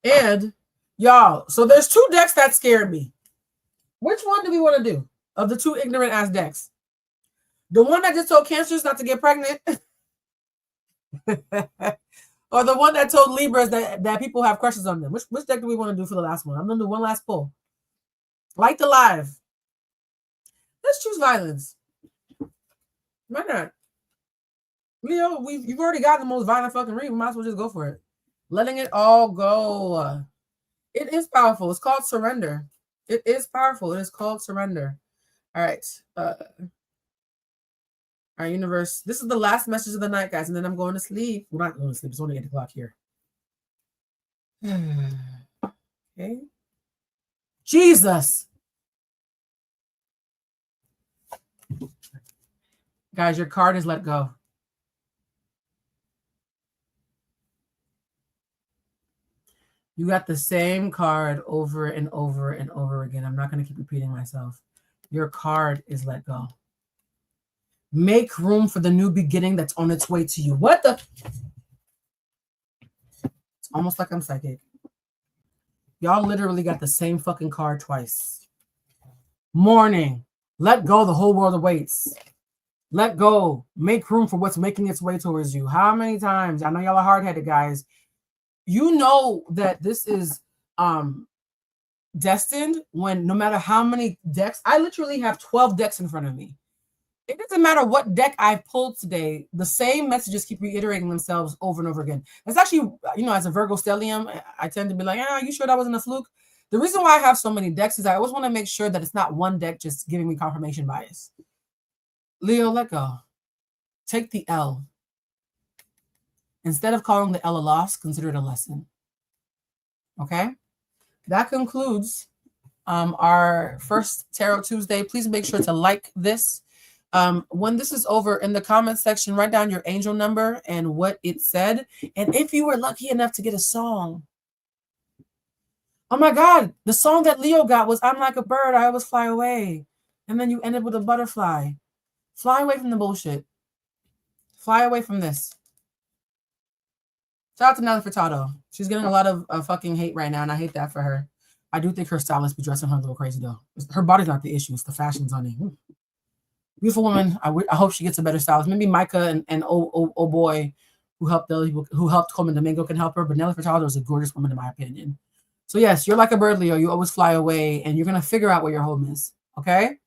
And y'all, so there's two decks that scared me. Which one do we want to do of the two ignorant ass decks? The one that just told Cancers not to get pregnant? Or the one that told Libras that people have crushes on them? Which deck do we want to do for the last one? I'm going to do one last pull. Light the live. Let's choose violence. Why not? Leo, you've already got the most violent fucking read. We might as well just go for it. Letting it all go. It is powerful. It's called surrender. It is powerful. It is called surrender. All right. Our universe. This is the last message of the night, guys, and then I'm going to sleep. We're not going to sleep. It's only 8 o'clock here. Okay. Jesus. Guys, your card is let go. You got the same card over and over and over again. I'm not going to keep repeating myself. Your card is let go. Make room for the new beginning that's on its way to you. What the? It's almost like I'm psychic. Y'all literally got the same fucking card twice. Mourning. Let go. The whole world awaits. Let go. Make room for what's making its way towards you. How many times? I know y'all are hard-headed, guys. You know that this is destined when no matter how many decks, I literally have 12 decks in front of me. It doesn't matter what deck I pulled today. The same messages keep reiterating themselves over and over again. That's actually, as a Virgo stellium, I tend to be like, you sure that wasn't a fluke? The reason why I have so many decks is I always want to make sure that it's not one deck just giving me confirmation bias. Leo, let go. Take the L. Instead of calling the L a loss, consider it a lesson. Okay? That concludes our first Tarot Tuesday. Please make sure to like this. When this is over, in the comment section, write down your angel number and what it said. And if you were lucky enough to get a song. Oh my God, the song that Leo got was I'm Like a Bird, I Always Fly Away. And then you ended with a butterfly. Fly away from the bullshit. Fly away from this. Shout out to Nelly Furtado. She's getting a lot of fucking hate right now, and I hate that for her. I do think her stylist be dressing her a little crazy, though. Her body's not the issue. It's the fashions on it. Beautiful woman. I hope she gets a better stylist. Maybe Micah and oh boy who helped Coleman Domingo can help her. But Nelly Furtado is a gorgeous woman, in my opinion. So, yes, you're like a bird, Leo. You always fly away, and you're going to figure out where your home is. Okay?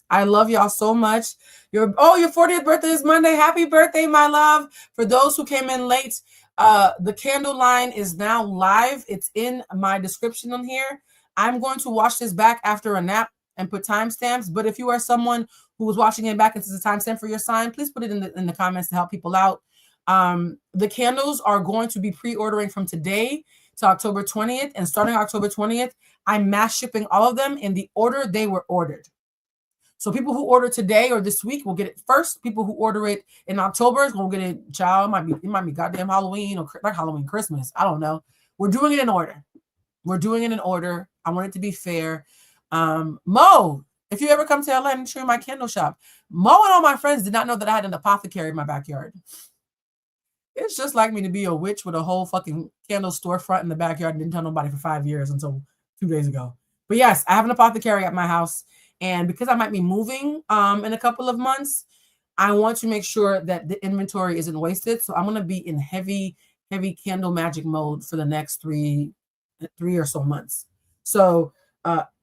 I love y'all so much. Your 40th birthday is Monday. Happy birthday, my love. For those who came in late, the candle line is now live. It's in my description on here. I'm going to watch this back after a nap and put timestamps. But if you are someone who was watching it back and this is a timestamp for your sign, please put it in the comments to help people out. The candles are going to be pre-ordering from today to October 20th. And starting October 20th, I'm mass shipping all of them in the order they were ordered. So people who order today or this week will get it first. People who order it in October will get it. Child, it might be goddamn Halloween or not Halloween, Christmas. I don't know. We're doing it in order. I want it to be fair. Mo, if you ever come to LA and show my candle shop, Mo and all my friends did not know that I had an apothecary in my backyard. It's just like me to be a witch with a whole fucking candle storefront in the backyard and didn't tell nobody for 5 years until 2 days ago. But yes, I have an apothecary at my house. And because I might be moving in a couple of months, I want to make sure that the inventory isn't wasted. So I'm going to be in heavy candle magic mode for the next three or so months. So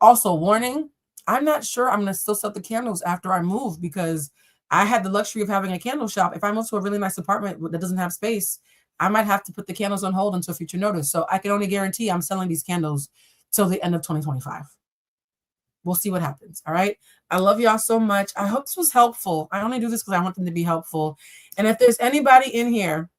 also warning, I'm not sure I'm going to still sell the candles after I move because I had the luxury of having a candle shop. If I move to a really nice apartment that doesn't have space, I might have to put the candles on hold until future notice. So I can only guarantee I'm selling these candles till the end of 2025. We'll see what happens. All right. I love y'all so much. I hope this was helpful. I only do this because I want them to be helpful. And if there's anybody in here,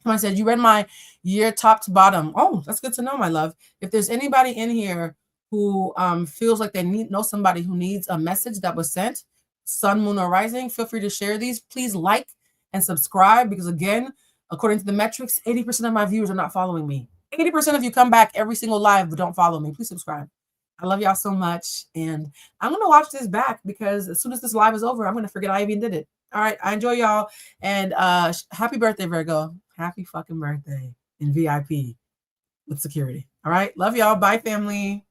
come on, said you read my year top to bottom. Oh, that's good to know, my love. If there's anybody in here who feels like they know somebody who needs a message that was sent, sun, moon, or rising, feel free to share these. Please like and subscribe because, again, according to the metrics, 80% of my viewers are not following me. 80% of you come back every single live but don't follow me. Please subscribe. I love y'all so much. And I'm going to watch this back because as soon as this live is over, I'm going to forget I even did it. All right. I enjoy y'all. And happy birthday, Virgo. Happy fucking birthday in VIP with security. All right. Love y'all. Bye, family.